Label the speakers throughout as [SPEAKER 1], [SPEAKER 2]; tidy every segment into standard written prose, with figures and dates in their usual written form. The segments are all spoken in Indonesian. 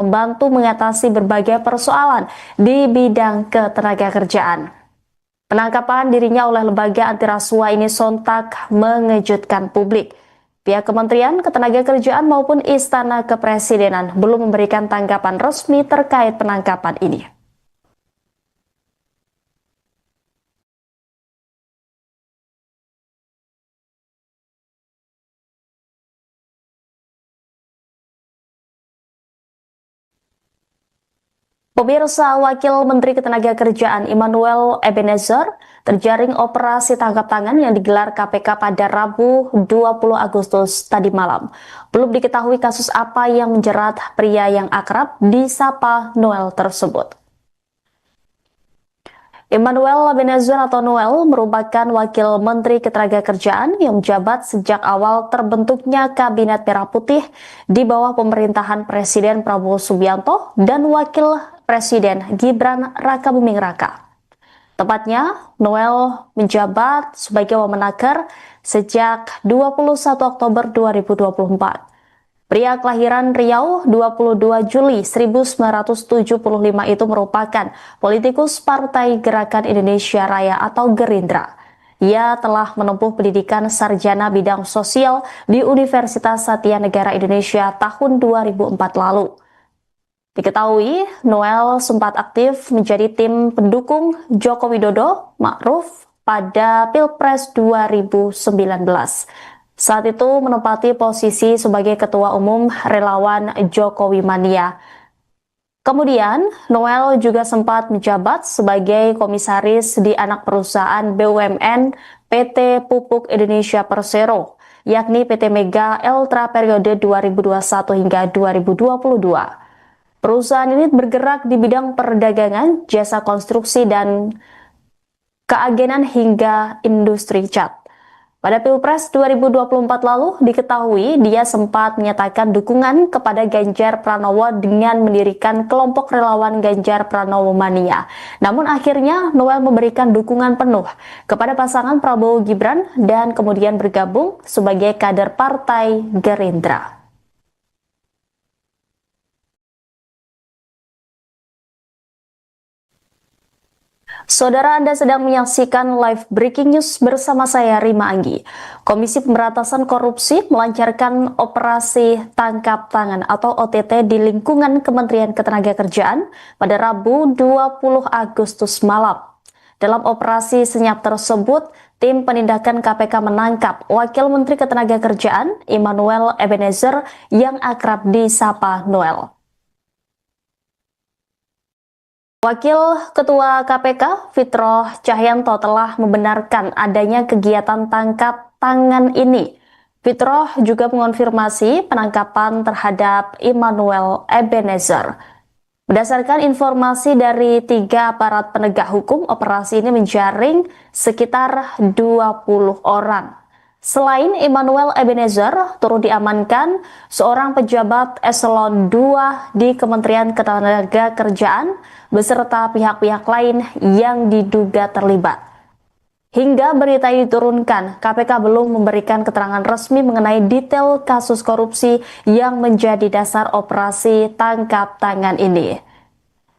[SPEAKER 1] membantu mengatasi berbagai persoalan di bidang ketenagakerjaan. Penangkapan dirinya oleh lembaga anti rasuah ini sontak mengejutkan publik. Pihak Kementerian Ketenagakerjaan maupun Istana Kepresidenan belum memberikan tanggapan resmi terkait penangkapan ini. Pemirsa, Wakil Menteri Ketenagakerjaan Immanuel Ebenezer terjaring operasi tangkap tangan yang digelar KPK pada Rabu 20 Agustus tadi malam. Belum diketahui kasus apa yang menjerat pria yang akrab disapa Noel tersebut. Immanuel Ebenezer atau Noel merupakan Wakil Menteri Ketenagakerjaan yang menjabat sejak awal terbentuknya Kabinet Merah Putih di bawah pemerintahan Presiden Prabowo Subianto dan Wakil Presiden Gibran Rakabuming Raka. Tepatnya, Noel menjabat sebagai Wamenaker sejak 21 Oktober 2024. Pria kelahiran Riau 22 Juli 1975 itu merupakan politikus Partai Gerakan Indonesia Raya atau Gerindra. Ia telah menempuh pendidikan sarjana bidang sosial di Universitas Satya Negara Indonesia tahun 2004 lalu. Diketahui, Noel sempat aktif menjadi tim pendukung Joko Widodo Ma'ruf pada Pilpres 2019. Saat itu menempati posisi sebagai Ketua Umum Relawan Jokowi Mania. Kemudian, Noel juga sempat menjabat sebagai komisaris di anak perusahaan BUMN PT Pupuk Indonesia Persero, yakni PT Mega Eltra periode 2021 hingga 2022. Perusahaan ini bergerak di bidang perdagangan, jasa konstruksi, dan keagenan hingga industri cat. Pada Pilpres 2024 lalu diketahui dia sempat menyatakan dukungan kepada Ganjar Pranowo dengan mendirikan kelompok relawan Ganjar Pranowo Mania. Namun akhirnya Noel memberikan dukungan penuh kepada pasangan Prabowo Gibran dan kemudian bergabung sebagai kader Partai Gerindra. Saudara, Anda sedang menyaksikan live breaking news bersama saya Rima Anggi. Komisi Pemberantasan Korupsi melancarkan operasi tangkap tangan atau OTT di lingkungan Kementerian Ketenagakerjaan pada Rabu 20 Agustus malam. Dalam operasi senyap tersebut, tim penindakan KPK menangkap Wakil Menteri Ketenagakerjaan Immanuel Ebenezer yang akrab disapa Noel. Wakil Ketua KPK Fitroh Cahyanto telah membenarkan adanya kegiatan tangkap tangan ini. Fitroh juga mengonfirmasi penangkapan terhadap Immanuel Ebenezer. Berdasarkan informasi dari 3 aparat penegak hukum, operasi ini menjaring sekitar 20 orang. Selain Immanuel Ebenezer, turut diamankan seorang pejabat eselon 2 di Kementerian Ketenagakerjaan beserta pihak-pihak lain yang diduga terlibat. Hingga berita ini diturunkan, KPK belum memberikan keterangan resmi mengenai detail kasus korupsi yang menjadi dasar operasi tangkap tangan ini.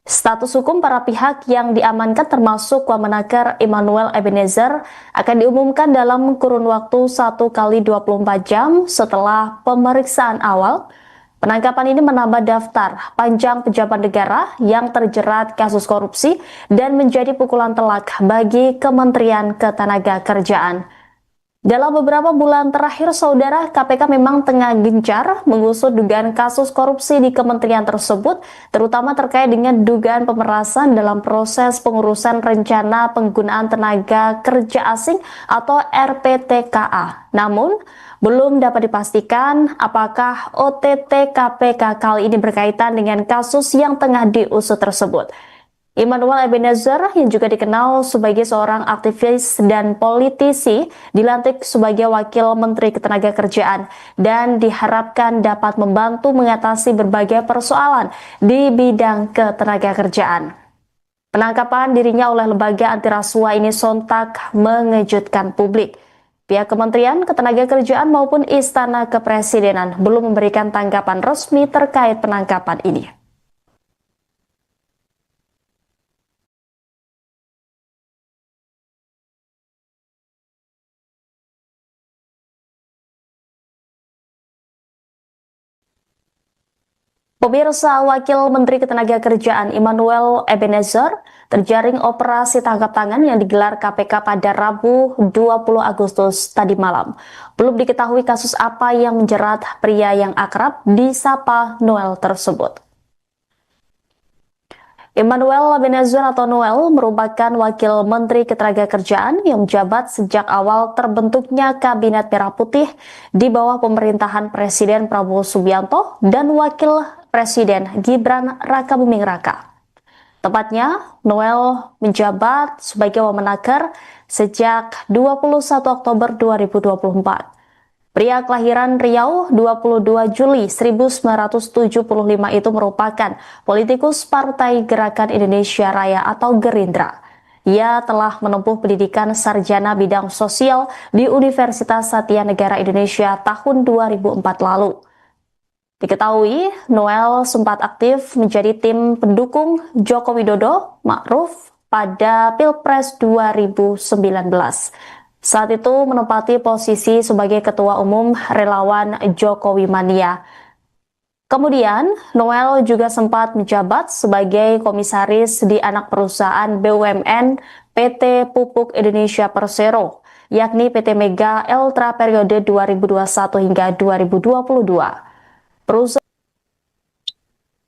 [SPEAKER 1] Status hukum para pihak yang diamankan termasuk Wamenaker Immanuel Ebenezer akan diumumkan dalam kurun waktu 1 kali 24 jam setelah pemeriksaan awal. Penangkapan ini menambah daftar panjang pejabat negara yang terjerat kasus korupsi dan menjadi pukulan telak bagi Kementerian Ketenagakerjaan. Dalam beberapa bulan terakhir, saudara, KPK memang tengah gencar mengusut dugaan kasus korupsi di kementerian tersebut, terutama terkait dengan dugaan pemerasan dalam proses pengurusan rencana penggunaan tenaga kerja asing atau RPTKA. Namun, belum dapat dipastikan apakah OTT KPK kali ini berkaitan dengan kasus yang tengah diusut tersebut. Immanuel Ebenezer yang juga dikenal sebagai seorang aktivis dan politisi dilantik sebagai Wakil Menteri Ketenagakerjaan dan diharapkan dapat membantu mengatasi berbagai persoalan di bidang ketenagakerjaan. Penangkapan dirinya oleh lembaga anti rasuah ini sontak mengejutkan publik. Pihak Kementerian Ketenagakerjaan maupun Istana Kepresidenan belum memberikan tanggapan resmi terkait penangkapan ini. Pemirsa, Wakil Menteri Ketenagakerjaan Immanuel Ebenezer terjaring operasi tangkap tangan yang digelar KPK pada Rabu 20 Agustus tadi malam. Belum diketahui kasus apa yang menjerat pria yang akrab disapa Noel tersebut. Immanuel Ebenezer atau Noel merupakan Wakil Menteri Ketenagakerjaan yang menjabat sejak awal terbentuknya Kabinet Merah Putih di bawah pemerintahan Presiden Prabowo Subianto dan Wakil Presiden Gibran Rakabuming Raka. Tepatnya, Noel menjabat sebagai Wamenaker sejak 21 Oktober 2024. Pria kelahiran Riau 22 Juli 1975 itu merupakan politikus Partai Gerakan Indonesia Raya atau Gerindra. Ia telah menempuh pendidikan sarjana bidang sosial di Universitas Satya Negara Indonesia tahun 2004 lalu. Diketahui, Noel sempat aktif menjadi tim pendukung Joko Widodo Ma'ruf pada Pilpres 2019. Saat itu menempati posisi sebagai Ketua Umum Relawan Jokowi Mania. Kemudian, Noel juga sempat menjabat sebagai komisaris di anak perusahaan BUMN PT Pupuk Indonesia Persero, yakni PT Mega Eltra periode 2021 hingga 2022.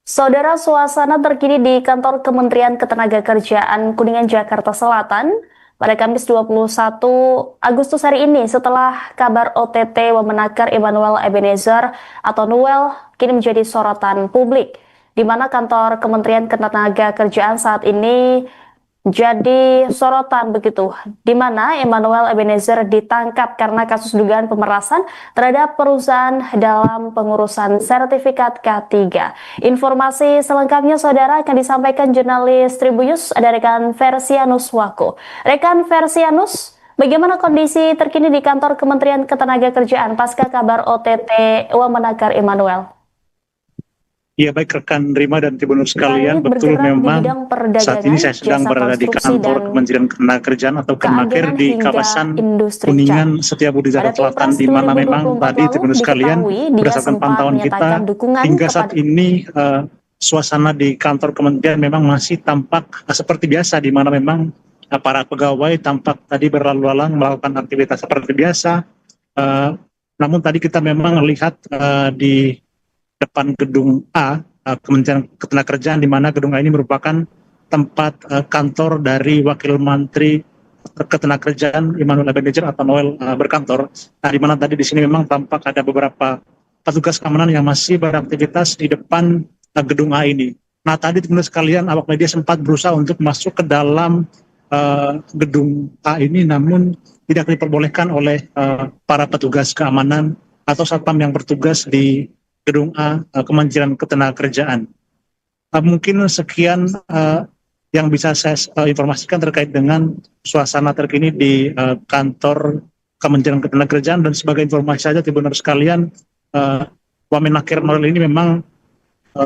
[SPEAKER 1] Saudara, suasana terkini di kantor Kementerian Ketenagakerjaan Kuningan, Jakarta Selatan pada Kamis 21 Agustus hari ini setelah kabar OTT Wamenaker Immanuel Ebenezer atau Noel kini menjadi sorotan publik, di mana kantor Kementerian Ketenagakerjaan saat ini jadi sorotan begitu, di mana Immanuel Ebenezer ditangkap karena kasus dugaan pemerasan terhadap perusahaan dalam pengurusan sertifikat K3. Informasi selengkapnya saudara akan disampaikan jurnalis Tribunnews, ada rekan Versianus Wako. Rekan Versianus, bagaimana kondisi terkini di kantor Kementerian Ketenagakerjaan pasca kabar OTT Wamenaker Immanuel?
[SPEAKER 2] Ya, baik rekan Rima dan Tribunnews sekalian, betul memang saat ini saya sedang berada di kantor Kementerian Ketenagakerjaan atau Kemenaker di kawasan Kuningan Setiabudi Jakarta Selatan, di mana memang tadi Tribunnews sekalian berdasarkan pantauan kita hingga saat ini suasana di kantor kementerian memang masih tampak seperti biasa, di mana memang para pegawai tampak tadi berlalu lalang melakukan aktivitas seperti biasa. Namun tadi kita memang melihat di depan gedung A, Kementerian Ketenagakerjaan, di mana gedung A ini merupakan tempat kantor dari Wakil Menteri Ketenagakerjaan Immanuel Ebenezer atau Noel berkantor. Nah, di mana tadi di sini memang tampak ada beberapa petugas keamanan yang masih beraktivitas di depan gedung A ini. Nah, tadi teman-teman sekalian, awak media sempat berusaha untuk masuk ke dalam gedung A ini, namun tidak diperbolehkan oleh para petugas keamanan atau satpam yang bertugas di gedung A Kementerian Ketenagakerjaan. Mungkin sekian yang bisa saya informasikan terkait dengan suasana terkini di kantor Kementerian Ketenagakerjaan. Dan sebagai informasi saja Tribunnews sekalian, Wamenaker Noel ini memang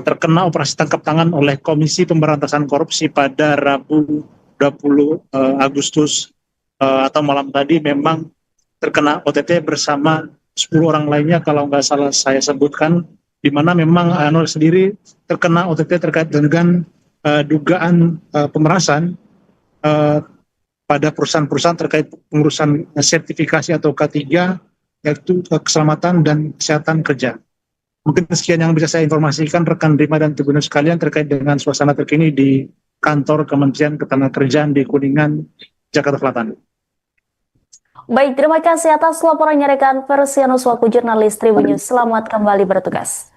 [SPEAKER 2] terkena operasi tangkap tangan oleh Komisi Pemberantasan Korupsi pada Rabu 20 Agustus atau malam tadi, memang terkena OTT bersama 10 orang lainnya kalau nggak salah saya sebutkan, di mana memang Noel sendiri terkena OTT terkait dengan dugaan pemerasan pada perusahaan-perusahaan terkait pengurusan sertifikasi atau K3, yaitu keselamatan dan kesehatan kerja. Mungkin sekian yang bisa saya informasikan rekan Rima dan Tribunnews sekalian terkait dengan suasana terkini di kantor Kementerian Ketenagakerjaan di Kuningan, Jakarta Selatan.
[SPEAKER 1] Baik, terima kasih atas laporannya rekan Versianus Wako, jurnalis Tribunnews. Selamat kembali bertugas.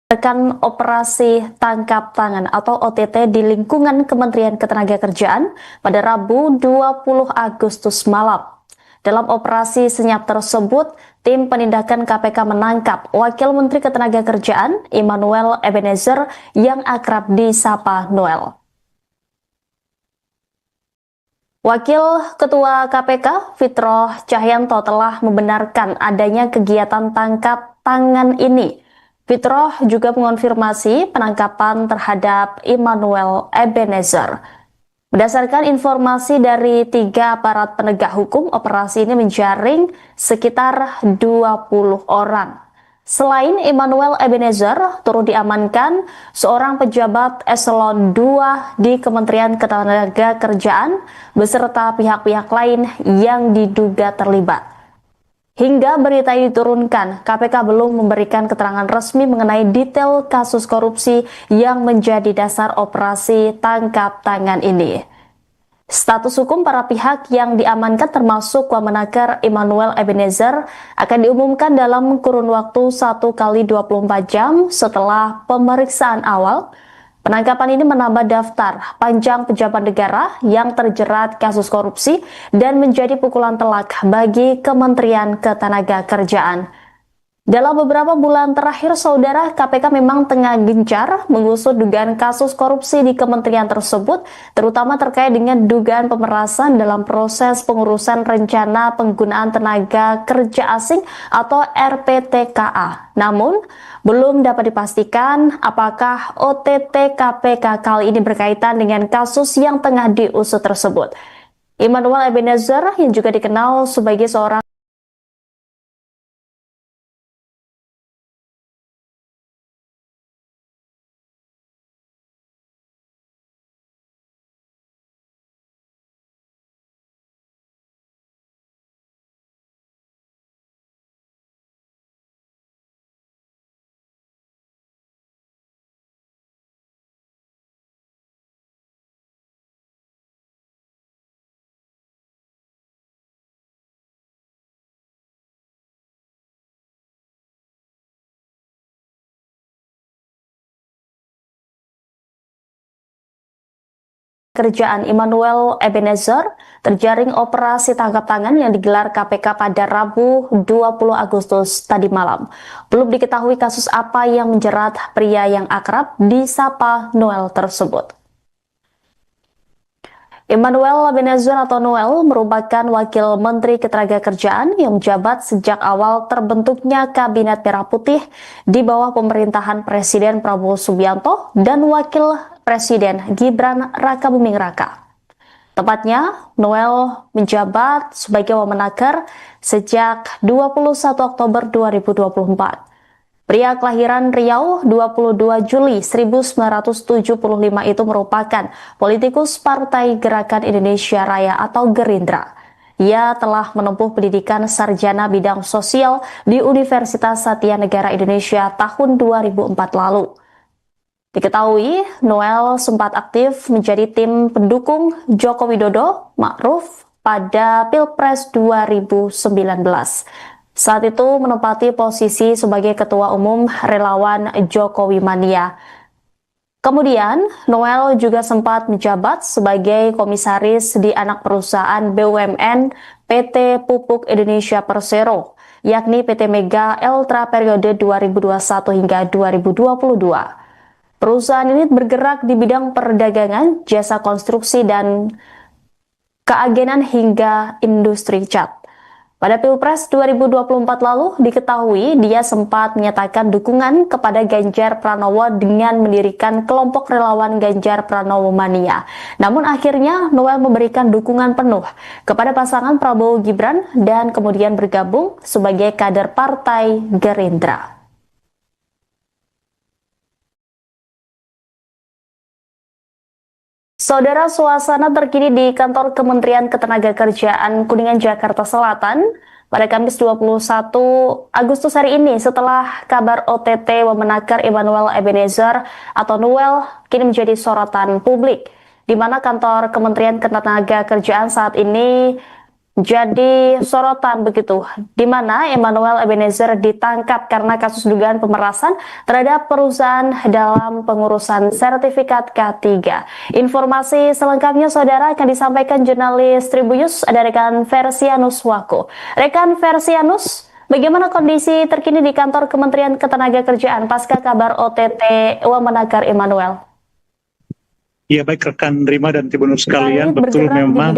[SPEAKER 1] Rekan operasi tangkap tangan atau OTT di lingkungan Kementerian Ketenagakerjaan pada Rabu 20 Agustus malam. Dalam operasi senyap tersebut, tim penindakan KPK menangkap Wakil Menteri Ketenagakerjaan Immanuel Ebenezer yang akrab disapa Noel. Wakil Ketua KPK Fitroh Cahyanto telah membenarkan adanya kegiatan tangkap tangan ini. Fitroh juga mengonfirmasi penangkapan terhadap Immanuel Ebenezer. Berdasarkan informasi dari 3 aparat penegak hukum, operasi ini menjaring sekitar 20 orang. Selain Immanuel Ebenezer, turut diamankan seorang pejabat eselon 2 di Kementerian Ketenagakerjaan beserta pihak-pihak lain yang diduga terlibat. Hingga berita ini diturunkan, KPK belum memberikan keterangan resmi mengenai detail kasus korupsi yang menjadi dasar operasi tangkap tangan ini. Status hukum para pihak yang diamankan termasuk Wamenaker Immanuel Ebenezer akan diumumkan dalam kurun waktu 1 kali 24 jam setelah pemeriksaan awal. Penangkapan ini menambah daftar panjang pejabat negara yang terjerat kasus korupsi dan menjadi pukulan telak bagi Kementerian Ketenagakerjaan. Dalam beberapa bulan terakhir, saudara, KPK memang tengah gencar mengusut dugaan kasus korupsi di kementerian tersebut, terutama terkait dengan dugaan pemerasan dalam proses pengurusan rencana penggunaan tenaga kerja asing atau RPTKA. Namun, belum dapat dipastikan apakah OTT KPK kali ini berkaitan dengan kasus yang tengah diusut tersebut. Immanuel Ebenezer yang juga dikenal sebagai seorang kerjaan Immanuel Ebenezer terjaring operasi tangkap tangan yang digelar KPK pada Rabu 20 Agustus tadi malam. Belum diketahui kasus apa yang menjerat pria yang akrab disapa Noel tersebut. Immanuel Ebenezer atau Noel merupakan Wakil Menteri Ketenagakerjaan yang menjabat sejak awal terbentuknya Kabinet Merah Putih di bawah pemerintahan Presiden Prabowo Subianto dan Wakil Presiden Gibran Rakabuming Raka. Tepatnya, Noel menjabat sebagai Wamenaker sejak 21 Oktober 2024. Pria kelahiran Riau 22 Juli 1975 itu merupakan politikus Partai Gerakan Indonesia Raya atau Gerindra. Ia telah menempuh pendidikan sarjana bidang sosial di Universitas Satya Negara Indonesia tahun 2004 lalu. Diketahui, Noel sempat aktif menjadi tim pendukung Joko Widodo Ma'ruf pada Pilpres 2019. Saat itu menempati posisi sebagai Ketua Umum Relawan Jokowi Mania. Kemudian, Noel juga sempat menjabat sebagai komisaris di anak perusahaan BUMN PT Pupuk Indonesia Persero, yakni PT Mega Eltra periode 2021 hingga 2022. Perusahaan ini bergerak di bidang perdagangan, jasa konstruksi, dan keagenan hingga industri cat. Pada Pilpres 2024 lalu, diketahui dia sempat menyatakan dukungan kepada Ganjar Pranowo dengan mendirikan kelompok relawan Ganjar Pranowo Mania. Namun akhirnya Noel memberikan dukungan penuh kepada pasangan Prabowo Gibran dan kemudian bergabung sebagai kader Partai Gerindra. Saudara, suasana terkini di kantor Kementerian Ketenagakerjaan Kuningan, Jakarta Selatan pada Kamis 21 Agustus hari ini setelah kabar OTT Wamenaker Immanuel Ebenezer atau Noel kini menjadi sorotan publik, di mana kantor Kementerian Ketenagakerjaan saat ini jadi sorotan begitu, di mana Emmanuel Ebenezer ditangkap karena kasus dugaan pemerasan terhadap perusahaan dalam pengurusan sertifikat K3. Informasi selengkapnya saudara akan disampaikan jurnalis Tribunnews, ada rekan Versianus Wako. Rekan Versianus, bagaimana kondisi terkini di kantor Kementerian Ketenagakerjaan pasca kabar OTT Wamenakar Emmanuel?
[SPEAKER 2] Ya, baik rekan Rima dan Tribunnews sekalian, betul memang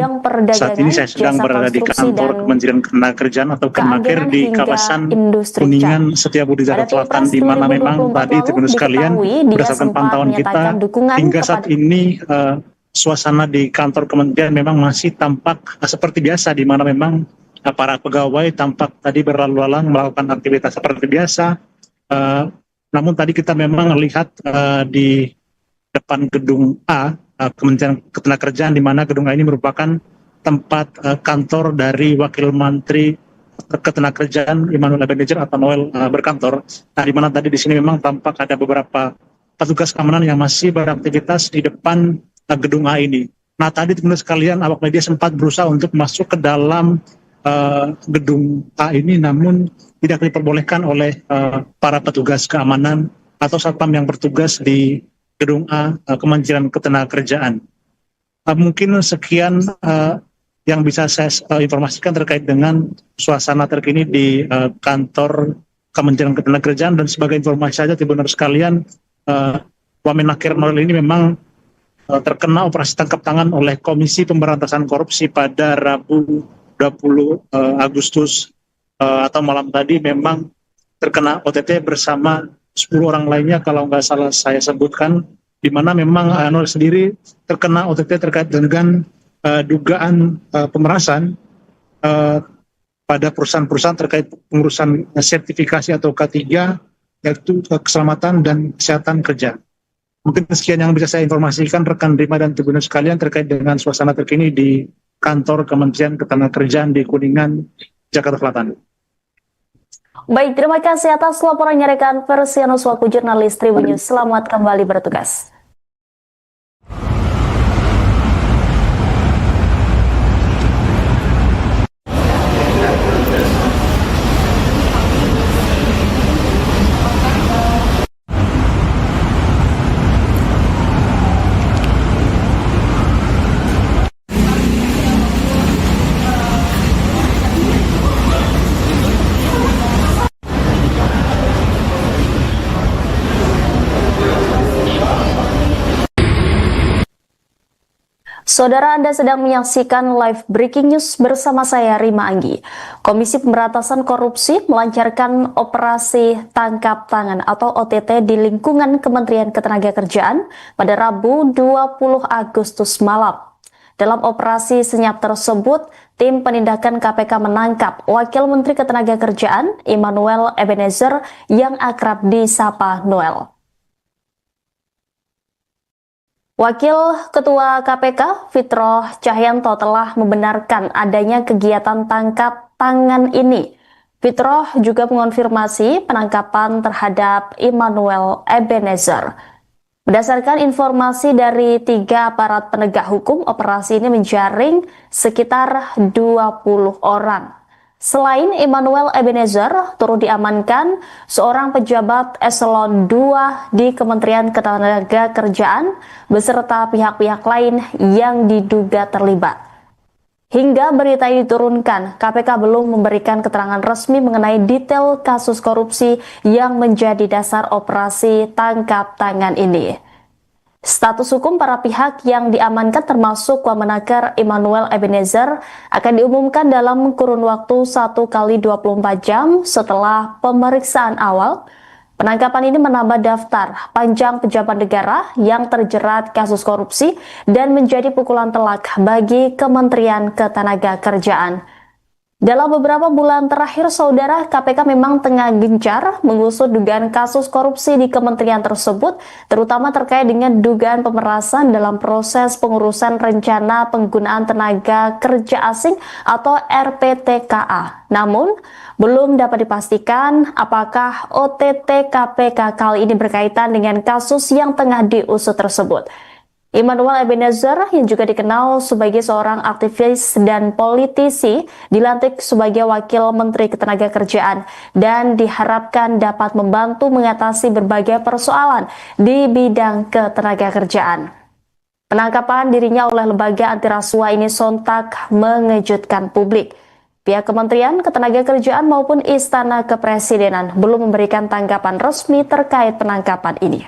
[SPEAKER 2] saat ini saya sedang berada di kantor Kementerian Ketenagakerjaan atau Kemenaker di kawasan Kuningan, Setiabudi, Jakarta Selatan, di mana memang tadi Tribunnews sekalian berdasarkan pantauan kita hingga saat ini suasana di kantor Kementerian memang masih tampak seperti biasa, di mana memang para pegawai tampak tadi berlalu lalang melakukan aktivitas seperti biasa. Namun tadi kita memang lihat di depan gedung A, Kementerian Ketenagakerjaan, di mana gedung A ini merupakan tempat kantor dari Wakil Menteri Ketenagakerjaan Emmanuel Ebenezer atau Noel berkantor. Nah, di mana tadi di sini memang tampak ada beberapa petugas keamanan yang masih beraktivitas di depan gedung A ini. Nah, tadi teman-teman sekalian, awak media sempat berusaha untuk masuk ke dalam gedung A ini, namun tidak diperbolehkan oleh para petugas keamanan atau satpam yang bertugas di gedung A Kementerian Ketenagakerjaan. Mungkin sekian yang bisa saya informasikan terkait dengan suasana terkini di kantor Kementerian Ketenagakerjaan. Dan sebagai informasi saja Tribunnews sekalian, Wamenakar Noel ini memang terkena operasi tangkap tangan oleh Komisi Pemberantasan Korupsi pada Rabu 20 Agustus atau malam tadi, memang terkena OTT bersama 10 orang lainnya kalau nggak salah saya sebutkan, di mana memang Noel sendiri terkena OTT terkait dengan dugaan pemerasan pada perusahaan-perusahaan terkait pengurusan sertifikasi atau K3, yaitu keselamatan dan kesehatan kerja. Mungkin sekian yang bisa saya informasikan rekan Rima dan Tribunnews sekalian terkait dengan suasana terkini di kantor Kementerian Ketenagakerjaan di Kuningan, Jakarta Selatan.
[SPEAKER 1] Baik, terima kasih atas laporannya rekan Versianus Wako, jurnalis Tribunnews. Selamat kembali bertugas. Saudara, Anda sedang menyaksikan live breaking news bersama saya Rima Anggi. Komisi Pemberantasan Korupsi melancarkan operasi tangkap tangan atau OTT di lingkungan Kementerian Ketenagakerjaan pada Rabu 20 Agustus malam. Dalam operasi senyap tersebut, tim penindakan KPK menangkap Wakil Menteri Ketenagakerjaan Emmanuel Ebenezer yang akrab disapa Noel. Wakil Ketua KPK Fitroh Cahyanto telah membenarkan adanya kegiatan tangkap tangan ini. Fitroh juga mengonfirmasi penangkapan terhadap Emmanuel Ebenezer. Berdasarkan informasi dari 3 aparat penegak hukum, operasi ini menjaring sekitar 20 orang. Selain Emmanuel Ebenezer, turut diamankan seorang pejabat eselon 2 di Kementerian Ketenagakerjaan beserta pihak-pihak lain yang diduga terlibat. Hingga berita ini diturunkan, KPK belum memberikan keterangan resmi mengenai detail kasus korupsi yang menjadi dasar operasi tangkap tangan ini. Status hukum para pihak yang diamankan termasuk Wamenakar Emmanuel Ebenezer akan diumumkan dalam kurun waktu 1 kali 24 jam setelah pemeriksaan awal. Penangkapan ini menambah daftar panjang pejabat negara yang terjerat kasus korupsi dan menjadi pukulan telak bagi Kementerian Ketenagakerjaan. Dalam beberapa bulan terakhir, saudara, KPK memang tengah gencar mengusut dugaan kasus korupsi di kementerian tersebut, terutama terkait dengan dugaan pemerasan dalam proses pengurusan rencana penggunaan tenaga kerja asing atau RPTKA. Namun, belum dapat dipastikan apakah OTT KPK kali ini berkaitan dengan kasus yang tengah diusut tersebut. Immanuel Ebenezer yang juga dikenal sebagai seorang aktivis dan politisi dilantik sebagai Wakil Menteri Ketenagakerjaan dan diharapkan dapat membantu mengatasi berbagai persoalan di bidang ketenagakerjaan. Penangkapan dirinya oleh lembaga anti rasuah ini sontak mengejutkan publik. Pihak Kementerian Ketenagakerjaan maupun Istana Kepresidenan belum memberikan tanggapan resmi terkait penangkapan ini.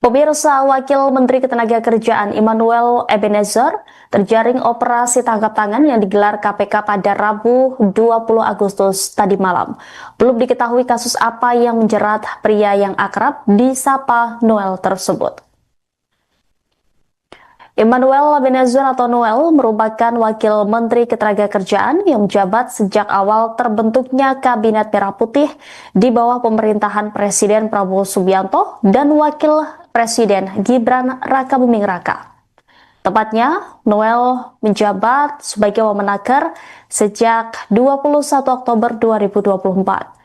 [SPEAKER 1] Pemirsa, Wakil Menteri Ketenagakerjaan Immanuel Ebenezer terjaring operasi tangkap tangan yang digelar KPK pada Rabu 20 Agustus tadi malam. Belum diketahui kasus apa yang menjerat pria yang akrab disapa Noel tersebut. Immanuel Ebenezer atau Noel merupakan Wakil Menteri Ketenagakerjaan yang menjabat sejak awal terbentuknya Kabinet Merah Putih di bawah pemerintahan Presiden Prabowo Subianto dan Wakil Presiden Gibran Rakabuming Raka. Tepatnya, Noel menjabat sebagai Wamenaker sejak 21 Oktober 2024.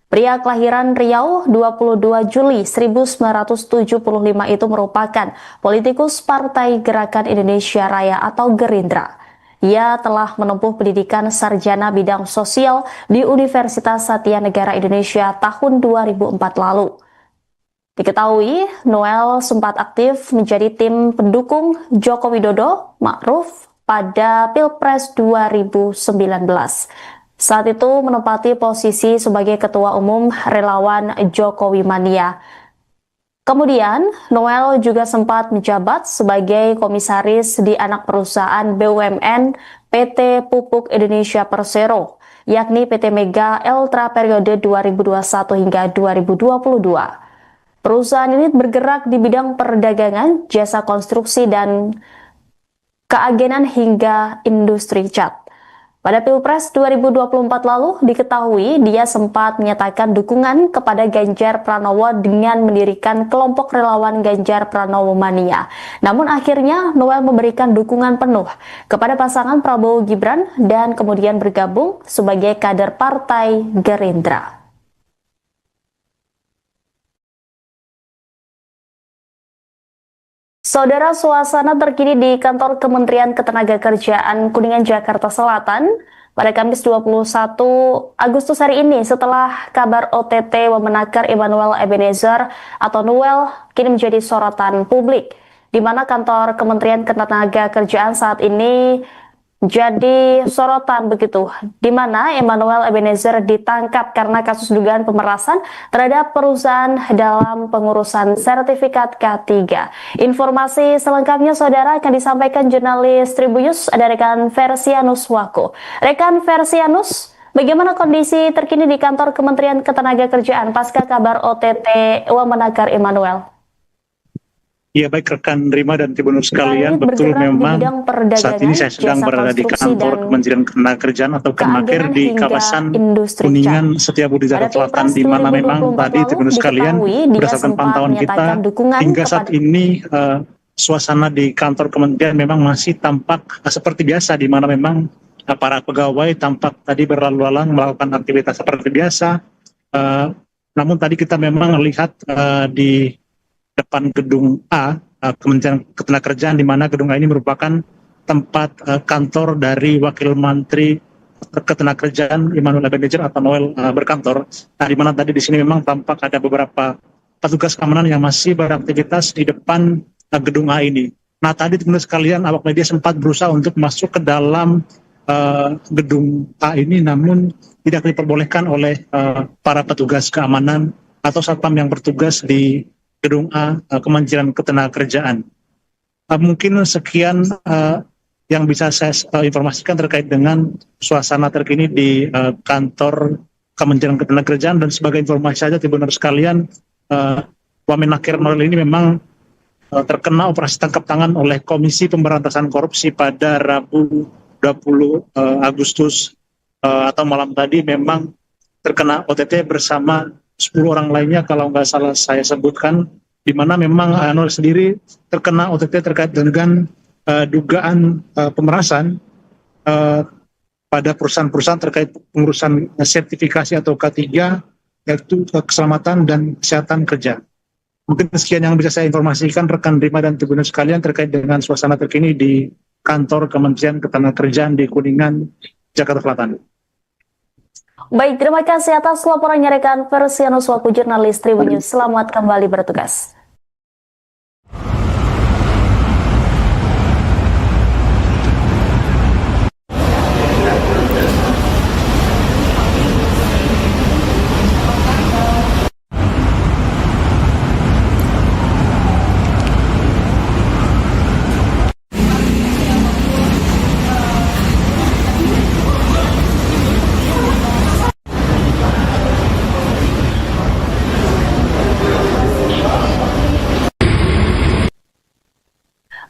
[SPEAKER 1] Pria kelahiran Riau 22 Juli 1975 itu merupakan politikus Partai Gerakan Indonesia Raya atau Gerindra. Ia telah menempuh pendidikan sarjana bidang sosial di Universitas Satya Negara Indonesia tahun 2004 lalu. Diketahui, Noel sempat aktif menjadi tim pendukung Joko Widodo Ma'ruf pada Pilpres 2019. Saat itu menempati posisi sebagai Ketua Umum Relawan Jokowi Mania. Kemudian, Noel juga sempat menjabat sebagai komisaris di anak perusahaan BUMN PT Pupuk Indonesia Persero, yakni PT Mega Eltra periode 2021 hingga 2022. Perusahaan ini bergerak di bidang perdagangan, jasa konstruksi, dan keagenan hingga industri cat. Pada Pilpres 2024 lalu diketahui dia sempat menyatakan dukungan kepada Ganjar Pranowo dengan mendirikan kelompok relawan Ganjar Pranowo Mania. Namun akhirnya Noel memberikan dukungan penuh kepada pasangan Prabowo Gibran dan kemudian bergabung sebagai kader Partai Gerindra. Saudara, suasana terkini di kantor Kementerian Ketenagakerjaan Kuningan, Jakarta Selatan pada Kamis 21 Agustus hari ini setelah kabar OTT Wamenaker Immanuel Ebenezer atau Noel kini menjadi sorotan publik, di mana kantor Kementerian Ketenagakerjaan saat ini jadi sorotan begitu, di mana Immanuel Ebenezer ditangkap karena kasus dugaan pemerasan terhadap perusahaan dalam pengurusan sertifikat K3. Informasi selengkapnya saudara akan disampaikan jurnalis Tribunnews ada rekan Versianus Wako. Rekan Versianus, bagaimana kondisi terkini di kantor Kementerian Ketenagakerjaan pasca kabar OTT Wamenaker Immanuel?
[SPEAKER 2] Ya, baik rekan Rima dan Tribunnews sekalian, betul memang saat ini saya sedang berada di kantor Kementerian Ketenagakerjaan atau Kemenaker di kawasan Kuningan Setiabudi Jakarta Selatan, di mana memang tadi Tribunnews sekalian berdasarkan pantauan kita hingga saat ini suasana di kantor kementerian memang masih tampak seperti biasa, di mana memang para pegawai tampak tadi berlalu lalang melakukan aktivitas seperti biasa. Namun tadi kita memang lihat di depan gedung A, Kementerian Ketenagakerjaan, di mana gedung A ini merupakan tempat kantor dari Wakil Menteri Ketenagakerjaan Immanuel Ebenezer atau Noel berkantor. Nah, di mana tadi di sini memang tampak ada beberapa petugas keamanan yang masih beraktivitas di depan gedung A ini. Nah, tadi teman-teman sekalian, awak media sempat berusaha untuk masuk ke dalam gedung A ini, namun tidak diperbolehkan oleh para petugas keamanan atau satpam yang bertugas di gedung A Kementerian Ketenagakerjaan. Mungkin sekian yang bisa saya informasikan terkait dengan suasana terkini di kantor Kementerian Ketenagakerjaan. Dan sebagai informasi saja Tribunnews sekalian, Wamenaker Noel ini memang terkena operasi tangkap tangan oleh Komisi Pemberantasan Korupsi pada Rabu 20 Agustus atau malam tadi, memang terkena OTT bersama 10 orang lainnya kalau nggak salah saya sebutkan, di mana memang Noel sendiri terkena OTT terkait dengan dugaan pemerasan pada perusahaan-perusahaan terkait pengurusan sertifikasi atau K3, yaitu keselamatan dan kesehatan kerja. Mungkin sekian yang bisa saya informasikan rekan Rima dan Tribuners sekalian terkait dengan suasana terkini di kantor Kementerian Ketenagakerjaan di Kuningan, Jakarta Selatan.
[SPEAKER 1] Baik, terima kasih atas laporannya rekan Persianus selaku jurnalis Tribun News. Selamat kembali bertugas.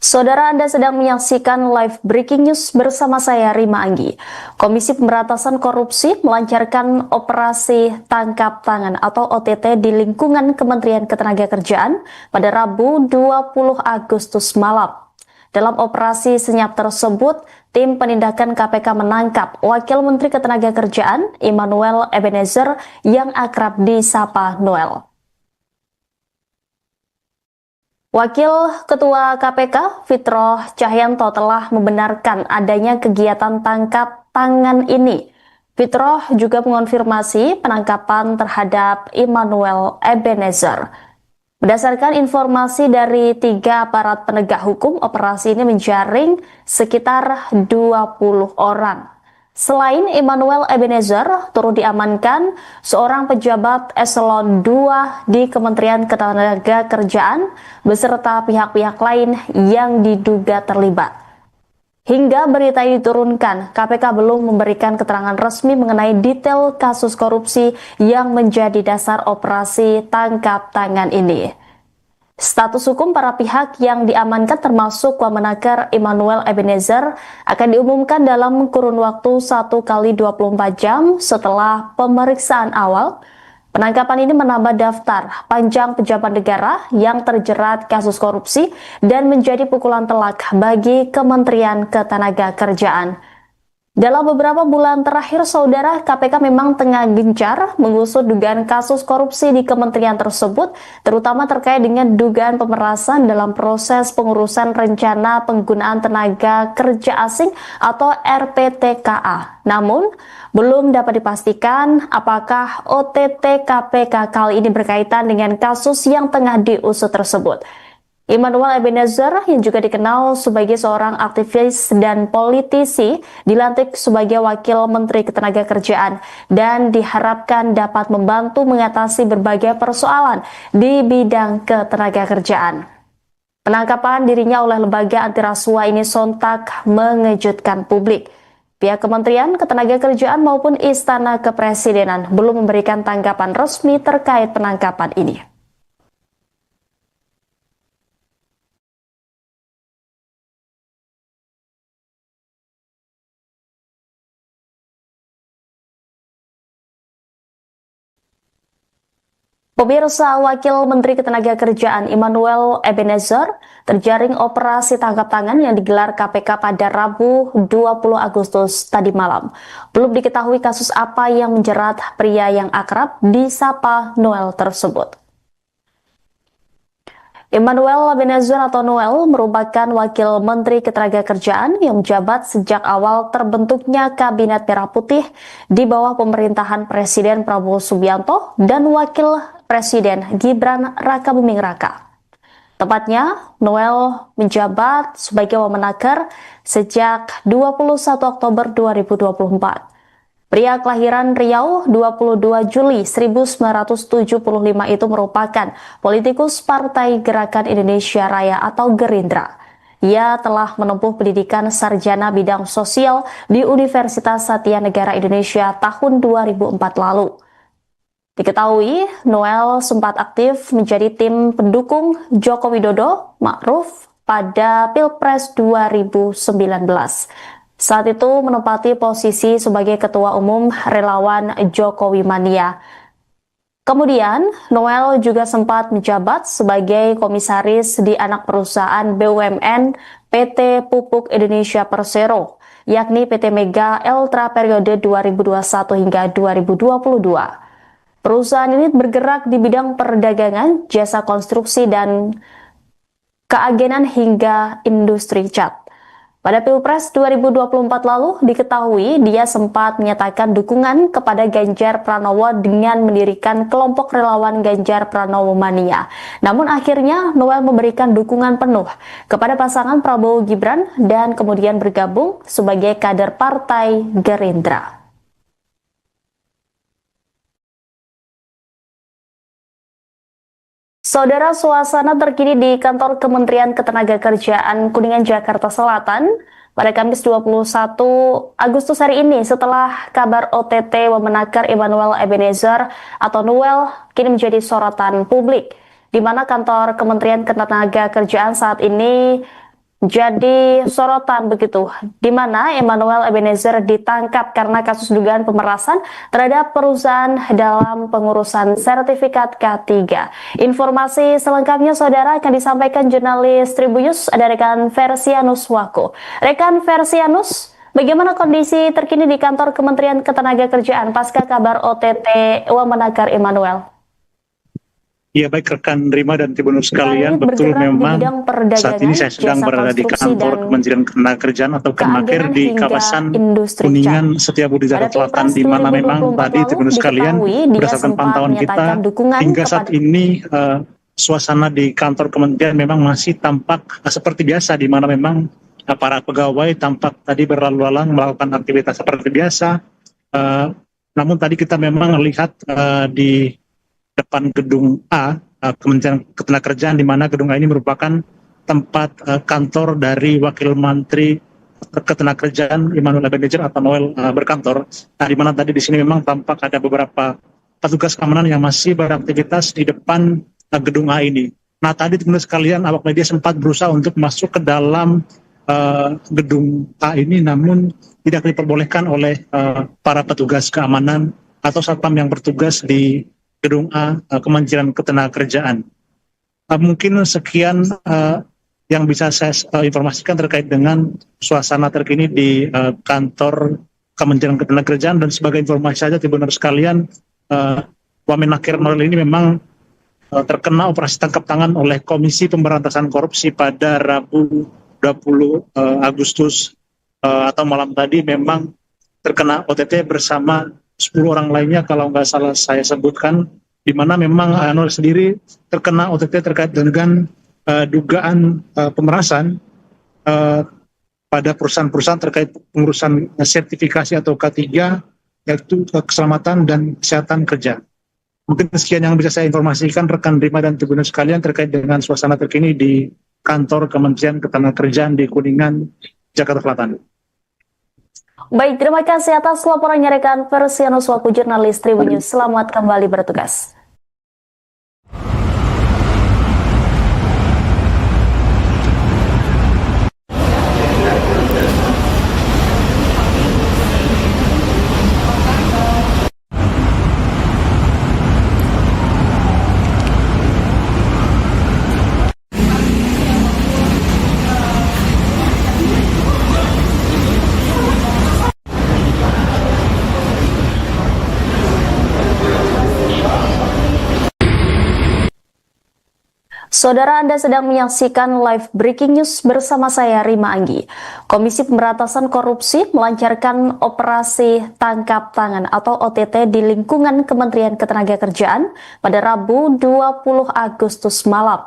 [SPEAKER 1] Saudara, Anda sedang menyaksikan live breaking news bersama saya Rima Anggi. Komisi Pemberantasan Korupsi melancarkan operasi tangkap tangan atau OTT di lingkungan Kementerian Ketenagakerjaan pada Rabu 20 Agustus malam. Dalam operasi senyap tersebut, tim penindakan KPK menangkap Wakil Menteri Ketenagakerjaan Immanuel Ebenezer yang akrab disapa Noel. Wakil Ketua KPK Fitroh Cahyanto telah membenarkan adanya kegiatan tangkap tangan ini. Fitroh juga mengonfirmasi penangkapan terhadap Immanuel Ebenezer. Berdasarkan informasi dari 3 aparat penegak hukum, operasi ini menjaring sekitar 20 orang. Selain Immanuel Ebenezer, turut diamankan seorang pejabat eselon 2 di Kementerian Ketenagakerjaan beserta pihak-pihak lain yang diduga terlibat. Hingga berita ini diturunkan, KPK belum memberikan keterangan resmi mengenai detail kasus korupsi yang menjadi dasar operasi tangkap tangan ini. Status hukum para pihak yang diamankan termasuk Wamenaker Immanuel Ebenezer akan diumumkan dalam kurun waktu 1 kali 24 jam setelah pemeriksaan awal. Penangkapan ini menambah daftar panjang pejabat negara yang terjerat kasus korupsi dan menjadi pukulan telak bagi Kementerian Ketenagakerjaan. Dalam beberapa bulan terakhir, saudara, KPK memang tengah gencar mengusut dugaan kasus korupsi di kementerian tersebut, terutama terkait dengan dugaan pemerasan dalam proses pengurusan rencana penggunaan tenaga kerja asing atau RPTKA. Namun, belum dapat dipastikan apakah OTT KPK kali ini berkaitan dengan kasus yang tengah diusut tersebut. Immanuel Ebenezer yang juga dikenal sebagai seorang aktivis dan politisi dilantik sebagai Wakil Menteri Ketenagakerjaan dan diharapkan dapat membantu mengatasi berbagai persoalan di bidang ketenagakerjaan. Penangkapan dirinya oleh lembaga anti rasuah ini sontak mengejutkan publik. Pihak Kementerian Ketenagakerjaan maupun Istana Kepresidenan belum memberikan tanggapan resmi terkait penangkapan ini. Pemirsa, Wakil Menteri Ketenagakerjaan Immanuel Ebenezer terjaring operasi tangkap tangan yang digelar KPK pada Rabu 20 Agustus tadi malam. Belum diketahui kasus apa yang menjerat pria yang akrab disapa Noel tersebut. Immanuel Ebenezer atau Noel merupakan Wakil Menteri Ketenagakerjaan yang menjabat sejak awal terbentuknya Kabinet Merah Putih di bawah pemerintahan Presiden Prabowo Subianto dan Wakil Presiden Gibran Rakabuming Raka. Tepatnya, Noel menjabat sebagai Wamenaker sejak 21 Oktober 2024. Pria kelahiran Riau 22 Juli 1975 itu merupakan politikus Partai Gerakan Indonesia Raya atau Gerindra. Ia telah menempuh pendidikan sarjana bidang sosial di Universitas Satya Negara Indonesia tahun 2004 lalu. Diketahui, Noel sempat aktif menjadi tim pendukung Joko Widodo Ma'ruf pada Pilpres 2019. Saat itu menempati posisi sebagai Ketua Umum Relawan Jokowi Mania. Kemudian, Noel juga sempat menjabat sebagai komisaris di anak perusahaan BUMN PT Pupuk Indonesia Persero, yakni PT Mega Eltra periode 2021 hingga 2022. Perusahaan ini bergerak di bidang perdagangan, jasa konstruksi, dan keagenan hingga industri cat. Pada Pilpres 2024 lalu diketahui dia sempat menyatakan dukungan kepada Ganjar Pranowo dengan mendirikan kelompok relawan Ganjar Pranowo Mania. Namun akhirnya Noel memberikan dukungan penuh kepada pasangan Prabowo Gibran dan kemudian bergabung sebagai kader Partai Gerindra. Saudara, suasana terkini di kantor Kementerian Ketenagakerjaan Kuningan, Jakarta Selatan pada Kamis 21 Agustus hari ini setelah kabar OTT Wamenakar Immanuel Ebenezer atau Noel kini menjadi sorotan publik, di mana kantor Kementerian Ketenagakerjaan saat ini jadi sorotan begitu, di mana Immanuel Ebenezer ditangkap karena kasus dugaan pemerasan terhadap perusahaan dalam pengurusan sertifikat K3. Informasi selengkapnya saudara akan disampaikan jurnalis Tribunnews, ada rekan Versianus Wako. Rekan Versianus, bagaimana kondisi terkini di kantor Kementerian Ketenagakerjaan pasca kabar OTT Wamenakar Immanuel?
[SPEAKER 2] Ya, baik rekan Rima dan Tribunnews sekalian, betul memang saat ini saya sedang berada di kantor Kementerian Ketenagakerjaan atau Kemenaker di kawasan Kuningan, Setiabudi, Jakarta Selatan, di mana memang tadi Tribunnews sekalian berdasarkan pantauan kita hingga saat ini suasana di kantor kementerian memang masih tampak seperti biasa, di mana memang para pegawai tampak tadi berlalu lalang melakukan aktivitas seperti biasa. Namun tadi kita memang lihat di depan gedung A, Kementerian Ketenagakerjaan, di mana gedung A ini merupakan tempat kantor dari Wakil Menteri Ketenagakerjaan Immanuel Ebenezer atau Noel berkantor. Nah, di mana tadi di sini memang tampak ada beberapa petugas keamanan yang masih beraktivitas di depan gedung A ini. Nah, tadi teman-teman sekalian, awak media sempat berusaha untuk masuk ke dalam gedung A ini, namun tidak diperbolehkan oleh para petugas keamanan atau satpam yang bertugas di gedung A Kementerian Ketenagakerjaan. Mungkin sekian yang bisa saya informasikan terkait dengan suasana terkini di kantor Kementerian Ketenagakerjaan. Dan sebagai informasi saja Tribunnews sekalian, Wamenakar Noel ini memang terkena operasi tangkap tangan oleh Komisi Pemberantasan Korupsi pada Rabu 20 Agustus atau malam tadi, memang terkena OTT bersama 10 orang lainnya kalau nggak salah saya sebutkan, di mana memang Noel sendiri terkena OTT terkait dengan dugaan pemerasan pada perusahaan-perusahaan terkait pengurusan sertifikasi atau K3, yaitu keselamatan dan kesehatan kerja. Mungkin sekian yang bisa saya informasikan rekan Rima dan Tribunnews sekalian terkait dengan suasana terkini di kantor Kementerian Ketenagakerjaan di Kuningan, Jakarta Selatan.
[SPEAKER 1] Baik, terima kasih atas laporannya rekan Versianus Wako, jurnalis Tribunnews. Selamat kembali bertugas. Saudara, Anda sedang menyaksikan live breaking news bersama saya Rima Anggi. Komisi Pemberantasan Korupsi melancarkan operasi tangkap tangan atau OTT di lingkungan Kementerian Ketenagakerjaan pada Rabu 20 Agustus malam.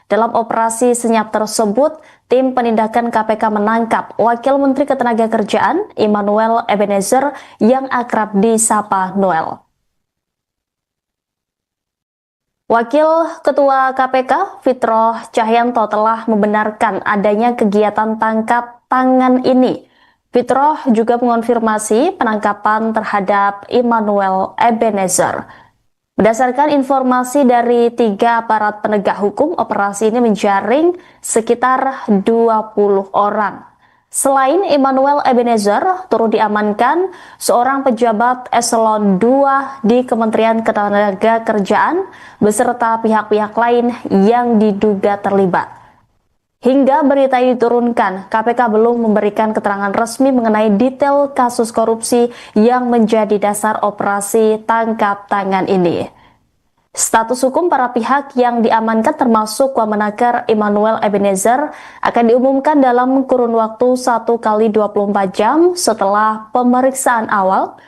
[SPEAKER 1] Dalam operasi senyap tersebut, tim penindakan KPK menangkap Wakil Menteri Ketenagakerjaan Immanuel Ebenezer yang akrab disapa Noel. Wakil Ketua KPK Fitroh Cahyanto telah membenarkan adanya kegiatan tangkap tangan ini. Fitroh juga mengonfirmasi penangkapan terhadap Immanuel Ebenezer. Berdasarkan informasi dari 3 aparat penegak hukum, operasi ini menjaring sekitar 20 orang. Selain Immanuel Ebenezer, turut diamankan seorang pejabat eselon 2 di Kementerian Ketenagakerjaan beserta pihak-pihak lain yang diduga terlibat. Hingga berita ini diturunkan, KPK belum memberikan keterangan resmi mengenai detail kasus korupsi yang menjadi dasar operasi tangkap tangan ini. Status hukum para pihak yang diamankan termasuk Wamenaker Immanuel Ebenezer akan diumumkan dalam kurun waktu 1 kali 24 jam setelah pemeriksaan awal.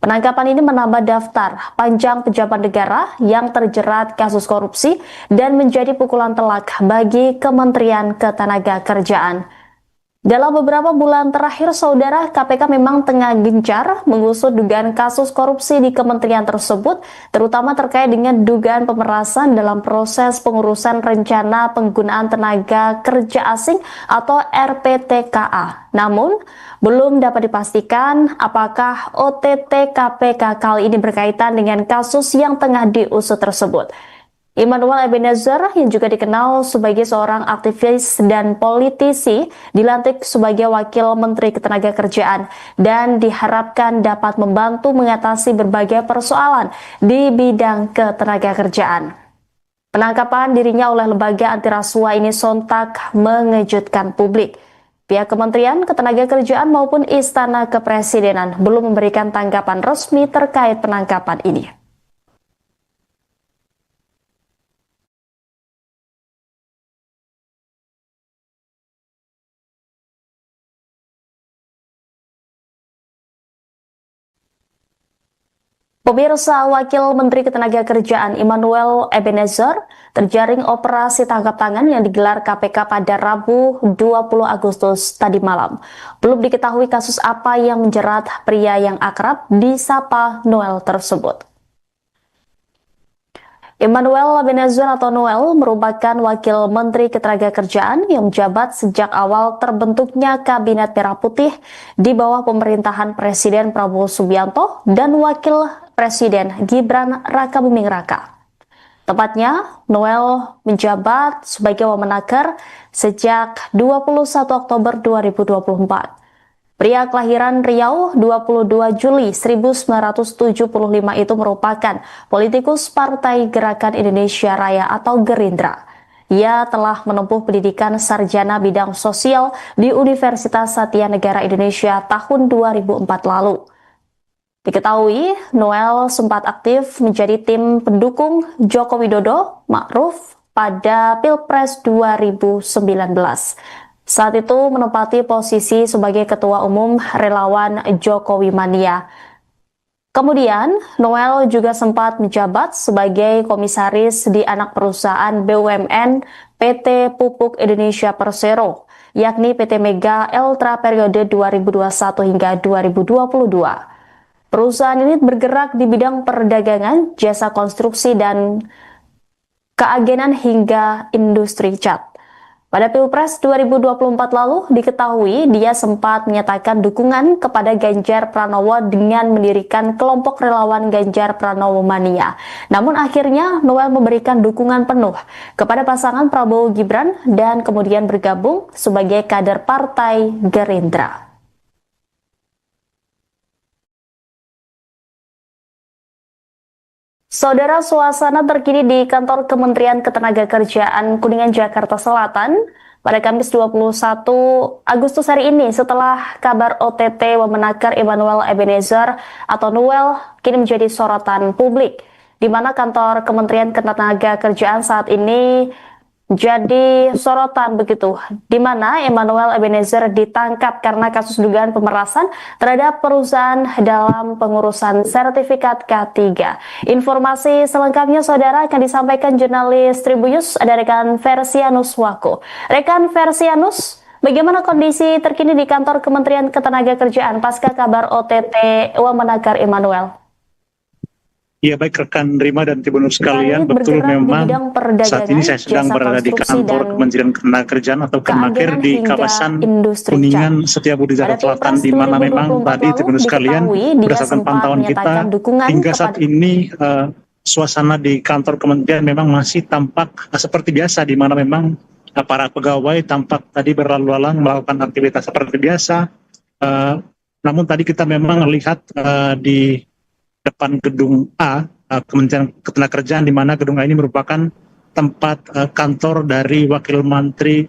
[SPEAKER 1] Penangkapan ini menambah daftar panjang pejabat negara yang terjerat kasus korupsi dan menjadi pukulan telak bagi Kementerian Ketenagakerjaan. Dalam beberapa bulan terakhir, saudara, KPK memang tengah gencar mengusut dugaan kasus korupsi di kementerian tersebut, terutama terkait dengan dugaan pemerasan dalam proses pengurusan rencana penggunaan tenaga kerja asing atau RPTKA. Namun, belum dapat dipastikan apakah OTT KPK kali ini berkaitan dengan kasus yang tengah diusut tersebut. Immanuel Ebenezer yang juga dikenal sebagai seorang aktivis dan politisi dilantik sebagai Wakil Menteri Ketenagakerjaan dan diharapkan dapat membantu mengatasi berbagai persoalan di bidang ketenagakerjaan. Penangkapan dirinya oleh lembaga anti rasuah ini sontak mengejutkan publik. Pihak Kementerian Ketenagakerjaan maupun Istana Kepresidenan belum memberikan tanggapan resmi terkait penangkapan ini. Pemirsa, Wakil Menteri Ketenagakerjaan Immanuel Ebenezer terjaring operasi tangkap tangan yang digelar KPK pada Rabu 20 Agustus tadi malam. Belum diketahui kasus apa yang menjerat pria yang akrab disapa Noel tersebut. Immanuel Ebenezer atau Noel merupakan Wakil Menteri Ketenagakerjaan yang menjabat sejak awal terbentuknya Kabinet Merah Putih di bawah pemerintahan Presiden Prabowo Subianto dan Wakil Presiden Gibran Rakabuming Raka. Tepatnya, Noel menjabat sebagai Wamenaker sejak 21 Oktober 2024. Pria kelahiran Riau 22 Juli 1975 itu merupakan politikus Partai Gerakan Indonesia Raya atau Gerindra. Ia telah menempuh pendidikan sarjana bidang sosial di Universitas Satya Negara Indonesia tahun 2004 lalu. Diketahui, Noel sempat aktif menjadi tim pendukung Joko Widodo Ma'ruf pada Pilpres 2019. Saat itu menempati posisi sebagai Ketua Umum Relawan Jokowi Mania. Kemudian, Noel juga sempat menjabat sebagai komisaris di anak perusahaan BUMN PT Pupuk Indonesia Persero, yakni PT Mega Eltra periode 2021 hingga 2022. Perusahaan ini bergerak di bidang perdagangan, jasa konstruksi, dan keagenan hingga industri cat. Pada Pilpres 2024 lalu, diketahui dia sempat menyatakan dukungan kepada Ganjar Pranowo dengan mendirikan kelompok relawan Ganjar Pranowo Mania. Namun akhirnya Noel memberikan dukungan penuh kepada pasangan Prabowo Gibran dan kemudian bergabung sebagai kader Partai Gerindra. Saudara, suasana terkini di kantor Kementerian Ketenagakerjaan Kuningan, Jakarta Selatan pada Kamis 21 Agustus hari ini setelah kabar OTT Wamenaker Immanuel Ebenezer atau Noel kini menjadi sorotan publik, di mana kantor Kementerian Ketenagakerjaan saat ini jadi sorotan begitu, di mana Immanuel Ebenezer ditangkap karena kasus dugaan pemerasan terhadap perusahaan dalam pengurusan sertifikat K3. Informasi selengkapnya, saudara, akan disampaikan jurnalis Tribunnews, ada rekan Versianus Wako. Rekan Versianus, bagaimana kondisi terkini di kantor Kementerian Ketenagakerjaan pasca kabar OTT Wamenaker Immanuel?
[SPEAKER 2] Ya, baik rekan Rima dan Tribunnews sekalian, betul memang saat ini saya sedang berada di kantor Kementerian Ketenagakerjaan atau Kemenaker di kawasan Kuningan Setiabudi Jakarta Selatan, di mana memang tadi Tribunnews sekalian berdasarkan pantauan kita hingga saat ini suasana di kantor kementerian memang masih tampak seperti biasa, di mana memang para pegawai tampak tadi berlalu lalang melakukan aktivitas seperti biasa. Namun tadi kita memang lihat di depan gedung A, Kementerian Ketenagakerjaan, di mana gedung A ini merupakan tempat kantor dari Wakil Menteri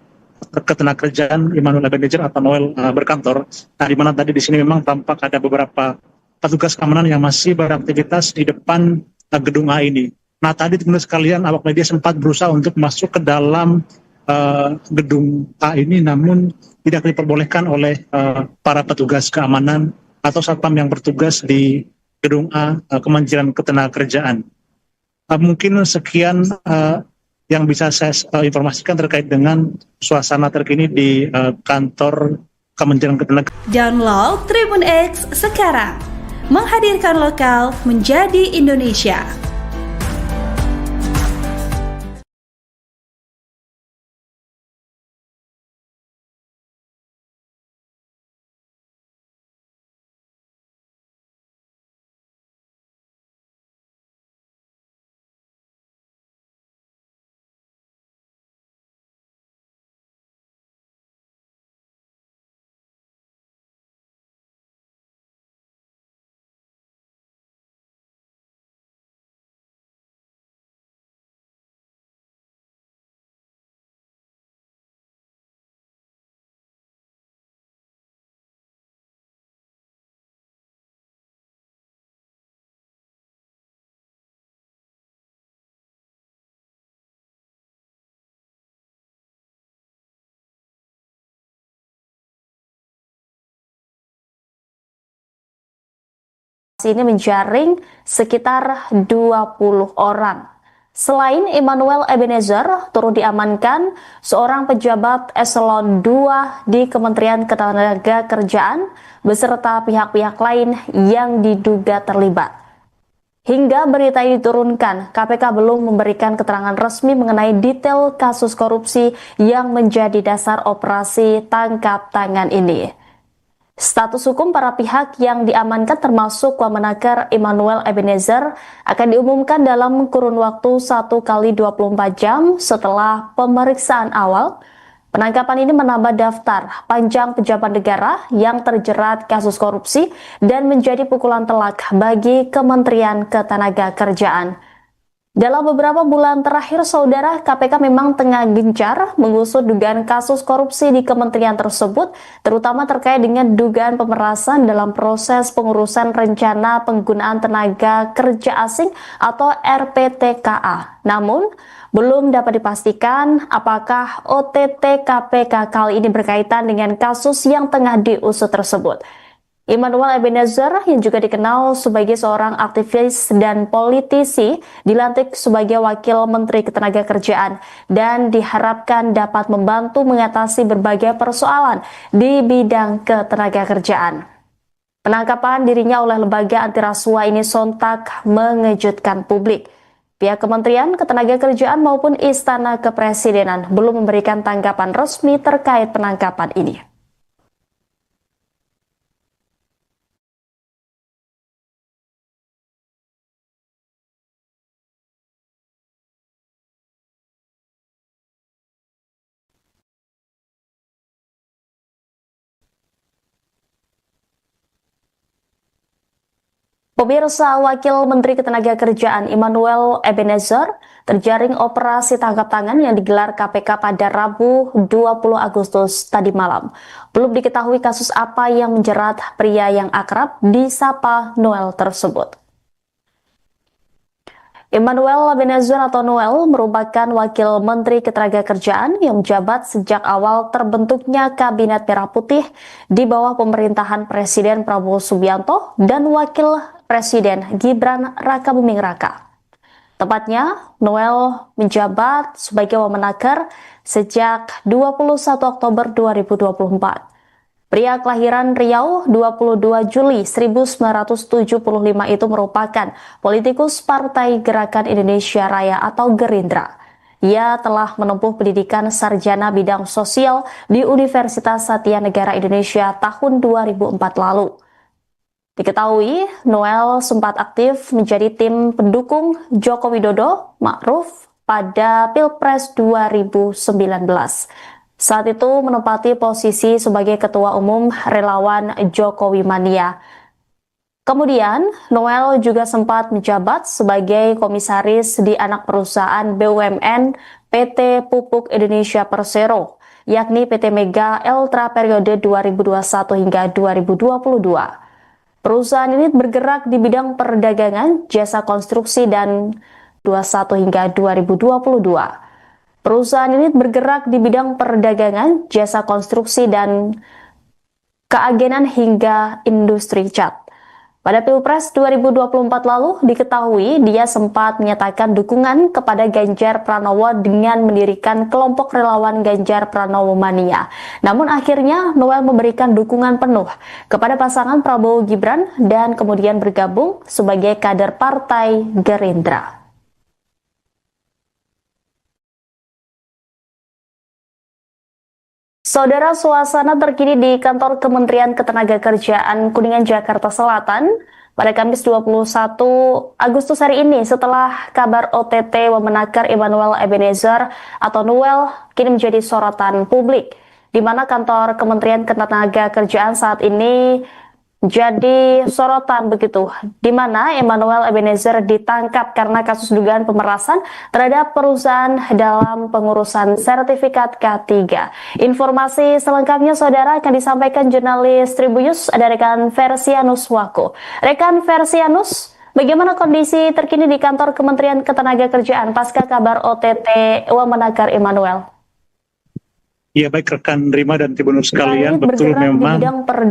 [SPEAKER 2] Ketenagakerjaan Immanuel Ebenezer atau Noel berkantor. Nah, di mana tadi di sini memang tampak ada beberapa petugas keamanan yang masih beraktivitas di depan gedung A ini. Nah, tadi teman-teman sekalian, awak media sempat berusaha untuk masuk ke dalam gedung A ini, namun tidak diperbolehkan oleh para petugas keamanan atau satpam yang bertugas di gedung A Kementerian Ketenagakerjaan. Mungkin sekian yang bisa saya informasikan terkait dengan suasana terkini di kantor Kementerian Ketenagakerjaan.
[SPEAKER 3] Download Tribun X sekarang, menghadirkan lokal menjadi Indonesia.
[SPEAKER 1] Ini menjaring sekitar 20 orang. Selain Immanuel Ebenezer, turut diamankan seorang pejabat eselon 2 di Kementerian Ketenagakerjaan beserta pihak-pihak lain yang diduga terlibat. Hingga berita ini diturunkan, KPK belum memberikan keterangan resmi mengenai detail kasus korupsi yang menjadi dasar operasi tangkap tangan ini. Status hukum para pihak yang diamankan termasuk Wamenaker Immanuel Ebenezer akan diumumkan dalam kurun waktu 1 kali 24 jam setelah pemeriksaan awal. Penangkapan ini menambah daftar panjang pejabat negara yang terjerat kasus korupsi dan menjadi pukulan telak bagi Kementerian Ketenagakerjaan. Dalam beberapa bulan terakhir, saudara, KPK memang tengah gencar mengusut dugaan kasus korupsi di kementerian tersebut, terutama terkait dengan dugaan pemerasan dalam proses pengurusan rencana penggunaan tenaga kerja asing atau RPTKA. Namun, belum dapat dipastikan apakah OTT KPK kali ini berkaitan dengan kasus yang tengah diusut tersebut. Immanuel Ebenezer yang juga dikenal sebagai seorang aktivis dan politisi dilantik sebagai Wakil Menteri Ketenagakerjaan dan diharapkan dapat membantu mengatasi berbagai persoalan di bidang ketenagakerjaan. Penangkapan dirinya oleh lembaga anti rasuah ini sontak mengejutkan publik. Pihak Kementerian Ketenagakerjaan maupun Istana Kepresidenan belum memberikan tanggapan resmi terkait penangkapan ini. Pemirsa, Wakil Menteri Ketenagakerjaan Immanuel Ebenezer terjaring operasi tangkap tangan yang digelar KPK pada Rabu 20 Agustus tadi malam. Belum diketahui kasus apa yang menjerat pria yang akrab disapa Noel tersebut. Immanuel Ebenezer atau Noel merupakan Wakil Menteri Ketenagakerjaan yang menjabat sejak awal terbentuknya Kabinet Merah Putih di bawah pemerintahan Presiden Prabowo Subianto dan Wakil Presiden Gibran Rakabuming Raka. Tepatnya, Noel menjabat sebagai Wamenaker sejak 21 Oktober 2024. Pria kelahiran Riau 22 Juli 1975 itu merupakan politikus Partai Gerakan Indonesia Raya atau Gerindra. Ia telah menempuh pendidikan sarjana bidang sosial di Universitas Satya Negara Indonesia tahun 2004 lalu. Diketahui, Noel sempat aktif menjadi tim pendukung Joko Widodo Ma'ruf pada Pilpres 2019. Saat itu menempati posisi sebagai Ketua Umum Relawan Jokowi Mania. Kemudian, Noel juga sempat menjabat sebagai komisaris di anak perusahaan BUMN PT Pupuk Indonesia Persero yakni PT Mega Eltra periode 2021 hingga 2022. Perusahaan ini bergerak di bidang perdagangan, jasa konstruksi, dan 21 hingga 2022. Perusahaan ini bergerak di bidang perdagangan, jasa konstruksi, dan keagenan hingga industri cat. Pada Pilpres 2024 lalu diketahui dia sempat menyatakan dukungan kepada Ganjar Pranowo dengan mendirikan kelompok relawan Ganjar Pranowo Mania. Namun akhirnya Noel memberikan dukungan penuh kepada pasangan Prabowo Gibran dan kemudian bergabung sebagai kader Partai Gerindra. Saudara, suasana terkini di kantor Kementerian Ketenagakerjaan Kuningan, Jakarta Selatan pada Kamis 21 Agustus hari ini setelah kabar OTT Wamenakar Immanuel Ebenezer atau Noel kini menjadi sorotan publik, di mana kantor Kementerian Ketenagakerjaan saat ini jadi sorotan begitu, di mana Immanuel Ebenezer ditangkap karena kasus dugaan pemerasan terhadap perusahaan dalam pengurusan sertifikat K3. Informasi selengkapnya saudara akan disampaikan jurnalis Tribunnews ada rekan Versianus Wako. Rekan Versianus, bagaimana kondisi terkini di kantor Kementerian Ketenagakerjaan pasca kabar OTT Wamenakar Immanuel?
[SPEAKER 2] Ya, baik rekan Rima dan Tribunnews sekalian, betul memang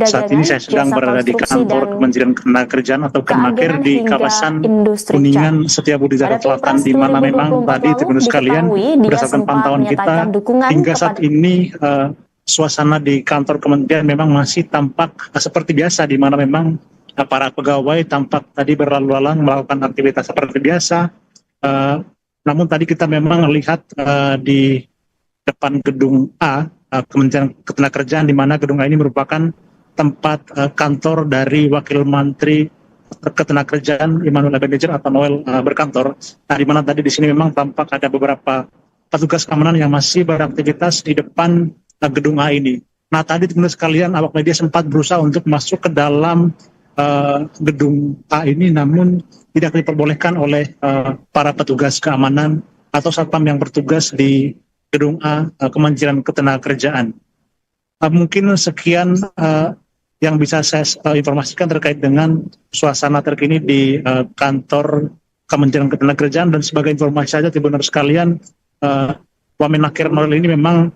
[SPEAKER 2] saat ini saya sedang berada di kantor Kementerian Ketenagakerjaan atau Kemenaker di kawasan Kuningan, Setiabudi, Jakarta Selatan, di mana memang tadi Tribunnews sekalian berdasarkan pantauan kita hingga saat ini suasana di kantor Kementerian memang masih tampak seperti biasa, di mana memang para pegawai tampak tadi berlalu lalang melakukan aktivitas seperti biasa. Namun tadi kita memang lihat di depan gedung A, Kementerian Ketenagakerjaan, di mana gedung A ini merupakan tempat kantor dari Wakil Menteri Ketenagakerjaan Immanuel Ebenezer atau Noel berkantor. Nah, di mana tadi di sini memang tampak ada beberapa petugas keamanan yang masih beraktivitas di depan gedung A ini. Nah, tadi teman-teman sekalian, awak media sempat berusaha untuk masuk ke dalam gedung A ini, namun tidak diperbolehkan oleh para petugas keamanan atau satpam yang bertugas di gedung A Kementerian Ketenagakerjaan. Mungkin sekian yang bisa saya informasikan terkait dengan suasana terkini di kantor Kementerian Ketenagakerjaan. Dan sebagai informasi saja Tribunnews sekalian, Wamenakar Noel ini memang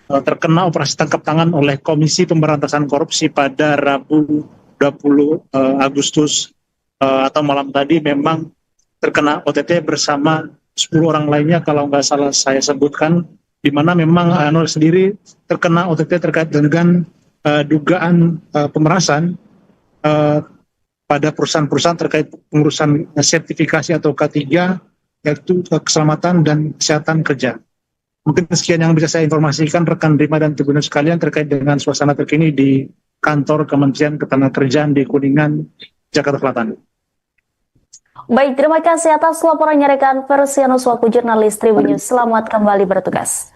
[SPEAKER 2] terkena operasi tangkap tangan oleh Komisi Pemberantasan Korupsi pada Rabu 20 Agustus atau malam tadi, memang terkena OTT bersama 10 orang lainnya kalau nggak salah saya sebutkan, di mana memang Noel sendiri terkena OTT terkait dengan dugaan pemerasan pada perusahaan-perusahaan terkait pengurusan sertifikasi atau K3, yaitu keselamatan dan kesehatan kerja. Mungkin sekian yang bisa saya informasikan rekan Rima dan Tribunnews sekalian terkait dengan suasana terkini di kantor Kementerian Ketenagakerjaan di Kuningan, Jakarta Selatan.
[SPEAKER 1] Baik, terima kasih atas laporannya rekan Versianus Wako, jurnalis Tribunnews. Selamat kembali bertugas.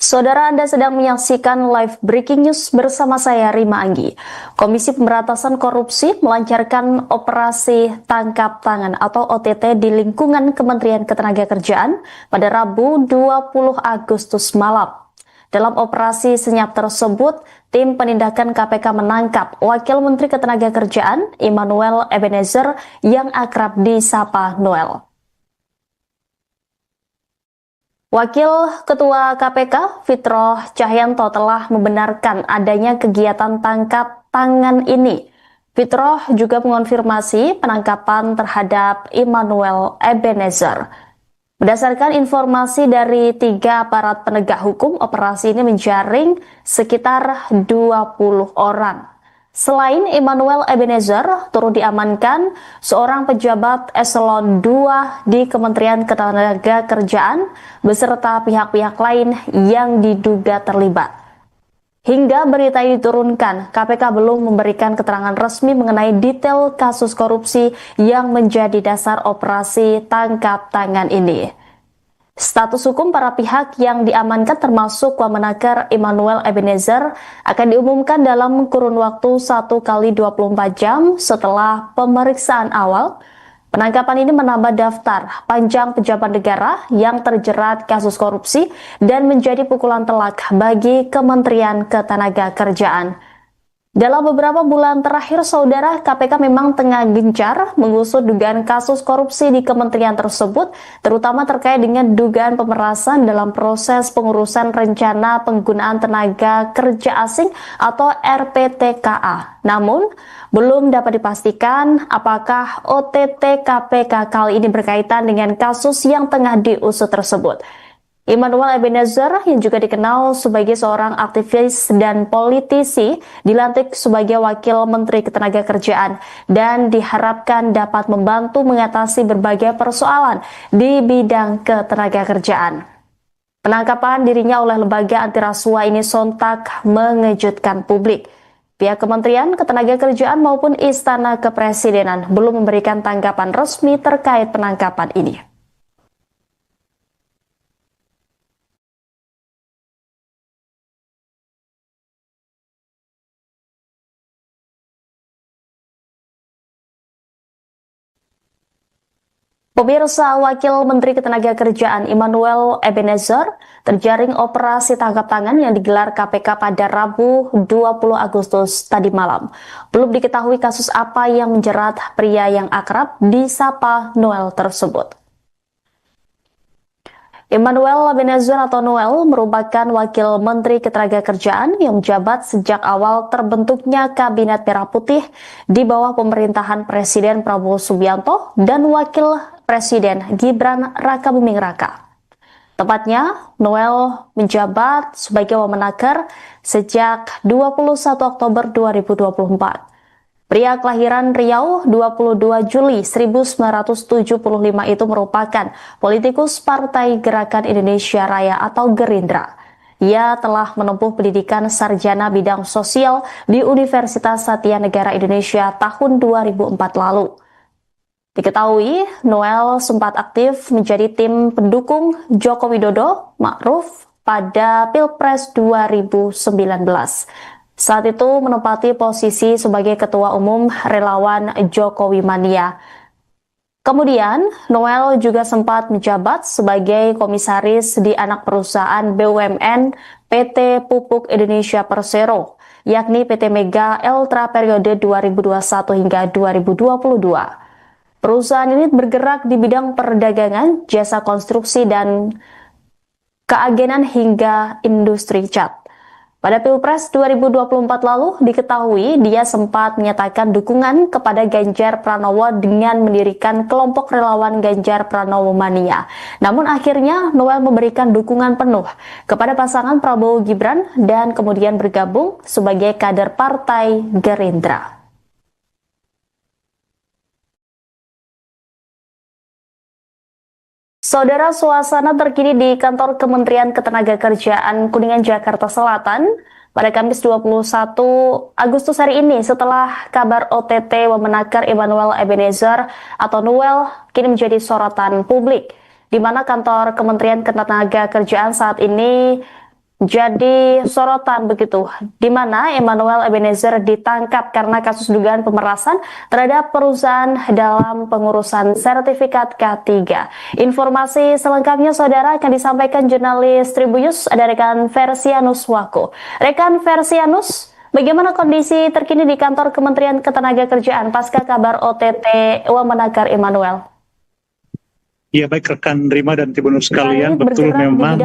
[SPEAKER 1] Saudara, Anda sedang menyaksikan live breaking news bersama saya Rima Anggi. Komisi Pemberantasan Korupsi melancarkan operasi tangkap tangan atau OTT di lingkungan Kementerian Ketenagakerjaan pada Rabu 20 Agustus malam. Dalam operasi senyap tersebut, tim penindakan KPK menangkap Wakil Menteri Ketenagakerjaan Immanuel Ebenezer yang akrab disapa Noel. Wakil Ketua KPK Fitroh Cahyanto telah membenarkan adanya kegiatan tangkap tangan ini. Fitroh juga mengonfirmasi penangkapan terhadap Immanuel Ebenezer. Berdasarkan informasi dari 3 aparat penegak hukum, operasi ini menjaring sekitar 20 orang. Selain Emmanuel Ebenezer, turut diamankan seorang pejabat eselon 2 di Kementerian Ketenagakerjaan beserta pihak-pihak lain yang diduga terlibat. Hingga berita ini diturunkan, KPK belum memberikan keterangan resmi mengenai detail kasus korupsi yang menjadi dasar operasi tangkap tangan ini. Status hukum para pihak yang diamankan termasuk Wamenaker Emmanuel Ebenezer akan diumumkan dalam kurun waktu 1 kali 24 jam setelah pemeriksaan awal. Penangkapan ini menambah daftar panjang pejabat negara yang terjerat kasus korupsi dan menjadi pukulan telak bagi Kementerian Ketenagakerjaan. Dalam beberapa bulan terakhir, saudara, KPK memang tengah gencar mengusut dugaan kasus korupsi di kementerian tersebut, terutama terkait dengan dugaan pemerasan dalam proses pengurusan rencana penggunaan tenaga kerja asing atau RPTKA. Namun, belum dapat dipastikan apakah OTT KPK kali ini berkaitan dengan kasus yang tengah diusut tersebut. Emmanuel Ebenezer yang juga dikenal sebagai seorang aktivis dan politisi dilantik sebagai Wakil Menteri Ketenagakerjaan dan diharapkan dapat membantu mengatasi berbagai persoalan di bidang ketenagakerjaan. Penangkapan dirinya oleh lembaga anti rasuah ini sontak mengejutkan publik. Pihak Kementerian Ketenagakerjaan maupun Istana Kepresidenan belum memberikan tanggapan resmi terkait penangkapan ini. Pemirsa, Wakil Menteri Ketenagakerjaan Emmanuel Ebenezer terjaring operasi tangkap tangan yang digelar KPK pada Rabu 20 Agustus tadi malam. Belum diketahui kasus apa yang menjerat pria yang akrab disapa Noel tersebut. Emmanuel Ebenezer atau Noel merupakan Wakil Menteri Ketenagakerjaan yang menjabat sejak awal terbentuknya Kabinet Merah Putih di bawah pemerintahan Presiden Prabowo Subianto dan Wakil Presiden Gibran Rakabuming Raka. Tepatnya, Noel menjabat sebagai Wamenaker sejak 21 Oktober 2024. Pria kelahiran Riau 22 Juli 1975 itu merupakan politikus Partai Gerakan Indonesia Raya atau Gerindra. Ia telah menempuh pendidikan sarjana bidang sosial di Universitas Satya Negara Indonesia tahun 2004 lalu. Diketahui, Noel sempat aktif menjadi tim pendukung Joko Widodo Ma'ruf pada Pilpres 2019. Saat itu menempati posisi sebagai Ketua Umum Relawan Jokowi Mania. Kemudian, Noel juga sempat menjabat sebagai komisaris di anak perusahaan BUMN PT Pupuk Indonesia Persero, yakni PT Mega Eltra periode 2021 hingga 2022. Perusahaan ini bergerak di bidang perdagangan, jasa konstruksi, dan keagenan hingga industri cat. Pada Pilpres 2024 lalu diketahui dia sempat menyatakan dukungan kepada Ganjar Pranowo dengan mendirikan kelompok relawan Ganjar Pranowo Mania. Namun akhirnya Noel memberikan dukungan penuh kepada pasangan Prabowo Gibran dan kemudian bergabung sebagai kader Partai Gerindra. Saudara, suasana terkini di kantor Kementerian Ketenagakerjaan Kuningan, Jakarta Selatan pada Kamis 21 Agustus hari ini setelah kabar OTT Wamenaker Emmanuel Ebenezer atau Noel kini menjadi sorotan publik, di mana kantor Kementerian Ketenagakerjaan saat ini jadi sorotan begitu, di mana Emmanuel Ebenezer ditangkap karena kasus dugaan pemerasan terhadap perusahaan dalam pengurusan sertifikat K3. Informasi selengkapnya saudara akan disampaikan jurnalis Tribunnews, ada rekan Versianus Wako. Rekan Versianus, bagaimana kondisi terkini di kantor Kementerian Ketenagakerjaan pasca kabar OTT Wamenaker Emmanuel?
[SPEAKER 2] Ya, baik rekan Rima dan Tribunnews sekalian, betul memang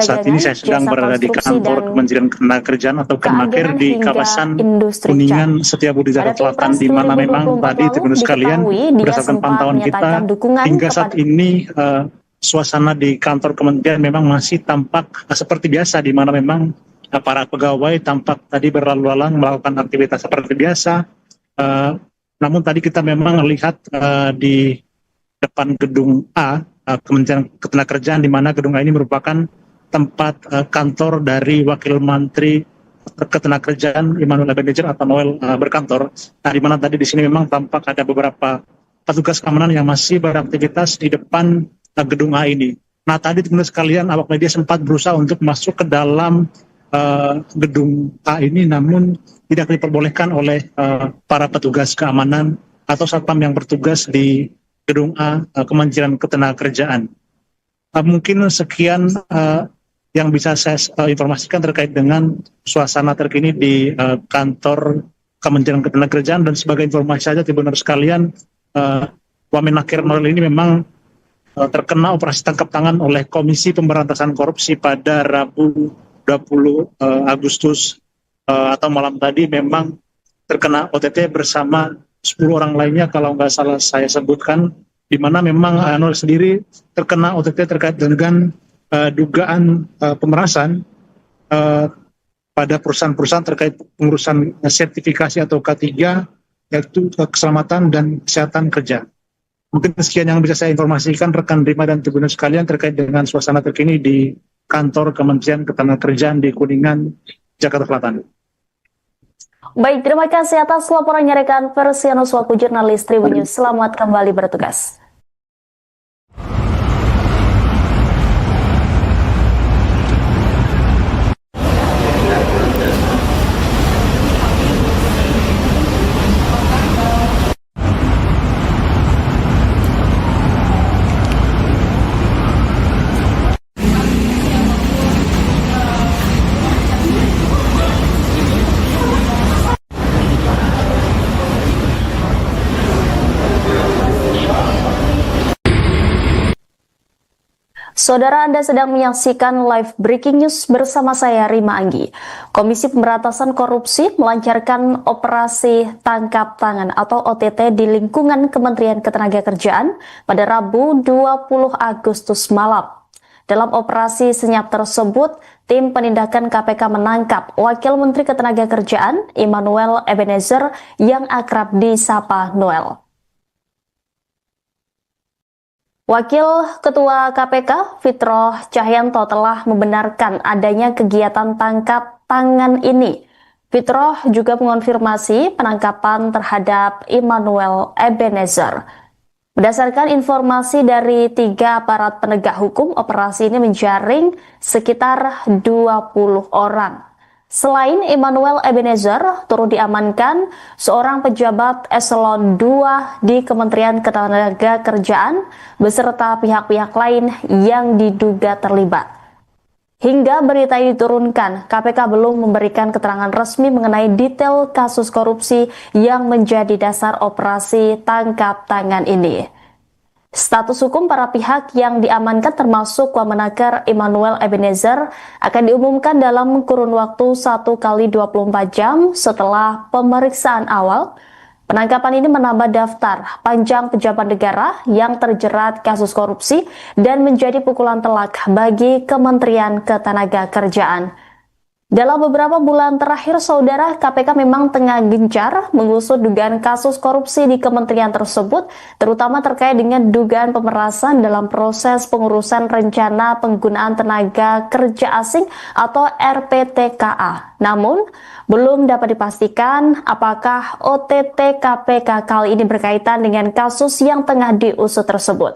[SPEAKER 2] saat ini saya sedang berada di kantor Kementerian Ketenagakerjaan atau Kemenaker di kawasan Kuningan Setiabudi Jakarta Selatan, di mana memang tadi Tribunnews sekalian berdasarkan pantauan kita hingga saat ini suasana di kantor kementerian memang masih tampak seperti biasa, di mana memang para pegawai tampak tadi berlalu lalang melakukan aktivitas seperti biasa. Namun tadi kita memang lihat di depan gedung A, Kementerian Ketenagakerjaan, di mana gedung A ini merupakan tempat kantor dari Wakil Menteri Ketenagakerjaan Immanuel Ebenezer atau Noel berkantor. Nah, di mana tadi di sini memang tampak ada beberapa petugas keamanan yang masih beraktivitas di depan gedung A ini. Nah, tadi teman-teman sekalian, awak media sempat berusaha untuk masuk ke dalam gedung A ini, namun tidak diperbolehkan oleh para petugas keamanan atau satpam yang bertugas di gedung A Kementerian Ketenagakerjaan. Mungkin sekian yang bisa saya informasikan terkait dengan suasana terkini di kantor Kementerian Ketenagakerjaan. Dan sebagai informasi saja, teman-teman sekalian, Wamenakir Noel ini memang terkena operasi tangkap tangan oleh Komisi Pemberantasan Korupsi pada Rabu 20 Agustus atau malam tadi. Memang terkena OTT bersama 10 orang lainnya kalau nggak salah saya sebutkan, di mana memang Noel sendiri terkena OTT terkait dengan dugaan pemerasan pada perusahaan-perusahaan terkait pengurusan sertifikasi atau K3, yaitu keselamatan dan kesehatan kerja. Mungkin sekian yang bisa saya informasikan rekan Rima dan Tribuners sekalian terkait dengan suasana terkini di kantor Kementerian Ketenagakerjaan di Kuningan, Jakarta Selatan.
[SPEAKER 1] Baik, terima kasih atas laporannya rekan Persianus selaku jurnalis Tribun News. Selamat kembali bertugas. Saudara, Anda sedang menyaksikan live breaking news bersama saya Rima Anggi. Komisi Pemberantasan Korupsi melancarkan operasi tangkap tangan atau OTT di lingkungan Kementerian Ketenagakerjaan pada Rabu 20 Agustus malam. Dalam operasi senyap tersebut, tim penindakan KPK menangkap Wakil Menteri Ketenagakerjaan Immanuel Ebenezer yang akrab disapa Noel. Wakil Ketua KPK Fitroh Cahyanto telah membenarkan adanya kegiatan tangkap tangan ini. Fitroh juga mengonfirmasi penangkapan terhadap Immanuel Ebenezer. Berdasarkan informasi dari 3 aparat penegak hukum, operasi ini menjaring sekitar 20 orang. Selain Immanuel Ebenezer, turut diamankan seorang pejabat eselon 2 di Kementerian Ketenagakerjaan beserta pihak-pihak lain yang diduga terlibat. Hingga berita ini diturunkan, KPK belum memberikan keterangan resmi mengenai detail kasus korupsi yang menjadi dasar operasi tangkap tangan ini. Status hukum para pihak yang diamankan termasuk Wamenakir Immanuel Ebenezer akan diumumkan dalam kurun waktu 1 kali 24 jam setelah pemeriksaan awal. Penangkapan ini menambah daftar panjang pejabat negara yang terjerat kasus korupsi dan menjadi pukulan telak bagi Kementerian Ketenagakerjaan. Dalam beberapa bulan terakhir, saudara, KPK memang tengah gencar mengusut dugaan kasus korupsi di kementerian tersebut, terutama terkait dengan dugaan pemerasan dalam proses pengurusan rencana penggunaan tenaga kerja asing atau RPTKA. Namun, belum dapat dipastikan apakah OTT KPK kali ini berkaitan dengan kasus yang tengah diusut tersebut.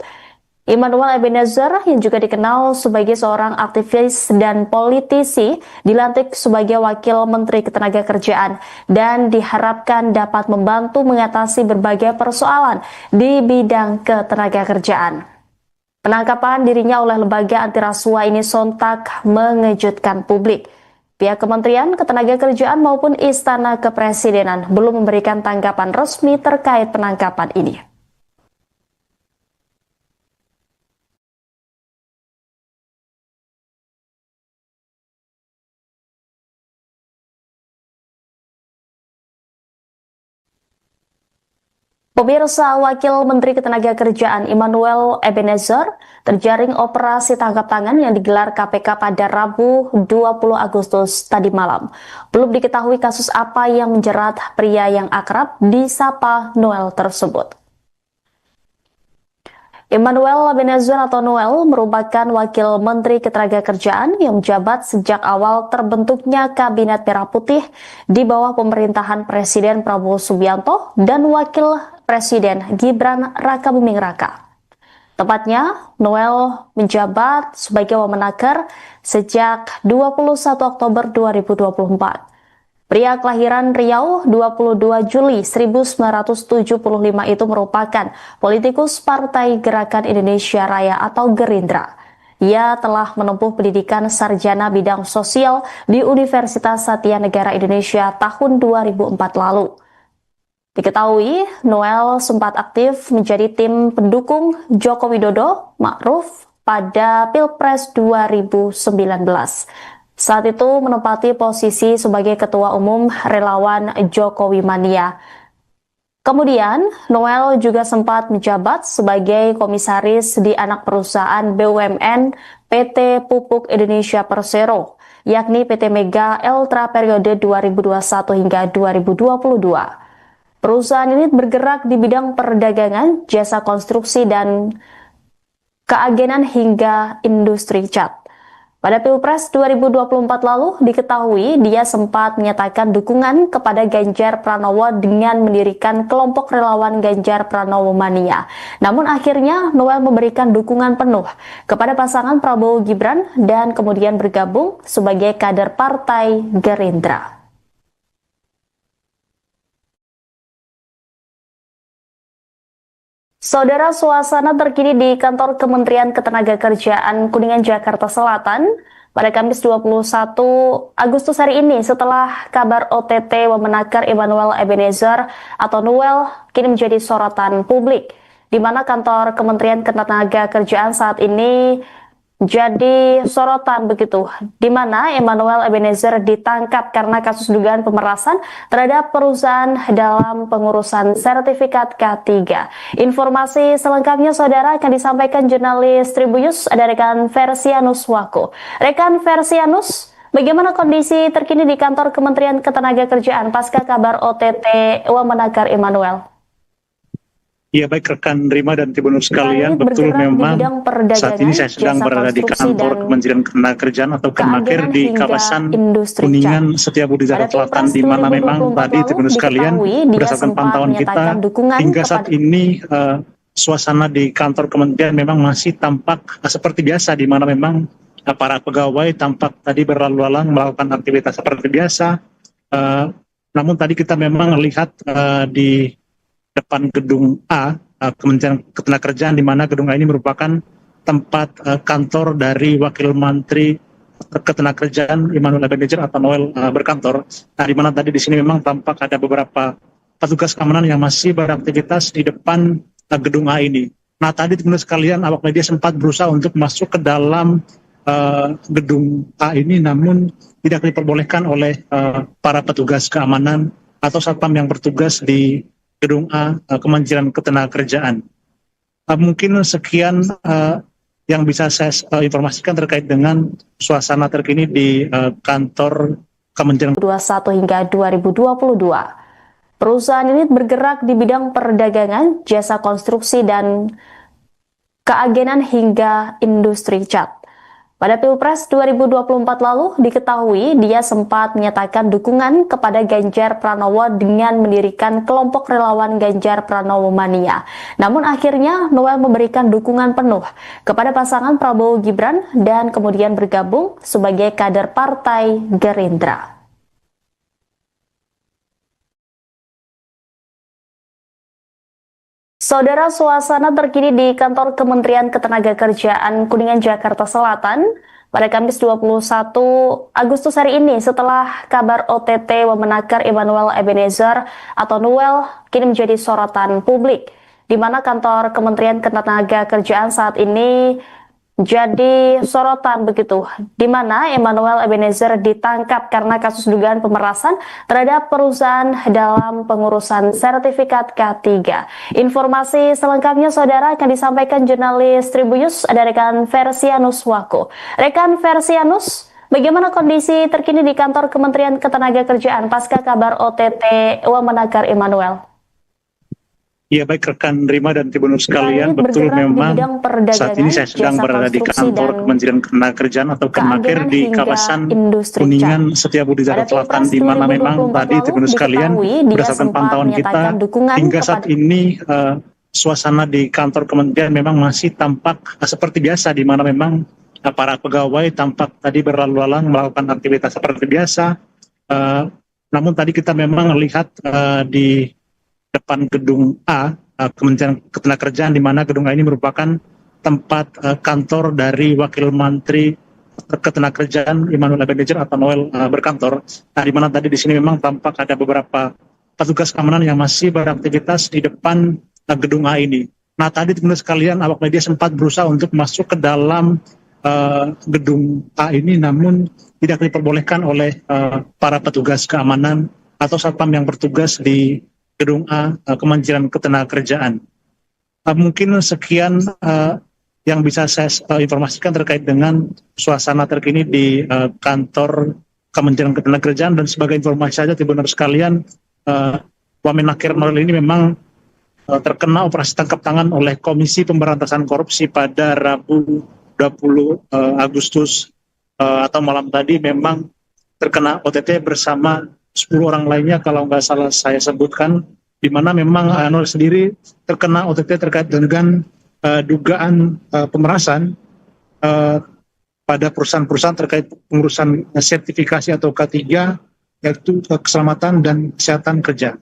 [SPEAKER 1] Immanuel Ebenezer yang juga dikenal sebagai seorang aktivis dan politisi dilantik sebagai Wakil Menteri Ketenagakerjaan dan diharapkan dapat membantu mengatasi berbagai persoalan di bidang ketenagakerjaan. Penangkapan dirinya oleh lembaga anti rasuah ini sontak mengejutkan publik. Pihak Kementerian Ketenagakerjaan maupun Istana Kepresidenan belum memberikan tanggapan resmi terkait penangkapan ini. Pemirsa, Wakil Menteri Ketenagakerjaan Immanuel Ebenezer terjaring operasi tangkap tangan yang digelar KPK pada Rabu 20 Agustus tadi malam. Belum diketahui kasus apa yang menjerat pria yang akrab disapa Noel tersebut. Immanuel Ebenezer atau Noel merupakan Wakil Menteri Ketenagakerjaan yang menjabat sejak awal terbentuknya Kabinet Merah Putih di bawah pemerintahan Presiden Prabowo Subianto dan Wakil Presiden Gibran Rakabuming Raka. Tepatnya, Noel menjabat sebagai Wamenaker sejak 21 Oktober 2024. Pria kelahiran Riau 22 Juli 1975 itu merupakan politikus Partai Gerakan Indonesia Raya atau Gerindra. Ia telah menempuh pendidikan sarjana bidang sosial di Universitas Satya Negara Indonesia tahun 2004 lalu. Diketahui, Noel sempat aktif menjadi tim pendukung Joko Widodo Ma'ruf pada Pilpres 2019. Saat itu menempati posisi sebagai Ketua Umum Relawan Jokowi Mania. Kemudian, Noel juga sempat menjabat sebagai komisaris di anak perusahaan BUMN PT Pupuk Indonesia Persero, yakni PT Mega Eltra periode 2021 hingga 2022. Perusahaan ini bergerak di bidang perdagangan, jasa konstruksi, dan keagenan hingga industri cat. Pada Pilpres 2024 lalu diketahui dia sempat menyatakan dukungan kepada Ganjar Pranowo dengan mendirikan kelompok relawan Ganjar Pranowo Mania. Namun akhirnya Noel memberikan dukungan penuh kepada pasangan Prabowo Gibran dan kemudian bergabung sebagai kader Partai Gerindra. Saudara, suasana terkini di kantor Kementerian Ketenagakerjaan Kuningan, Jakarta Selatan pada Kamis 21 Agustus hari ini setelah kabar OTT Wamenaker Immanuel Ebenezer atau Noel kini menjadi sorotan publik, di mana kantor Kementerian Ketenagakerjaan saat ini jadi sorotan begitu, di mana Immanuel Ebenezer ditangkap karena kasus dugaan pemerasan terhadap perusahaan dalam pengurusan sertifikat K3. Informasi selengkapnya saudara akan disampaikan jurnalis Tribunnews, ada rekan Versianus Wako. Rekan Versianus, bagaimana kondisi terkini di kantor Kementerian Ketenagakerjaan pasca kabar OTT Wamenaker Immanuel?
[SPEAKER 2] Ya, baik rekan Rima dan Tribunnews sekalian, betul memang saat ini saya sedang berada di kantor Kementerian Ketenagakerjaan atau Kemenaker di kawasan Kuningan Setiabudi Jakarta Selatan, di mana memang tadi Tribunnews sekalian berdasarkan pantauan kita hingga saat ini suasana di kantor Kementerian memang masih tampak seperti biasa, di mana memang para pegawai tampak tadi berlalu lalang melakukan aktivitas seperti biasa. Namun tadi kita memang lihat di depan gedung A, Kementerian Ketenagakerjaan, di mana gedung A ini merupakan tempat kantor dari Wakil Menteri Ketenagakerjaan Immanuel Ebenezer atau Noel berkantor. Nah, di mana tadi di sini memang tampak ada beberapa petugas keamanan yang masih beraktivitas di depan gedung A ini. Nah, tadi teman-teman sekalian, awak media sempat berusaha untuk masuk ke dalam gedung A ini, namun tidak diperbolehkan oleh para petugas keamanan atau satpam yang bertugas di gedung A Kementerian Ketenagakerjaan. Mungkin sekian yang bisa saya informasikan terkait dengan suasana terkini di kantor Kementerian
[SPEAKER 1] 2021 hingga 2022. Perusahaan ini bergerak di bidang perdagangan, jasa konstruksi, dan keagenan hingga industri cat. Pada Pilpres 2024 lalu diketahui dia sempat menyatakan dukungan kepada Ganjar Pranowo dengan mendirikan kelompok relawan Ganjar Pranowo Mania. Namun akhirnya Noel memberikan dukungan penuh kepada pasangan Prabowo Gibran dan kemudian bergabung sebagai kader Partai Gerindra. Saudara, suasana terkini di kantor Kementerian Ketenagakerjaan Kuningan, Jakarta Selatan pada Kamis 21 Agustus hari ini setelah kabar OTT Wamenaker Immanuel Ebenezer atau Noel kini menjadi sorotan publik, di mana kantor Kementerian Ketenagakerjaan saat ini jadi sorotan begitu, di mana Emmanuel Ebenezer ditangkap karena kasus dugaan pemerasan terhadap perusahaan dalam pengurusan sertifikat K3. Informasi selengkapnya saudara akan disampaikan jurnalis Tribunnews ada rekan Versianus Wako. Rekan Versianus, bagaimana kondisi terkini di kantor Kementerian Ketenagakerjaan pasca kabar OTT Wamenakar Emmanuel?
[SPEAKER 2] Ya, baik rekan Rima dan Tribunnews sekalian, betul memang saat ini saya sedang berada di kantor Kementerian Ketenagakerjaan atau Kemenaker di kawasan Kuningan Setiabudi Jakarta Selatan, di mana memang tadi Tribunnews sekalian berdasarkan pantauan kita hingga saat ini suasana di kantor kementerian memang masih tampak seperti biasa, di mana memang para pegawai tampak tadi berlalu lalang melakukan aktivitas seperti biasa. Namun tadi kita memang lihat di depan gedung A, Kementerian Ketenagakerjaan, di mana gedung A ini merupakan tempat kantor dari Wakil Menteri Ketenagakerjaan Emmanuel Ebenezer atau Noel berkantor. Nah, di mana tadi di sini memang tampak ada beberapa petugas keamanan yang masih beraktivitas di depan gedung A ini. Nah, tadi teman-teman sekalian, awak media sempat berusaha untuk masuk ke dalam gedung A ini, namun tidak diperbolehkan oleh para petugas keamanan atau satpam yang bertugas di gedung A Kementerian Ketenagakerjaan. Mungkin sekian yang bisa saya informasikan terkait dengan suasana terkini di kantor Kementerian Ketenagakerjaan. Dan sebagai informasi saja Tribunnews sekalian, Wamenakar Noel ini memang terkena operasi tangkap tangan oleh Komisi Pemberantasan Korupsi pada Rabu 20 Agustus atau malam tadi, memang terkena OTT bersama 10 orang lainnya kalau nggak salah saya sebutkan, di mana memang Noel sendiri terkena OTT terkait dengan dugaan pemerasan pada perusahaan-perusahaan terkait pengurusan sertifikasi atau K3, yaitu keselamatan dan kesehatan kerja.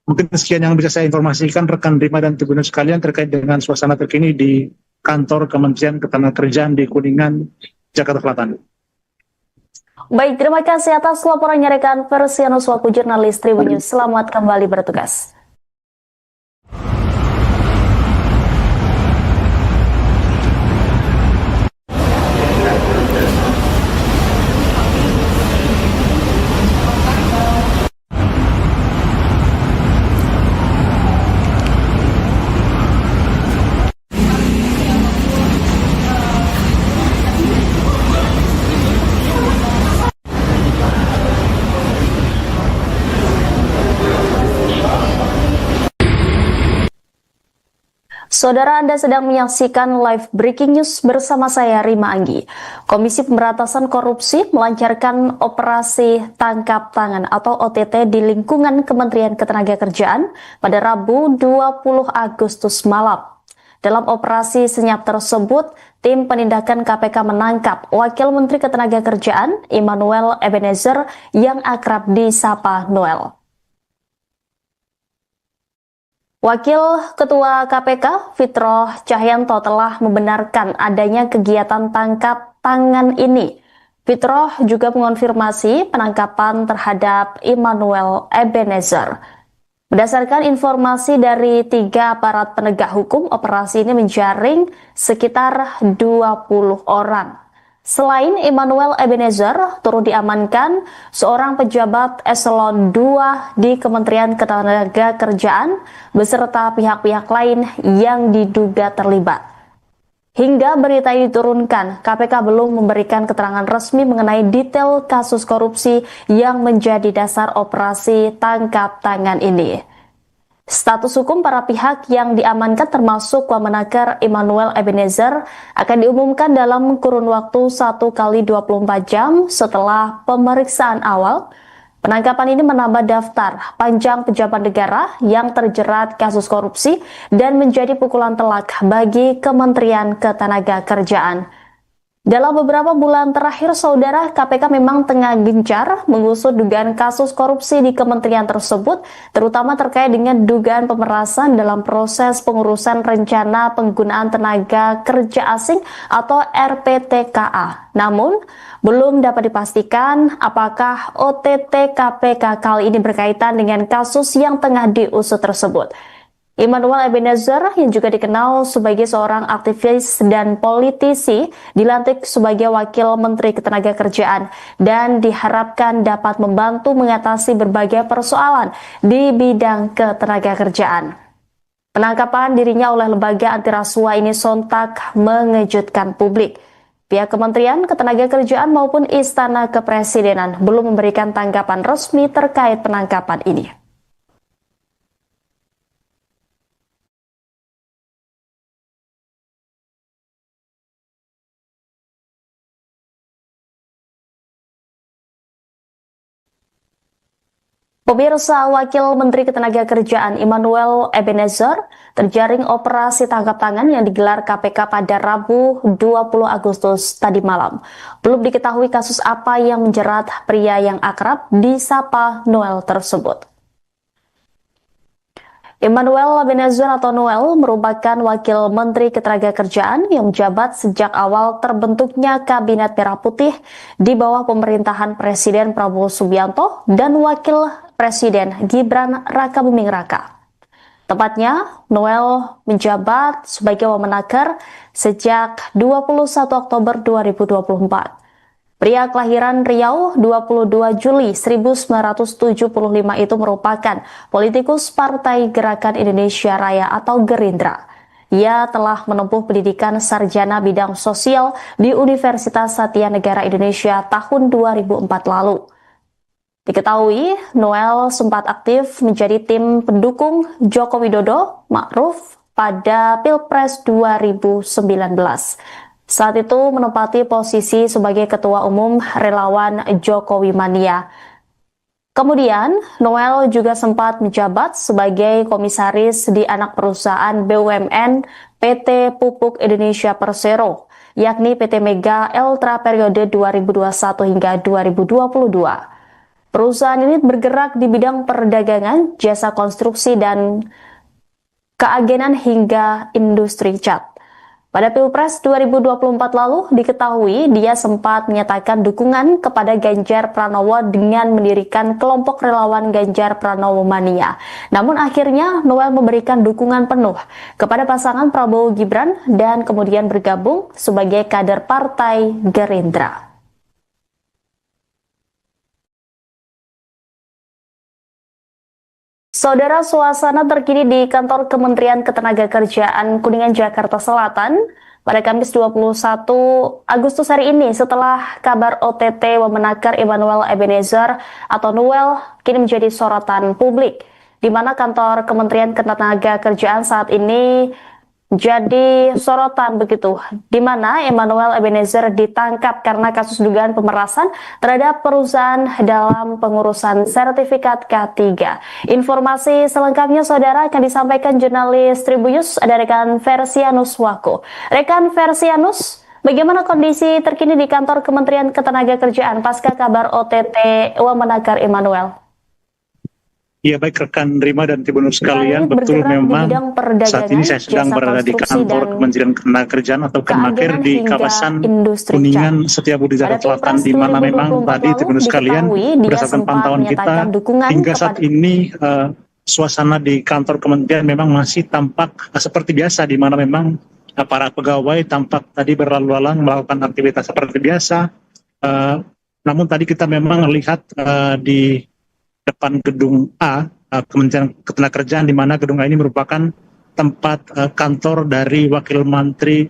[SPEAKER 2] Mungkin sekian yang bisa saya informasikan rekan Rima dan Tribunnews sekalian terkait dengan suasana terkini di kantor Kementerian Ketenagakerjaan di Kuningan, Jakarta Selatan.
[SPEAKER 1] Baik, terima kasih atas laporannya rekan Versianus Wako, jurnalis Tribunnews. Selamat kembali bertugas. Saudara, Anda sedang menyaksikan live breaking news bersama saya Rima Anggi. Komisi Pemberantasan Korupsi melancarkan operasi tangkap tangan atau OTT di lingkungan Kementerian Ketenagakerjaan pada Rabu 20 Agustus malam. Dalam operasi senyap tersebut, tim penindakan KPK menangkap Wakil Menteri Ketenagakerjaan Emmanuel Ebenezer yang akrab disapa Noel. Wakil Ketua KPK Fitroh Cahyanto telah membenarkan adanya kegiatan tangkap tangan ini. Fitroh juga mengonfirmasi penangkapan terhadap Emmanuel Ebenezer. Berdasarkan informasi dari 3 aparat penegak hukum, operasi ini menjaring sekitar 20 orang. Selain Emmanuel Ebenezer, turut diamankan seorang pejabat eselon 2 di Kementerian Ketenagakerjaan beserta pihak-pihak lain yang diduga terlibat. Hingga berita ini diturunkan, KPK belum memberikan keterangan resmi mengenai detail kasus korupsi yang menjadi dasar operasi tangkap tangan ini. Status hukum para pihak yang diamankan termasuk Wamenakar Emmanuel Ebenezer akan diumumkan dalam kurun waktu 1 kali 24 jam setelah pemeriksaan awal. Penangkapan ini menambah daftar panjang pejabat negara yang terjerat kasus korupsi dan menjadi pukulan telak bagi Kementerian Ketenagakerjaan. Dalam beberapa bulan terakhir, saudara, KPK memang tengah gencar mengusut dugaan kasus korupsi di kementerian tersebut, terutama terkait dengan dugaan pemerasan dalam proses pengurusan rencana penggunaan tenaga kerja asing atau RPTKA. Namun, belum dapat dipastikan apakah OTT KPK kali ini berkaitan dengan kasus yang tengah diusut tersebut. Immanuel Ebenezer yang juga dikenal sebagai seorang aktivis dan politisi dilantik sebagai Wakil Menteri Ketenagakerjaan dan diharapkan dapat membantu mengatasi berbagai persoalan di bidang ketenagakerjaan. Penangkapan dirinya oleh lembaga anti rasuah ini sontak mengejutkan publik. Pihak Kementerian Ketenagakerjaan maupun Istana Kepresidenan belum memberikan tanggapan resmi terkait penangkapan ini. Pemirsa, Wakil Menteri Ketenagakerjaan Immanuel Ebenezer terjaring operasi tangkap tangan yang digelar KPK pada Rabu 20 Agustus tadi malam. Belum diketahui kasus apa yang menjerat pria yang akrab disapa Noel tersebut. Immanuel Ebenezer atau Noel merupakan Wakil Menteri Ketenagakerjaan yang menjabat sejak awal terbentuknya Kabinet Merah Putih di bawah pemerintahan Presiden Prabowo Subianto dan Wakil Presiden Gibran Rakabuming Raka. Tepatnya, Noel menjabat sebagai Wamenaker sejak 21 Oktober 2024. Pria kelahiran Riau 22 Juli 1975 itu merupakan politikus Partai Gerakan Indonesia Raya atau Gerindra. Ia telah menempuh pendidikan sarjana bidang sosial di Universitas Satya Negara Indonesia tahun 2004 lalu. Diketahui, Noel sempat aktif menjadi tim pendukung Joko Widodo Ma'ruf pada Pilpres 2019. Saat itu menempati posisi sebagai Ketua Umum Relawan Jokowi Mania. Kemudian, Noel juga sempat menjabat sebagai komisaris di anak perusahaan BUMN PT Pupuk Indonesia Persero, yakni PT Mega Eltra periode 2021 hingga 2022. Perusahaan ini bergerak di bidang perdagangan, jasa konstruksi, dan keagenan hingga industri cat. Pada Pilpres 2024 lalu diketahui dia sempat menyatakan dukungan kepada Ganjar Pranowo dengan mendirikan kelompok relawan Ganjar Pranowo Mania. Namun akhirnya Noel memberikan dukungan penuh kepada pasangan Prabowo Gibran dan kemudian bergabung sebagai kader Partai Gerindra. Saudara, suasana terkini di kantor Kementerian Ketenagakerjaan Kuningan, Jakarta Selatan pada Kamis 21 Agustus hari ini setelah kabar OTT Wamenaker Immanuel Ebenezer atau Noel kini menjadi sorotan publik, di mana kantor Kementerian Ketenagakerjaan saat ini jadi sorotan begitu, di mana Immanuel Ebenezer ditangkap karena kasus dugaan pemerasan terhadap perusahaan dalam pengurusan sertifikat K3. Informasi selengkapnya saudara akan disampaikan jurnalis Tribunnews ada rekan Versianus Wako. Rekan Versianus, bagaimana kondisi terkini di kantor Kementerian Ketenagakerjaan pasca kabar OTT Wamenaker Immanuel?
[SPEAKER 2] Ya, baik rekan Rima dan Tribunnews sekalian, betul memang saat ini saya sedang berada di kantor Kementerian Ketenagakerjaan atau Kemenaker di kawasan Kuningan Setiabudi Jakarta Selatan, di mana memang tadi Tribunnews sekalian berdasarkan pantauan kita hingga saat ini suasana di kantor kementerian memang masih tampak seperti biasa, di mana memang para pegawai tampak tadi berlalu lalang melakukan aktivitas seperti biasa. Namun tadi kita memang lihat di depan gedung A, Kementerian Ketenagakerjaan, di mana gedung A ini merupakan tempat kantor dari Wakil Menteri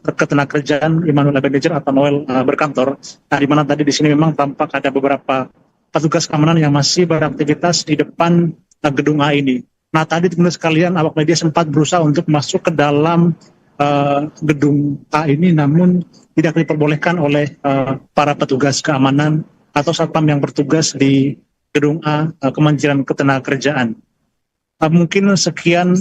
[SPEAKER 2] Ketenagakerjaan Immanuel Ebenezer atau Noel berkantor. Nah, di mana tadi di sini memang tampak ada beberapa petugas keamanan yang masih beraktivitas di depan gedung A ini. Nah, tadi teman-teman sekalian, awak media sempat berusaha untuk masuk ke dalam gedung A ini, namun tidak diperbolehkan oleh para petugas keamanan atau satpam yang bertugas di gedung A Kementerian Ketenagakerjaan. Mungkin sekian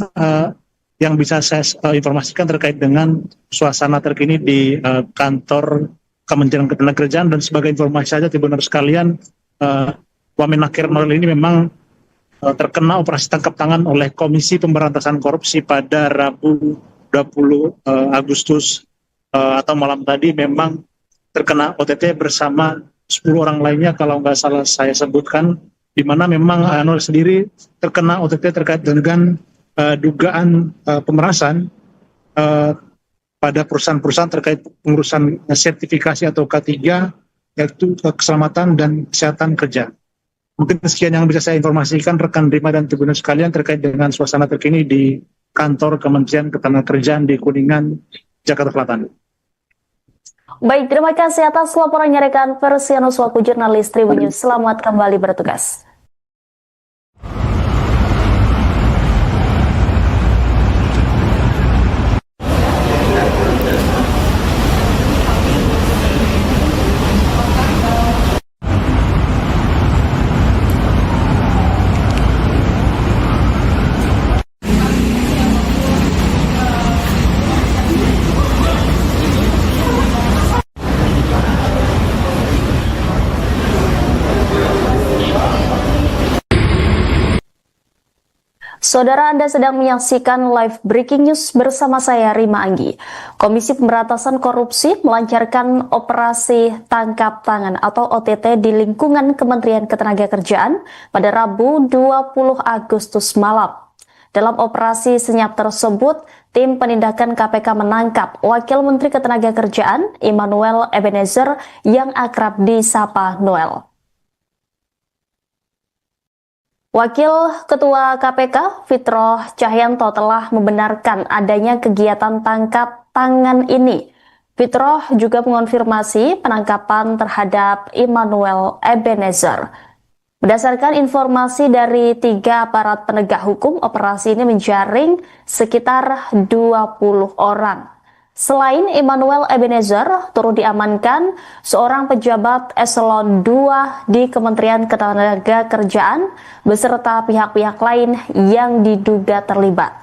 [SPEAKER 2] yang bisa saya informasikan terkait dengan suasana terkini di kantor Kementerian Ketenagakerjaan. Dan sebagai informasi saja Tribunnews sekalian, Wamenaker Noel ini memang terkena operasi tangkap tangan oleh Komisi Pemberantasan Korupsi pada Rabu 20 Agustus atau malam tadi, memang terkena OTT bersama 10 orang lainnya kalau nggak salah saya sebutkan, di mana memang Noel sendiri terkena OTT terkait dengan dugaan pemerasan pada perusahaan-perusahaan terkait pengurusan sertifikasi atau K3, yaitu keselamatan dan kesehatan kerja. Mungkin sekian yang bisa saya informasikan rekan Rima dan Tribuners sekalian terkait dengan suasana terkini di kantor Kementerian Ketenagakerjaan di Kuningan, Jakarta Selatan.
[SPEAKER 1] Baik, terima kasih atas laporannya rekan Persianus selaku jurnalis Tribun News. Selamat kembali bertugas. Saudara, Anda sedang menyaksikan live breaking news bersama saya Rima Anggi. Komisi Pemberantasan Korupsi melancarkan operasi tangkap tangan atau OTT di lingkungan Kementerian Ketenagakerjaan pada Rabu 20 Agustus malam. Dalam operasi senyap tersebut, tim penindakan KPK menangkap Wakil Menteri Ketenagakerjaan Immanuel Ebenezer yang akrab disapa Noel. Wakil Ketua KPK Fitroh Cahyanto telah membenarkan adanya kegiatan tangkap tangan ini. Fitroh juga mengonfirmasi penangkapan terhadap Immanuel Ebenezer. Berdasarkan informasi dari 3 aparat penegak hukum, operasi ini menjaring sekitar 20 orang. Selain Immanuel Ebenezer, turut diamankan seorang pejabat eselon 2 di Kementerian Ketenagakerjaan beserta pihak-pihak lain yang diduga terlibat.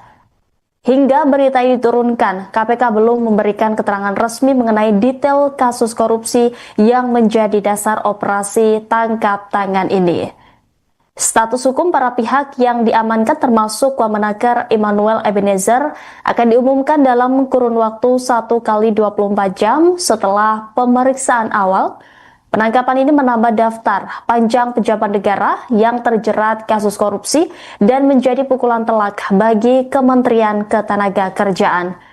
[SPEAKER 1] Hingga berita ini diturunkan, KPK belum memberikan keterangan resmi mengenai detail kasus korupsi yang menjadi dasar operasi tangkap tangan ini. Status hukum para pihak yang diamankan termasuk Wamenaker Immanuel Ebenezer akan diumumkan dalam kurun waktu 1 kali 24 jam setelah pemeriksaan awal. Penangkapan ini menambah daftar panjang pejabat negara yang terjerat kasus korupsi dan menjadi pukulan telak bagi Kementerian Ketenagakerjaan.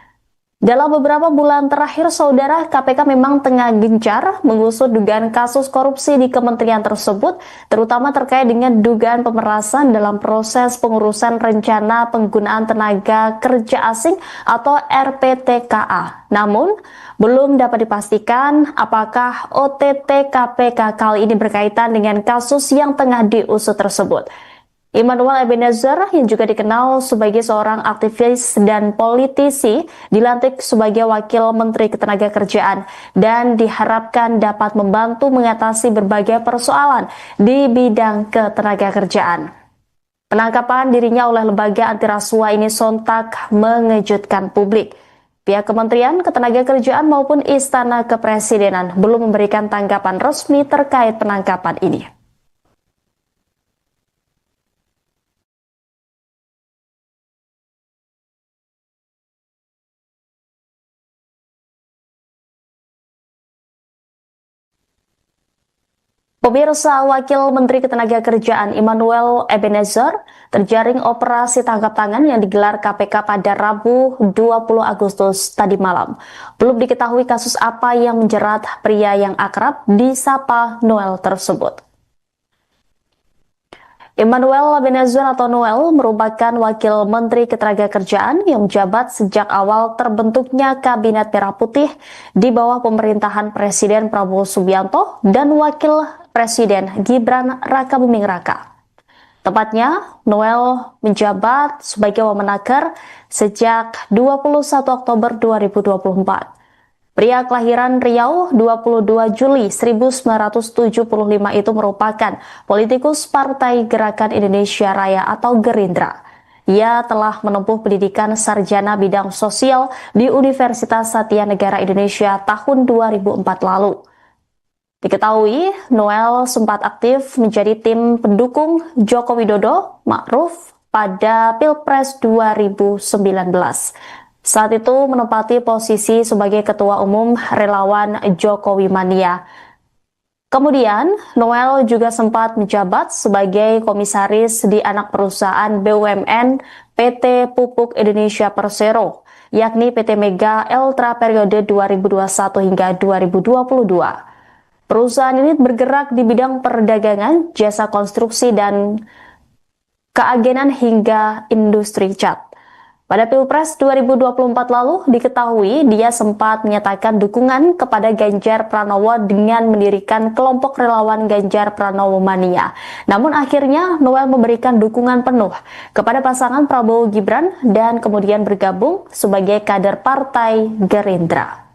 [SPEAKER 1] Dalam beberapa bulan terakhir, saudara, KPK memang tengah gencar mengusut dugaan kasus korupsi di kementerian tersebut, terutama terkait dengan dugaan pemerasan dalam proses pengurusan rencana penggunaan tenaga kerja asing atau RPTKA. Namun, belum dapat dipastikan apakah OTT KPK kali ini berkaitan dengan kasus yang tengah diusut tersebut. Immanuel Ebenezer yang juga dikenal sebagai seorang aktivis dan politisi dilantik sebagai Wakil Menteri Ketenagakerjaan dan diharapkan dapat membantu mengatasi berbagai persoalan di bidang ketenagakerjaan. Penangkapan dirinya oleh lembaga anti rasuah ini sontak mengejutkan publik. Pihak Kementerian Ketenagakerjaan maupun Istana Kepresidenan belum memberikan tanggapan resmi terkait penangkapan ini. Pemirsa, Wakil Menteri Ketenagakerjaan Immanuel Ebenezer terjaring operasi tangkap tangan yang digelar KPK pada Rabu 20 Agustus tadi malam. Belum diketahui kasus apa yang menjerat pria yang akrab disapa Noel tersebut. Immanuel Ebenezer atau Noel merupakan Wakil Menteri Ketenagakerjaan yang menjabat sejak awal terbentuknya Kabinet Merah Putih di bawah pemerintahan Presiden Prabowo Subianto dan Wakil Presiden Gibran Rakabuming Raka. Tepatnya, Noel menjabat sebagai Wamenaker sejak 21 Oktober 2024. Pria kelahiran Riau 22 Juli 1975 itu merupakan politikus Partai Gerakan Indonesia Raya atau Gerindra. Ia telah menempuh pendidikan sarjana bidang sosial di Universitas Satya Negara Indonesia tahun 2004 lalu. Diketahui, Noel sempat aktif menjadi tim pendukung Joko Widodo Ma'ruf pada Pilpres 2019. Saat itu menempati posisi sebagai Ketua Umum Relawan Jokowi Mania. Kemudian, Noel juga sempat menjabat sebagai komisaris di anak perusahaan BUMN PT Pupuk Indonesia Persero, yakni PT Mega Eltra periode 2021 hingga 2022. Perusahaan ini bergerak di bidang perdagangan, jasa konstruksi, dan keagenan hingga industri cat. Pada Pilpres 2024 lalu, diketahui dia sempat menyatakan dukungan kepada Ganjar Pranowo dengan mendirikan kelompok relawan Ganjar Pranowo Mania. Namun akhirnya Noel memberikan dukungan penuh kepada pasangan Prabowo Gibran dan kemudian bergabung sebagai kader Partai Gerindra.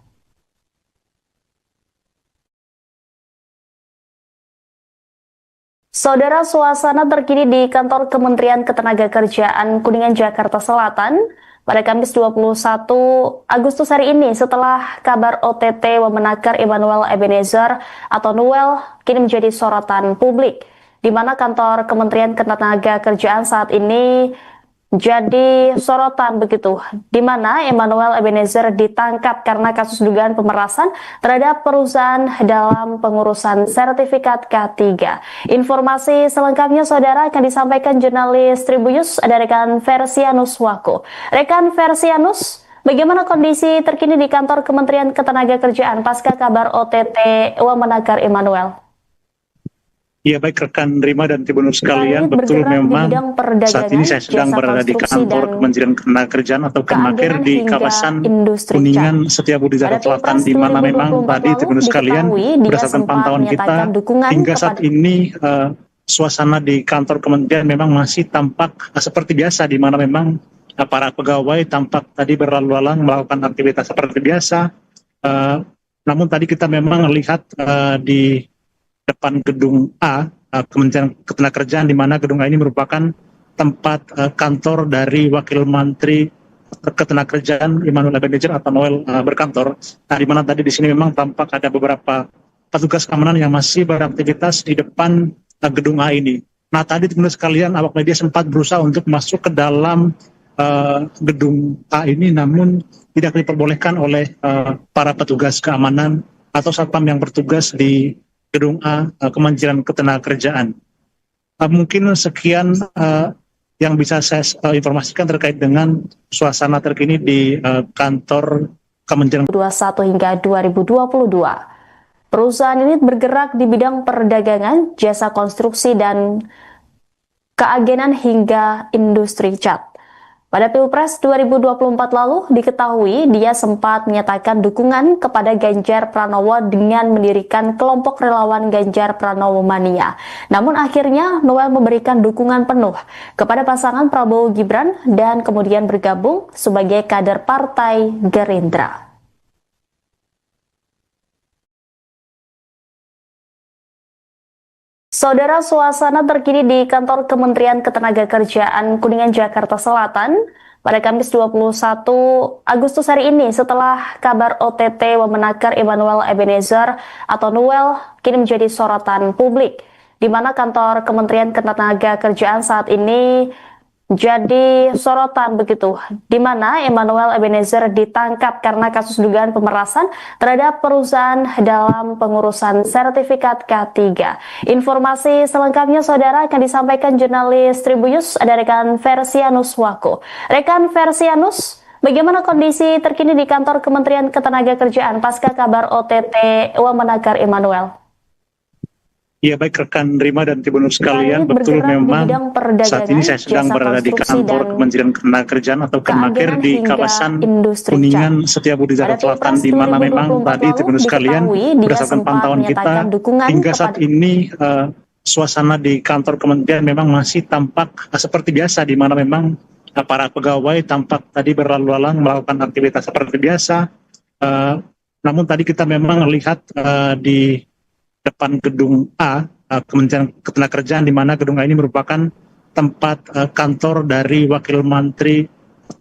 [SPEAKER 1] Saudara, suasana terkini di kantor Kementerian Ketenagakerjaan Kuningan, Jakarta Selatan pada Kamis 21 Agustus hari ini setelah kabar OTT Wamenakar Immanuel Ebenezer atau Noel kini menjadi sorotan publik, di mana kantor Kementerian Ketenagakerjaan saat ini jadi sorotan begitu, di mana Immanuel Ebenezer ditangkap karena kasus dugaan pemerasan terhadap perusahaan dalam pengurusan sertifikat K3. Informasi selengkapnya saudara akan disampaikan jurnalis Tribunnews ada rekan Versianus Wako. Rekan Versianus, bagaimana kondisi terkini di kantor Kementerian Ketenagakerjaan pasca kabar OTT Wamenakar Immanuel?
[SPEAKER 2] Ya, baik rekan Rima dan Tribunnews sekalian, betul memang saat ini saya sedang berada di kantor Kementerian Ketenagakerjaan atau Kemenaker di kawasan Kuningan Setiabudi Jakarta Selatan, di mana memang tadi Tribunnews sekalian berdasarkan pantauan kita hingga saat ini suasana di kantor kementerian memang masih tampak seperti biasa, di mana memang para pegawai tampak tadi berlalu lalang melakukan aktivitas seperti biasa. Namun tadi kita memang lihat di depan gedung A, Kementerian Ketenagakerjaan, di mana gedung A ini merupakan tempat kantor dari Wakil Menteri Ketenagakerjaan Immanuel Ebenezer atau Noel berkantor. Nah, di mana tadi di sini memang tampak ada beberapa petugas keamanan yang masih beraktivitas di depan gedung A ini. Nah, tadi teman-teman sekalian, awak media sempat berusaha untuk masuk ke dalam gedung A ini, namun tidak diperbolehkan oleh para petugas keamanan atau satpam yang bertugas di gedung A Kementerian Ketenagakerjaan. Mungkin sekian yang bisa saya informasikan terkait dengan suasana terkini di kantor Kementerian
[SPEAKER 1] 2021 hingga 2022. Perusahaan ini bergerak di bidang perdagangan, jasa konstruksi, dan keagenan hingga industri cat. Pada Pilpres 2024 lalu, diketahui dia sempat menyatakan dukungan kepada Ganjar Pranowo dengan mendirikan kelompok relawan Ganjar Pranowo Mania. Namun akhirnya Noel memberikan dukungan penuh kepada pasangan Prabowo Gibran dan kemudian bergabung sebagai kader Partai Gerindra. Saudara, suasana terkini di kantor Kementerian Ketenagakerjaan Kuningan, Jakarta Selatan pada Kamis 21 Agustus hari ini setelah kabar OTT Wamenakar Immanuel Ebenezer atau Noel kini menjadi sorotan publik, di mana kantor Kementerian Ketenagakerjaan saat ini jadi sorotan begitu, di mana Immanuel Ebenezer ditangkap karena kasus dugaan pemerasan terhadap perusahaan dalam pengurusan sertifikat K3. Informasi selengkapnya saudara akan disampaikan jurnalis Tribunnews ada rekan Versianus Wako. Rekan Versianus, bagaimana kondisi terkini di kantor Kementerian Ketenagakerjaan pasca kabar OTT Wamenakar Immanuel?
[SPEAKER 2] Ya, baik rekan Rima dan Tribunnews sekalian, betul memang saat ini saya sedang berada di kantor Kementerian Ketenagakerjaan atau Kemenaker di kawasan Kuningan Setiabudi Jakarta Selatan, di mana memang tadi Tribunnews sekalian berdasarkan pantauan kita hingga saat ini suasana di kantor kementerian memang masih tampak seperti biasa, di mana memang para pegawai tampak tadi berlalu lalang melakukan aktivitas seperti biasa. Namun tadi kita memang lihat di depan gedung A, Kementerian Ketenagakerjaan, di mana gedung A ini merupakan tempat kantor dari Wakil Menteri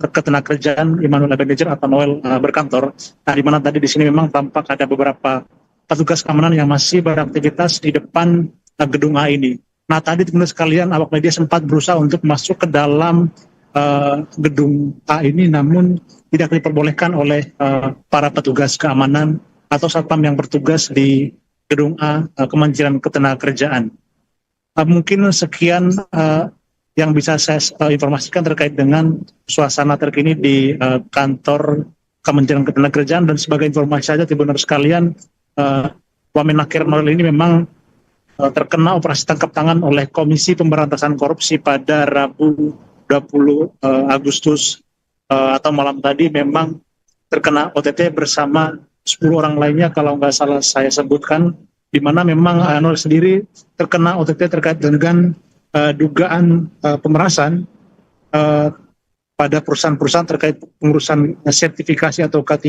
[SPEAKER 2] Ketenagakerjaan Immanuel Ebenezer atau Noel berkantor. Nah, di mana tadi di sini memang tampak ada beberapa petugas keamanan yang masih beraktivitas di depan gedung A ini. Nah, tadi teman-teman sekalian, awak media sempat berusaha untuk masuk ke dalam gedung A ini, namun tidak diperbolehkan oleh para petugas keamanan atau satpam yang bertugas di Gedung A, Kementerian Ketenagakerjaan. Mungkin sekian yang bisa saya informasikan terkait dengan suasana terkini di kantor Kementerian Ketenagakerjaan. Dan sebagai informasi saja Tribuners sekalian, Wamenakir Nuril ini memang terkena operasi tangkap tangan oleh Komisi Pemberantasan Korupsi pada Rabu 20 Agustus atau malam tadi. Memang terkena OTT bersama 10 orang lainnya kalau nggak salah saya sebutkan, di mana memang Nuril sendiri terkena OTT terkait dengan dugaan pemerasan pada perusahaan-perusahaan terkait pengurusan sertifikasi atau K3,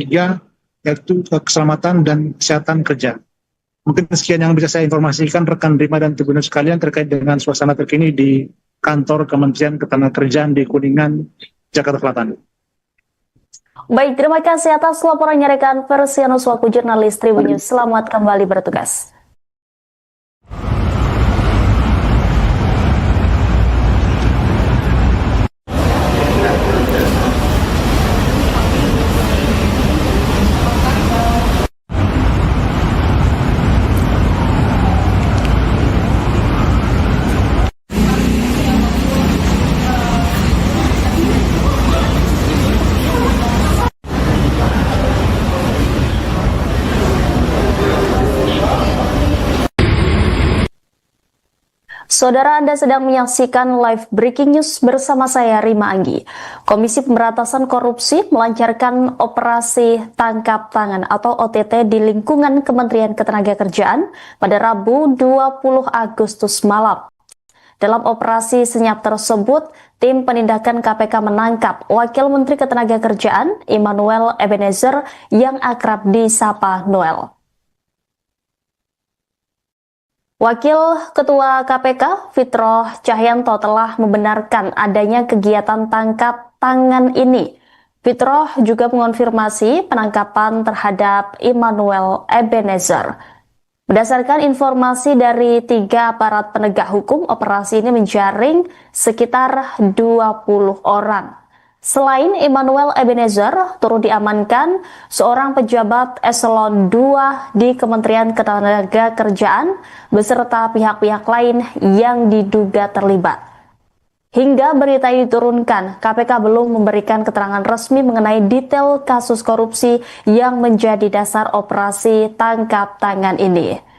[SPEAKER 2] yaitu keselamatan dan kesehatan kerja. Mungkin sekian yang bisa saya informasikan rekan Rima dan Tribuners sekalian terkait dengan suasana terkini di kantor Kementerian Ketenagakerjaan di Kuningan, Jakarta Selatan.
[SPEAKER 1] Baik, terima kasih atas laporannya rekan Persianus Waku jurnalis Tribun News. Selamat kembali bertugas. Saudara, Anda sedang menyaksikan live breaking news bersama saya Rima Anggi. Komisi Pemberantasan Korupsi melancarkan operasi tangkap tangan atau OTT di lingkungan Kementerian Ketenagakerjaan pada Rabu 20 Agustus malam. Dalam operasi senyap tersebut, tim penindakan KPK menangkap Wakil Menteri Ketenagakerjaan Immanuel Ebenezer yang akrab disapa Noel. Wakil Ketua KPK Fitroh Cahyanto telah membenarkan adanya kegiatan tangkap tangan ini. Fitroh juga mengonfirmasi penangkapan terhadap Immanuel Ebenezer. Berdasarkan informasi dari 3 aparat penegak hukum, operasi ini menjaring sekitar 20 orang. Selain Immanuel Ebenezer, turut diamankan seorang pejabat eselon 2 di Kementerian Ketenagakerjaan beserta pihak-pihak lain yang diduga terlibat. Hingga berita ini diturunkan, KPK belum memberikan keterangan resmi mengenai detail kasus korupsi yang menjadi dasar operasi tangkap tangan ini.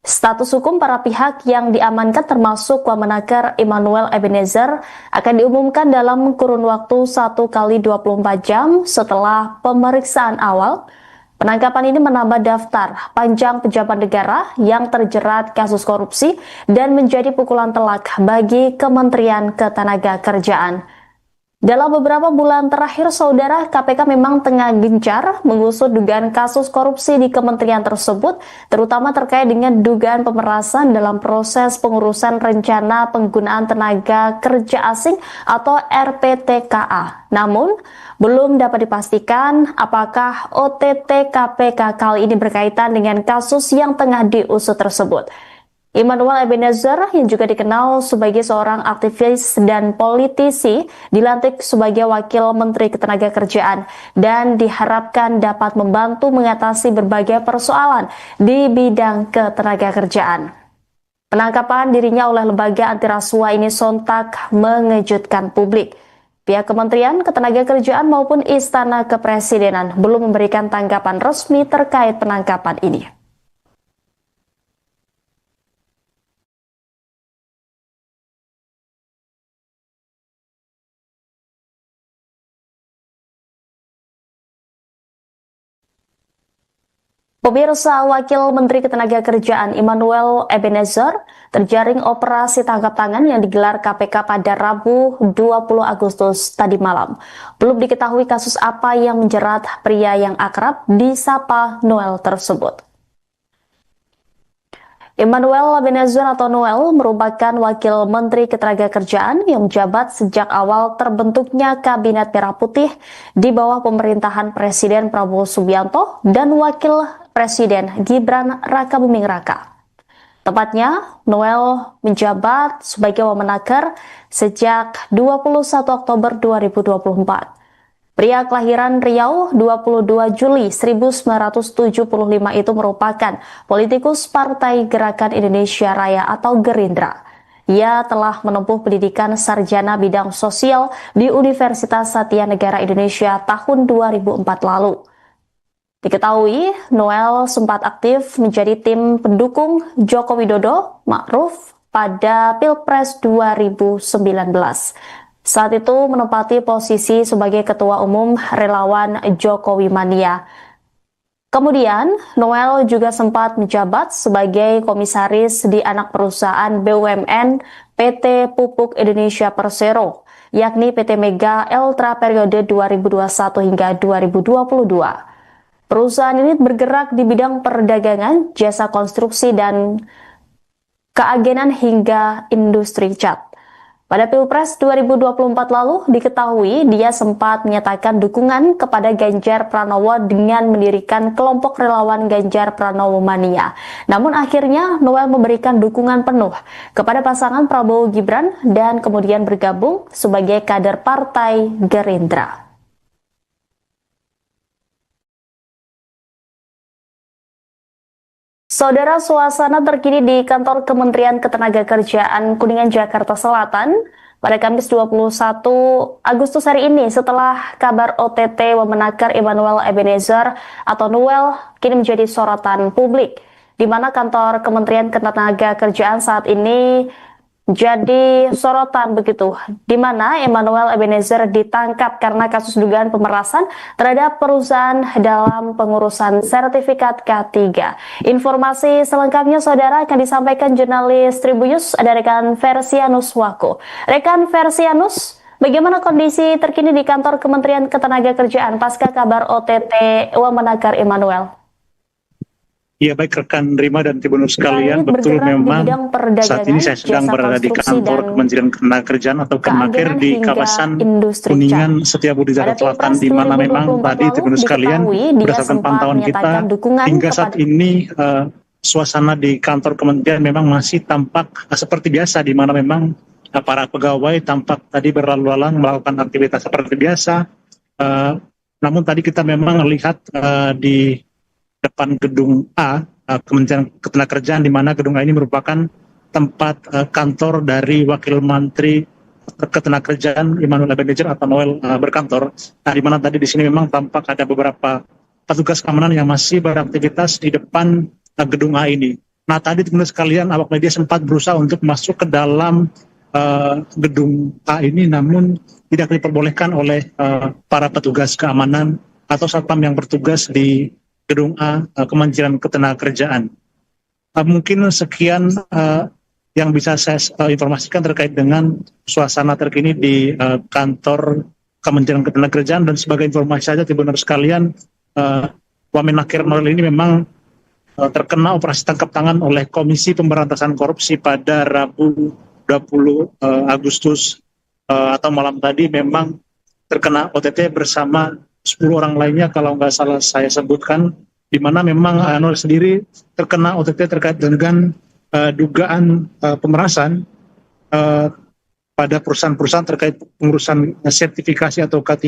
[SPEAKER 1] Status hukum para pihak yang diamankan termasuk Wamenakir Immanuel Ebenezer akan diumumkan dalam kurun waktu 1 kali 24 jam setelah pemeriksaan awal. Penangkapan ini menambah daftar panjang pejabat negara yang terjerat kasus korupsi dan menjadi pukulan telak bagi Kementerian Ketenagakerjaan. Dalam beberapa bulan terakhir, saudara, KPK memang tengah gencar mengusut dugaan kasus korupsi di kementerian tersebut, terutama terkait dengan dugaan pemerasan dalam proses pengurusan rencana penggunaan tenaga kerja asing atau RPTKA. Namun, belum dapat dipastikan apakah OTT KPK kali ini berkaitan dengan kasus yang tengah diusut tersebut. Immanuel Ebenezer yang juga dikenal sebagai seorang aktivis dan politisi dilantik sebagai Wakil Menteri Ketenagakerjaan dan diharapkan dapat membantu mengatasi berbagai persoalan di bidang ketenagakerjaan. Penangkapan dirinya oleh lembaga anti rasuah ini sontak mengejutkan publik. Pihak Kementerian Ketenagakerjaan maupun Istana Kepresidenan belum memberikan tanggapan resmi terkait penangkapan ini. Pemirsa, Wakil Menteri Ketenagakerjaan Immanuel Ebenezer terjaring operasi tangkap tangan yang digelar KPK pada Rabu 20 Agustus tadi malam. Belum diketahui kasus apa yang menjerat pria yang akrab disapa Noel tersebut. Immanuel Ebenezer atau Noel merupakan Wakil Menteri Ketenagakerjaan yang menjabat sejak awal terbentuknya Kabinet Merah Putih di bawah pemerintahan Presiden Prabowo Subianto dan Wakil Presiden Gibran Rakabuming Raka. Tepatnya, Noel menjabat sebagai Wamenakir sejak 21 Oktober 2024. Pria kelahiran Riau 22 Juli 1975 itu merupakan politikus Partai Gerakan Indonesia Raya atau Gerindra. Ia telah menempuh pendidikan sarjana bidang sosial di Universitas Satya Negara Indonesia tahun 2004 lalu. Diketahui, Noel sempat aktif menjadi tim pendukung Joko Widodo Ma'ruf pada Pilpres 2019. Saat itu menempati posisi sebagai Ketua Umum Relawan Jokowi Mania. Kemudian, Noel juga sempat menjabat sebagai komisaris di anak perusahaan BUMN PT Pupuk Indonesia Persero, yakni PT Mega Eltra periode 2021 hingga 2022. Perusahaan ini bergerak di bidang perdagangan, jasa konstruksi, dan keagenan hingga industri cat. Pada Pilpres 2024 lalu, diketahui dia sempat menyatakan dukungan kepada Ganjar Pranowo dengan mendirikan kelompok relawan Ganjar Pranowo Mania. Namun akhirnya Noel memberikan dukungan penuh kepada pasangan Prabowo Gibran dan kemudian bergabung sebagai kader Partai Gerindra. Saudara, suasana terkini di kantor Kementerian Ketenagakerjaan Kuningan, Jakarta Selatan pada Kamis 21 Agustus hari ini setelah kabar OTT Wamenakar Emmanuel Ebenezer atau Noel kini menjadi sorotan publik, di mana kantor Kementerian Ketenagakerjaan saat ini jadi sorotan begitu, di mana Emmanuel Ebenezer ditangkap karena kasus dugaan pemerasan terhadap perusahaan dalam pengurusan sertifikat K3. Informasi selengkapnya saudara akan disampaikan jurnalis Tribunnews, ada rekan Versianus Wako. Rekan Versianus, bagaimana kondisi terkini di kantor Kementerian Ketenagakerjaan pasca kabar OTT Wamenakar Emmanuel?
[SPEAKER 2] Ya, baik rekan Rima dan Tribunnews sekalian, betul memang saat ini saya sedang berada di kantor Kementerian Ketenagakerjaan atau Kemenaker di kawasan Kuningan, Setiabudi, Jakarta Selatan, di mana memang tadi Tribunnews sekalian berdasarkan pantauan kita hingga saat ini suasana di kantor kementerian memang masih tampak seperti biasa, di mana memang para pegawai tampak tadi berlalu lalang melakukan aktivitas seperti biasa. Namun tadi kita memang lihat di depan gedung A, Kementerian Ketenagakerjaan, di mana gedung A ini merupakan tempat kantor dari Wakil Menteri Ketenagakerjaan Emmanuel Ebenezer atau Noel berkantor. Nah, di mana tadi di sini memang tampak ada beberapa petugas keamanan yang masih beraktivitas di depan gedung A ini. Nah, tadi teman-teman sekalian, awak media sempat berusaha untuk masuk ke dalam gedung A ini, namun tidak diperbolehkan oleh para petugas keamanan atau satpam yang bertugas di gedung A Kementerian Ketenagakerjaan. Mungkin sekian yang bisa saya informasikan terkait dengan suasana terkini di kantor Kementerian Ketenagakerjaan. Dan sebagai informasi saja Tribunnews sekalian, Wamenakar Noel ini memang terkena operasi tangkap tangan oleh Komisi Pemberantasan Korupsi pada Rabu 20 Agustus atau malam tadi, memang terkena OTT bersama 10 orang lainnya kalau nggak salah saya sebutkan, di mana memang Noel sendiri terkena OTT terkait dengan dugaan pemerasan pada perusahaan-perusahaan terkait pengurusan sertifikasi atau K3,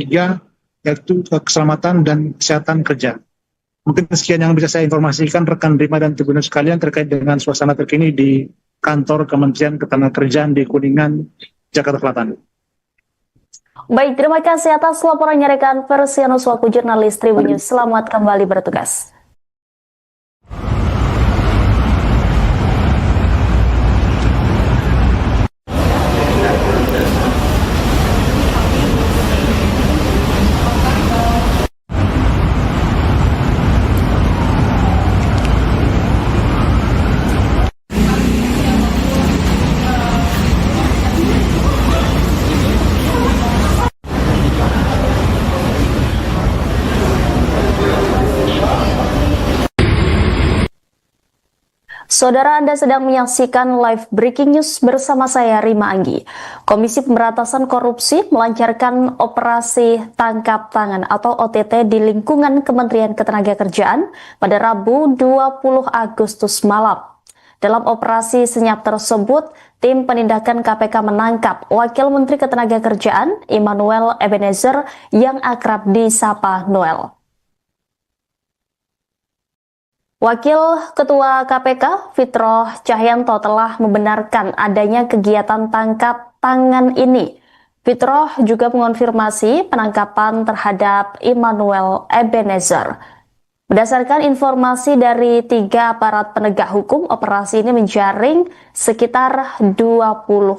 [SPEAKER 2] yaitu keselamatan dan kesehatan kerja. Mungkin sekian yang bisa saya informasikan rekan Rima dan Tribunnews sekalian terkait dengan suasana terkini di kantor Kementerian Ketenagakerjaan di Kuningan, Jakarta Selatan.
[SPEAKER 1] Baik, terima kasih atas laporannya rekan Versianus Wako, jurnalis Tribunnews. Selamat kembali bertugas. Saudara, Anda sedang menyaksikan live breaking news bersama saya Rima Anggi. Komisi Pemberantasan Korupsi melancarkan operasi tangkap tangan atau OTT di lingkungan Kementerian Ketenagakerjaan pada Rabu 20 Agustus malam. Dalam operasi senyap tersebut, tim penindakan KPK menangkap Wakil Menteri Ketenagakerjaan Immanuel Ebenezer yang akrab disapa Noel. Wakil Ketua KPK Fitroh Cahyanto telah membenarkan adanya kegiatan tangkap tangan ini. Fitroh juga mengonfirmasi penangkapan terhadap Immanuel Ebenezer. Berdasarkan informasi dari 3 aparat penegak hukum, operasi ini menjaring sekitar 20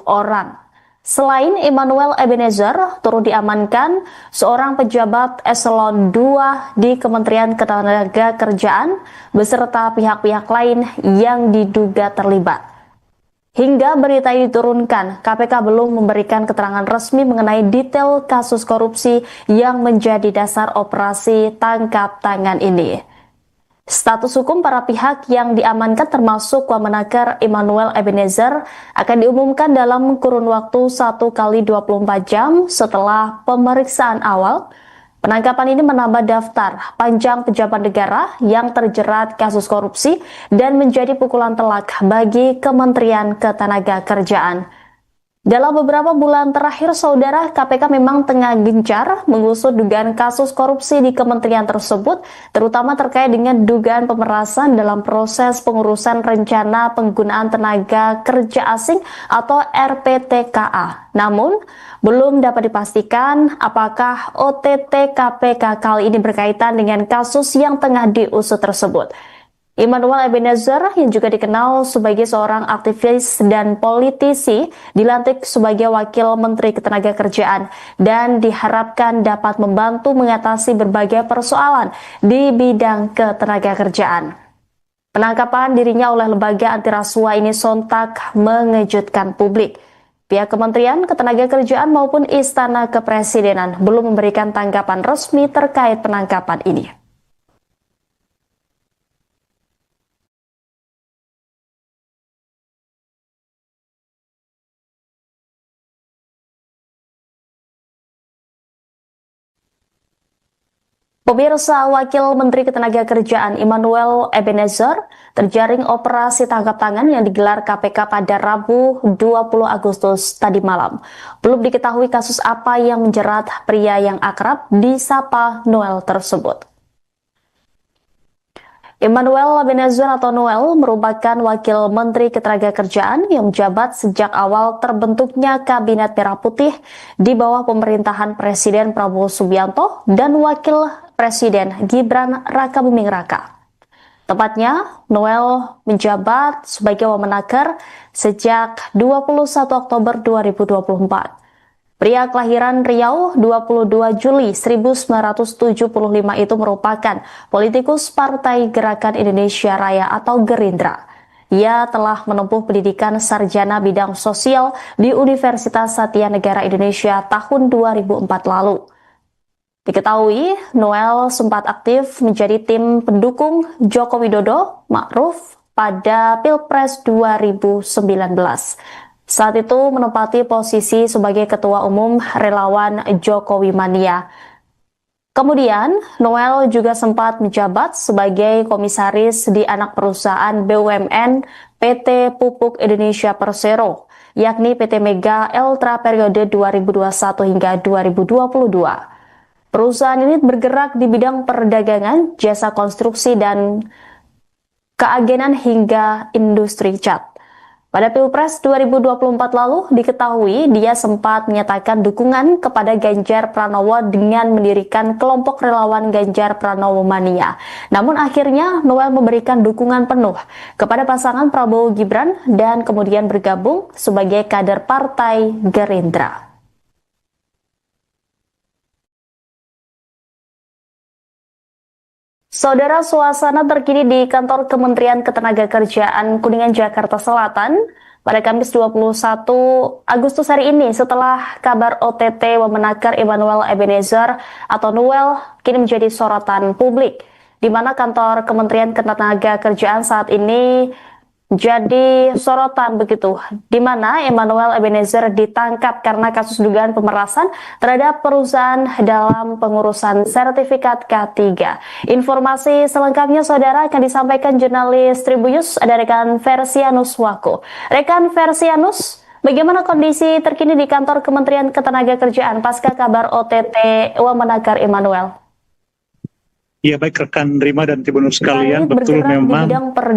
[SPEAKER 1] orang. Selain Immanuel Ebenezer, turut diamankan seorang pejabat eselon 2 di Kementerian Ketenagakerjaan beserta pihak-pihak lain yang diduga terlibat. Hingga berita ini diturunkan, KPK belum memberikan keterangan resmi mengenai detail kasus korupsi yang menjadi dasar operasi tangkap tangan ini. Status hukum para pihak yang diamankan termasuk Wamenaker Immanuel Ebenezer akan diumumkan dalam kurun waktu 1x24 jam setelah pemeriksaan awal. Penangkapan ini menambah daftar panjang pejabat negara yang terjerat kasus korupsi dan menjadi pukulan telak bagi Kementerian Ketenagakerjaan. Dalam beberapa bulan terakhir, saudara, KPK memang tengah gencar mengusut dugaan kasus korupsi di kementerian tersebut, terutama terkait dengan dugaan pemerasan dalam proses pengurusan rencana penggunaan tenaga kerja asing atau RPTKA. Namun, belum dapat dipastikan apakah OTT KPK kali ini berkaitan dengan kasus yang tengah diusut tersebut. Immanuel Ebenezer yang juga dikenal sebagai seorang aktivis dan politisi dilantik sebagai Wakil Menteri Ketenagakerjaan dan diharapkan dapat membantu mengatasi berbagai persoalan di bidang ketenagakerjaan. Penangkapan dirinya oleh lembaga anti rasuah ini sontak mengejutkan publik. Pihak Kementerian Ketenagakerjaan maupun Istana Kepresidenan belum memberikan tanggapan resmi terkait penangkapan ini. Pemirsa, Wakil Menteri Ketenagakerjaan Immanuel Ebenezer terjaring operasi tangkap tangan yang digelar KPK pada Rabu 20 Agustus tadi malam. Belum diketahui kasus apa yang menjerat pria yang akrab disapa Noel tersebut. Immanuel Ebenezer atau Noel merupakan Wakil Menteri Ketenagakerjaan yang menjabat sejak awal terbentuknya Kabinet Merah Putih di bawah pemerintahan Presiden Prabowo Subianto dan Wakil Presiden Gibran Rakabuming Raka. Tepatnya, Noel menjabat sebagai Wamenaker sejak 21 Oktober 2024. Pria kelahiran Riau 22 Juli 1975 itu merupakan politikus Partai Gerakan Indonesia Raya atau Gerindra. Ia telah menempuh pendidikan sarjana bidang sosial di Universitas Satya Negara Indonesia tahun 2004 lalu. Diketahui, Noel sempat aktif menjadi tim pendukung Joko Widodo Ma'ruf pada Pilpres 2019. Saat itu menempati posisi sebagai Ketua Umum Relawan Jokowi Mania. Kemudian, Noel juga sempat menjabat sebagai komisaris di anak perusahaan BUMN PT Pupuk Indonesia Persero, yakni PT Mega Eltra periode 2021 hingga 2022. Perusahaan ini bergerak di bidang perdagangan, jasa konstruksi, dan keagenan hingga industri cat. Pada Pilpres 2024 lalu, diketahui dia sempat menyatakan dukungan kepada Ganjar Pranowo dengan mendirikan kelompok relawan Ganjar Pranowo Mania. Namun akhirnya Noel memberikan dukungan penuh kepada pasangan Prabowo Gibran dan kemudian bergabung sebagai kader Partai Gerindra. Saudara, suasana terkini di kantor Kementerian Ketenagakerjaan Kuningan, Jakarta Selatan pada Kamis 21 Agustus hari ini setelah kabar OTT Wamenaker Immanuel Ebenezer atau Noel kini menjadi sorotan publik, di mana kantor Kementerian Ketenagakerjaan saat ini jadi sorotan begitu, di mana Emmanuel Ebenezer ditangkap karena kasus dugaan pemerasan terhadap perusahaan dalam pengurusan sertifikat K3. Informasi selengkapnya saudara akan disampaikan jurnalis Tribunnews, ada rekan Versianus Wako. Rekan Versianus, bagaimana kondisi terkini di kantor Kementerian Ketenagakerjaan pasca kabar OTT Wamenakar Emmanuel?
[SPEAKER 2] Ya, baik rekan Rima dan Tribunnews sekalian, betul memang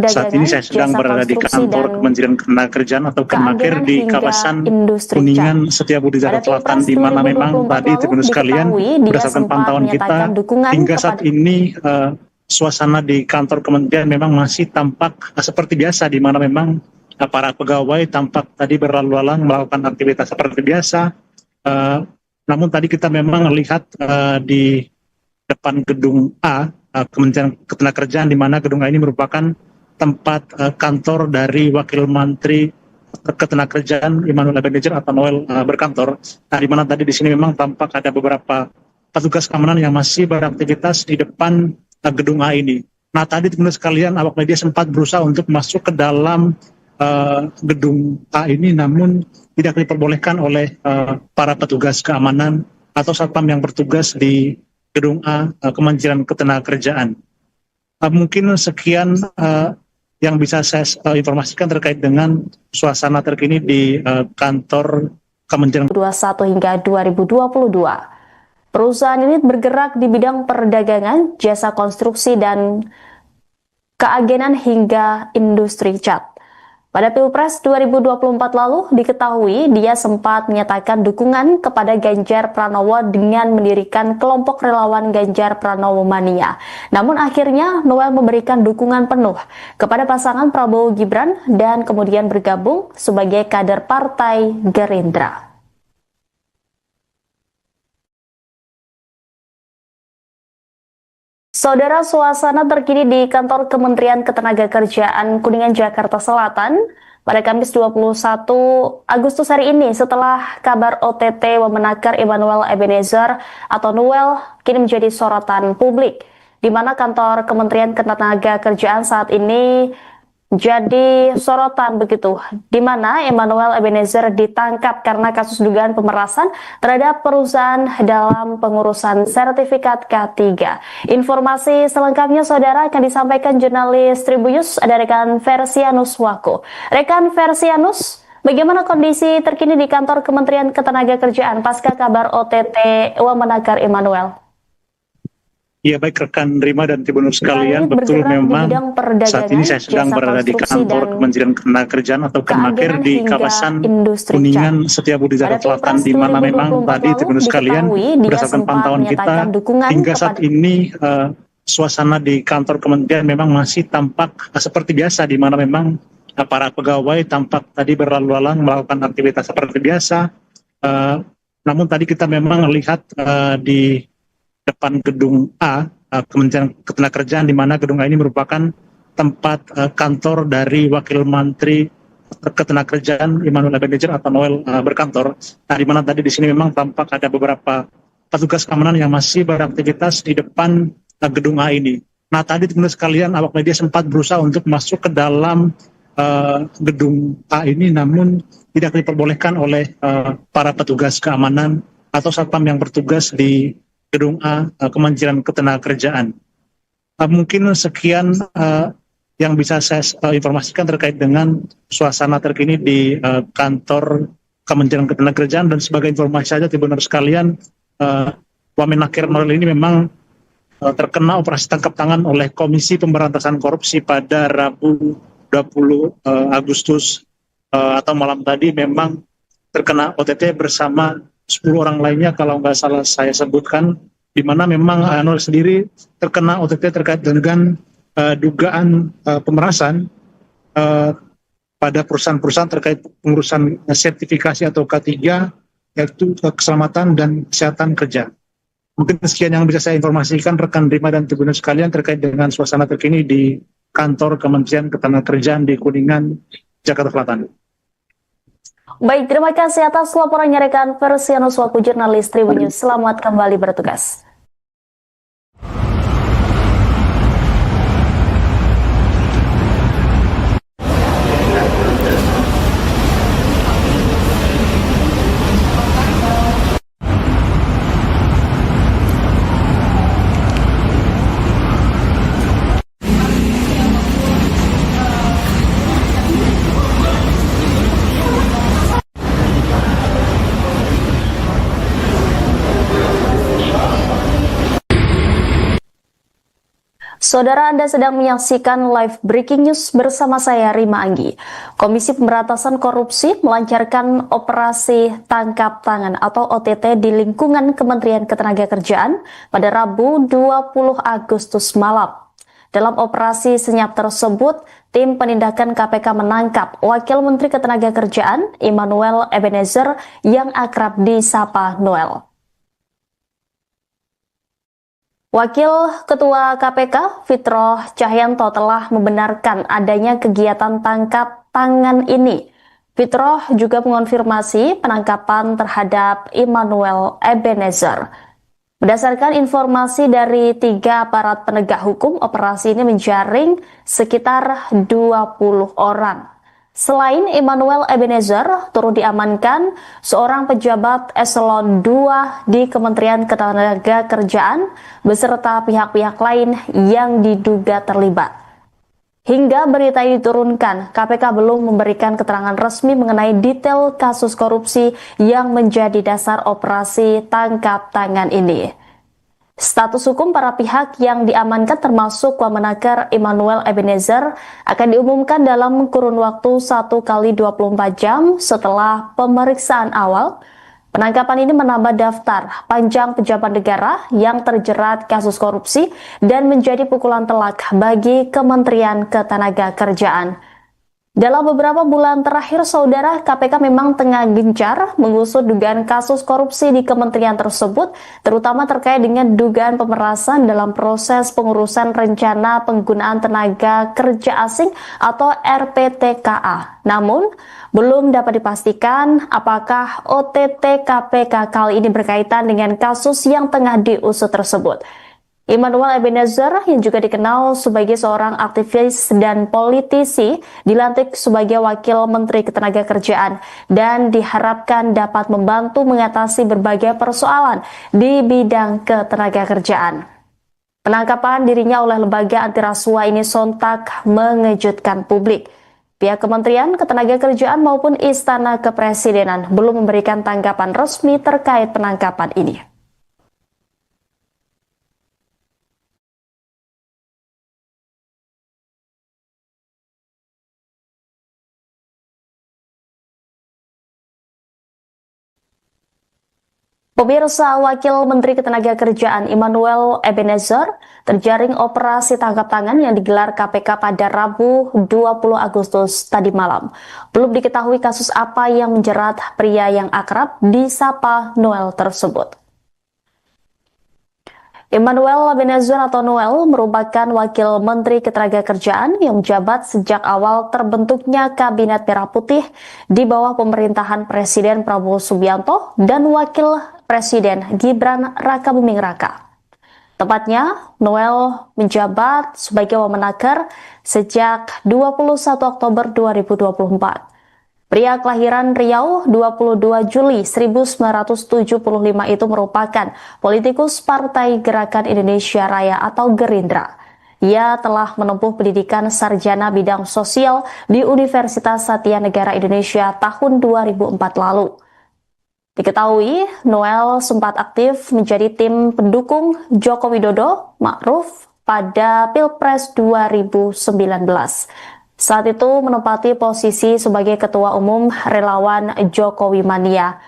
[SPEAKER 2] saat ini saya sedang berada di kantor Kementerian Ketenagakerjaan atau Kemenaker di kawasan Kuningan Setiabudi Jakarta Selatan, di mana memang tadi Tribunnews sekalian berdasarkan pantauan kita hingga saat ini suasana di kantor kementerian memang masih tampak seperti biasa, di mana memang para pegawai tampak tadi berlalu lalang melakukan aktivitas seperti biasa. Namun tadi kita memang lihat di depan gedung A, Kementerian Ketenagakerjaan, di mana gedung A ini merupakan tempat kantor dari Wakil Menteri Ketenagakerjaan Emmanuel Ebenezer atau Noel berkantor. Nah, di mana tadi di sini memang tampak ada beberapa petugas keamanan yang masih beraktivitas di depan gedung A ini. Nah, tadi teman-teman sekalian, awak media sempat berusaha untuk masuk ke dalam gedung A ini, namun tidak diperbolehkan oleh para petugas keamanan atau satpam yang bertugas di gedung A Kementerian Ketenagakerjaan. Mungkin sekian yang bisa saya informasikan terkait dengan suasana terkini di kantor Kementerian
[SPEAKER 1] 2021 hingga 2022. Perusahaan ini bergerak di bidang perdagangan, jasa konstruksi, dan keagenan hingga industri cat. Pada Pilpres 2024 lalu diketahui dia sempat menyatakan dukungan kepada Ganjar Pranowo dengan mendirikan kelompok relawan Ganjar Pranowo Mania. Namun akhirnya Noel memberikan dukungan penuh kepada pasangan Prabowo Gibran dan kemudian bergabung sebagai kader Partai Gerindra. Saudara, suasana terkini di kantor Kementerian Ketenagakerjaan Kuningan Jakarta Selatan pada Kamis 21 Agustus hari ini setelah kabar OTT Wamenakar Emmanuel Ebenezer atau Noel kini menjadi sorotan publik, di mana kantor Kementerian Ketenagakerjaan saat ini jadi sorotan begitu, di mana Emmanuel Ebenezer ditangkap karena kasus dugaan pemerasan terhadap perusahaan dalam pengurusan sertifikat K3. Informasi selengkapnya saudara akan disampaikan jurnalis Tribunnews, ada rekan Versianus Wako. Rekan Versianus, bagaimana kondisi terkini di kantor Kementerian Ketenagakerjaan pasca kabar OTT Wamenakar Emmanuel?
[SPEAKER 2] Ya, baik rekan Rima dan Tribunnews sekalian, betul memang saat ini saya sedang berada di kantor Kementerian Ketenagakerjaan atau Kemenaker di kawasan Kuningan Setiabudi Jakarta Selatan, di mana memang tadi Tribunnews sekalian berdasarkan pantauan kita hingga saat ini suasana di kantor kementerian memang masih tampak seperti biasa, di mana memang para pegawai tampak tadi berlalu lalang melakukan aktivitas seperti biasa. Namun tadi kita memang lihat di depan gedung A, Kementerian Ketenagakerjaan, di mana gedung A ini merupakan tempat kantor dari Wakil Menteri Ketenagakerjaan Emmanuel Ebenezer atau Noel berkantor. Nah, di mana tadi di sini memang tampak ada beberapa petugas keamanan yang masih beraktivitas di depan gedung A ini. Nah, tadi teman-teman sekalian, awak media sempat berusaha untuk masuk ke dalam gedung A ini, namun tidak diperbolehkan oleh para petugas keamanan atau satpam yang bertugas di gedung A Kementerian Ketenagakerjaan. Mungkin sekian yang bisa saya informasikan terkait dengan suasana terkini di kantor Kementerian Ketenagakerjaan. Dan sebagai informasi saja Tribunnews sekalian, Wamenakar Noel ini memang terkena operasi tangkap tangan oleh Komisi Pemberantasan Korupsi pada Rabu 20 Agustus atau malam tadi, memang terkena OTT bersama 10 orang lainnya kalau nggak salah saya sebutkan, di mana memang Noel sendiri terkena OTT terkait dengan dugaan pemerasan pada perusahaan-perusahaan terkait pengurusan sertifikasi atau K3, yaitu keselamatan dan kesehatan kerja. Mungkin sekian yang bisa saya informasikan rekan Rima dan Tribunnews sekalian terkait dengan suasana terkini di kantor Kementerian Ketenagakerjaan di Kuningan, Jakarta Selatan.
[SPEAKER 1] Baik, terima kasih atas laporannya rekan Versianus Wako, jurnalis Tribunnews. Selamat kembali bertugas. Saudara, Anda sedang menyaksikan live breaking news bersama saya, Rima Anggi. Komisi Pemberantasan Korupsi melancarkan operasi tangkap tangan atau OTT di lingkungan Kementerian Ketenagakerjaan pada Rabu 20 Agustus malam. Dalam operasi senyap tersebut, tim penindakan KPK menangkap Wakil Menteri Ketenagakerjaan Immanuel Ebenezer yang akrab disapa Noel. Wakil Ketua KPK Fitroh Cahyanto telah membenarkan adanya kegiatan tangkap tangan ini. Fitroh juga mengonfirmasi penangkapan terhadap Immanuel Ebenezer. Berdasarkan informasi dari 3 aparat penegak hukum, operasi ini menjaring sekitar 20 orang. Selain Immanuel Ebenezer, turut diamankan seorang pejabat eselon 2 di Kementerian Ketenagakerjaan beserta pihak-pihak lain yang diduga terlibat. Hingga berita ini diturunkan, KPK belum memberikan keterangan resmi mengenai detail kasus korupsi yang menjadi dasar operasi tangkap tangan ini. Status hukum para pihak yang diamankan termasuk Wamenaker Immanuel Ebenezer akan diumumkan dalam kurun waktu 1 kali 24 jam setelah pemeriksaan awal. Penangkapan ini menambah daftar panjang pejabat negara yang terjerat kasus korupsi dan menjadi pukulan telak bagi Kementerian Ketenagakerjaan. Dalam beberapa bulan terakhir, saudara, KPK memang tengah gencar mengusut dugaan kasus korupsi di kementerian tersebut, terutama terkait dengan dugaan pemerasan dalam proses pengurusan rencana penggunaan tenaga kerja asing atau RPTKA. Namun, belum dapat dipastikan apakah OTT KPK kali ini berkaitan dengan kasus yang tengah diusut tersebut. Immanuel Ebenezer yang juga dikenal sebagai seorang aktivis dan politisi dilantik sebagai Wakil Menteri Ketenagakerjaan dan diharapkan dapat membantu mengatasi berbagai persoalan di bidang ketenagakerjaan. Penangkapan dirinya oleh lembaga anti rasuah ini sontak mengejutkan publik. Pihak Kementerian Ketenagakerjaan maupun Istana Kepresidenan belum memberikan tanggapan resmi terkait penangkapan ini. Pemirsa, Wakil Menteri Ketenagakerjaan Immanuel Ebenezer terjaring operasi tangkap tangan yang digelar KPK pada Rabu 20 Agustus tadi malam. Belum diketahui kasus apa yang menjerat pria yang akrab disapa Noel tersebut. Immanuel Ebenezer atau Noel merupakan Wakil Menteri Ketenagakerjaan yang menjabat sejak awal terbentuknya Kabinet Merah Putih di bawah pemerintahan Presiden Prabowo Subianto dan Wakil Presiden Gibran Rakabuming Raka. Tepatnya, Noel menjabat sebagai Wamenaker sejak 21 Oktober 2024. Pria kelahiran Riau 22 Juli 1975 itu merupakan politikus Partai Gerakan Indonesia Raya atau Gerindra. Ia telah menempuh pendidikan sarjana bidang sosial di Universitas Satya Negara Indonesia tahun 2004 lalu. Diketahui, Noel sempat aktif menjadi tim pendukung Joko Widodo Ma'ruf pada Pilpres 2019. Saat itu menempati posisi sebagai Ketua Umum Relawan Jokowi Mania.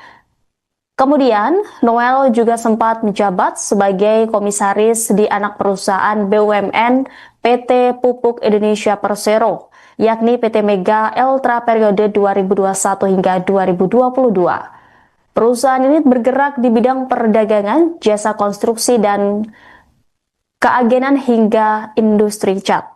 [SPEAKER 1] Kemudian, Noel juga sempat menjabat sebagai komisaris di anak perusahaan BUMN PT Pupuk Indonesia Persero, yakni PT Mega Eltra periode 2021 hingga 2022. Perusahaan ini bergerak di bidang perdagangan, jasa konstruksi, dan keagenan hingga industri cat.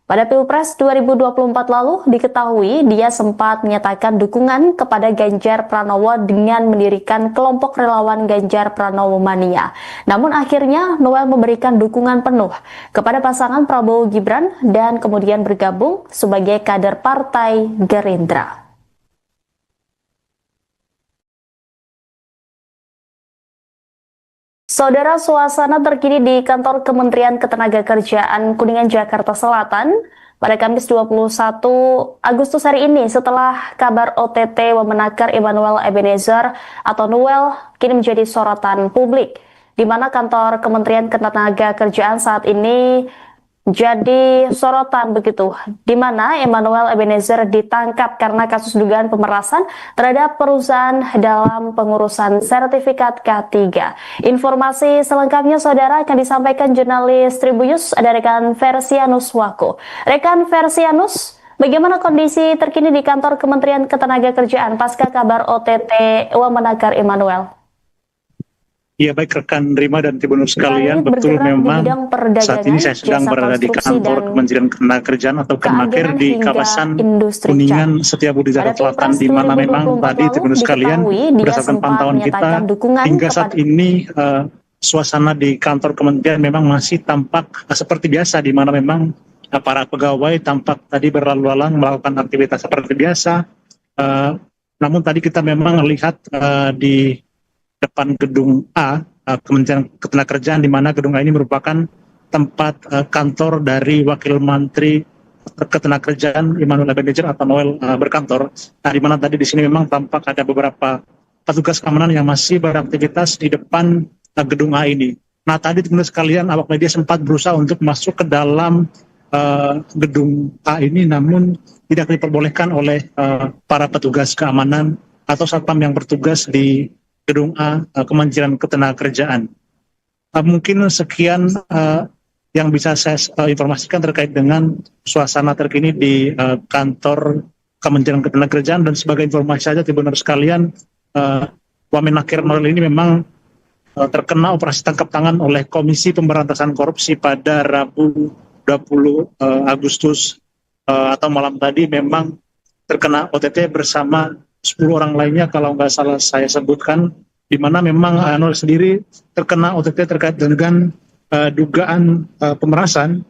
[SPEAKER 1] Pada Pilpres 2024 lalu, diketahui dia sempat menyatakan dukungan kepada Ganjar Pranowo dengan mendirikan kelompok relawan Ganjar Pranowo Mania. Namun akhirnya Noel memberikan dukungan penuh kepada pasangan Prabowo Gibran dan kemudian bergabung sebagai kader Partai Gerindra. Saudara, suasana terkini di kantor Kementerian Ketenagakerjaan Kuningan, Jakarta Selatan pada Kamis 21 Agustus hari ini setelah kabar OTT Wamenaker Immanuel Ebenezer atau Noel kini menjadi sorotan publik, di mana kantor Kementerian Ketenagakerjaan saat ini jadi sorotan begitu, di mana Emmanuel Ebenezer ditangkap karena kasus dugaan pemerasan terhadap perusahaan dalam pengurusan sertifikat K3. Informasi selengkapnya saudara akan disampaikan jurnalis Tribunnews, ada rekan Versianus Wako. Rekan Versianus, bagaimana kondisi terkini di kantor Kementerian Ketenagakerjaan pasca kabar OTT Wamenakar Emmanuel?
[SPEAKER 2] Ya, baik rekan Rima dan Tribunnews sekalian, betul memang saat ini saya sedang berada di kantor Kementerian Ketenagakerjaan atau Kemenaker di kawasan Kuningan Setiabudi Jakarta Selatan, di mana memang tadi Tribunnews sekalian berdasarkan pantauan kita hingga saat ini suasana di kantor kementerian memang masih tampak seperti biasa, di mana memang para pegawai tampak tadi berlalu lalang melakukan aktivitas seperti biasa. Namun tadi kita memang melihat di depan gedung A, Kementerian Ketenagakerjaan, di mana gedung A ini merupakan tempat kantor dari Wakil Menteri Ketenagakerjaan Emmanuel Ebenezer atau Noel berkantor. Nah, di mana tadi di sini memang tampak ada beberapa petugas keamanan yang masih beraktivitas di depan gedung A ini. Nah, tadi teman-teman sekalian, awak media sempat berusaha untuk masuk ke dalam gedung A ini, namun tidak diperbolehkan oleh para petugas keamanan atau satpam yang bertugas di gedung A Kementerian Ketenagakerjaan. Mungkin sekian yang bisa saya informasikan terkait dengan suasana terkini di kantor Kementerian Ketenagakerjaan. Dan sebagai informasi saja Tribunnews sekalian, Wamenakar Noel ini memang terkena operasi tangkap tangan oleh Komisi Pemberantasan Korupsi pada Rabu 20 Agustus atau malam tadi, memang terkena OTT bersama 10 orang lainnya kalau nggak salah saya sebutkan, di mana memang Noel sendiri terkena OTT terkait dengan dugaan pemerasan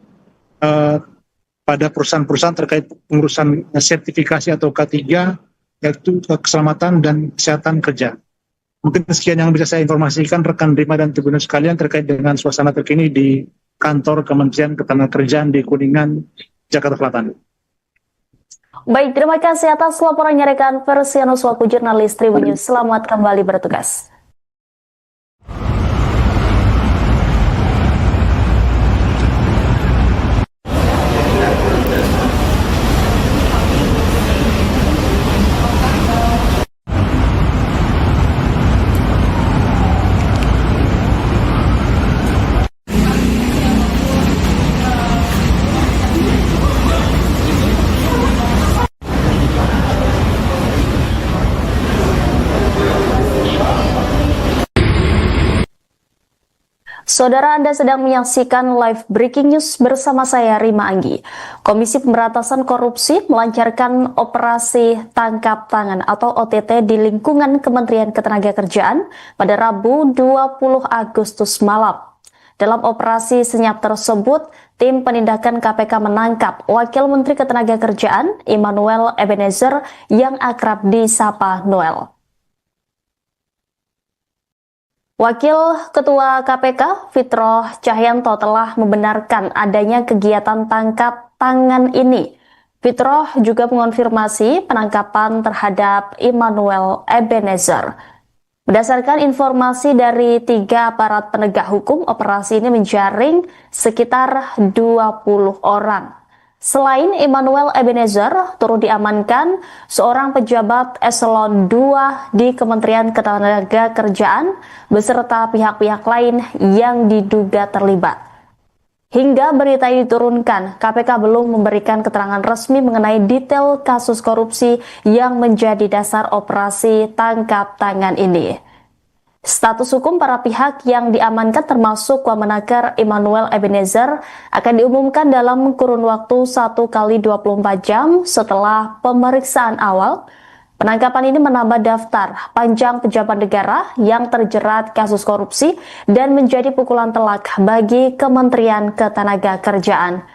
[SPEAKER 2] pada perusahaan-perusahaan terkait pengurusan sertifikasi atau K3, yaitu keselamatan dan kesehatan kerja. Mungkin sekian yang bisa saya informasikan rekan Rima dan Tribunnews sekalian terkait dengan suasana terkini di kantor Kementerian Ketenagakerjaan di Kuningan, Jakarta Selatan.
[SPEAKER 1] Baik, terima kasih atas laporannya rekan Versianus Wako, jurnalis Tribunnews. Selamat kembali bertugas. Saudara, Anda sedang menyaksikan live breaking news bersama saya Rima Anggi. Komisi Pemberantasan Korupsi melancarkan operasi tangkap tangan atau OTT di lingkungan Kementerian Ketenagakerjaan pada Rabu 20 Agustus malam. Dalam operasi senyap tersebut, tim penindakan KPK menangkap Wakil Menteri Ketenagakerjaan Emmanuel Ebenezer yang akrab disapa Noel. Wakil Ketua KPK Fitroh Cahyanto telah membenarkan adanya kegiatan tangkap tangan ini. Fitroh juga mengonfirmasi penangkapan terhadap Emmanuel Ebenezer. Berdasarkan informasi dari 3 aparat penegak hukum, operasi ini menjaring sekitar 20 orang. Selain Emmanuel Ebenezer, turut diamankan seorang pejabat eselon 2 di Kementerian Ketenagakerjaan beserta pihak-pihak lain yang diduga terlibat. Hingga berita ini diturunkan, KPK belum memberikan keterangan resmi mengenai detail kasus korupsi yang menjadi dasar operasi tangkap tangan ini. Status hukum para pihak yang diamankan termasuk Wamenakar Emmanuel Ebenezer akan diumumkan dalam kurun waktu 1 kali 24 jam setelah pemeriksaan awal. Penangkapan ini menambah daftar panjang pejabat negara yang terjerat kasus korupsi dan menjadi pukulan telak bagi Kementerian Ketenagakerjaan.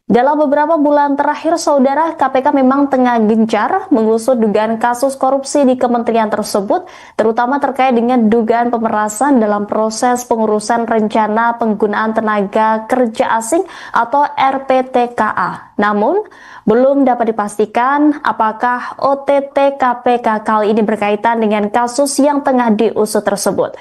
[SPEAKER 1] Dalam beberapa bulan terakhir, saudara, KPK memang tengah gencar mengusut dugaan kasus korupsi di kementerian tersebut, terutama terkait dengan dugaan pemerasan dalam proses pengurusan rencana penggunaan tenaga kerja asing atau RPTKA. Namun, belum dapat dipastikan apakah OTT KPK kali ini berkaitan dengan kasus yang tengah diusut tersebut.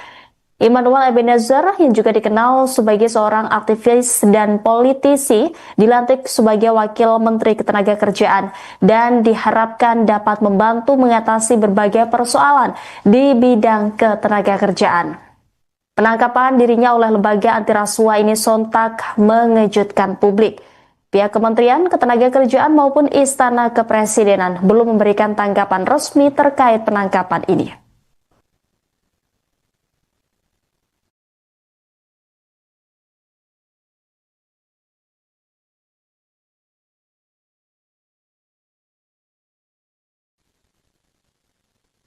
[SPEAKER 1] Immanuel Ebenezer yang juga dikenal sebagai seorang aktivis dan politisi dilantik sebagai Wakil Menteri Ketenagakerjaan dan diharapkan dapat membantu mengatasi berbagai persoalan di bidang ketenagakerjaan. Penangkapan dirinya oleh lembaga anti rasuah ini sontak mengejutkan publik. Pihak Kementerian Ketenagakerjaan maupun Istana Kepresidenan belum memberikan tanggapan resmi terkait penangkapan ini.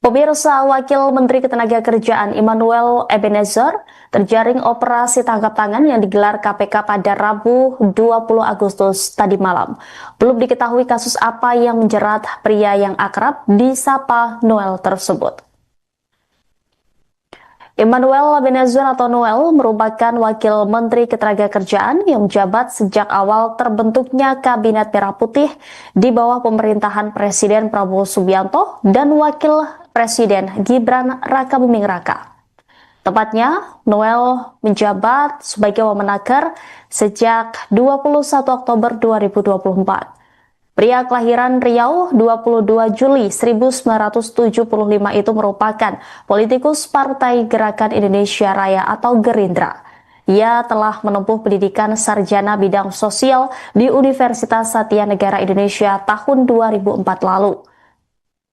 [SPEAKER 1] Pemirsa, Wakil Menteri Ketenagakerjaan Immanuel Ebenezer terjaring operasi tangkap tangan yang digelar KPK pada Rabu 20 Agustus tadi malam. Belum diketahui kasus apa yang menjerat pria yang akrab disapa Noel tersebut. Immanuel Ebenezer atau Noel merupakan Wakil Menteri Ketenagakerjaan yang menjabat sejak awal terbentuknya Kabinet Merah Putih di bawah pemerintahan Presiden Prabowo Subianto dan Wakil Presiden Gibran Rakabuming Raka. Tepatnya, Noel menjabat sebagai Wamenaker sejak 21 Oktober 2024. Pria kelahiran Riau 22 Juli 1975 itu merupakan politikus Partai Gerakan Indonesia Raya atau Gerindra. Ia telah menempuh pendidikan sarjana bidang sosial di Universitas Satya Negara Indonesia tahun 2004 lalu.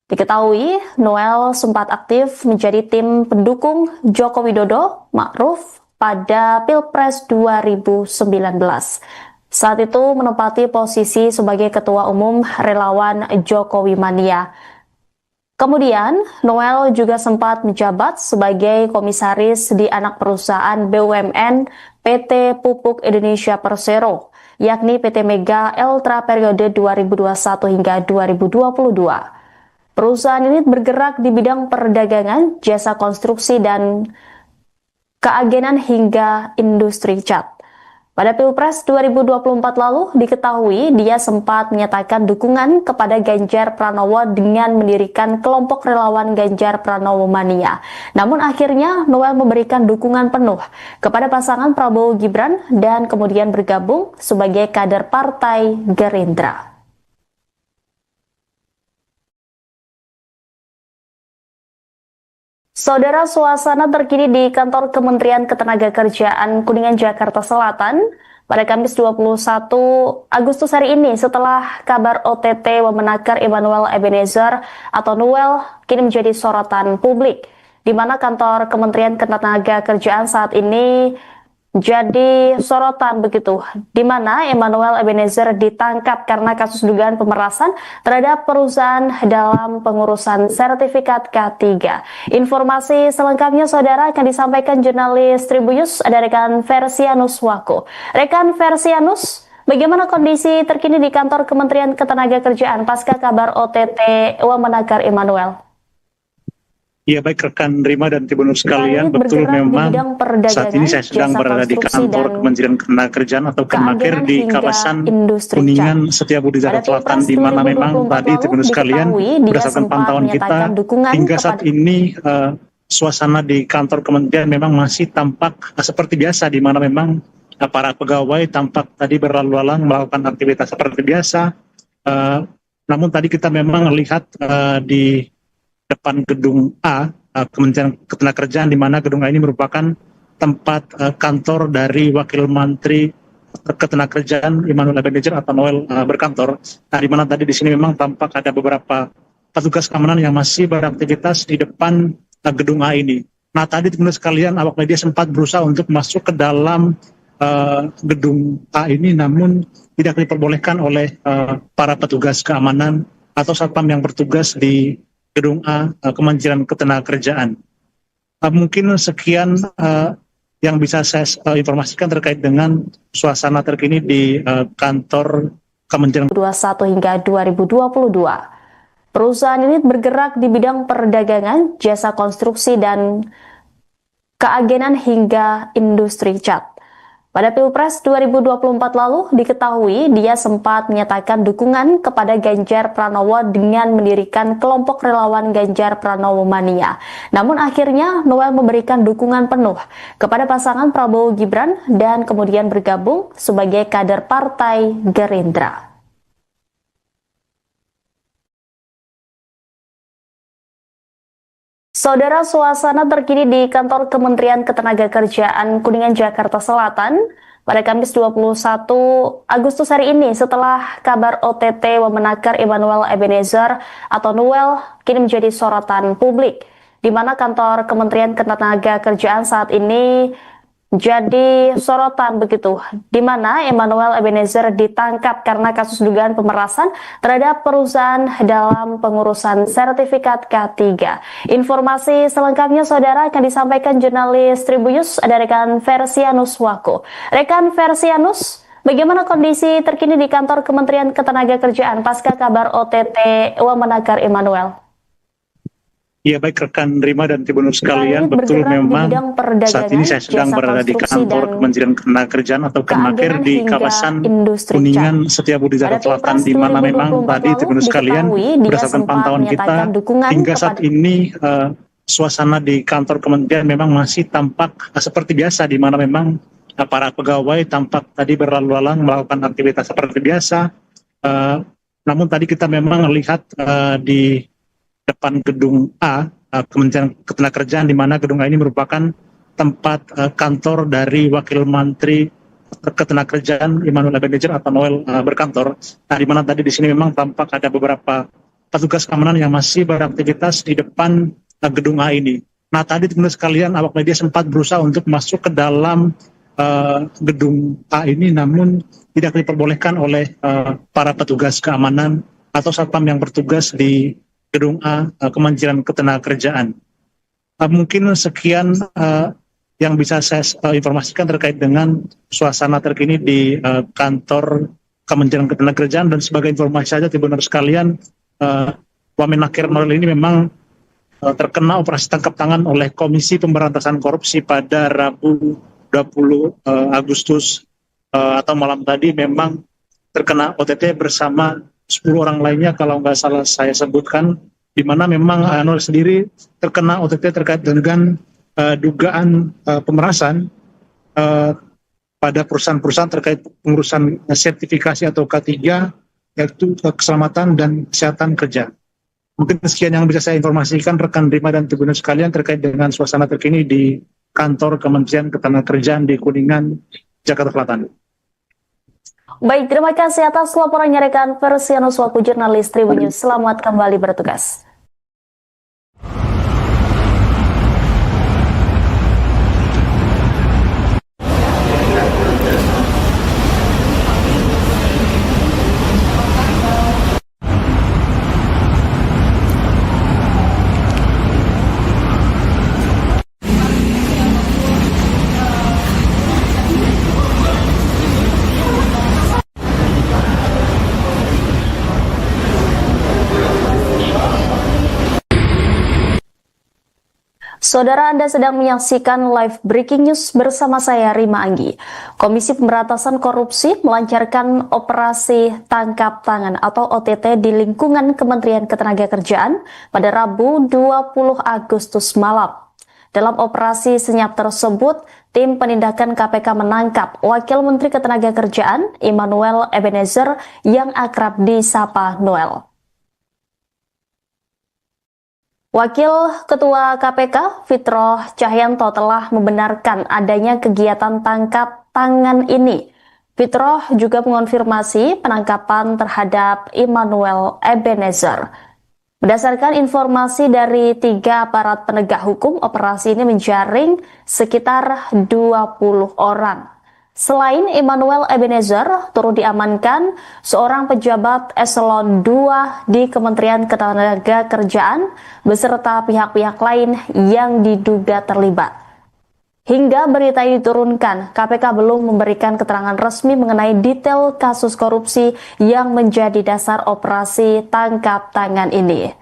[SPEAKER 1] Diketahui, Noel sempat aktif menjadi tim pendukung Joko Widodo Ma'ruf pada Pilpres 2019. Saat itu menempati posisi sebagai Ketua Umum Relawan Jokowi Mania. Kemudian, Noel juga sempat menjabat sebagai komisaris di anak perusahaan BUMN PT Pupuk Indonesia Persero, yakni PT Mega Eltra periode 2021 hingga 2022. Perusahaan ini bergerak di bidang perdagangan, jasa konstruksi, dan keagenan hingga industri cat. Pada Pilpres 2024 lalu diketahui dia sempat menyatakan dukungan kepada Ganjar Pranowo dengan mendirikan kelompok relawan Ganjar Pranowo Mania. Namun akhirnya Noel memberikan dukungan penuh kepada pasangan Prabowo Gibran dan kemudian bergabung sebagai kader Partai Gerindra. Saudara, suasana terkini di kantor Kementerian Ketenagakerjaan Kuningan, Jakarta Selatan pada Kamis 21 Agustus hari ini setelah kabar OTT Wamenaker Immanuel Ebenezer atau Noel kini menjadi sorotan publik, di mana kantor Kementerian Ketenagakerjaan saat ini jadi sorotan begitu, di mana Immanuel Ebenezer ditangkap karena kasus dugaan pemerasan terhadap perusahaan dalam pengurusan sertifikat K3. Informasi selengkapnya saudara akan disampaikan jurnalis Tribunnews, ada rekan Versianus Wako. Rekan Versianus, bagaimana kondisi terkini di kantor Kementerian Ketenagakerjaan pasca kabar OTT Wamenaker Immanuel?
[SPEAKER 2] Ya, baik rekan Rima dan Tribunnews sekalian, betul memang saat ini saya sedang berada di kantor Kementerian Ketenagakerjaan atau Kemenaker di kawasan Kuningan Setiabudi Jakarta Selatan, di mana memang tadi Tribunnews sekalian berdasarkan pantauan kita hingga saat ini suasana di kantor kementerian memang masih tampak seperti biasa, di mana memang para pegawai tampak tadi berlalu lalang melakukan aktivitas seperti biasa. Namun tadi kita memang lihat di depan gedung A, Kementerian Ketenagakerjaan, di mana gedung A ini merupakan tempat kantor dari Wakil Menteri Ketenagakerjaan Immanuel Ebenezer atau Noel berkantor. Nah, di mana tadi di sini memang tampak ada beberapa petugas keamanan yang masih beraktivitas di depan gedung A ini. Nah, tadi teman-teman sekalian, awak media sempat berusaha untuk masuk ke dalam gedung A ini, namun tidak diperbolehkan oleh para petugas keamanan atau satpam yang bertugas di gedung A Kementerian Ketenagakerjaan. Mungkin sekian yang bisa saya informasikan terkait dengan suasana terkini di kantor Kementerian
[SPEAKER 1] 2021 hingga 2022. Perusahaan ini bergerak di bidang perdagangan, jasa konstruksi, dan keagenan hingga industri cat. Pada Pilpres 2024 lalu diketahui dia sempat menyatakan dukungan kepada Ganjar Pranowo dengan mendirikan kelompok relawan Ganjar Pranowo Mania. Namun akhirnya Noel memberikan dukungan penuh kepada pasangan Prabowo Gibran dan kemudian bergabung sebagai kader Partai Gerindra. Saudara, suasana terkini di kantor Kementerian Ketenagakerjaan Kuningan, Jakarta Selatan pada Kamis 21 Agustus hari ini setelah kabar OTT Wamenakar Immanuel Ebenezer atau Noel kini menjadi sorotan publik, di mana kantor Kementerian Ketenagakerjaan saat ini jadi sorotan begitu, di mana Immanuel Ebenezer ditangkap karena kasus dugaan pemerasan terhadap perusahaan dalam pengurusan sertifikat K3. Informasi selengkapnya saudara akan disampaikan jurnalis Tribunnews ada rekan Versianus Wako. Rekan Versianus, bagaimana kondisi terkini di kantor Kementerian Ketenagakerjaan pasca kabar OTT Wamenakar Immanuel?
[SPEAKER 2] Ya, baik rekan Rima dan Tribunnews sekalian, betul memang saat ini saya sedang berada di kantor Kementerian Ketenagakerjaan atau Kemenaker di kawasan Kuningan, Setiabudi, Jakarta Selatan, di mana memang tadi Tribunnews sekalian berdasarkan pantauan kita hingga saat ini suasana di kantor Kementerian memang masih tampak seperti biasa, di mana memang para pegawai tampak tadi berlalu lalang melakukan aktivitas seperti biasa. Namun tadi kita memang lihat di depan gedung A, Kementerian Ketenagakerjaan, di mana gedung A ini merupakan tempat kantor dari Wakil Menteri Ketenagakerjaan Immanuel Ebenezer atau Noel berkantor. Nah, di mana tadi di sini memang tampak ada beberapa petugas keamanan yang masih beraktivitas di depan gedung A ini. Nah, tadi teman-teman sekalian, awak media sempat berusaha untuk masuk ke dalam gedung A ini, namun tidak diperbolehkan oleh para petugas keamanan atau satpam yang bertugas di gedung A Kementerian Ketenagakerjaan. Mungkin sekian yang bisa saya informasikan terkait dengan suasana terkini di kantor Kementerian Ketenagakerjaan. Dan sebagai informasi saja Tribunnews sekalian, Wamenakar Noel ini memang terkena operasi tangkap tangan oleh Komisi Pemberantasan Korupsi pada Rabu 20 Agustus atau malam tadi, memang terkena OTT bersama 10 orang lainnya kalau nggak salah saya sebutkan, di mana memang Noel sendiri terkena OTT terkait dengan dugaan pemerasan pada perusahaan-perusahaan terkait pengurusan sertifikasi atau K3, yaitu keselamatan dan kesehatan kerja. Mungkin sekian yang bisa saya informasikan rekan Rima dan Tribunnews sekalian terkait dengan suasana terkini di kantor Kementerian Ketenagakerjaan di Kuningan, Jakarta Selatan.
[SPEAKER 1] Baik, terima kasih atas laporannya rekan Versianus Wako, jurnalis Tribunnews. Selamat kembali bertugas. Saudara, Anda sedang menyaksikan live breaking news bersama saya Rima Anggi. Komisi Pemberantasan Korupsi melancarkan operasi tangkap tangan atau OTT di lingkungan Kementerian Ketenagakerjaan pada Rabu 20 Agustus malam. Dalam operasi senyap tersebut, tim penindakan KPK menangkap Wakil Menteri Ketenagakerjaan Immanuel Ebenezer yang akrab disapa Noel. Wakil Ketua KPK Fitroh Cahyanto telah membenarkan adanya kegiatan tangkap tangan ini. Fitroh juga mengonfirmasi penangkapan terhadap Immanuel Ebenezer. Berdasarkan informasi dari 3 aparat penegak hukum, operasi ini menjaring sekitar 20 orang. Selain Immanuel Ebenezer, turut diamankan seorang pejabat eselon 2 di Kementerian Ketenagakerjaan beserta pihak-pihak lain yang diduga terlibat. Hingga berita ini diturunkan, KPK belum memberikan keterangan resmi mengenai detail kasus korupsi yang menjadi dasar operasi tangkap tangan ini.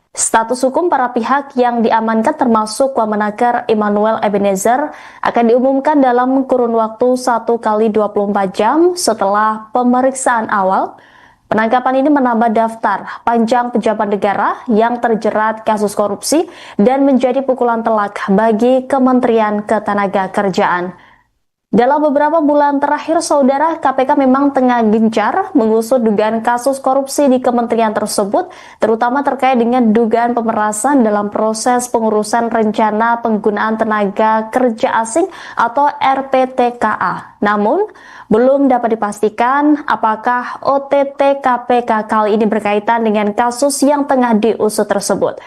[SPEAKER 1] Status hukum para pihak yang diamankan termasuk Wamenaker Immanuel Ebenezer akan diumumkan dalam kurun waktu 1 kali 24 jam setelah pemeriksaan awal. Penangkapan ini menambah daftar panjang pejabat negara yang terjerat kasus korupsi dan menjadi pukulan telak bagi Kementerian Ketenagakerjaan. Dalam beberapa bulan terakhir, saudara, KPK memang tengah gencar mengusut dugaan kasus korupsi di kementerian tersebut, terutama terkait dengan dugaan pemerasan dalam proses pengurusan rencana penggunaan tenaga kerja asing atau RPTKA. Namun, belum dapat dipastikan apakah OTT KPK kali ini berkaitan dengan kasus yang tengah diusut tersebut.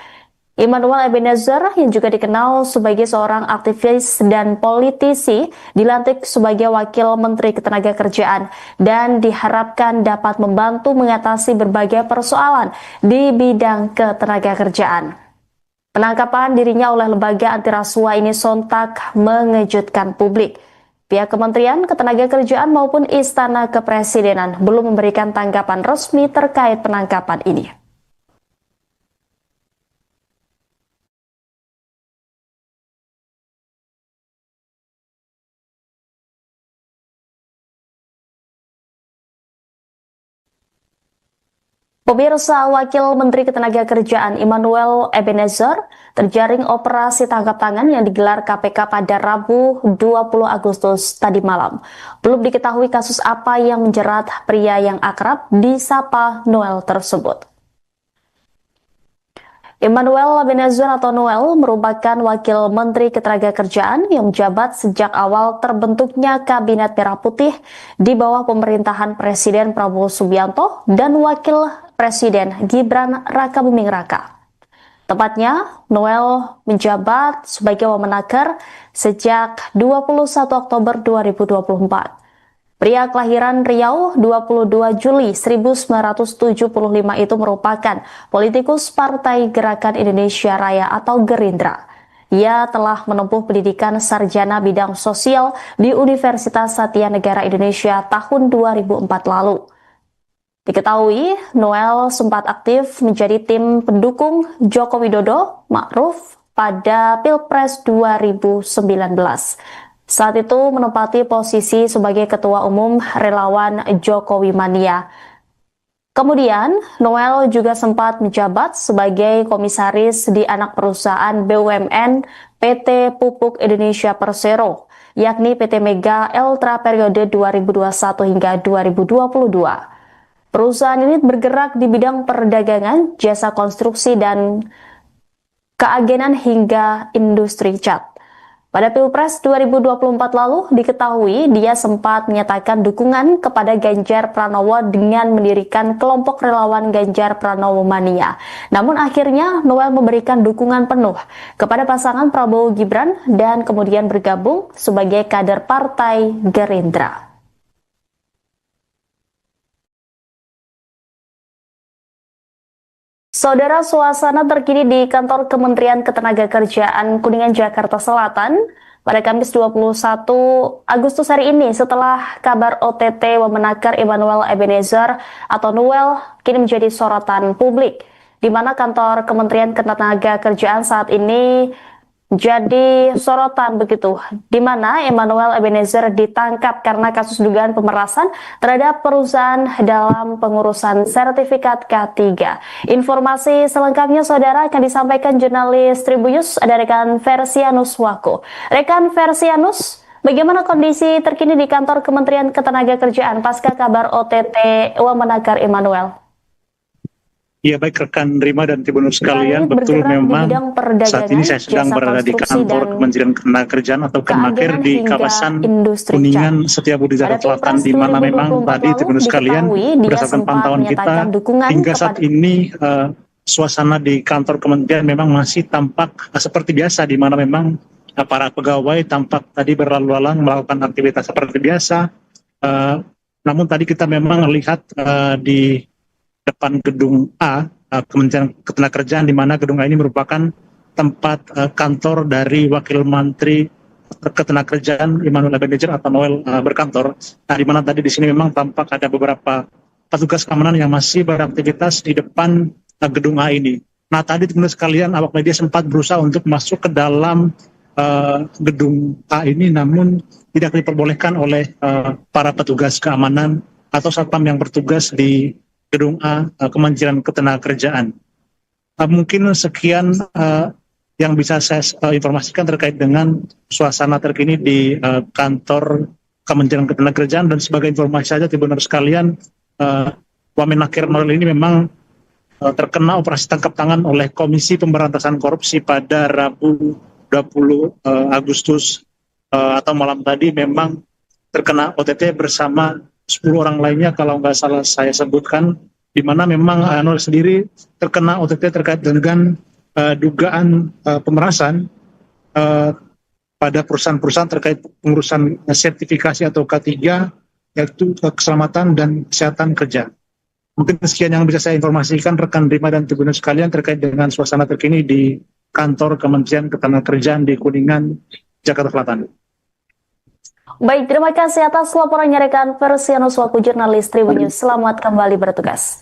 [SPEAKER 1] Immanuel Ebenezer yang juga dikenal sebagai seorang aktivis dan politisi dilantik sebagai Wakil Menteri Ketenagakerjaan dan diharapkan dapat membantu mengatasi berbagai persoalan di bidang ketenagakerjaan. Penangkapan dirinya oleh lembaga anti rasuah ini sontak mengejutkan publik. Pihak Kementerian Ketenagakerjaan maupun Istana Kepresidenan belum memberikan tanggapan resmi terkait penangkapan ini. Pemirsa, Wakil Menteri Ketenagakerjaan Immanuel Ebenezer terjaring operasi tangkap tangan yang digelar KPK pada Rabu 20 Agustus tadi malam. Belum diketahui kasus apa yang menjerat pria yang akrab disapa Noel tersebut. Immanuel Ebenezer atau Noel merupakan Wakil Menteri Ketenagakerjaan yang menjabat sejak awal terbentuknya Kabinet Merah Putih di bawah pemerintahan Presiden Prabowo Subianto dan Wakil Presiden Gibran Rakabuming Raka. Tepatnya, Noel menjabat sebagai Wamenaker sejak 21 Oktober 2024. Pria kelahiran Riau 22 Juli 1975 itu merupakan politikus Partai Gerakan Indonesia Raya atau Gerindra. Ia telah menempuh pendidikan sarjana bidang sosial di Universitas Satya Negara Indonesia tahun 2004 lalu. Diketahui, Noel sempat aktif menjadi tim pendukung Joko Widodo Ma'ruf pada Pilpres 2019. Saat itu menempati posisi sebagai Ketua Umum Relawan Jokowi Mania. Kemudian, Noel juga sempat menjabat sebagai komisaris di anak perusahaan BUMN PT Pupuk Indonesia Persero, yakni PT Mega Eltra periode 2021 hingga 2022. Perusahaan ini bergerak di bidang perdagangan, jasa konstruksi, dan keagenan hingga industri cat. Pada Pilpres 2024 lalu, diketahui dia sempat menyatakan dukungan kepada Ganjar Pranowo dengan mendirikan kelompok relawan Ganjar Pranowo Mania. Namun akhirnya Noel memberikan dukungan penuh kepada pasangan Prabowo Gibran dan kemudian bergabung sebagai kader Partai Gerindra. Saudara, suasana terkini di kantor Kementerian Ketenagakerjaan Kuningan, Jakarta Selatan pada Kamis 21 Agustus hari ini setelah kabar OTT Wamenaker Immanuel Ebenezer atau Noel kini menjadi sorotan publik, di mana kantor Kementerian Ketenagakerjaan saat ini jadi sorotan begitu, di mana Immanuel Ebenezer ditangkap karena kasus dugaan pemerasan terhadap perusahaan dalam pengurusan sertifikat K3. Informasi selengkapnya saudara akan disampaikan jurnalis Tribunnews, ada rekan Versianus Wako. Rekan Versianus, bagaimana kondisi terkini di kantor Kementerian Ketenagakerjaan pasca kabar OTT Wamenaker Immanuel?
[SPEAKER 2] Ya, baik rekan Rima dan Tribunnews sekalian, betul memang saat ini saya sedang berada di kantor Kementerian Ketenagakerjaan atau Kemenaker di kawasan Kuningan, Setiabudi, Jakarta Selatan, di mana memang tadi Tribunnews sekalian berdasarkan pantauan kita hingga saat ini suasana di kantor Kementerian memang masih tampak seperti biasa, di mana memang para pegawai tampak tadi berlalu lalang melakukan aktivitas seperti biasa. Namun tadi kita memang lihat di depan gedung A, Kementerian Ketenagakerjaan, di mana gedung A ini merupakan tempat kantor dari Wakil Menteri Ketenagakerjaan Immanuel Ebenezer atau Noel berkantor. Nah, di mana tadi di sini memang tampak ada beberapa petugas keamanan yang masih beraktivitas di depan gedung A ini. Nah tadi teman-teman sekalian, awak media sempat berusaha untuk masuk ke dalam gedung A ini, namun tidak diperbolehkan oleh para petugas keamanan atau satpam yang bertugas di gedung A Kementerian Ketenagakerjaan. Mungkin sekian yang bisa saya informasikan terkait dengan suasana terkini di kantor Kementerian Ketenagakerjaan. Dan sebagai informasi saja teman-teman sekalian, Wamenakir Nuril ini memang terkena operasi tangkap tangan oleh Komisi Pemberantasan Korupsi pada Rabu 20 Agustus atau malam tadi. Memang terkena OTT bersama 10 orang lainnya kalau nggak salah saya sebutkan, di mana memang Nuril sendiri terkena OTT terkait dengan dugaan pemerasan pada perusahaan-perusahaan terkait pengurusan sertifikasi atau K3, yaitu keselamatan dan kesehatan kerja. Mungkin sekian yang bisa saya informasikan rekan Rima dan Tribuners sekalian terkait dengan suasana terkini di kantor Kementerian Ketenagakerjaan di Kuningan, Jakarta Selatan.
[SPEAKER 1] Baik, terima kasih atas laporannya rekan Persianus selaku jurnalis Tribun News. Selamat kembali bertugas.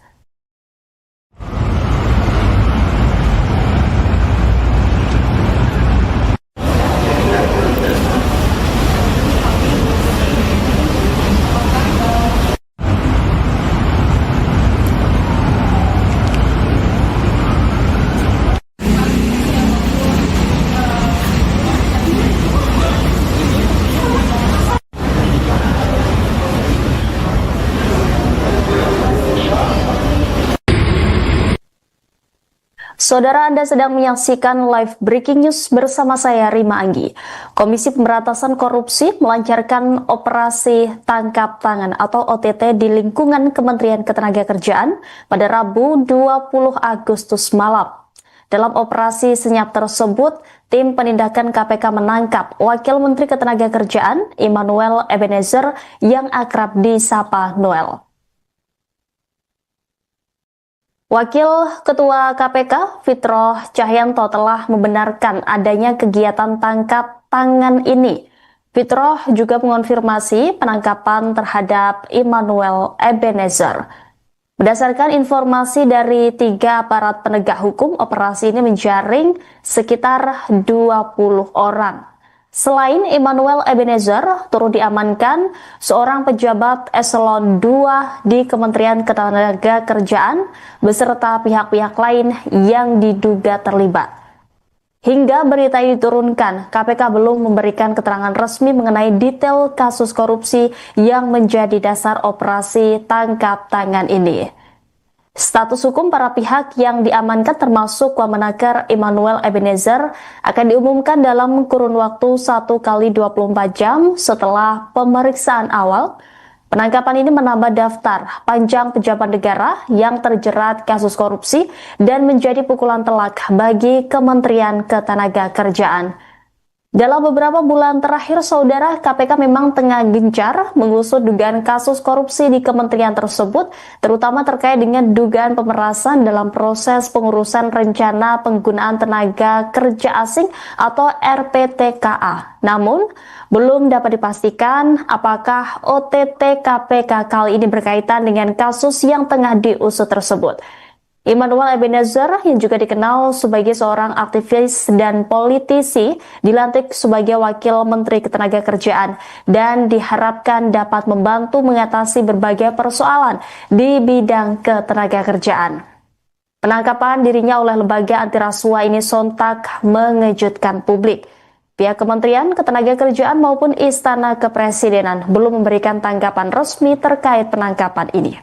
[SPEAKER 1] Saudara, Anda sedang menyaksikan live breaking news bersama saya Rima Anggi. Komisi Pemberantasan Korupsi melancarkan operasi tangkap tangan atau OTT di lingkungan Kementerian Ketenagakerjaan pada Rabu 20 Agustus malam. Dalam operasi senyap tersebut, tim penindakan KPK menangkap Wakil Menteri Ketenagakerjaan Immanuel Ebenezer yang akrab disapa Noel. Wakil Ketua KPK Fitroh Cahyanto telah membenarkan adanya kegiatan tangkap tangan ini. Fitroh juga mengonfirmasi penangkapan terhadap Immanuel Ebenezer. Berdasarkan informasi dari 3 aparat penegak hukum, operasi ini menjaring sekitar 20 orang. Selain Immanuel Ebenezer, turut diamankan seorang pejabat eselon 2 di Kementerian Ketenagakerjaan beserta pihak-pihak lain yang diduga terlibat. Hingga berita ini diturunkan, KPK belum memberikan keterangan resmi mengenai detail kasus korupsi yang menjadi dasar operasi tangkap tangan ini. Status hukum para pihak yang diamankan termasuk Wamenakir Immanuel Ebenezer akan diumumkan dalam kurun waktu 1x24 jam setelah pemeriksaan awal. Penangkapan ini menambah daftar panjang pejabat negara yang terjerat kasus korupsi dan menjadi pukulan telak bagi Kementerian Ketenagakerjaan. Dalam beberapa bulan terakhir, saudara, KPK memang tengah gencar mengusut dugaan kasus korupsi di kementerian tersebut, terutama terkait dengan dugaan pemerasan dalam proses pengurusan rencana penggunaan tenaga kerja asing atau RPTKA. Namun, belum dapat dipastikan apakah OTT KPK kali ini berkaitan dengan kasus yang tengah diusut tersebut. Immanuel Ebenezer yang juga dikenal sebagai seorang aktivis dan politisi dilantik sebagai Wakil Menteri Ketenagakerjaan dan diharapkan dapat membantu mengatasi berbagai persoalan di bidang ketenagakerjaan. Penangkapan dirinya oleh lembaga anti rasuah ini sontak mengejutkan publik. Pihak Kementerian Ketenagakerjaan maupun Istana Kepresidenan belum memberikan tanggapan resmi terkait penangkapan ini.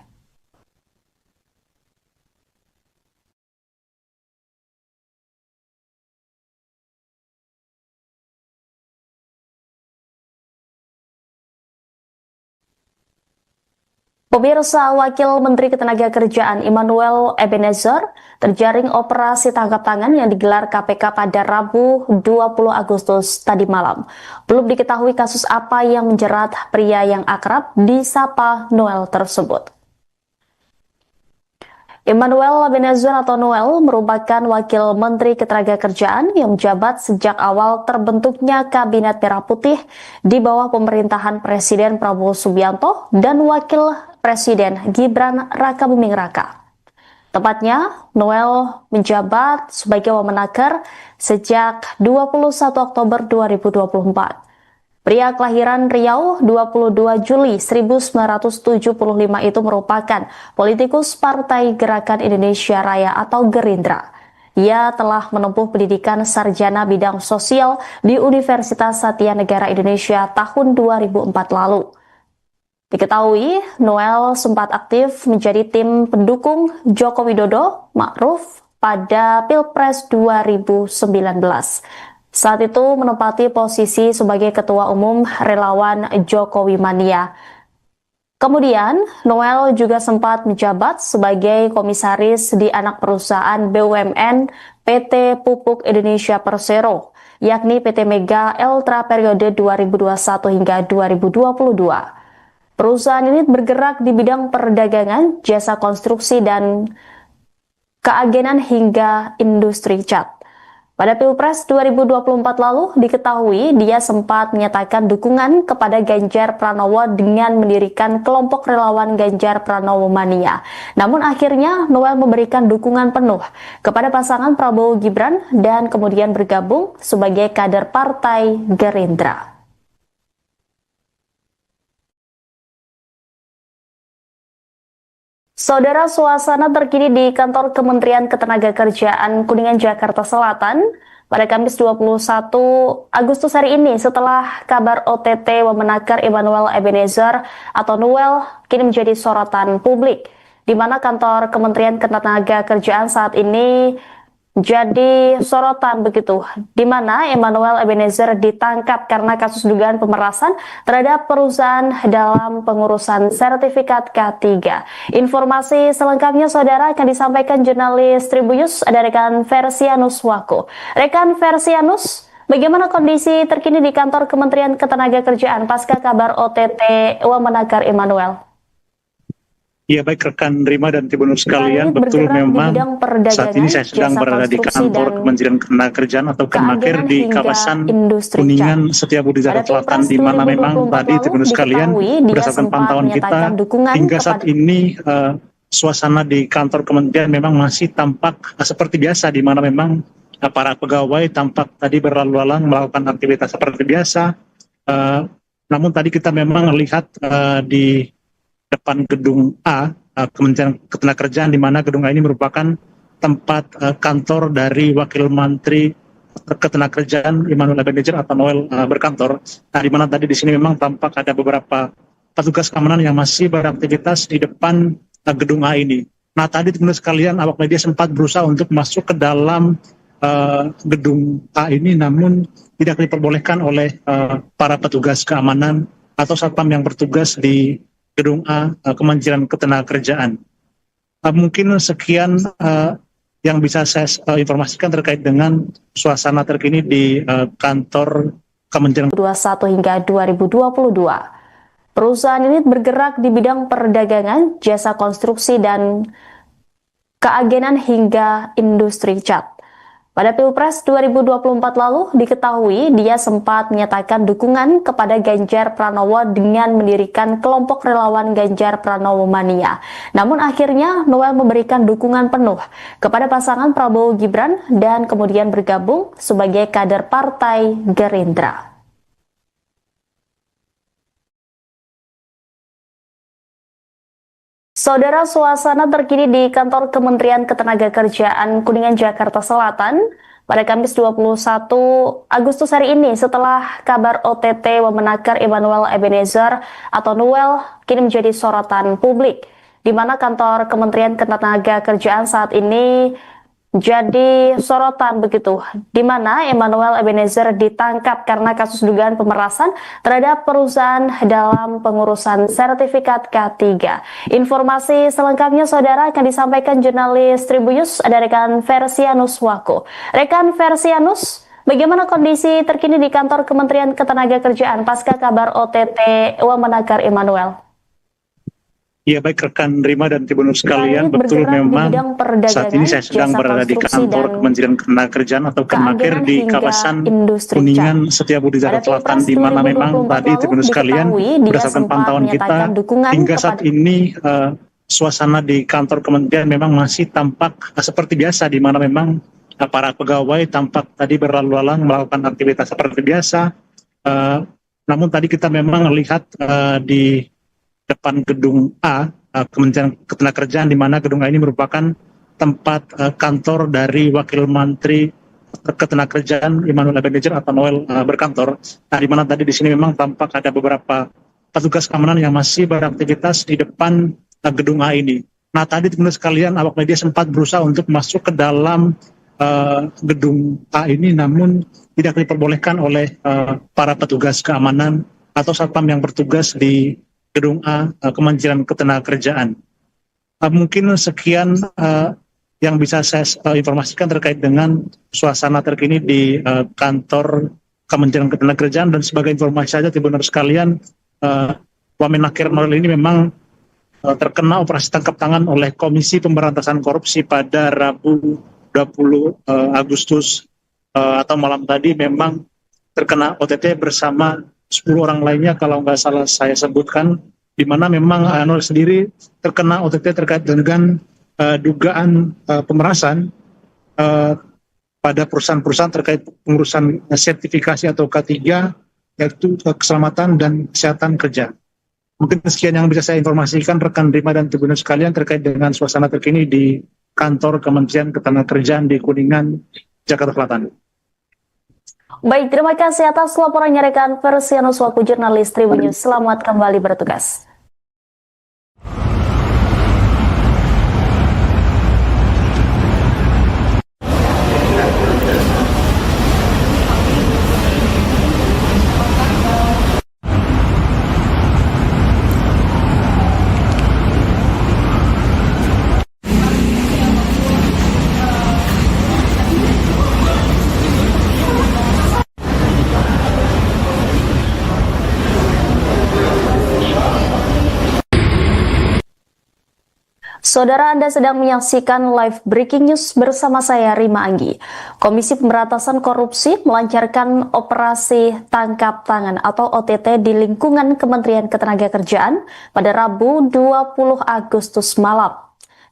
[SPEAKER 1] Pemirsa, Wakil Menteri Ketenagakerjaan Immanuel Ebenezer terjaring operasi tangkap tangan yang digelar KPK pada Rabu 20 Agustus tadi malam. Belum diketahui kasus apa yang menjerat pria yang akrab disapa Noel tersebut. Immanuel Ebenezer atau Noel merupakan Wakil Menteri Ketenagakerjaan yang menjabat sejak awal terbentuknya Kabinet Merah Putih di bawah pemerintahan Presiden Prabowo Subianto dan Wakil Presiden Gibran Rakabuming Raka. Tepatnya, Noel menjabat sebagai Wamenaker sejak 21 Oktober 2024. Pria kelahiran Riau 22 Juli 1975 itu merupakan politikus Partai Gerakan Indonesia Raya atau Gerindra. Ia telah menempuh pendidikan sarjana bidang sosial di Universitas Satya Negara Indonesia tahun 2004 lalu. Diketahui, Noel sempat aktif menjadi tim pendukung Joko Widodo Ma'ruf pada Pilpres 2019. Saat itu menempati posisi sebagai Ketua Umum Relawan Jokowi Mania. Kemudian, Noel juga sempat menjabat sebagai komisaris di anak perusahaan BUMN PT Pupuk Indonesia Persero, yakni PT Mega Eltra periode 2021 hingga 2022. Perusahaan ini bergerak di bidang perdagangan, jasa konstruksi, dan keagenan hingga industri cat. Pada Pilpres 2024 lalu, diketahui dia sempat menyatakan dukungan kepada Ganjar Pranowo dengan mendirikan kelompok relawan Ganjar Pranowo Mania. Namun akhirnya Noel memberikan dukungan penuh kepada pasangan Prabowo Gibran dan kemudian bergabung sebagai kader Partai Gerindra. Saudara, suasana terkini di kantor Kementerian Ketenagakerjaan Kuningan, Jakarta Selatan pada Kamis 21 Agustus hari ini setelah kabar OTT Wamenaker Emmanuel Ebenezer atau Noel kini menjadi sorotan publik, di mana kantor Kementerian Ketenagakerjaan saat ini jadi sorotan begitu, di mana Emmanuel Ebenezer ditangkap karena kasus dugaan pemerasan terhadap perusahaan dalam pengurusan sertifikat K3. Informasi selengkapnya saudara akan disampaikan jurnalis Tribunnews, ada rekan Versianus Wako. Rekan Versianus, bagaimana kondisi terkini di kantor Kementerian Ketenagakerjaan pasca kabar OTT Wamenaker Emmanuel?
[SPEAKER 2] Ya, baik rekan Rima dan Tribunnews sekalian, betul memang saat ini saya sedang berada di kantor Kementerian Ketenagakerjaan atau Kemenaker di kawasan Kuningan Setiabudi Jakarta Selatan, di mana memang tadi Tribunnews sekalian berdasarkan pantauan kita hingga saat ini suasana di kantor kementerian memang masih tampak seperti biasa, di mana memang para pegawai tampak tadi berlalu lalang melakukan aktivitas seperti biasa. Namun tadi kita memang lihat di depan gedung A, Kementerian Ketenagakerjaan, di mana gedung A ini merupakan tempat kantor dari Wakil Menteri Ketenagakerjaan Emmanuel Ebenezer atau Noel berkantor. Nah, di mana tadi di sini memang tampak ada beberapa petugas keamanan yang masih beraktivitas di depan gedung A ini. Nah, tadi teman-teman sekalian, awak media sempat berusaha untuk masuk ke dalam gedung A ini, namun tidak diperbolehkan oleh para petugas keamanan atau satpam yang bertugas di gedung A Kementerian Ketenagakerjaan. Mungkin sekian yang bisa saya informasikan terkait dengan suasana terkini di kantor Kementerian
[SPEAKER 1] 2021 hingga 2022. Perusahaan ini bergerak di bidang perdagangan, jasa konstruksi, dan keagenan hingga industri cat. Pada Pilpres 2024 lalu, diketahui dia sempat menyatakan dukungan kepada Ganjar Pranowo dengan mendirikan kelompok relawan Ganjar Pranowo Mania. Namun akhirnya Noel memberikan dukungan penuh kepada pasangan Prabowo Gibran dan kemudian bergabung sebagai kader Partai Gerindra. Saudara, suasana terkini di kantor Kementerian Ketenagakerjaan Kuningan, Jakarta Selatan pada Kamis 21 Agustus hari ini setelah kabar OTT Wamenaker Emmanuel Ebenezer atau Noel kini menjadi sorotan publik, di mana kantor Kementerian Ketenagakerjaan saat ini jadi sorotan begitu, di mana Emmanuel Ebenezer ditangkap karena kasus dugaan pemerasan terhadap perusahaan dalam pengurusan sertifikat K3. Informasi selengkapnya saudara akan disampaikan jurnalis Tribunnews, ada rekan Versianus Wako. Rekan Versianus, bagaimana kondisi terkini di kantor Kementerian Ketenagakerjaan pasca kabar OTT Wamenaker Emmanuel?
[SPEAKER 2] Ya, baik rekan Rima dan Tribunnews sekalian, betul memang saat ini saya sedang berada di kantor Kementerian Ketenagakerjaan atau Kemenaker di kawasan Kuningan Setiabudi Jakarta Selatan, di mana memang tadi Tribunnews sekalian berdasarkan pantauan kita hingga saat ini suasana di kantor kementerian memang masih tampak seperti biasa, di mana memang para pegawai tampak tadi berlalu lalang melakukan aktivitas seperti biasa. Namun tadi kita memang lihat di depan gedung A, Kementerian Ketenagakerjaan, di mana gedung A ini merupakan tempat kantor dari Wakil Menteri Ketenagakerjaan Immanuel Ebenezer atau Noel berkantor. Nah, di mana tadi di sini memang tampak ada beberapa petugas keamanan yang masih beraktivitas di depan gedung A ini. Nah, tadi teman-teman sekalian, awak media sempat berusaha untuk masuk ke dalam gedung A ini, namun tidak diperbolehkan oleh para petugas keamanan atau satpam yang bertugas di gedung A Kementerian Ketenagakerjaan. Mungkin sekian yang bisa saya informasikan terkait dengan suasana terkini di kantor Kementerian Ketenagakerjaan. Dan sebagai informasi saja, teman-teman sekalian, Wamenakir Noel ini memang terkena operasi tangkap tangan oleh Komisi Pemberantasan Korupsi pada Rabu 20 Agustus atau malam tadi. Memang terkena OTT bersama 10 orang lainnya kalau nggak salah saya sebutkan, di mana memang Noel sendiri terkena OTT terkait dengan dugaan pemerasan pada perusahaan-perusahaan terkait pengurusan sertifikasi atau K3, yaitu keselamatan dan kesehatan kerja. Mungkin sekian yang bisa saya informasikan rekan Rima dan Tribunal sekalian terkait dengan suasana terkini di kantor Kementerian Ketenagakerjaan di Kuningan, Jakarta Selatan.
[SPEAKER 1] Baik, terima kasih atas laporannya rekan Persianus selaku jurnalis Tribun News. Selamat kembali bertugas. Saudara, Anda sedang menyaksikan live breaking news bersama saya Rima Anggi. Komisi Pemberantasan Korupsi melancarkan operasi tangkap tangan atau OTT di lingkungan Kementerian Ketenagakerjaan pada Rabu 20 Agustus malam.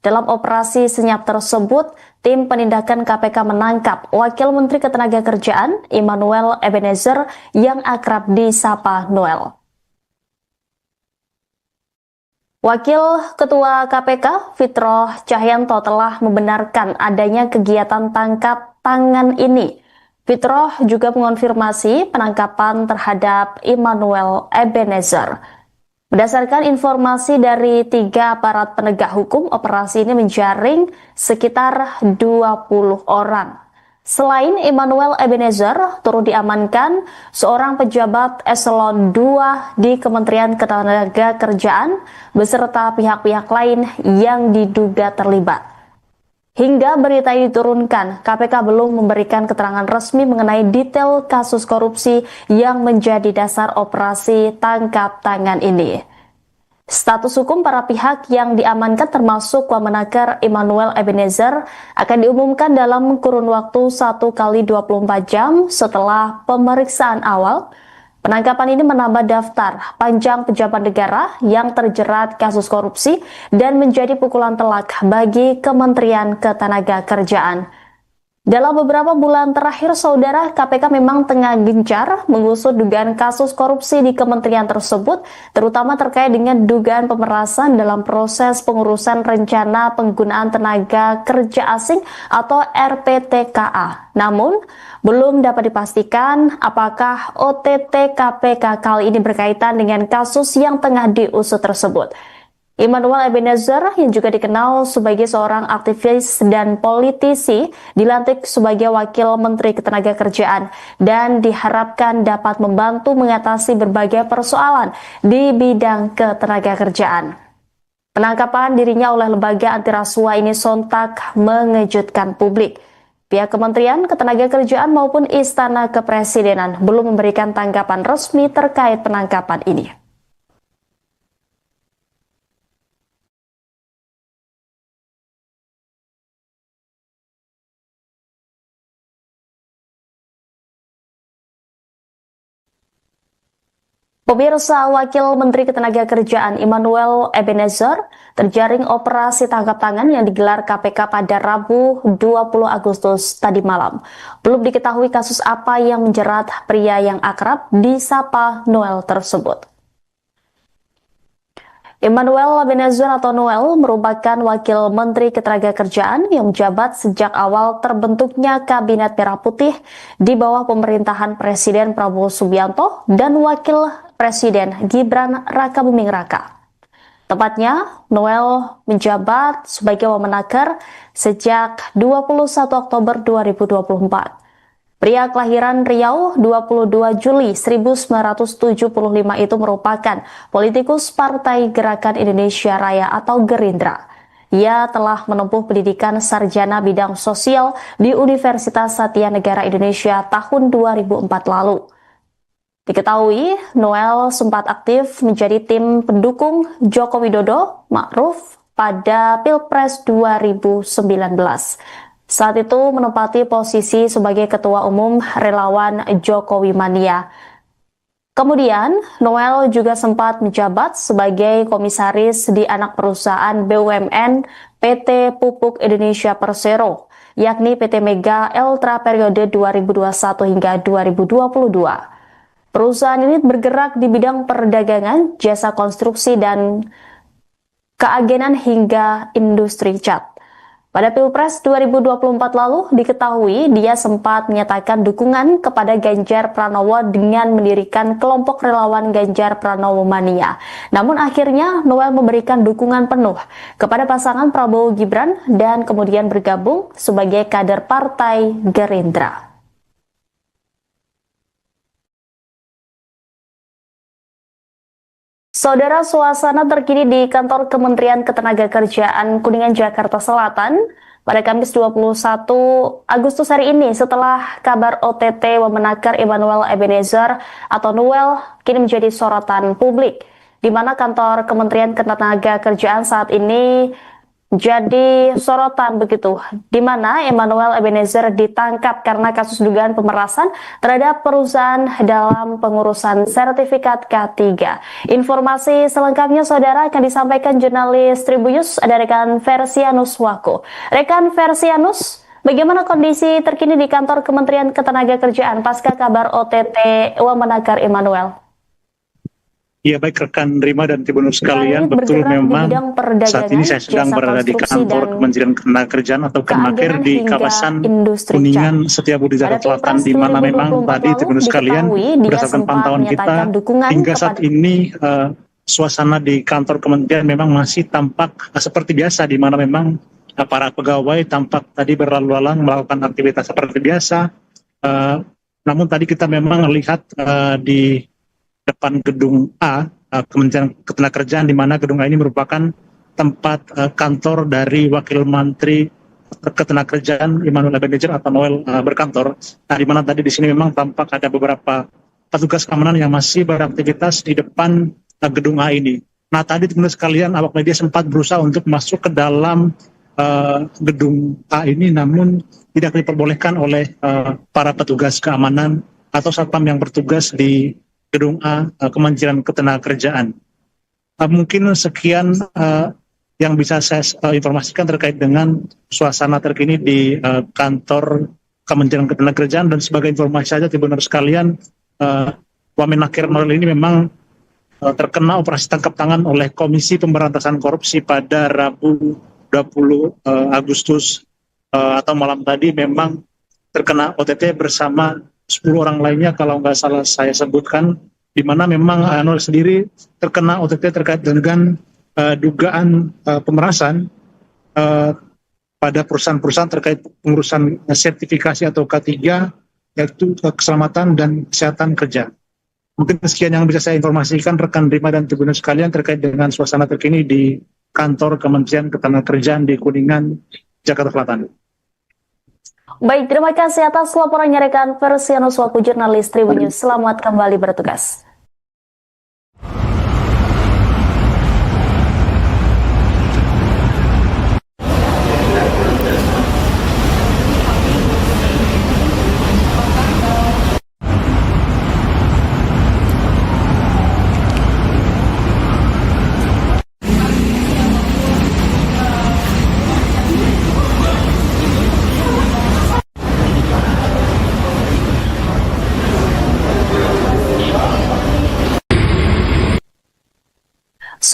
[SPEAKER 1] Dalam operasi senyap tersebut, tim penindakan KPK menangkap Wakil Menteri Ketenagakerjaan Immanuel Ebenezer yang akrab disapa Noel. Wakil Ketua KPK Fitroh Cahyanto telah membenarkan adanya kegiatan tangkap tangan ini. Fitroh juga mengonfirmasi penangkapan terhadap Immanuel Ebenezer. Berdasarkan informasi dari 3 aparat penegak hukum, operasi ini menjaring sekitar 20 orang. Selain Immanuel Ebenezer, turut diamankan seorang pejabat eselon 2 di Kementerian Ketenagakerjaan beserta pihak-pihak lain yang diduga terlibat. Hingga berita ini diturunkan, KPK belum memberikan keterangan resmi mengenai detail kasus korupsi yang menjadi dasar operasi tangkap tangan ini. Status hukum para pihak yang diamankan termasuk Wamenakir Immanuel Ebenezer akan diumumkan dalam kurun waktu 1 kali 24 jam setelah pemeriksaan awal. Penangkapan ini menambah daftar panjang pejabat negara yang terjerat kasus korupsi dan menjadi pukulan telak bagi Kementerian Ketenagakerjaan. Dalam beberapa bulan terakhir, saudara, KPK memang tengah gencar mengusut dugaan kasus korupsi di kementerian tersebut, terutama terkait dengan dugaan pemerasan dalam proses pengurusan rencana penggunaan tenaga kerja asing atau RPTKA. Namun, belum dapat dipastikan apakah OTT KPK kali ini berkaitan dengan kasus yang tengah diusut tersebut. Immanuel Ebenezer yang juga dikenal sebagai seorang aktivis dan politisi dilantik sebagai Wakil Menteri Ketenagakerjaan dan diharapkan dapat membantu mengatasi berbagai persoalan di bidang ketenagakerjaan. Penangkapan dirinya oleh lembaga anti rasuah ini sontak mengejutkan publik. Pihak Kementerian Ketenagakerjaan maupun Istana Kepresidenan belum memberikan tanggapan resmi terkait penangkapan ini. Pemirsa, Wakil Menteri Ketenagakerjaan Immanuel Ebenezer terjaring operasi tangkap tangan yang digelar KPK pada Rabu 20 Agustus tadi malam. Belum diketahui kasus apa yang menjerat pria yang akrab disapa Noel tersebut. Immanuel Ebenezer atau Noel merupakan Wakil Menteri Ketenagakerjaan yang menjabat sejak awal terbentuknya Kabinet Merah Putih di bawah pemerintahan Presiden Prabowo Subianto dan Wakil Presiden Gibran Rakabuming Raka. Tepatnya, Noel menjabat sebagai Wamenaker sejak 21 Oktober 2024. Pria kelahiran Riau 22 Juli 1975 itu merupakan politikus Partai Gerakan Indonesia Raya atau Gerindra. Ia telah menempuh pendidikan sarjana bidang sosial di Universitas Satya Negara Indonesia tahun 2004 lalu. Diketahui, Noel sempat aktif menjadi tim pendukung Joko Widodo Ma'ruf pada Pilpres 2019. Saat itu menempati posisi sebagai Ketua Umum Relawan Jokowi Mania. Kemudian, Noel juga sempat menjabat sebagai komisaris di anak perusahaan BUMN PT Pupuk Indonesia Persero, yakni PT Mega Eltra periode 2021 hingga 2022. Perusahaan ini bergerak di bidang perdagangan, jasa konstruksi, dan keagenan hingga industri cat. Pada Pilpres 2024 lalu, diketahui dia sempat menyatakan dukungan kepada Ganjar Pranowo dengan mendirikan kelompok relawan Ganjar Pranowo Mania. Namun akhirnya Noel memberikan dukungan penuh kepada pasangan Prabowo Gibran dan kemudian bergabung sebagai kader Partai Gerindra. Saudara, suasana terkini di kantor Kementerian Ketenagakerjaan Kuningan, Jakarta Selatan pada Kamis 21 Agustus hari ini setelah kabar OTT Wamenaker Immanuel Ebenezer atau Noel kini menjadi sorotan publik, di mana kantor Kementerian Ketenagakerjaan saat ini jadi sorotan begitu, di mana Immanuel Ebenezer ditangkap karena kasus dugaan pemerasan terhadap perusahaan dalam pengurusan sertifikat K3. Informasi selengkapnya saudara akan disampaikan jurnalis Tribunnews, ada rekan Versianus Wako. Rekan Versianus, bagaimana kondisi terkini di kantor Kementerian Ketenagakerjaan pasca kabar OTT Wamenaker Immanuel?
[SPEAKER 2] Ya, baik rekan Rima dan Tribunnews sekalian, betul memang saat ini saya sedang berada di kantor Kementerian Ketenagakerjaan atau Kemenaker di kawasan Kuningan Setiabudi Jakarta Selatan, di mana memang tadi Tribunnews sekalian berdasarkan pantauan kita hingga saat ini suasana di kantor kementerian memang masih tampak seperti biasa, di mana memang para pegawai tampak tadi berlalu lalang melakukan aktivitas seperti biasa. Namun tadi kita memang lihat di depan gedung A, Kementerian Ketenagakerjaan, di mana gedung A ini merupakan tempat kantor dari Wakil Menteri Ketenagakerjaan Immanuel Ebenezer atau Noel berkantor. Nah, di mana tadi di sini memang tampak ada beberapa petugas keamanan yang masih beraktivitas di depan gedung A ini. Nah, tadi teman-teman sekalian, awak media sempat berusaha untuk masuk ke dalam gedung A ini, namun tidak diperbolehkan oleh para petugas keamanan atau satpam yang bertugas di gedung A Kementerian Ketenagakerjaan. Mungkin sekian yang bisa saya informasikan terkait dengan suasana terkini di kantor Kementerian Ketenagakerjaan. Dan sebagai informasi saja Tribunnews sekalian, Wamenaker Noel ini memang terkena operasi tangkap tangan oleh Komisi Pemberantasan Korupsi pada Rabu 20 Agustus atau malam tadi, memang terkena OTT bersama 10 orang lainnya kalau nggak salah saya sebutkan, di mana memang Noel sendiri terkena OTT terkait dengan dugaan pemerasan pada perusahaan-perusahaan terkait pengurusan sertifikasi atau K3, yaitu keselamatan dan kesehatan kerja. Mungkin sekian yang bisa saya informasikan rekan Rima dan Tribunnews sekalian terkait dengan suasana terkini di kantor Kementerian Ketenagakerjaan di Kuningan, Jakarta Selatan.
[SPEAKER 1] Baik, terima kasih atas laporannya rekan Versianus Wako, jurnalis Tribunnews. Selamat kembali bertugas.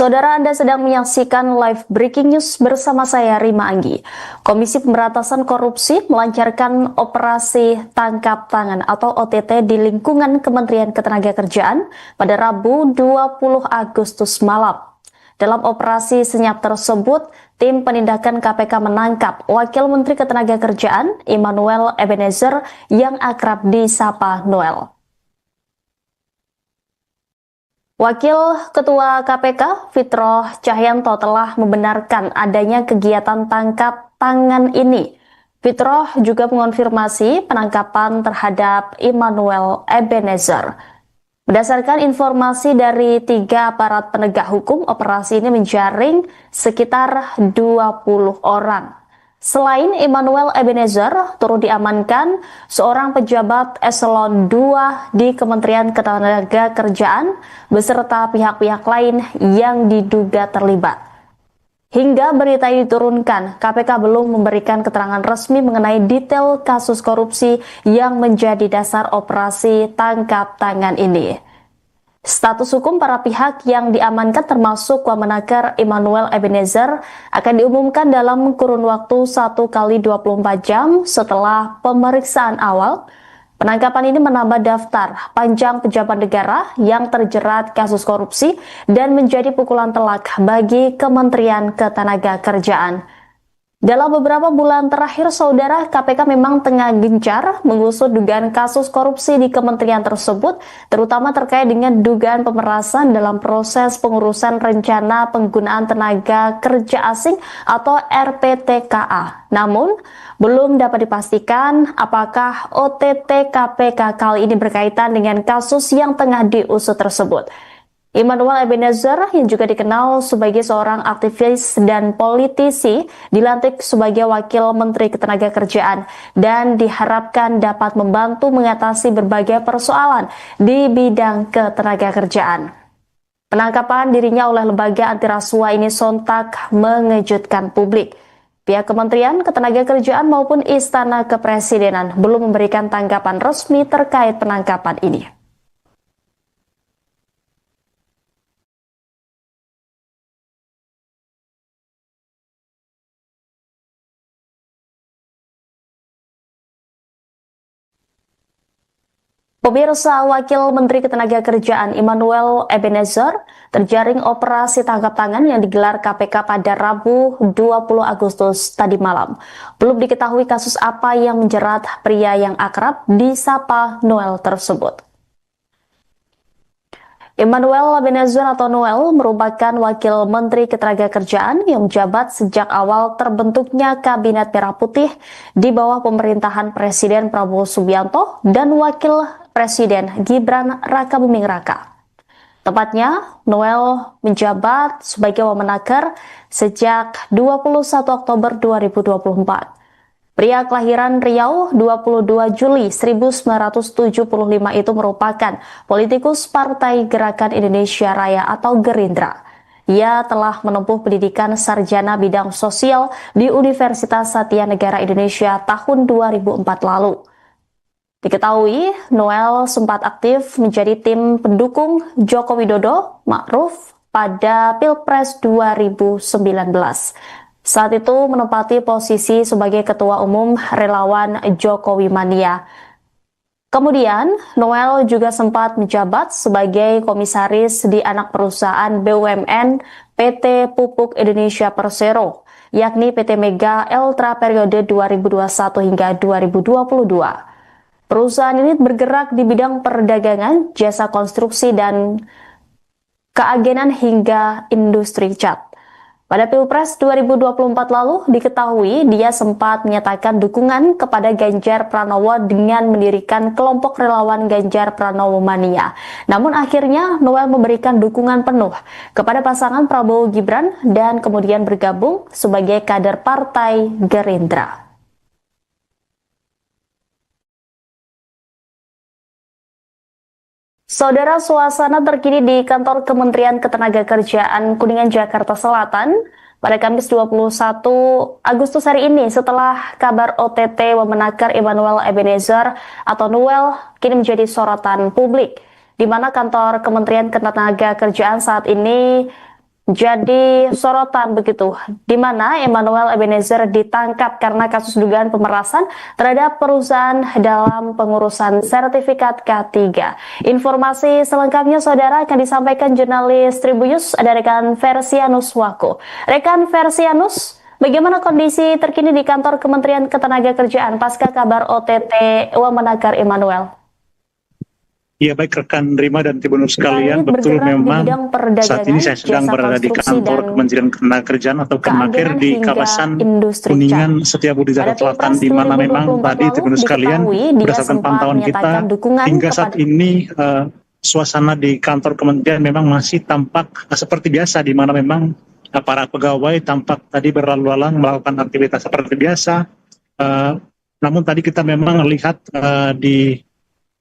[SPEAKER 1] Saudara, Anda sedang menyaksikan live breaking news bersama saya Rima Anggi. Komisi Pemberantasan Korupsi melancarkan operasi tangkap tangan atau OTT di lingkungan Kementerian Ketenagakerjaan pada Rabu 20 Agustus malam. Dalam operasi senyap tersebut, tim penindakan KPK menangkap Wakil Menteri Ketenagakerjaan Immanuel Ebenezer yang akrab disapa Noel. Wakil Ketua KPK Fitroh Cahyanto telah membenarkan adanya kegiatan tangkap tangan ini. Fitroh juga mengonfirmasi penangkapan terhadap Immanuel Ebenezer. Berdasarkan informasi dari 3 aparat penegak hukum, operasi ini menjaring sekitar 20 orang. Selain Immanuel Ebenezer, turut diamankan seorang pejabat eselon 2 di Kementerian Ketenagakerjaan beserta pihak-pihak lain yang diduga terlibat. Hingga berita ini diturunkan, KPK belum memberikan keterangan resmi mengenai detail kasus korupsi yang menjadi dasar operasi tangkap tangan ini. Status hukum para pihak yang diamankan termasuk Wamenaker Immanuel Ebenezer akan diumumkan dalam kurun waktu 1 kali 24 jam setelah pemeriksaan awal. Penangkapan ini menambah daftar panjang pejabat negara yang terjerat kasus korupsi dan menjadi pukulan telak bagi Kementerian Ketenagakerjaan. Dalam beberapa bulan terakhir, saudara, KPK memang tengah gencar mengusut dugaan kasus korupsi di kementerian tersebut, terutama terkait dengan dugaan pemerasan dalam proses pengurusan rencana penggunaan tenaga kerja asing atau RPTKA. Namun, belum dapat dipastikan apakah OTT KPK kali ini berkaitan dengan kasus yang tengah diusut tersebut. Immanuel Ebenezer yang juga dikenal sebagai seorang aktivis dan politisi dilantik sebagai Wakil Menteri Ketenagakerjaan dan diharapkan dapat membantu mengatasi berbagai persoalan di bidang ketenagakerjaan. Penangkapan dirinya oleh lembaga anti rasuah ini sontak mengejutkan publik. Pihak Kementerian Ketenagakerjaan maupun Istana Kepresidenan belum memberikan tanggapan resmi terkait penangkapan ini. Pemirsa, Wakil Menteri Ketenagakerjaan Immanuel Ebenezer terjaring operasi tangkap tangan yang digelar KPK pada Rabu 20 Agustus tadi malam. Belum diketahui kasus apa yang menjerat pria yang akrab disapa Noel tersebut. Immanuel Ebenezer atau Noel merupakan Wakil Menteri Ketenagakerjaan yang menjabat sejak awal terbentuknya Kabinet Merah Putih di bawah pemerintahan Presiden Prabowo Subianto dan Wakil Presiden Gibran Rakabuming Raka. Tepatnya, Noel menjabat sebagai Wamenaker sejak 21 Oktober 2024. Pria kelahiran Riau 22 Juli 1975 itu merupakan politikus Partai Gerakan Indonesia Raya atau Gerindra. Ia telah menempuh pendidikan sarjana bidang sosial di Universitas Satya Negara Indonesia tahun 2004 lalu. Diketahui, Noel sempat aktif menjadi tim pendukung Joko Widodo Ma'ruf pada Pilpres 2019. Saat itu menempati posisi sebagai Ketua Umum Relawan Jokowi Mania. Kemudian, Noel juga sempat menjabat sebagai komisaris di anak perusahaan BUMN PT Pupuk Indonesia Persero, yakni PT Mega Eltra periode 2021 hingga 2022. Perusahaan ini bergerak di bidang perdagangan, jasa konstruksi, dan keagenan hingga industri cat. Pada Pilpres 2024 lalu, diketahui dia sempat menyatakan dukungan kepada Ganjar Pranowo dengan mendirikan kelompok relawan Ganjar Pranowo Mania. Namun akhirnya Noel memberikan dukungan penuh kepada pasangan Prabowo Gibran dan kemudian bergabung sebagai kader Partai Gerindra. Saudara, suasana terkini di kantor Kementerian Ketenagakerjaan Kuningan, Jakarta Selatan pada Kamis 21 Agustus hari ini setelah kabar OTT Wamenaker Immanuel Ebenezer atau Noel kini menjadi sorotan publik, di mana kantor Kementerian Ketenagakerjaan saat ini jadi sorotan begitu, di mana Emmanuel Ebenezer ditangkap karena kasus dugaan pemerasan terhadap perusahaan dalam pengurusan sertifikat K3. Informasi selengkapnya saudara akan disampaikan jurnalis Tribunnews ada rekan Versianus Wako. Rekan Versianus, bagaimana kondisi terkini di kantor Kementerian Ketenagakerjaan pasca kabar OTT Wamenakar Emmanuel?
[SPEAKER 2] Ya, baik rekan Rima dan Tribunnews sekalian, betul memang saat ini saya sedang berada di kantor Kementerian Ketenagakerjaan atau Kemenaker di kawasan Kuningan Setiabudi Jakarta Selatan, di mana memang tadi Tribunnews sekalian berdasarkan pantauan kita hingga saat ini suasana di kantor kementerian memang masih tampak seperti biasa, di mana memang para pegawai tampak tadi berlalu lalang melakukan aktivitas seperti biasa. Namun tadi kita memang lihat di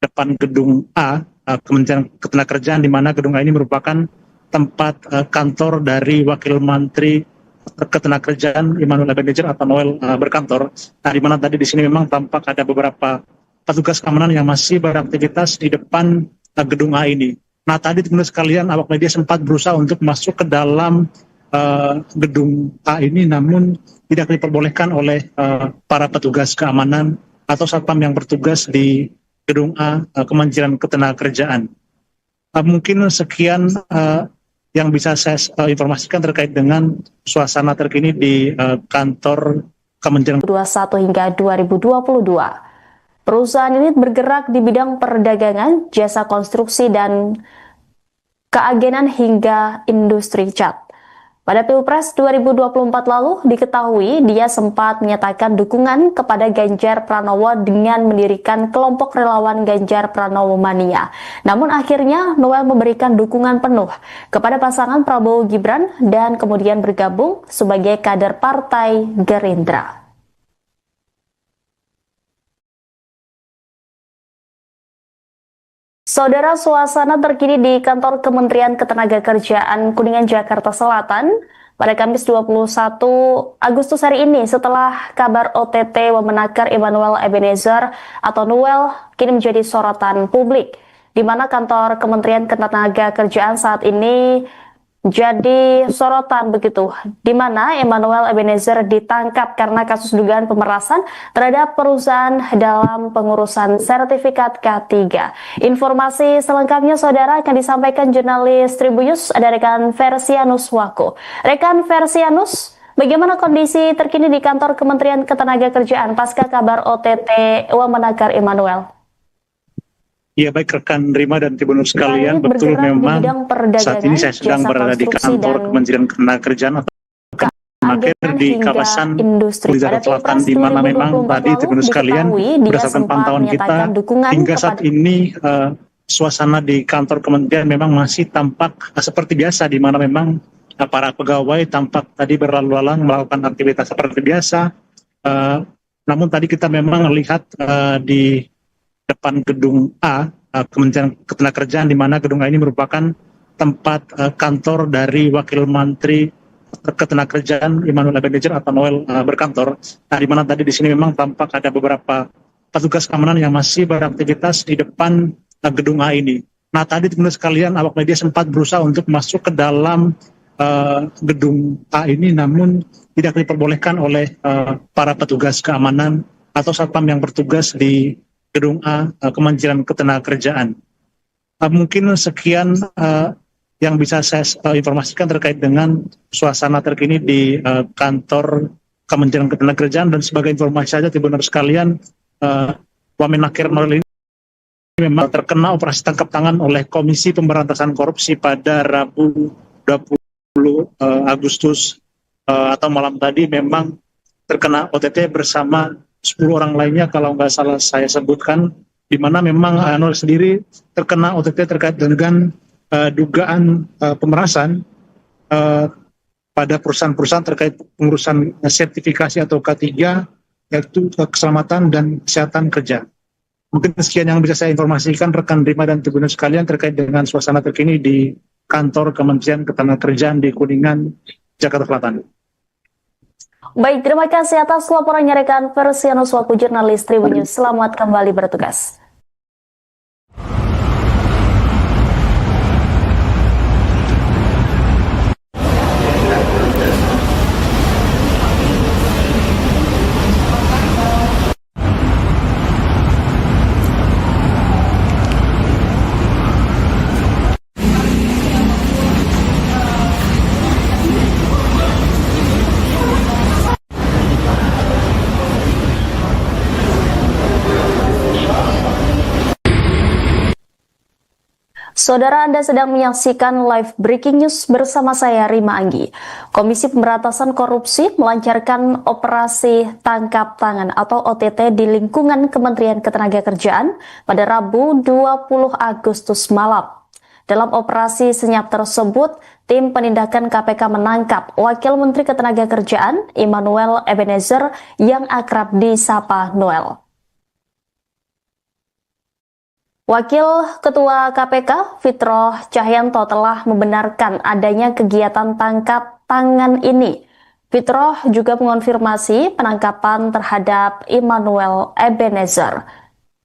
[SPEAKER 2] depan gedung A, Kementerian Ketenagakerjaan, di mana gedung A ini merupakan tempat kantor dari Wakil Menteri Ketenagakerjaan Emmanuel Ebenezer atau Noel berkantor. Nah, di mana tadi di sini memang tampak ada beberapa petugas keamanan yang masih beraktivitas di depan gedung A ini. Nah, tadi teman-teman sekalian, awak media sempat berusaha untuk masuk ke dalam gedung A ini, namun tidak diperbolehkan oleh para petugas keamanan atau satpam yang bertugas di gedung A Kementerian Ketenagakerjaan. Mungkin sekian yang bisa saya informasikan terkait dengan suasana terkini di kantor Kementerian
[SPEAKER 1] 2021 hingga 2022. Perusahaan ini bergerak di bidang perdagangan, jasa konstruksi dan keagenan hingga industri cat. Pada Pilpres 2024 lalu diketahui dia sempat menyatakan dukungan kepada Ganjar Pranowo dengan mendirikan kelompok relawan Ganjar Pranowo Mania. Namun akhirnya Noel memberikan dukungan penuh kepada pasangan Prabowo Gibran dan kemudian bergabung sebagai kader Partai Gerindra. Saudara, suasana terkini di kantor Kementerian Ketenagakerjaan Kuningan Jakarta Selatan pada Kamis 21 Agustus hari ini setelah kabar OTT Wamenakar Emmanuel Ebenezer atau Noel kini menjadi sorotan publik, di mana kantor Kementerian Ketenagakerjaan saat ini jadi sorotan begitu, di mana Emmanuel Ebenezer ditangkap karena kasus dugaan pemerasan terhadap perusahaan dalam pengurusan sertifikat K3. Informasi selengkapnya saudara akan disampaikan jurnalis Tribunnews ada rekan Versianus Wako. Rekan Versianus, bagaimana kondisi terkini di kantor Kementerian Ketenagakerjaan pasca kabar OTT Wamenakar Emmanuel?
[SPEAKER 2] Ya, baik rekan Rima dan Tribunnews sekalian, betul memang saat ini saya sedang berada di kantor Kementerian Ketenagakerjaan atau Kemenaker di kawasan Setiabudi Jakarta Selatan, di mana memang tadi Tribunnews sekalian berdasarkan pantauan kita hingga saat ini suasana di kantor kementerian memang masih tampak seperti biasa, di mana memang para pegawai tampak tadi berlalu lalang melakukan aktivitas seperti biasa. Namun tadi kita memang lihat di depan gedung A, Kementerian Ketenagakerjaan, di mana gedung A ini merupakan tempat kantor dari Wakil Menteri Ketenagakerjaan Emmanuel Ebenezer atau Noel berkantor. Nah, di mana tadi di sini memang tampak ada beberapa petugas keamanan yang masih beraktivitas di depan gedung A ini. Nah, tadi teman-teman sekalian, awak media sempat berusaha untuk masuk ke dalam gedung A ini, namun tidak diperbolehkan oleh para petugas keamanan atau satpam yang bertugas di gedung A Kementerian Ketenagakerjaan. Mungkin sekian yang bisa saya informasikan terkait dengan suasana terkini di kantor Kementerian Ketenagakerjaan. Dan sebagai informasi saja Tribunnews sekalian, Wamenakar Noel ini memang terkena operasi tangkap tangan oleh Komisi Pemberantasan Korupsi pada Rabu 20 Agustus atau malam tadi, memang terkena OTT bersama 10 orang lainnya kalau nggak salah saya sebutkan, di mana memang Noel sendiri terkena OTT terkait dengan dugaan pemerasan pada perusahaan-perusahaan terkait pengurusan sertifikasi atau K3, yaitu keselamatan dan kesehatan kerja. Mungkin sekian yang bisa saya informasikan rekan Rima dan Tribunnews sekalian terkait dengan suasana terkini di kantor Kementerian Ketenagakerjaan di Kuningan, Jakarta Selatan.
[SPEAKER 1] Baik, terima kasih atas laporannya rekan Versianus Wako, jurnalis Tribunnews. Selamat kembali bertugas. Saudara, Anda sedang menyaksikan live breaking news bersama saya Rima Anggi. Komisi Pemberantasan Korupsi melancarkan operasi tangkap tangan atau OTT di lingkungan Kementerian Ketenagakerjaan pada Rabu 20 Agustus malam. Dalam operasi senyap tersebut, tim penindakan KPK menangkap Wakil Menteri Ketenagakerjaan Immanuel Ebenezer yang akrab disapa Noel. Wakil Ketua KPK Fitroh Cahyanto telah membenarkan adanya kegiatan tangkap tangan ini. Fitroh juga mengonfirmasi penangkapan terhadap Immanuel Ebenezer.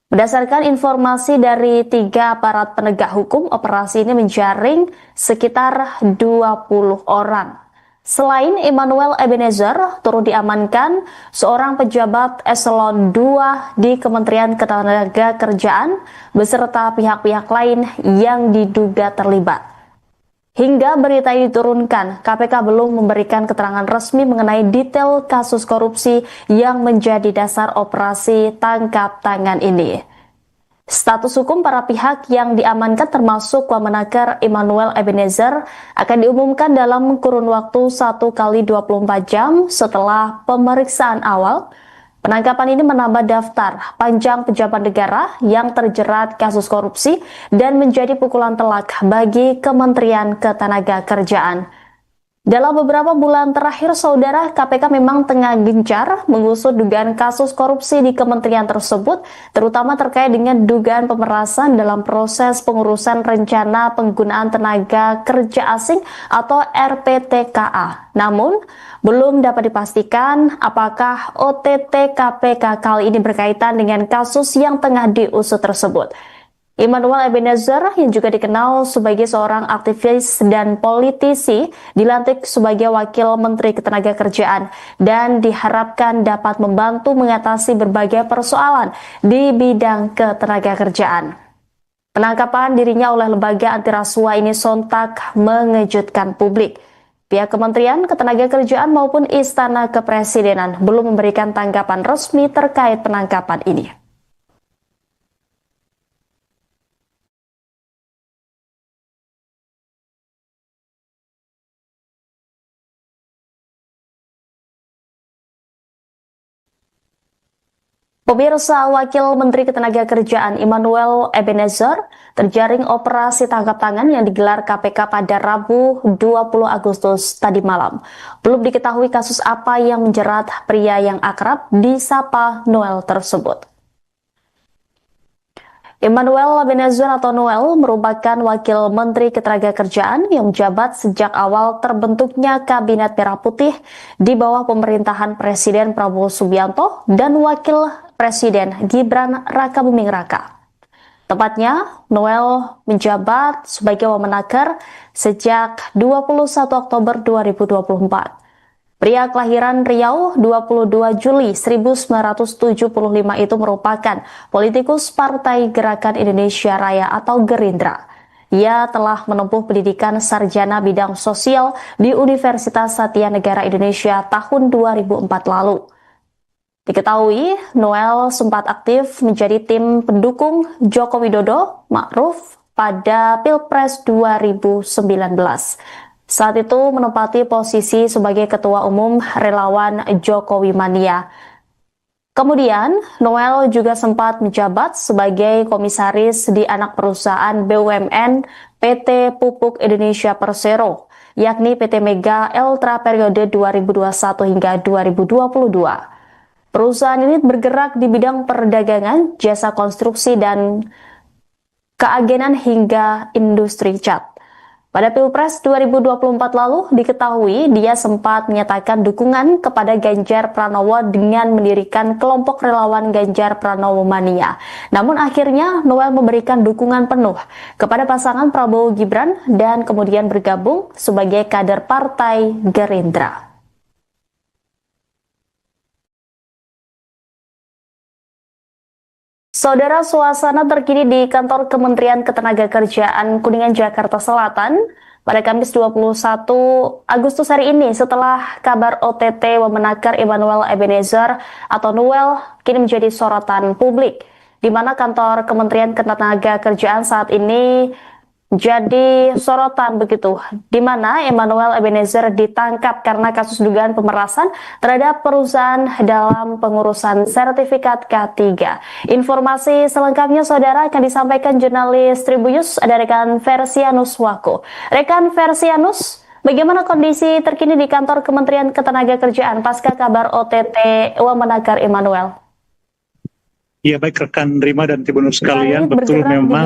[SPEAKER 1] Berdasarkan informasi dari 3 aparat penegak hukum, operasi ini menjaring sekitar 20 orang. Selain Immanuel Ebenezer, turut diamankan seorang pejabat eselon 2 di Kementerian Ketenagakerjaan beserta pihak-pihak lain yang diduga terlibat. Hingga berita ini diturunkan, KPK belum memberikan keterangan resmi mengenai detail kasus korupsi yang menjadi dasar operasi tangkap tangan ini. Status hukum para pihak yang diamankan termasuk Wamenaker Immanuel Ebenezer akan diumumkan dalam kurun waktu 1 kali 24 jam setelah pemeriksaan awal. Penangkapan ini menambah daftar panjang pejabat negara yang terjerat kasus korupsi dan menjadi pukulan telak bagi Kementerian Ketenagakerjaan. Dalam beberapa bulan terakhir, saudara, KPK memang tengah gencar mengusut dugaan kasus korupsi di kementerian tersebut, terutama terkait dengan dugaan pemerasan dalam proses pengurusan rencana penggunaan tenaga kerja asing atau RPTKA. Namun, belum dapat dipastikan apakah OTT KPK kali ini berkaitan dengan kasus yang tengah diusut tersebut. Immanuel Ebenezer yang juga dikenal sebagai seorang aktivis dan politisi dilantik sebagai Wakil Menteri Ketenagakerjaan dan diharapkan dapat membantu mengatasi berbagai persoalan di bidang ketenagakerjaan. Penangkapan dirinya oleh lembaga anti rasuah ini sontak mengejutkan publik. Pihak Kementerian Ketenagakerjaan maupun Istana Kepresidenan belum memberikan tanggapan resmi terkait penangkapan ini. Pemirsa, Wakil Menteri Ketenagakerjaan Immanuel Ebenezer terjaring operasi tangkap tangan yang digelar KPK pada Rabu 20 Agustus tadi malam. Belum diketahui kasus apa yang menjerat pria yang akrab disapa Noel tersebut. Immanuel Ebenezer atau Noel merupakan Wakil Menteri Ketenagakerjaan yang menjabat sejak awal terbentuknya Kabinet Merah Putih di bawah pemerintahan Presiden Prabowo Subianto dan Wakil Presiden Gibran Rakabuming Raka. Tepatnya, Noel menjabat sebagai Wamenaker sejak 21 Oktober 2024. Pria kelahiran Riau 22 Juli 1975 itu merupakan politikus Partai Gerakan Indonesia Raya atau Gerindra. Ia telah menempuh pendidikan sarjana bidang sosial di Universitas Satya Negara Indonesia tahun 2004 lalu. Diketahui, Noel sempat aktif menjadi tim pendukung Joko Widodo Ma'ruf pada Pilpres 2019. Saat itu menempati posisi sebagai Ketua Umum Relawan Jokowi Mania. Kemudian, Noel juga sempat menjabat sebagai komisaris di anak perusahaan BUMN PT Pupuk Indonesia Persero, yakni PT Mega Eltra periode 2021 hingga 2022. Perusahaan ini bergerak di bidang perdagangan, jasa konstruksi, dan keagenan hingga industri cat. Pada Pilpres 2024 lalu, diketahui dia sempat menyatakan dukungan kepada Ganjar Pranowo dengan mendirikan kelompok relawan Ganjar Pranowo Mania. Namun akhirnya Noel memberikan dukungan penuh kepada pasangan Prabowo Gibran dan kemudian bergabung sebagai kader Partai Gerindra. Saudara, suasana terkini di kantor Kementerian Ketenagakerjaan Kuningan, Jakarta Selatan pada Kamis 21 Agustus hari ini setelah kabar OTT Wamenaker Immanuel Ebenezer atau Noel kini menjadi sorotan publik, di mana kantor Kementerian Ketenagakerjaan saat ini jadi sorotan begitu, di mana Emmanuel Ebenezer ditangkap karena kasus dugaan pemerasan terhadap perusahaan dalam pengurusan sertifikat K3. Informasi selengkapnya saudara akan disampaikan jurnalis Tribunnews ada rekan Versianus Wako. Rekan Versianus, bagaimana kondisi terkini di kantor Kementerian Ketenagakerjaan pasca kabar OTT Wamenakar Emmanuel?
[SPEAKER 2] Ya, baik rekan Rima dan Tribunnews sekalian, betul memang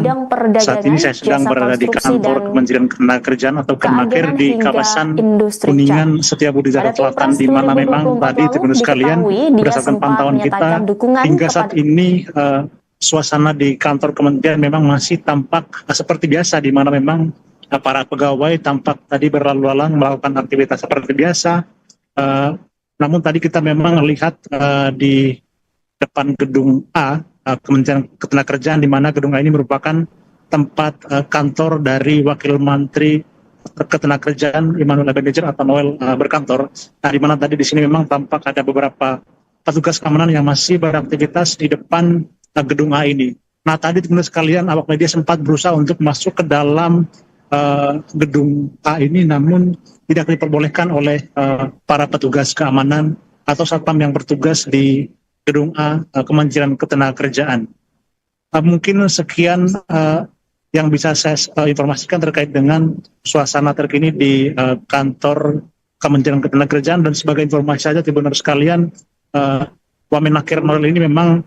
[SPEAKER 2] saat ini saya sedang berada di kantor Kementerian Ketenagakerjaan atau Kemenaker di kawasan Kuningan Setiabudi Jakarta Selatan, di mana memang tadi Tribunnews sekalian berdasarkan pantauan kita hingga saat ini suasana di kantor kementerian memang masih tampak seperti biasa, di mana memang para pegawai tampak tadi berlalu lalang melakukan aktivitas seperti biasa. Namun tadi kita memang lihat di depan gedung A, Kementerian Ketenagakerjaan, di mana gedung A ini merupakan tempat kantor dari Wakil Menteri Ketenagakerjaan Emmanuel Ebenezer atau Noel berkantor. Nah, di mana tadi di sini memang tampak ada beberapa petugas keamanan yang masih beraktivitas di depan gedung A ini. Nah, tadi teman-teman sekalian, awak media sempat berusaha untuk masuk ke dalam gedung A ini, namun tidak diperbolehkan oleh para petugas keamanan atau satpam yang bertugas di gedung A Kementerian Ketenagakerjaan. Mungkin sekian yang bisa saya informasikan terkait dengan suasana terkini di kantor Kementerian Ketenagakerjaan. Dan sebagai informasi saja Tribunnews sekalian, Wamenakar Noel ini memang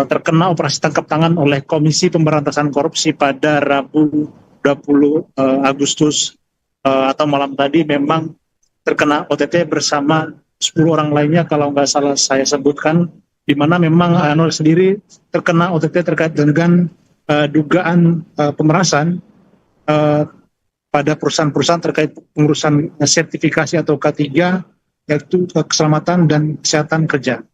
[SPEAKER 2] terkena operasi tangkap tangan oleh Komisi Pemberantasan Korupsi pada Rabu 20 Agustus atau malam tadi, memang terkena OTT bersama 10 orang lainnya kalau nggak salah saya sebutkan, di mana memang Noel sendiri terkena OTT terkait dengan dugaan pemerasan pada perusahaan-perusahaan terkait pengurusan sertifikasi atau K3, yaitu keselamatan dan kesehatan kerja.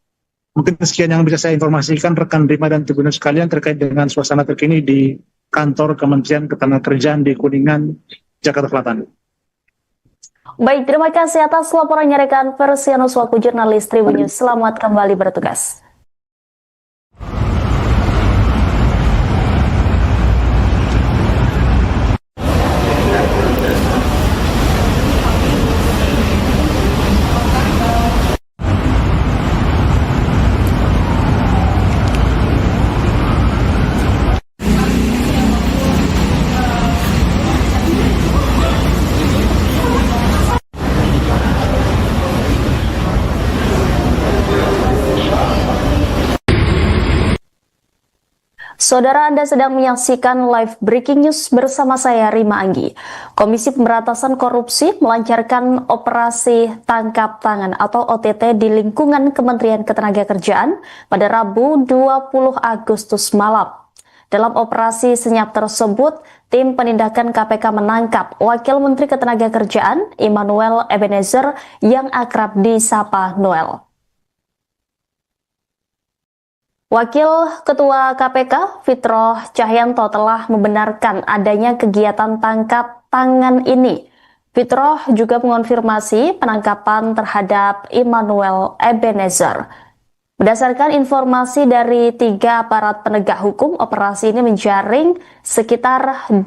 [SPEAKER 2] Mungkin sekian yang bisa saya informasikan rekan Rima dan Tribunnews sekalian terkait dengan suasana terkini di kantor Kementerian Ketenagakerjaan di Kuningan, Jakarta Selatan.
[SPEAKER 1] Baik, terima kasih atas laporannya rekan Versianus Wako, jurnalis Tribunnews. Selamat kembali bertugas. Saudara, Anda sedang menyaksikan live breaking news bersama saya Rima Anggi. Komisi Pemberantasan Korupsi melancarkan operasi tangkap tangan atau OTT di lingkungan Kementerian Ketenagakerjaan pada Rabu 20 Agustus malam. Dalam operasi senyap tersebut, tim penindakan KPK menangkap Wakil Menteri Ketenagakerjaan Emmanuel Ebenezer yang akrab disapa Noel. Wakil Ketua KPK Fitroh Cahyanto telah membenarkan adanya kegiatan tangkap tangan ini. Fitroh juga mengonfirmasi penangkapan terhadap Emmanuel Ebenezer. Berdasarkan informasi dari 3 aparat penegak hukum, operasi ini menjaring sekitar 20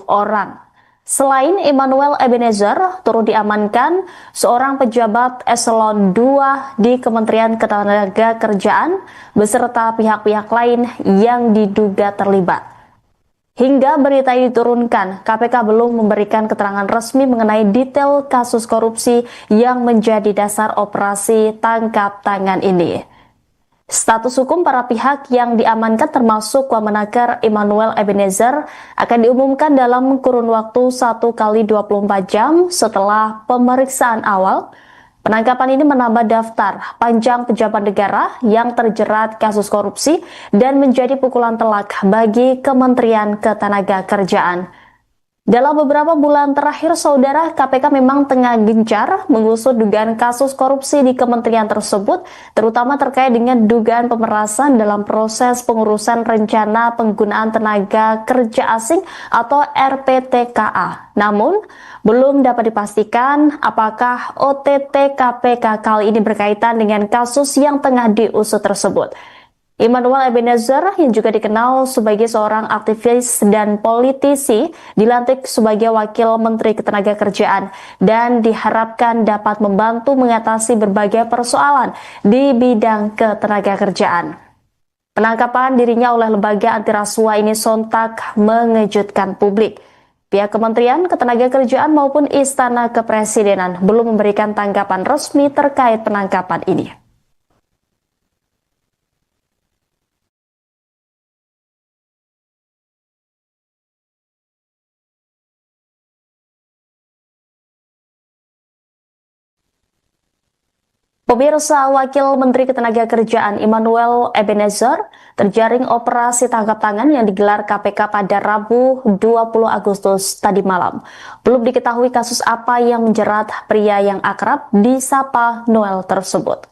[SPEAKER 1] orang. Selain Emmanuel Ebenezer, turut diamankan seorang pejabat eselon 2 di Kementerian Ketenagakerjaan beserta pihak-pihak lain yang diduga terlibat. Hingga berita ini diturunkan, KPK belum memberikan keterangan resmi mengenai detail kasus korupsi yang menjadi dasar operasi tangkap tangan ini. Status hukum para pihak yang diamankan termasuk Wamenakar Emmanuel Ebenezer akan diumumkan dalam kurun waktu 1 kali 24 jam setelah pemeriksaan awal. Penangkapan ini menambah daftar panjang pejabat negara yang terjerat kasus korupsi dan menjadi pukulan telak bagi Kementerian Ketenagakerjaan. Dalam beberapa bulan terakhir, saudara, KPK memang tengah gencar mengusut dugaan kasus korupsi di kementerian tersebut, terutama terkait dengan dugaan pemerasan dalam proses pengurusan rencana penggunaan tenaga kerja asing atau RPTKA. Namun, belum dapat dipastikan apakah OTT KPK kali ini berkaitan dengan kasus yang tengah diusut tersebut. Immanuel Ebenezer yang juga dikenal sebagai seorang aktivis dan politisi dilantik sebagai Wakil Menteri Ketenagakerjaan dan diharapkan dapat membantu mengatasi berbagai persoalan di bidang ketenagakerjaan. Penangkapan dirinya oleh lembaga anti rasuah ini sontak mengejutkan publik. Pihak Kementerian Ketenagakerjaan maupun Istana Kepresidenan belum memberikan tanggapan resmi terkait penangkapan ini. Pemirsa, Wakil Menteri Ketenagakerjaan Immanuel Ebenezer terjaring operasi tangkap tangan yang digelar KPK pada Rabu 20 Agustus tadi malam. Belum diketahui kasus apa yang menjerat pria yang akrab disapa Noel tersebut.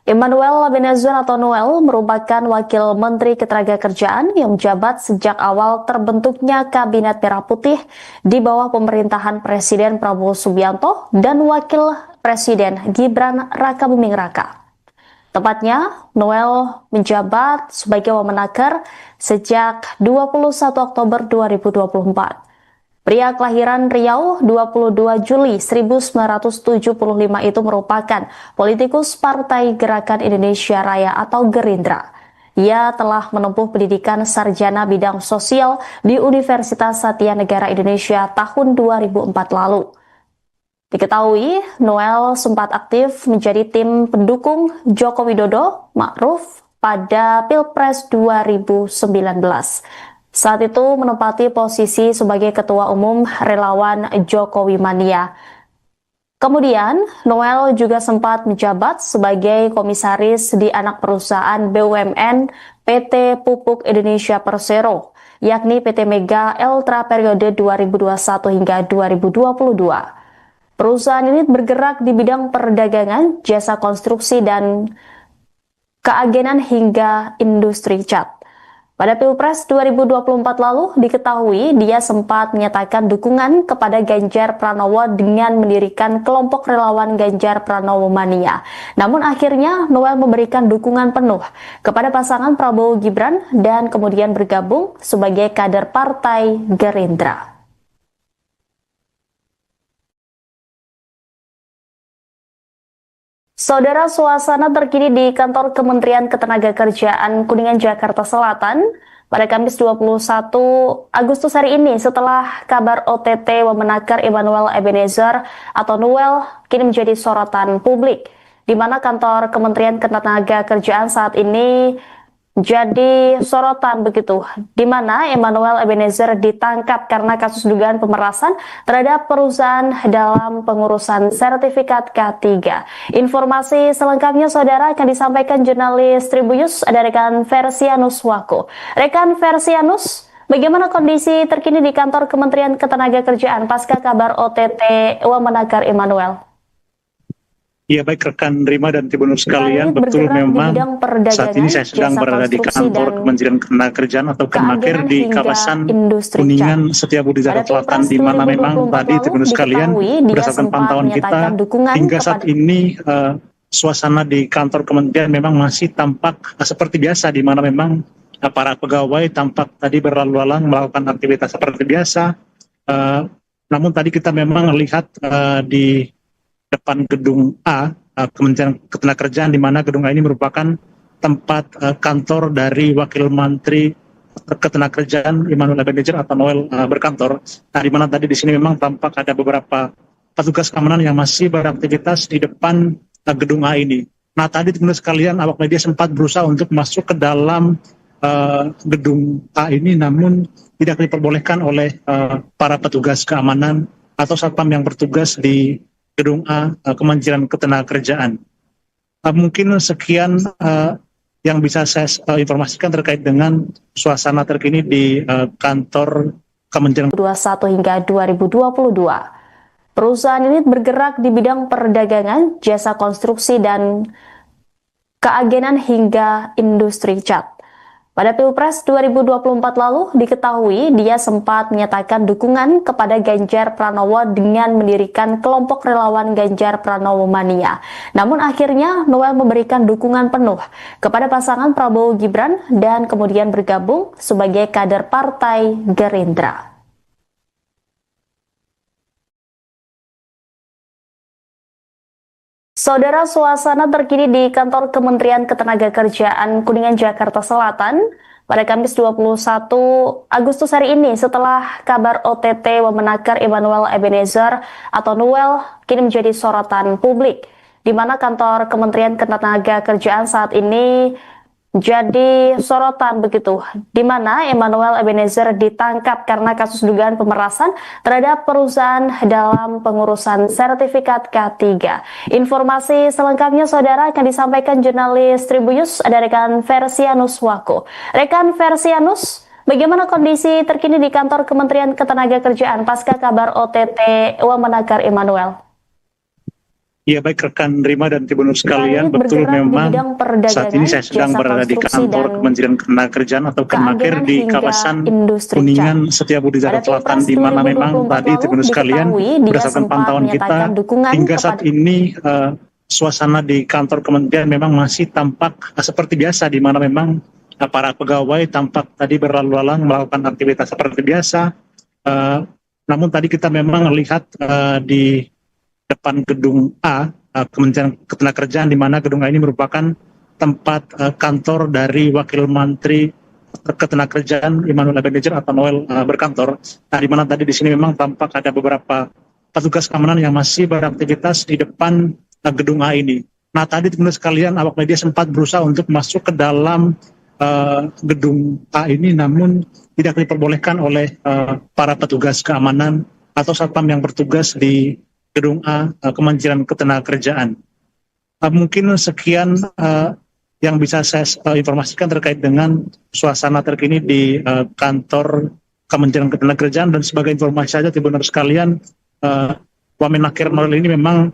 [SPEAKER 1] Immanuel Ebenezer atau Noel merupakan Wakil Menteri Ketenagakerjaan yang menjabat sejak awal terbentuknya Kabinet Merah Putih di bawah pemerintahan Presiden Prabowo Subianto dan Wakil Presiden Gibran Rakabuming Raka. Tepatnya, Noel menjabat sebagai Wamenaker sejak 21 Oktober 2024. Pria kelahiran Riau 22 Juli 1975 itu merupakan politikus Partai Gerakan Indonesia Raya atau Gerindra. Ia telah menempuh pendidikan sarjana bidang sosial di Universitas Satya Negara Indonesia tahun 2004 lalu. Diketahui, Noel sempat aktif menjadi tim pendukung Joko Widodo Ma'ruf pada Pilpres 2019. Saat itu menempati posisi sebagai Ketua Umum Relawan Jokowi Mania. Kemudian, Noel juga sempat menjabat sebagai komisaris di anak perusahaan BUMN PT Pupuk Indonesia Persero, yakni PT Mega Eltra periode 2021 hingga 2022. Perusahaan ini bergerak di bidang perdagangan, jasa konstruksi, dan keagenan hingga industri cat. Pada Pilpres 2024 lalu diketahui dia sempat menyatakan dukungan kepada Ganjar Pranowo dengan mendirikan kelompok relawan Ganjar Pranowo Mania. Namun akhirnya Noel memberikan dukungan penuh kepada pasangan Prabowo Gibran dan kemudian bergabung sebagai kader Partai Gerindra. Saudara, suasana terkini di kantor Kementerian Ketenagakerjaan Kuningan, Jakarta Selatan pada Kamis 21 Agustus hari ini setelah kabar OTT Wamenaker Immanuel Ebenezer atau Noel kini menjadi sorotan publik, di mana kantor Kementerian Ketenagakerjaan saat ini jadi sorotan begitu, di mana Immanuel Ebenezer ditangkap karena kasus dugaan pemerasan terhadap perusahaan dalam pengurusan sertifikat K3. Informasi selengkapnya saudara akan disampaikan jurnalis Tribunnews, ada rekan Versianus Wako. Rekan Versianus, bagaimana kondisi terkini di kantor Kementerian Ketenagakerjaan pasca kabar OTT Wamenaker Immanuel?
[SPEAKER 2] Ya, baik rekan Rima dan Tribunnews sekalian, betul memang saat ini saya sedang berada di kantor Kementerian Ketenagakerjaan atau Kemenaker di kawasan Kuningan Setiabudi Jakarta Selatan, di mana memang tadi Tribunnews sekalian berdasarkan pantauan kita hingga saat ini suasana di kantor kementerian memang masih tampak seperti biasa, di mana memang para pegawai tampak tadi berlalu lalang melakukan aktivitas seperti biasa. Namun tadi kita memang lihat di depan gedung A, Kementerian Ketenagakerjaan, di mana gedung A ini merupakan tempat kantor dari Wakil Menteri Ketenagakerjaan Immanuel Ebenezer atau Noel berkantor. Nah, di mana tadi di sini memang tampak ada beberapa petugas keamanan yang masih beraktivitas di depan gedung A ini. Nah, tadi teman-teman sekalian, awak media sempat berusaha untuk masuk ke dalam gedung A ini, namun tidak diperbolehkan oleh para petugas keamanan atau satpam yang bertugas di gedung A Kementerian Ketenagakerjaan. Mungkin sekian yang bisa saya informasikan terkait dengan suasana terkini di kantor Kementerian
[SPEAKER 1] 2021 hingga 2022. Perusahaan ini bergerak di bidang perdagangan, jasa konstruksi, dan keagenan hingga industri cat. Pada Pilpres 2024 lalu diketahui dia sempat menyatakan dukungan kepada Ganjar Pranowo dengan mendirikan kelompok relawan Ganjar Pranowo Mania. Namun akhirnya Noel memberikan dukungan penuh kepada pasangan Prabowo Gibran dan kemudian bergabung sebagai kader Partai Gerindra. Saudara, suasana terkini di kantor Kementerian Ketenagakerjaan Kuningan, Jakarta Selatan pada Kamis 21 Agustus hari ini setelah kabar OTT Wamenakar Immanuel Ebenezer atau Noel kini menjadi sorotan publik, di mana kantor Kementerian Ketenagakerjaan saat ini jadi sorotan begitu, di mana Immanuel Ebenezer ditangkap karena kasus dugaan pemerasan terhadap perusahaan dalam pengurusan sertifikat K3. Informasi selengkapnya saudara akan disampaikan jurnalis Tribunnews ada rekan Versianus Wako. Rekan Versianus, bagaimana kondisi terkini di kantor Kementerian Ketenagakerjaan pasca kabar OTT Wamenakar Immanuel?
[SPEAKER 2] Ya, baik rekan Rima dan Tribunnews sekalian, betul memang saat ini saya sedang berada di kantor Kementerian Ketenagakerjaan atau Kemenaker di kawasan Kuningan, Setiabudi, Jakarta Selatan, di mana memang tadi Tribunnews sekalian berdasarkan pantauan kita hingga saat ini suasana di kantor kementerian memang masih tampak seperti biasa, di mana memang para pegawai tampak tadi berlalu lalang melakukan aktivitas seperti biasa. Namun tadi kita memang lihat di depan gedung A, Kementerian Ketenagakerjaan, di mana gedung A ini merupakan tempat kantor dari Wakil Menteri Ketenagakerjaan Immanuel Ebenezer atau Noel berkantor. Nah, di mana tadi di sini memang tampak ada beberapa petugas keamanan yang masih beraktivitas di depan gedung A ini. Nah, tadi teman-teman sekalian, awak media sempat berusaha untuk masuk ke dalam gedung A ini, namun tidak diperbolehkan oleh para petugas keamanan atau satpam yang bertugas di gedung A Kementerian Ketenagakerjaan. Mungkin sekian yang bisa saya informasikan terkait dengan suasana terkini di kantor Kementerian Ketenagakerjaan. Dan sebagai informasi saja Tribunnews sekalian, Wamenakar Noel ini memang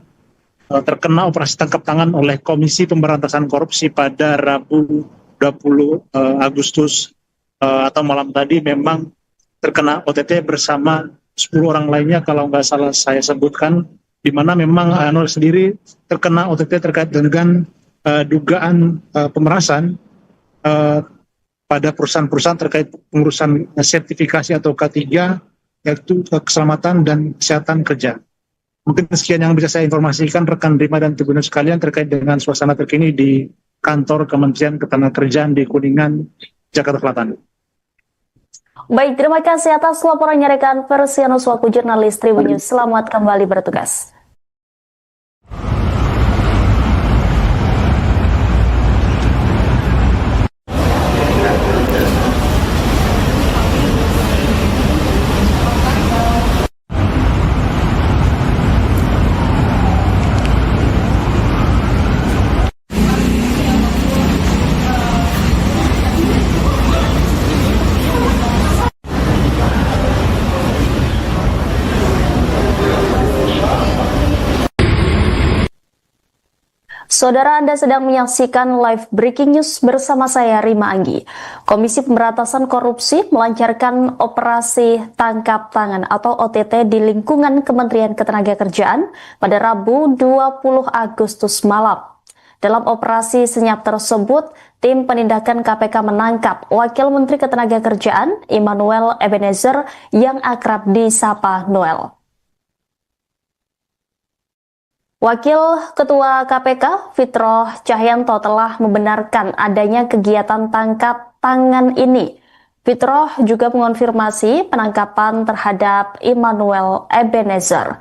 [SPEAKER 2] terkena operasi tangkap tangan oleh Komisi Pemberantasan Korupsi pada Rabu 20 Agustus atau malam tadi, memang terkena OTT bersama 10 orang lainnya kalau nggak salah saya sebutkan, di mana memang Noel sendiri terkena OTT terkait dengan dugaan pemerasan pada perusahaan-perusahaan terkait pengurusan sertifikasi atau K3, yaitu keselamatan dan kesehatan kerja. Mungkin sekian yang bisa saya informasikan rekan Rima dan Tribunnews sekalian terkait dengan suasana terkini di kantor Kementerian Ketenagakerjaan di Kuningan, Jakarta Selatan.
[SPEAKER 1] Baik, terima kasih atas laporannya rekan Versianus Wako, jurnalis Tribunnews. Selamat kembali bertugas. Saudara, Anda sedang menyaksikan live breaking news bersama saya Rima Anggi. Komisi Pemberantasan Korupsi melancarkan operasi tangkap tangan atau OTT di lingkungan Kementerian Ketenagakerjaan pada Rabu 20 Agustus malam. Dalam operasi senyap tersebut, tim penindakan KPK menangkap Wakil Menteri Ketenagakerjaan Immanuel Ebenezer yang akrab disapa Noel. Wakil Ketua KPK Fitroh Cahyanto telah membenarkan adanya kegiatan tangkap tangan ini. Fitroh juga mengonfirmasi penangkapan terhadap Immanuel Ebenezer.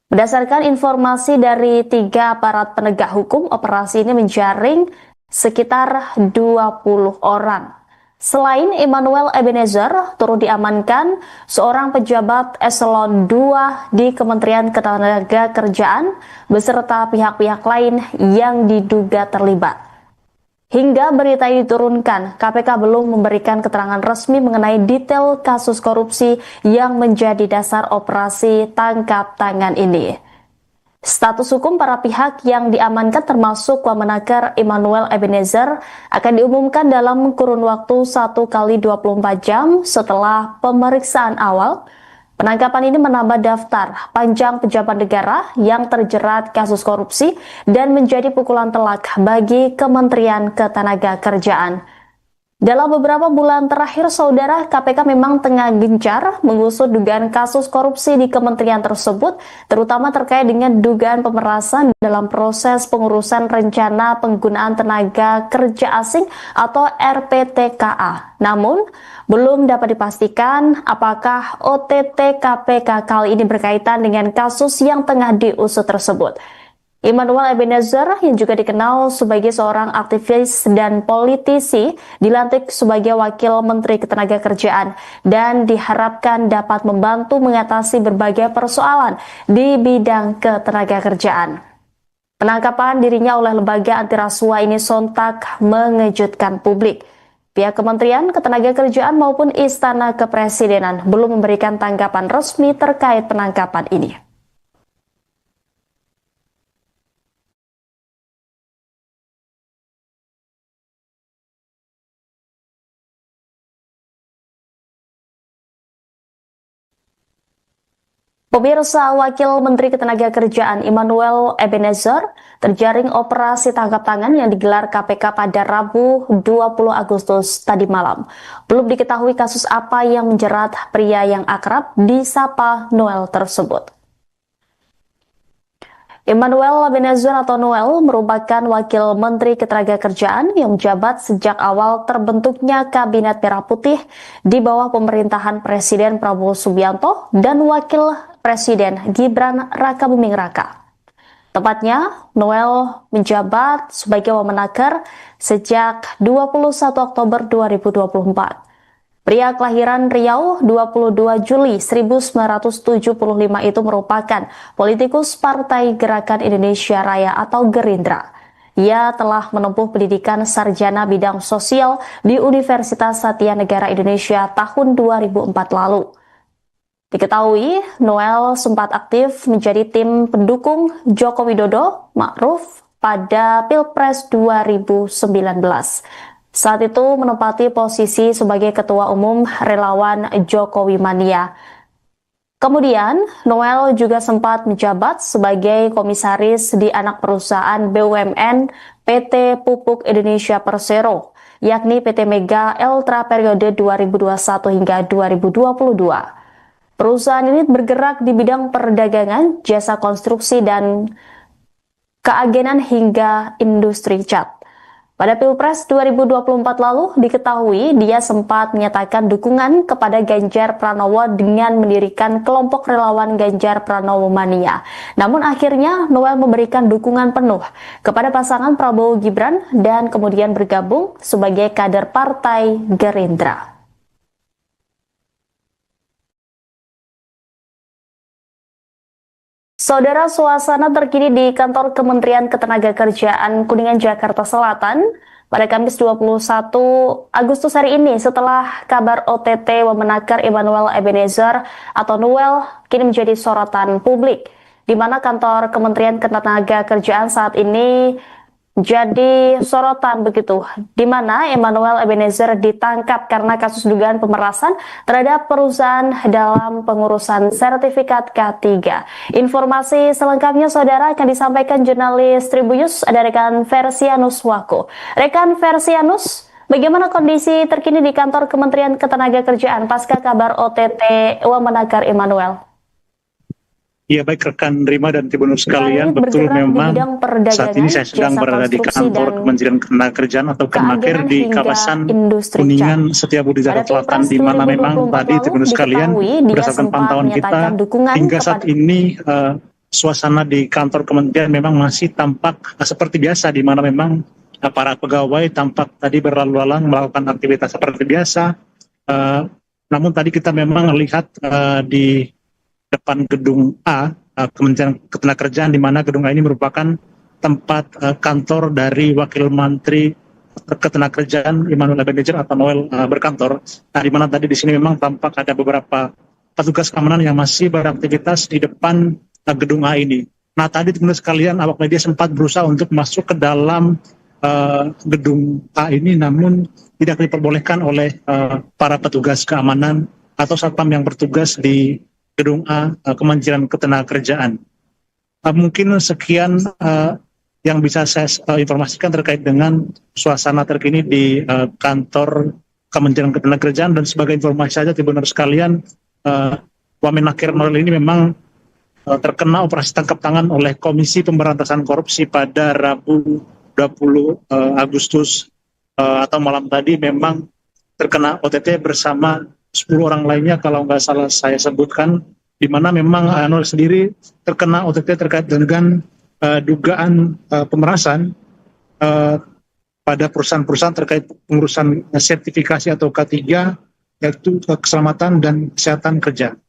[SPEAKER 1] Berdasarkan informasi dari 3 aparat penegak hukum, operasi ini menjaring sekitar 20 orang. Selain Immanuel Ebenezer, turut diamankan seorang pejabat eselon 2 di Kementerian Ketenagakerjaan beserta pihak-pihak lain yang diduga terlibat. Hingga berita ini diturunkan, KPK belum memberikan keterangan resmi mengenai detail kasus korupsi yang menjadi dasar operasi tangkap tangan ini. Status hukum para pihak yang diamankan termasuk Wamenaker Immanuel Ebenezer akan diumumkan dalam kurun waktu 1 kali 24 jam setelah pemeriksaan awal. Penangkapan ini menambah daftar panjang pejabat negara yang terjerat kasus korupsi dan menjadi pukulan telak bagi Kementerian Ketenagakerjaan. Dalam beberapa bulan terakhir, saudara, KPK memang tengah gencar mengusut dugaan kasus korupsi di kementerian tersebut, terutama terkait dengan dugaan pemerasan dalam proses pengurusan rencana penggunaan tenaga kerja asing atau RPTKA. Namun, belum dapat dipastikan apakah OTT KPK kali ini berkaitan dengan kasus yang tengah diusut tersebut. Immanuel Ebenezer yang juga dikenal sebagai seorang aktivis dan politisi dilantik sebagai Wakil Menteri Ketenagakerjaan dan diharapkan dapat membantu mengatasi berbagai persoalan di bidang ketenagakerjaan. Penangkapan dirinya oleh lembaga anti rasuah ini sontak mengejutkan publik. Pihak Kementerian Ketenagakerjaan maupun Istana Kepresidenan belum memberikan tanggapan resmi terkait penangkapan ini. Pemirsa, Wakil Menteri Ketenagakerjaan Immanuel Ebenezer terjaring operasi tangkap tangan yang digelar KPK pada Rabu 20 Agustus tadi malam. Belum diketahui kasus apa yang menjerat pria yang akrab disapa Noel tersebut. Immanuel Ebenezer atau Noel merupakan Wakil Menteri Ketenagakerjaan yang menjabat sejak awal terbentuknya Kabinet Merah Putih di bawah pemerintahan Presiden Prabowo Subianto dan Wakil Presiden Gibran Rakabuming Raka. Tepatnya, Noel menjabat sebagai Wamenaker sejak 21 Oktober 2024. Pria kelahiran Riau 22 Juli 1975 itu merupakan politikus Partai Gerakan Indonesia Raya atau Gerindra. Ia telah menempuh pendidikan sarjana bidang sosial di Universitas Satya Negara Indonesia tahun 2004 lalu. Diketahui, Noel sempat aktif menjadi tim pendukung Joko Widodo Ma'ruf pada Pilpres 2019. Saat itu menempati posisi sebagai Ketua Umum Relawan Jokowi Mania. Kemudian, Noel juga sempat menjabat sebagai komisaris di anak perusahaan BUMN PT Pupuk Indonesia Persero, yakni PT Mega Eltra periode 2021 hingga 2022. Perusahaan ini bergerak di bidang perdagangan, jasa konstruksi, dan keagenan hingga industri cat. Pada Pilpres 2024 lalu diketahui dia sempat menyatakan dukungan kepada Ganjar Pranowo dengan mendirikan kelompok relawan Ganjar Pranowo Mania. Namun akhirnya Noel memberikan dukungan penuh kepada pasangan Prabowo Gibran dan kemudian bergabung sebagai kader Partai Gerindra. Saudara, suasana terkini di kantor Kementerian Ketenagakerjaan Kuningan, Jakarta Selatan pada Kamis 21 Agustus hari ini setelah kabar OTT Wamenaker Immanuel Ebenezer atau Noel kini menjadi sorotan publik, di mana kantor Kementerian Ketenagakerjaan saat ini jadi sorotan begitu, di mana Immanuel Ebenezer ditangkap karena kasus dugaan pemerasan terhadap perusahaan dalam pengurusan sertifikat K3. Informasi selengkapnya saudara akan disampaikan jurnalis Tribunnews, ada rekan Versianus Wako. Rekan Versianus, bagaimana kondisi terkini di kantor Kementerian Ketenagakerjaan pasca kabar OTT Wamenaker Immanuel?
[SPEAKER 2] Ya, baik rekan Rima dan Tribunnews sekalian, betul memang saat ini saya sedang berada di kantor Kementerian Ketenagakerjaan atau Kemenaker di kawasan Kuningan, Setiabudi, Jakarta Selatan, di mana memang tadi Tribunnews sekalian berdasarkan pantauan kita hingga saat ini suasana di kantor Kementerian memang masih tampak seperti biasa, di mana memang para pegawai tampak tadi berlalu lalang melakukan aktivitas seperti biasa. Namun tadi kita memang lihat di depan gedung A, Kementerian Ketenagakerjaan, di mana gedung A ini merupakan tempat kantor dari Wakil Menteri Ketenagakerjaan Immanuel Ebenezer atau Noel berkantor. Nah, di mana tadi di sini memang tampak ada beberapa petugas keamanan yang masih beraktivitas di depan gedung A ini. Nah, tadi teman-teman sekalian, awak media sempat berusaha untuk masuk ke dalam gedung A ini, namun tidak diperbolehkan oleh para petugas keamanan atau satpam yang bertugas di gedung A Kementerian Ketenagakerjaan. Mungkin sekian yang bisa saya informasikan terkait dengan suasana terkini di kantor Kementerian Ketenagakerjaan. Dan sebagai informasi saja, teman-teman sekalian, Wamenakir Nuril ini memang terkena operasi tangkap tangan oleh Komisi Pemberantasan Korupsi pada Rabu 20 Agustus atau malam tadi. Memang terkena OTT bersama 10 orang lainnya kalau nggak salah saya sebutkan, di mana memang Nuril sendiri terkena OTT terkait dengan dugaan pemerasan pada perusahaan-perusahaan terkait pengurusan sertifikasi atau K3, yaitu keselamatan dan kesehatan kerja.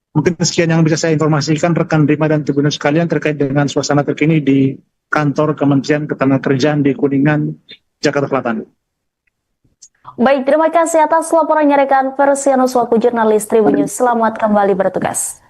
[SPEAKER 2] Mungkin sekian yang bisa saya informasikan rekan Rima dan Tribuners sekalian terkait dengan suasana terkini di kantor Kementerian Ketenagakerjaan di Kuningan, Jakarta Selatan.
[SPEAKER 1] Baik, terima kasih atas laporannya rekan Persianus selaku jurnalis Tribun News. Selamat kembali bertugas.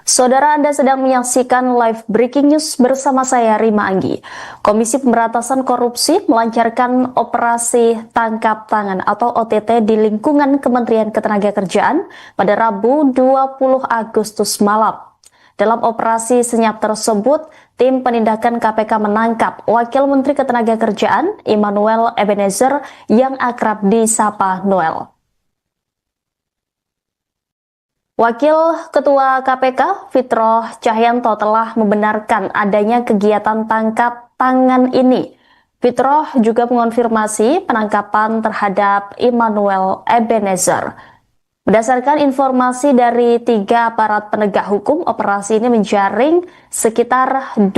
[SPEAKER 1] Saudara, Anda sedang menyaksikan live breaking news bersama saya Rima Anggi. Komisi Pemberantasan Korupsi melancarkan operasi tangkap tangan atau OTT di lingkungan Kementerian Ketenagakerjaan pada Rabu 20 Agustus malam. Dalam operasi senyap tersebut, tim penindakan KPK menangkap Wakil Menteri Ketenagakerjaan Immanuel Ebenezer yang akrab disapa Noel. Wakil Ketua KPK Fitroh Cahyanto telah membenarkan adanya kegiatan tangkap tangan ini. Fitroh juga mengonfirmasi penangkapan terhadap Immanuel Ebenezer. Berdasarkan informasi dari 3 aparat penegak hukum, operasi ini menjaring sekitar 20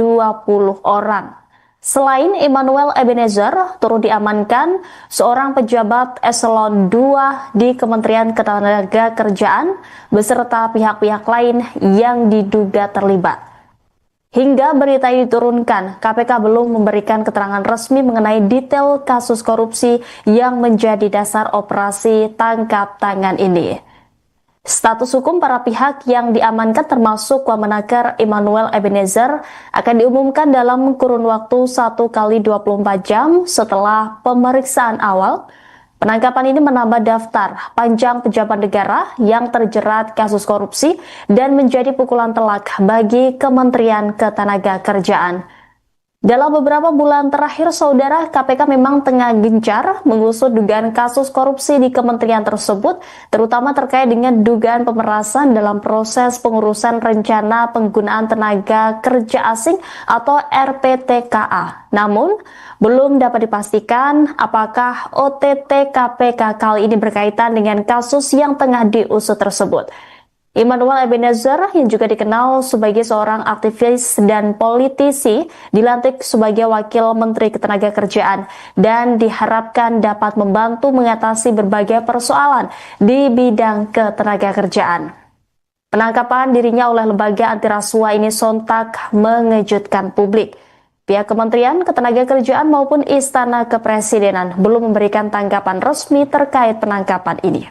[SPEAKER 1] orang. Selain Immanuel Ebenezer, turut diamankan seorang pejabat eselon 2 di Kementerian Ketenagakerjaan beserta pihak-pihak lain yang diduga terlibat. Hingga berita ini diturunkan, KPK belum memberikan keterangan resmi mengenai detail kasus korupsi yang menjadi dasar operasi tangkap tangan ini. Status hukum para pihak yang diamankan termasuk Wamenakir Immanuel Ebenezer akan diumumkan dalam kurun waktu 1 kali 24 jam setelah pemeriksaan awal. Penangkapan ini menambah daftar panjang pejabat negara yang terjerat kasus korupsi dan menjadi pukulan telak bagi Kementerian Ketenagakerjaan. Dalam beberapa bulan terakhir, saudara, KPK memang tengah gencar mengusut dugaan kasus korupsi di kementerian tersebut, terutama terkait dengan dugaan pemerasan dalam proses pengurusan rencana penggunaan tenaga kerja asing atau RPTKA. Namun, belum dapat dipastikan apakah OTT KPK kali ini berkaitan dengan kasus yang tengah diusut tersebut. Immanuel Ebenezer yang juga dikenal sebagai seorang aktivis dan politisi dilantik sebagai Wakil Menteri Ketenagakerjaan dan diharapkan dapat membantu mengatasi berbagai persoalan di bidang ketenagakerjaan. Penangkapan dirinya oleh lembaga anti rasuah ini sontak mengejutkan publik. Pihak Kementerian Ketenagakerjaan maupun Istana Kepresidenan belum memberikan tanggapan resmi terkait penangkapan ini.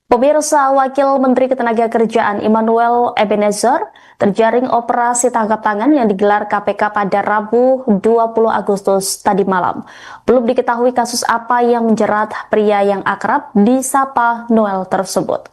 [SPEAKER 1] Pemirsa, Wakil Menteri Ketenagakerjaan Immanuel Ebenezer terjaring operasi tangkap tangan yang digelar KPK pada Rabu 20 Agustus tadi malam. Belum diketahui kasus apa yang menjerat pria yang akrab disapa Noel tersebut.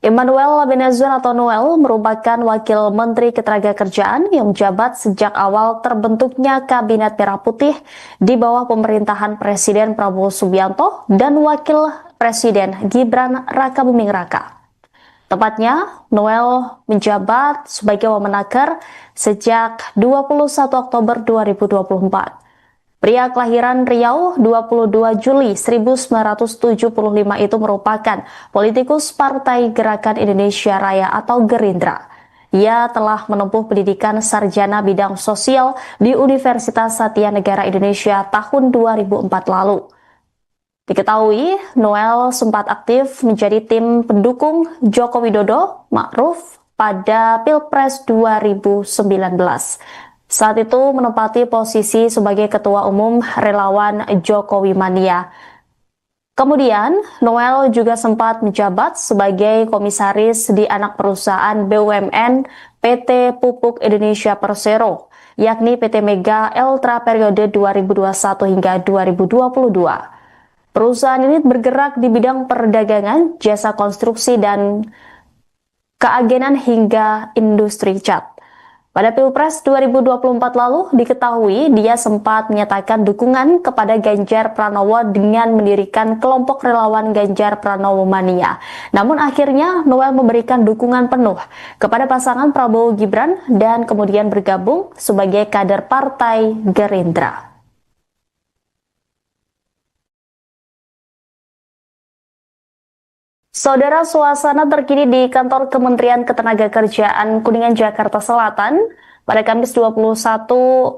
[SPEAKER 1] Immanuel Ebenezer atau Noel merupakan Wakil Menteri Ketenagakerjaan yang menjabat sejak awal terbentuknya Kabinet Merah Putih di bawah pemerintahan Presiden Prabowo Subianto dan Wakil Presiden Gibran Rakabuming Raka. Tepatnya, Noel menjabat sebagai Wamenaker sejak 21 Oktober 2024. Pria kelahiran Riau 22 Juli 1975 itu merupakan politikus Partai Gerakan Indonesia Raya atau Gerindra. Ia telah menempuh pendidikan sarjana bidang sosial di Universitas Satya Negara Indonesia tahun 2004 lalu. Diketahui, Noel sempat aktif menjadi tim pendukung Joko Widodo Ma'ruf pada Pilpres 2019. Saat itu menempati posisi sebagai Ketua Umum Relawan Jokowi Mania. Kemudian, Noel juga sempat menjabat sebagai komisaris di anak perusahaan BUMN PT Pupuk Indonesia Persero, yakni PT Mega Eltra periode 2021 hingga 2022. Perusahaan ini bergerak di bidang perdagangan, jasa konstruksi, dan keagenan hingga industri cat. Pada Pilpres 2024 lalu diketahui dia sempat menyatakan dukungan kepada Ganjar Pranowo dengan mendirikan kelompok relawan Ganjar Pranowo Mania. Namun akhirnya Noel memberikan dukungan penuh kepada pasangan Prabowo Gibran dan kemudian bergabung sebagai kader Partai Gerindra. Saudara, suasana terkini di kantor Kementerian Ketenagakerjaan Kuningan, Jakarta Selatan pada Kamis 21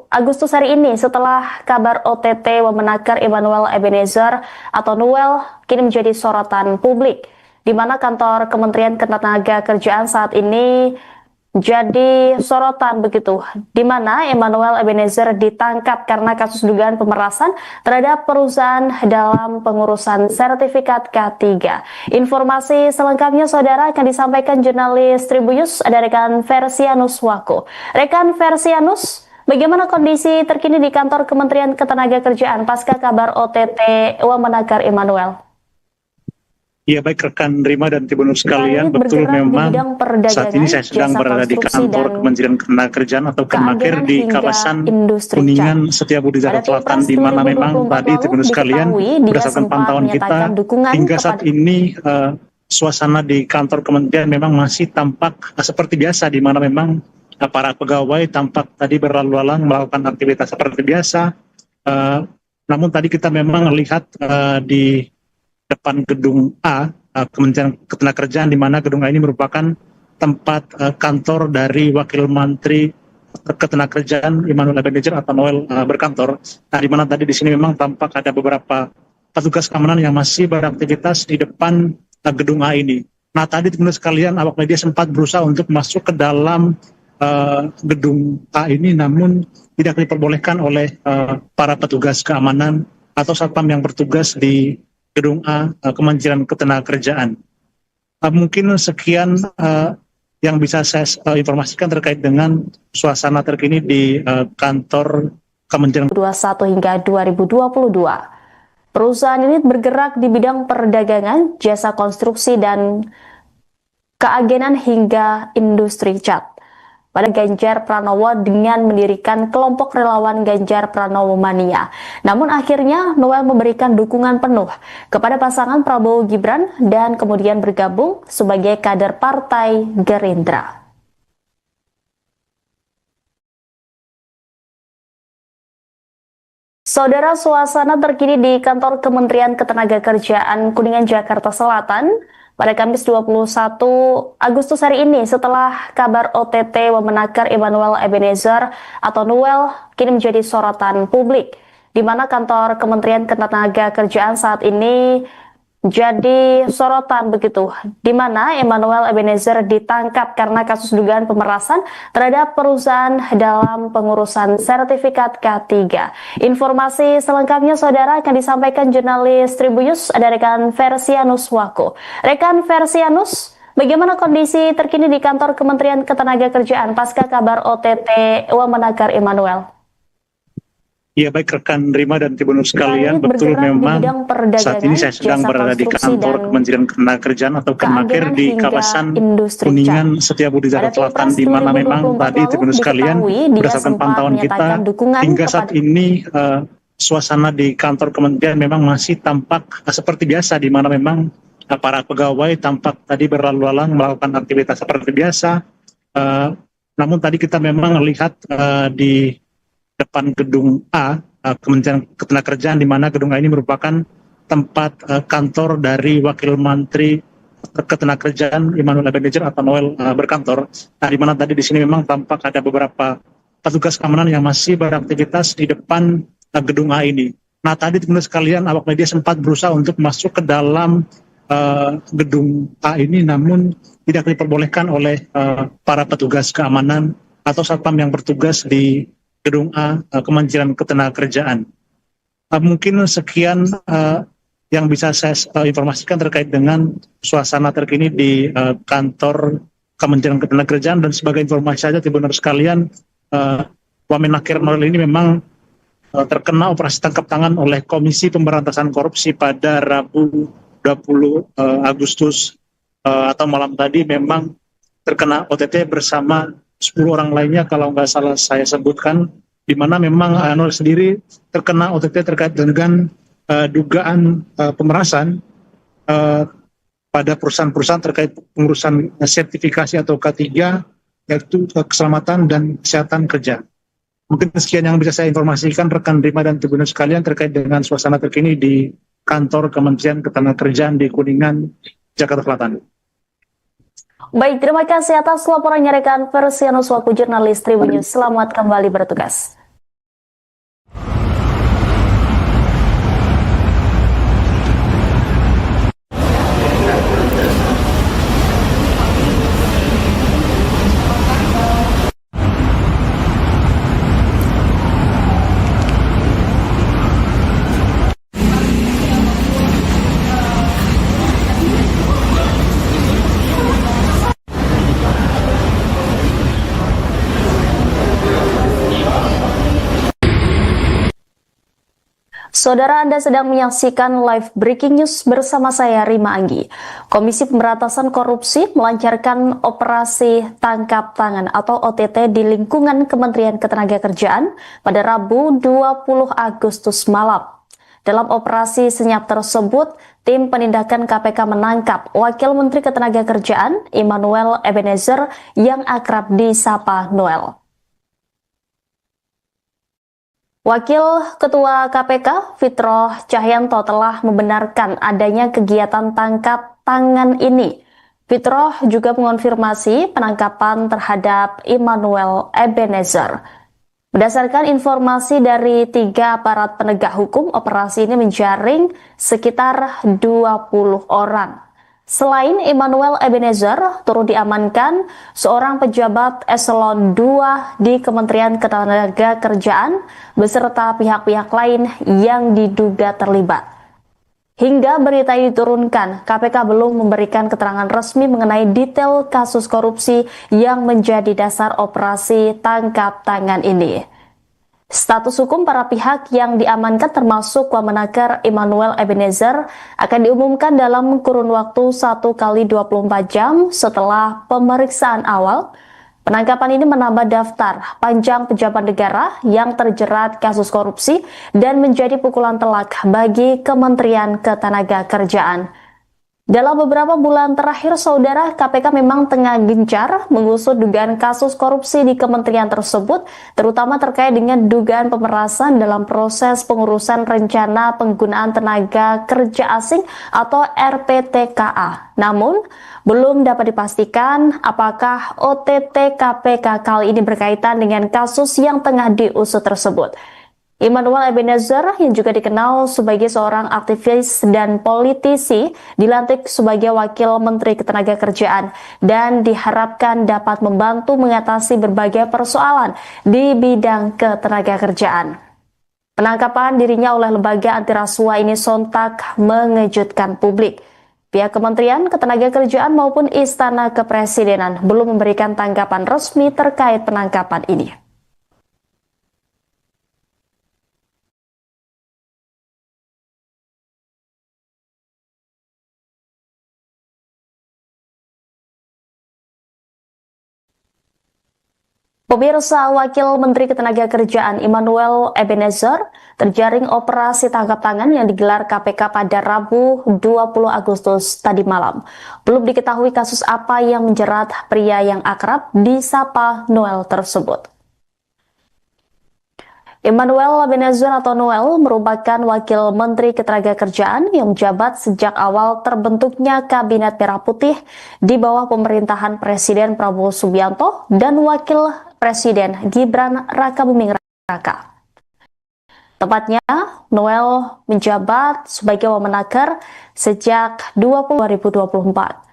[SPEAKER 1] Agustus hari ini setelah kabar OTT Wamenaker Emmanuel Ebenezer atau Noel kini menjadi sorotan publik, di mana kantor Kementerian Ketenagakerjaan saat ini jadi sorotan begitu, di mana Emmanuel Ebenezer ditangkap karena kasus dugaan pemerasan terhadap perusahaan dalam pengurusan sertifikat K3. Informasi selengkapnya saudara akan disampaikan jurnalis Tribunnews, ada rekan Versianus Wako. Rekan Versianus, bagaimana kondisi terkini di kantor Kementerian Ketenagakerjaan pasca kabar OTT Wamenaker Emmanuel?
[SPEAKER 2] Ya, baik rekan Rima dan Tribunnews sekalian, betul memang saat ini saya sedang berada di kantor Kementerian Ketenagakerjaan atau Kemenaker di kawasan Kuningan Setiabudi Jakarta Selatan, di mana memang tadi Tribunnews sekalian berdasarkan pantauan kita hingga saat ini suasana di kantor Kementerian memang masih tampak seperti biasa, di mana memang para pegawai tampak tadi berlalu lalang melakukan aktivitas seperti biasa. Namun tadi kita memang lihat di depan gedung A, Kementerian Ketenagakerjaan, di mana gedung A ini merupakan tempat kantor dari Wakil Menteri Ketenagakerjaan Emmanuel Ebenezer atau Noel berkantor. Nah, di mana tadi di sini memang tampak ada beberapa petugas keamanan yang masih beraktivitas di depan gedung A ini. Nah, tadi teman-teman sekalian, awak media sempat berusaha untuk masuk ke dalam gedung A ini, namun tidak diperbolehkan oleh para petugas keamanan atau satpam yang bertugas di gedung A Kementerian Ketenagakerjaan. Mungkin sekian yang bisa saya informasikan terkait dengan suasana terkini di kantor Kementerian
[SPEAKER 1] 2021 hingga 2022. Perusahaan ini bergerak di bidang perdagangan, jasa konstruksi, dan keagenan hingga industri cat. Pada Ganjar Pranowo dengan mendirikan kelompok relawan Ganjar Pranowo Mania. Namun akhirnya Noel memberikan dukungan penuh kepada pasangan Prabowo Gibran dan kemudian bergabung sebagai kader Partai Gerindra. Saudara, suasana terkini di kantor Kementerian Ketenagakerjaan Kuningan, Jakarta Selatan pada Kamis 21 Agustus hari ini setelah kabar OTT Wamenaker Emmanuel Ebenezer atau Noel kini menjadi sorotan publik, di mana kantor Kementerian Ketenagakerjaan saat ini jadi sorotan begitu, di mana Emmanuel Ebenezer ditangkap karena kasus dugaan pemerasan terhadap perusahaan dalam pengurusan sertifikat K3. Informasi selengkapnya saudara akan disampaikan jurnalis Tribunnews, ada rekan Versianus Wako. Rekan Versianus, bagaimana kondisi terkini di kantor Kementerian Ketenagakerjaan pasca kabar OTT Wamenaker Emmanuel?
[SPEAKER 2] Ya, baik rekan Rima dan Tribunnews sekalian, betul memang saat ini saya sedang berada di kantor Kementerian Ketenagakerjaan atau Kemenaker di kawasan Kuningan Setiabudi Jakarta Selatan, di mana memang tadi Tribunnews sekalian berdasarkan pantauan kita hingga saat ini suasana di kantor Kementerian memang masih tampak seperti biasa, di mana memang para pegawai tampak tadi berlalu lalang melakukan aktivitas seperti biasa. Namun tadi kita memang lihat di depan gedung A, Kementerian Ketenagakerjaan, di mana gedung A ini merupakan tempat kantor dari Wakil Menteri Ketenagakerjaan Immanuel Ebenezer atau Noel berkantor. Nah, di mana tadi di sini memang tampak ada beberapa petugas keamanan yang masih beraktivitas di depan gedung A ini. Nah, tadi teman-teman sekalian, awak media sempat berusaha untuk masuk ke dalam gedung A ini, namun tidak diperbolehkan oleh para petugas keamanan atau satpam yang bertugas di gedung A Kementerian Ketenagakerjaan. Mungkin sekian yang bisa saya informasikan terkait dengan suasana terkini di kantor Kementerian Ketenagakerjaan. Dan sebagai informasi saja, Tribuners sekalian, Wamenakir Noel ini memang terkena operasi tangkap tangan oleh Komisi Pemberantasan Korupsi pada Rabu 20 Agustus atau malam tadi. Memang terkena OTT bersama 10 orang lainnya kalau nggak salah saya sebutkan, di mana memang Noel sendiri terkena OTT terkait dengan dugaan pemerasan pada perusahaan-perusahaan terkait pengurusan sertifikasi atau K3, yaitu keselamatan dan kesehatan kerja. Mungkin sekian yang bisa saya informasikan rekan Rima dan Tribuners sekalian terkait dengan suasana terkini di kantor Kementerian Ketenagakerjaan di Kuningan, Jakarta Selatan.
[SPEAKER 1] Baik, terima kasih atas laporannya rekan Persianus selaku jurnalis Tribun News. Selamat kembali bertugas. Saudara, Anda sedang menyaksikan live breaking news bersama saya Rima Anggi. Komisi Pemberantasan Korupsi melancarkan operasi tangkap tangan atau OTT di lingkungan Kementerian Ketenagakerjaan pada Rabu 20 Agustus malam. Dalam operasi senyap tersebut, tim penindakan KPK menangkap Wakil Menteri Ketenagakerjaan Immanuel Ebenezer yang akrab disapa Noel. Wakil Ketua KPK Fitroh Cahyanto telah membenarkan adanya kegiatan tangkap tangan ini. Fitroh juga mengonfirmasi penangkapan terhadap Immanuel Ebenezer. Berdasarkan informasi dari 3 aparat penegak hukum, operasi ini menjaring sekitar 20 orang. Selain Immanuel Ebenezer, turut diamankan seorang pejabat eselon 2 di Kementerian Ketenagakerjaan beserta pihak-pihak lain yang diduga terlibat. Hingga berita ini diturunkan, KPK belum memberikan keterangan resmi mengenai detail kasus korupsi yang menjadi dasar operasi tangkap tangan ini. Status hukum para pihak yang diamankan termasuk Wamenakir Immanuel Ebenezer akan diumumkan dalam kurun waktu 1 kali 24 jam setelah pemeriksaan awal. Penangkapan ini menambah daftar panjang pejabat negara yang terjerat kasus korupsi dan menjadi pukulan telak bagi Kementerian Ketenagakerjaan. Dalam beberapa bulan terakhir, saudara, KPK memang tengah gencar mengusut dugaan kasus korupsi di kementerian tersebut, terutama terkait dengan dugaan pemerasan dalam proses pengurusan rencana penggunaan tenaga kerja asing atau RPTKA. Namun, belum dapat dipastikan apakah OTT KPK kali ini berkaitan dengan kasus yang tengah diusut tersebut. Immanuel Ebenezer yang juga dikenal sebagai seorang aktivis dan politisi dilantik sebagai Wakil Menteri Ketenagakerjaan dan diharapkan dapat membantu mengatasi berbagai persoalan di bidang ketenagakerjaan. Penangkapan dirinya oleh lembaga anti rasuah ini sontak mengejutkan publik. Pihak Kementerian Ketenagakerjaan maupun Istana Kepresidenan belum memberikan tanggapan resmi terkait penangkapan ini. Pemirsa, Wakil Menteri Ketenagakerjaan Immanuel Ebenezer terjaring operasi tangkap tangan yang digelar KPK pada Rabu 20 Agustus tadi malam. Belum diketahui kasus apa yang menjerat pria yang akrab disapa Noel tersebut. Immanuel Ebenezer atau Noel merupakan Wakil Menteri Ketenagakerjaan yang menjabat sejak awal terbentuknya Kabinet Merah Putih di bawah pemerintahan Presiden Prabowo Subianto dan Wakil Presiden Gibran Rakabuming Raka. Tepatnya, Noel menjabat sebagai Wamenaker sejak 2024.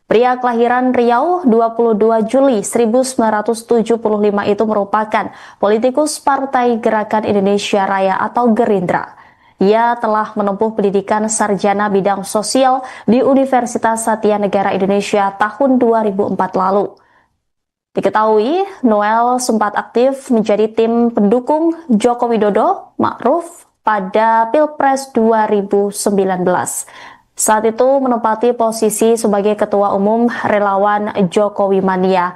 [SPEAKER 1] Pria kelahiran Riau 22 Juli 1975 itu merupakan politikus Partai Gerakan Indonesia Raya atau Gerindra. Ia telah menempuh pendidikan sarjana bidang sosial di Universitas Satya Negara Indonesia tahun 2004 lalu. Diketahui, Noel sempat aktif menjadi tim pendukung Joko Widodo Ma'ruf pada Pilpres 2019. Saat itu menempati posisi sebagai Ketua Umum Relawan Jokowi Mania.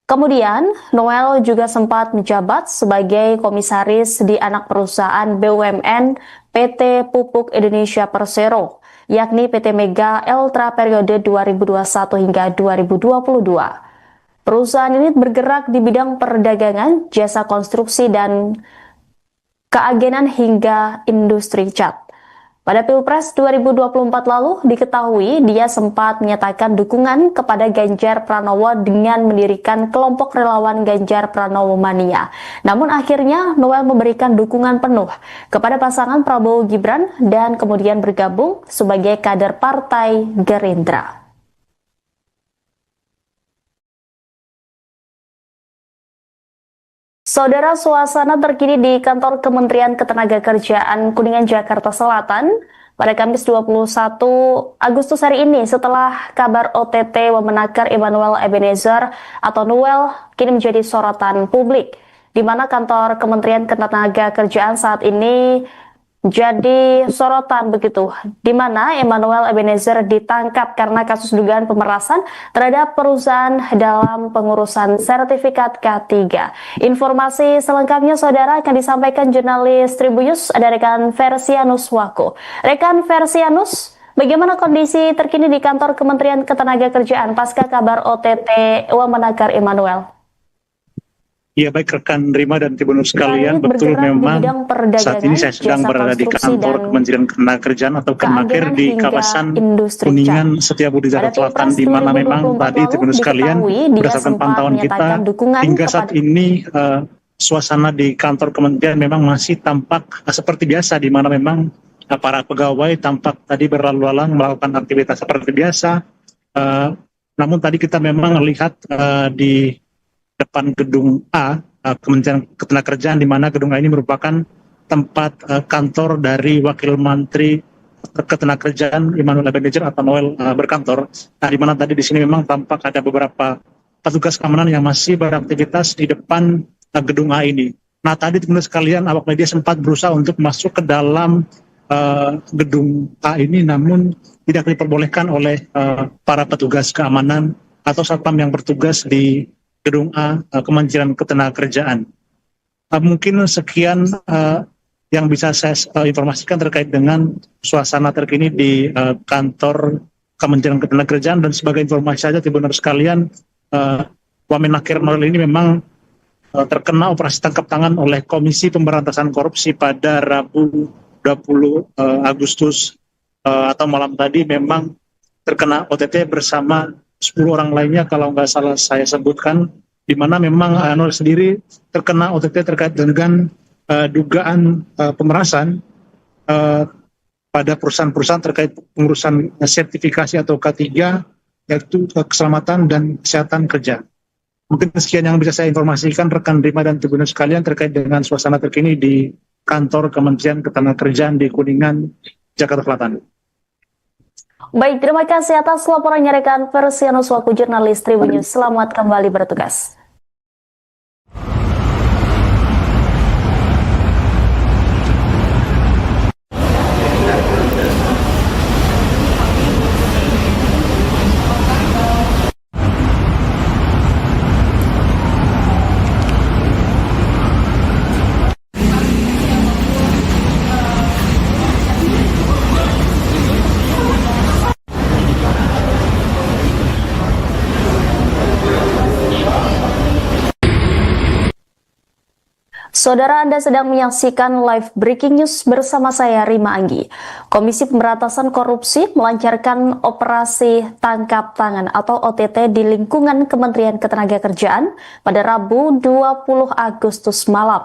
[SPEAKER 1] Kemudian, Noel juga sempat menjabat sebagai komisaris di anak perusahaan BUMN PT Pupuk Indonesia Persero, yakni PT Mega Eltra periode 2021 hingga 2022. Perusahaan ini bergerak di bidang perdagangan, jasa konstruksi, dan keagenan hingga industri cat. Pada Pilpres 2024 lalu diketahui dia sempat menyatakan dukungan kepada Ganjar Pranowo dengan mendirikan kelompok relawan Ganjar Pranowo Mania. Namun akhirnya Noel memberikan dukungan penuh kepada pasangan Prabowo Gibran dan kemudian bergabung sebagai kader Partai Gerindra. Saudara, suasana terkini di kantor Kementerian Ketenagakerjaan Kuningan, Jakarta Selatan pada Kamis 21 Agustus hari ini setelah kabar OTT Wamenaker Immanuel Ebenezer atau Noel kini menjadi sorotan publik, di mana kantor Kementerian Ketenagakerjaan saat ini jadi sorotan begitu, di mana Immanuel Ebenezer ditangkap karena kasus dugaan pemerasan terhadap perusahaan dalam pengurusan sertifikat K3. Informasi selengkapnya saudara akan disampaikan jurnalis Tribunnews, ada rekan Versianus Wako. Rekan Versianus, bagaimana kondisi terkini di kantor Kementerian Ketenagakerjaan pasca kabar OTT Wamenaker Immanuel?
[SPEAKER 2] Ya, baik rekan Rima dan Tribunnews sekalian, betul memang saat ini saya sedang berada di kantor Kementerian Ketenagakerjaan atau Kemenaker di kawasan Kuningan Setiabudi Jakarta Selatan, di mana memang tadi Tribunnews sekalian berdasarkan pantauan kita hingga saat ini suasana di kantor kementerian memang masih tampak seperti biasa, di mana memang para pegawai tampak tadi berlalu lalang melakukan aktivitas seperti biasa. Namun tadi kita memang melihat di depan gedung A Kementerian Ketenagakerjaan, di mana gedung A ini merupakan tempat kantor dari Wakil Menteri Ketenagakerjaan Immanuel Ebenezer atau Noel berkantor. Nah, di mana tadi di sini memang tampak ada beberapa petugas keamanan yang masih beraktivitas di depan gedung A ini. Nah, tadi teman-teman sekalian, awak media sempat berusaha untuk masuk ke dalam gedung A ini, namun tidak diperbolehkan oleh para petugas keamanan atau satpam yang bertugas di gedung A Kementerian Ketenagakerjaan. Mungkin sekian yang bisa saya informasikan terkait dengan suasana terkini di kantor Kementerian Ketenagakerjaan. Dan sebagai informasi saja Tribunnews sekalian, Wamenaker Noel ini memang terkena operasi tangkap tangan oleh Komisi Pemberantasan Korupsi pada Rabu 20 Agustus atau malam tadi, memang terkena OTT bersama 10 orang lainnya kalau nggak salah saya sebutkan, di mana memang Noel sendiri terkena OTT terkait dengan dugaan pemerasan pada perusahaan-perusahaan terkait pengurusan sertifikasi atau K3, yaitu keselamatan dan kesehatan kerja. Mungkin sekian yang bisa saya informasikan rekan Rima dan Tribunnews sekalian terkait dengan suasana terkini di kantor Kementerian Ketenagakerjaan di Kuningan, Jakarta Selatan.
[SPEAKER 1] Baik, terima kasih atas laporannya rekan Versianus Wako, jurnalis Tribunnews. Selamat kembali bertugas. Saudara, Anda sedang menyaksikan live breaking news bersama saya, Rima Anggi. Komisi Pemberantasan Korupsi melancarkan operasi tangkap tangan atau OTT di lingkungan Kementerian Ketenagakerjaan pada Rabu 20 Agustus malam.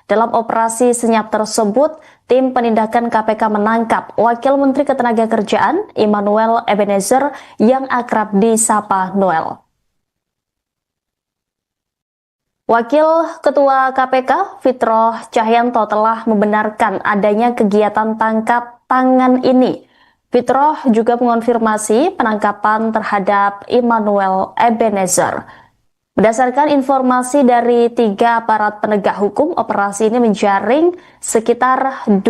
[SPEAKER 1] Dalam operasi senyap tersebut, tim penindakan KPK menangkap Wakil Menteri Ketenagakerjaan Immanuel Ebenezer yang akrab disapa Noel. Wakil Ketua KPK Fitroh Cahyanto telah membenarkan adanya kegiatan tangkap tangan ini. Fitroh juga mengonfirmasi penangkapan terhadap Immanuel Ebenezer. Berdasarkan informasi dari 3 aparat penegak hukum, operasi ini menjaring sekitar 20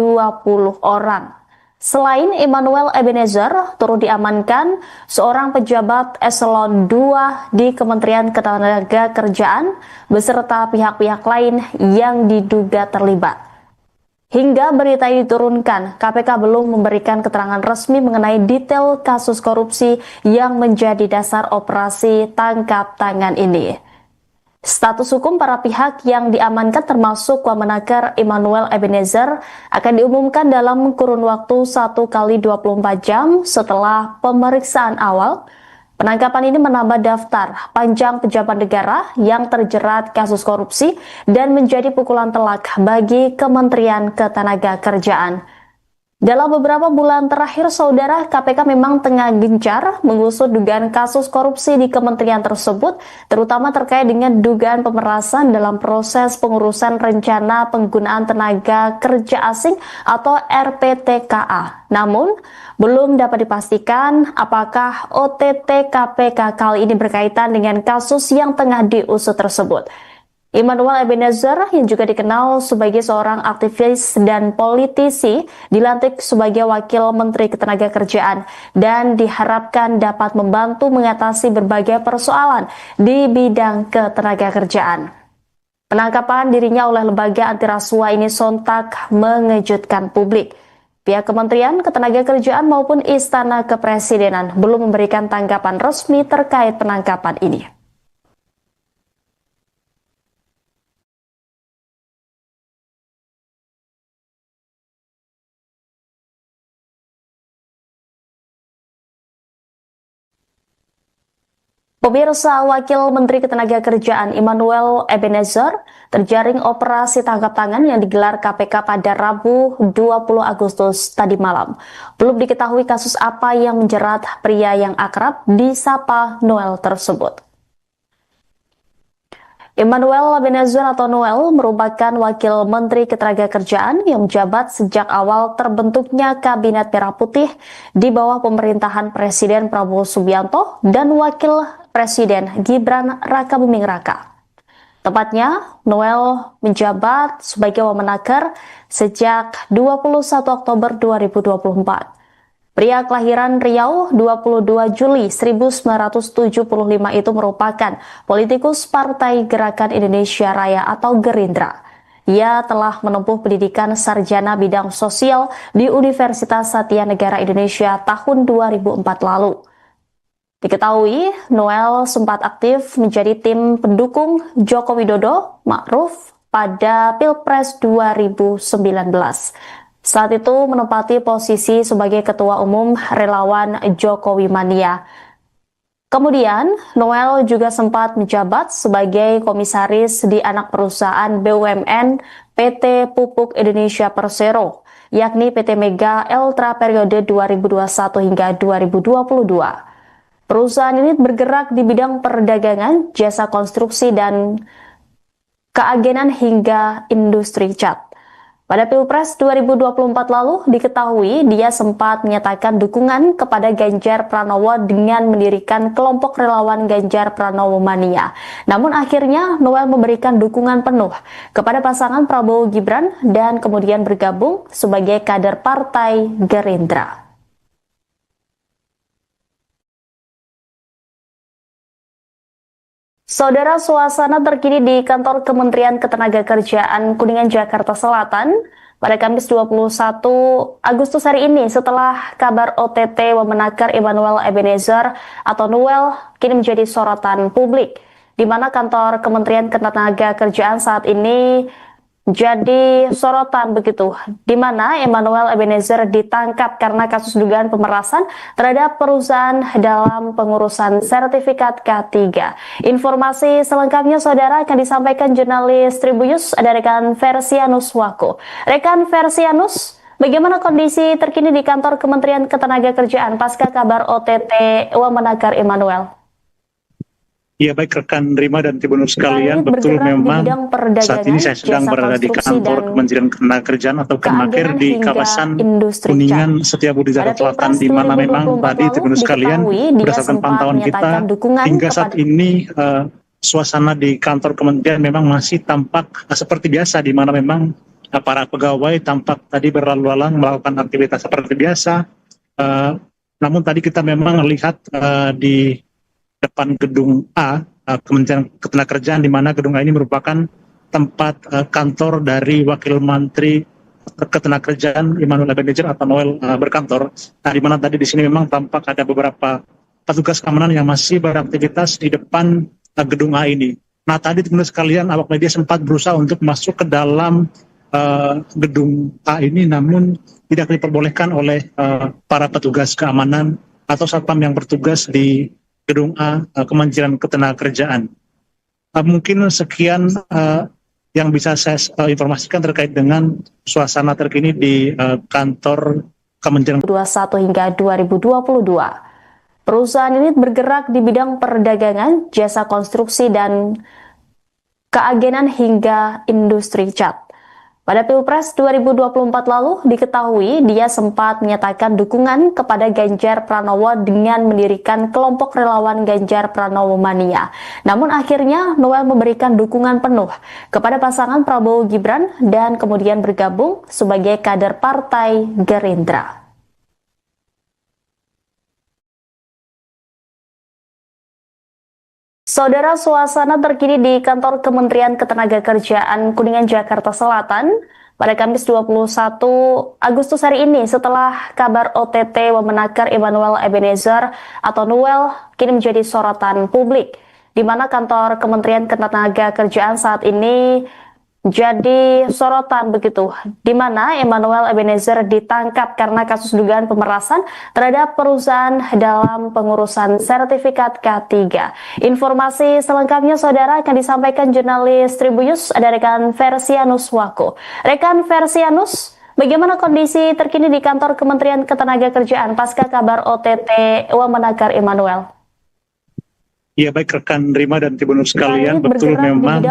[SPEAKER 1] orang. Selain Immanuel Ebenezer, turut diamankan seorang pejabat eselon 2 di Kementerian Ketenagakerjaan beserta pihak-pihak lain yang diduga terlibat. Hingga berita ini diturunkan, KPK belum memberikan keterangan resmi mengenai detail kasus korupsi yang menjadi dasar operasi tangkap tangan ini. Status hukum para pihak yang diamankan termasuk Wamenaker Immanuel Ebenezer akan diumumkan dalam kurun waktu 1 kali 24 jam setelah pemeriksaan awal. Penangkapan ini menambah daftar panjang pejabat negara yang terjerat kasus korupsi dan menjadi pukulan telak bagi Kementerian Ketenagakerjaan. Dalam beberapa bulan terakhir, saudara, KPK memang tengah gencar mengusut dugaan kasus korupsi di kementerian tersebut, terutama terkait dengan dugaan pemerasan dalam proses pengurusan rencana penggunaan tenaga kerja asing atau RPTKA. Namun, belum dapat dipastikan apakah OTT KPK kali ini berkaitan dengan kasus yang tengah diusut tersebut. Immanuel Ebenezer yang juga dikenal sebagai seorang aktivis dan politisi dilantik sebagai Wakil Menteri Ketenagakerjaan dan diharapkan dapat membantu mengatasi berbagai persoalan di bidang ketenagakerjaan. Penangkapan dirinya oleh lembaga anti rasuah ini sontak mengejutkan publik. Pihak Kementerian Ketenagakerjaan maupun Istana Kepresidenan belum memberikan tanggapan resmi terkait penangkapan ini. Pemirsa, Wakil Menteri Ketenagakerjaan Immanuel Ebenezer terjaring operasi tangkap tangan yang digelar KPK pada Rabu 20 Agustus tadi malam. Belum diketahui kasus apa yang menjerat pria yang akrab disapa Noel tersebut. Immanuel Ebenezer atau Noel merupakan Wakil Menteri Ketenagakerjaan yang menjabat sejak awal terbentuknya Kabinet Merah Putih di bawah pemerintahan Presiden Prabowo Subianto dan Wakil Presiden Gibran Rakabuming Raka. Tepatnya, Noel menjabat sebagai Wamenaker sejak 21 Oktober 2024. Pria kelahiran Riau 22 Juli 1975 itu merupakan politikus Partai Gerakan Indonesia Raya atau Gerindra. Ia telah menempuh pendidikan sarjana bidang sosial di Universitas Satya Negara Indonesia tahun 2004 lalu. Diketahui, Noel sempat aktif menjadi tim pendukung Joko Widodo Ma'ruf pada Pilpres 2019. Saat itu menempati posisi sebagai Ketua Umum Relawan Jokowi Mania. Kemudian, Noel juga sempat menjabat sebagai komisaris di anak perusahaan BUMN PT Pupuk Indonesia Persero, yakni PT Mega Eltra periode 2021 hingga 2022. Perusahaan ini bergerak di bidang perdagangan, jasa konstruksi, dan keagenan hingga industri cat. Pada Pilpres 2024 lalu diketahui dia sempat menyatakan dukungan kepada Ganjar Pranowo dengan mendirikan kelompok relawan Ganjar Pranowo Mania. Namun akhirnya Noel memberikan dukungan penuh kepada pasangan Prabowo Gibran dan kemudian bergabung sebagai kader Partai Gerindra. Saudara, suasana terkini di kantor Kementerian Ketenagakerjaan Kuningan, Jakarta Selatan pada Kamis 21 Agustus hari ini setelah kabar OTT Wamenaker Immanuel Ebenezer atau Noel kini menjadi sorotan publik, di mana kantor Kementerian Ketenagakerjaan saat ini jadi sorotan begitu, di mana Emmanuel Ebenezer ditangkap karena kasus dugaan pemerasan terhadap perusahaan dalam pengurusan sertifikat K3. Informasi selengkapnya saudara akan disampaikan jurnalis Tribunnews, ada rekan Versianus Wako. Rekan Versianus, bagaimana kondisi terkini di kantor Kementerian Ketenagakerjaan pasca kabar OTT Wamenakar Emmanuel?
[SPEAKER 2] Ya, baik rekan Rima dan Tribunnews sekalian, betul memang saat ini saya sedang berada di kantor Kementerian Ketenagakerjaan atau Kemenaker di kawasan Kuningan Setiabudi Jakarta Selatan, di mana memang tadi Tribunnews sekalian berdasarkan pantauan kita hingga saat ini suasana di kantor kementerian memang masih tampak seperti biasa, di mana memang para pegawai tampak tadi berlalu lalang melakukan aktivitas seperti biasa. Namun tadi kita memang melihat di depan gedung A, Kementerian Ketenagakerjaan, di mana gedung A ini merupakan tempat kantor dari Wakil Menteri Ketenagakerjaan Emmanuel Ebenezer atau Noel berkantor. Nah, di mana tadi di sini memang tampak ada beberapa petugas keamanan yang masih beraktivitas di depan gedung A ini. Nah, tadi teman-teman sekalian, awak media sempat berusaha untuk masuk ke dalam gedung A ini, namun tidak diperbolehkan oleh para petugas keamanan atau satpam yang bertugas di gedung A Kementerian Ketenagakerjaan. Mungkin sekian yang bisa saya informasikan terkait dengan suasana terkini di kantor Kementerian
[SPEAKER 1] 2021 hingga 2022. Perusahaan ini bergerak di bidang perdagangan, jasa konstruksi dan keagenan hingga industri cat. Pada Pilpres 2024 lalu diketahui dia sempat menyatakan dukungan kepada Ganjar Pranowo dengan mendirikan kelompok relawan Ganjar Pranowo Mania. Namun akhirnya Noel memberikan dukungan penuh kepada pasangan Prabowo Gibran dan kemudian bergabung sebagai kader Partai Gerindra. Saudara, suasana terkini di kantor Kementerian Ketenagakerjaan Kuningan, Jakarta Selatan pada Kamis 21 Agustus hari ini setelah kabar OTT Wamenakar Emmanuel Ebenezer atau Noel kini menjadi sorotan publik, di mana kantor Kementerian Ketenagakerjaan saat ini jadi sorotan begitu, di mana Emmanuel Ebenezer ditangkap karena kasus dugaan pemerasan terhadap perusahaan dalam pengurusan sertifikat K3. Informasi selengkapnya saudara akan disampaikan jurnalis Tribunnews, ada rekan Versianus Wako. Rekan Versianus, bagaimana kondisi terkini di kantor Kementerian Ketenagakerjaan pasca kabar OTT Wamenakar Emmanuel?
[SPEAKER 2] Ya, baik rekan Rima dan Tribunnews sekalian, betul memang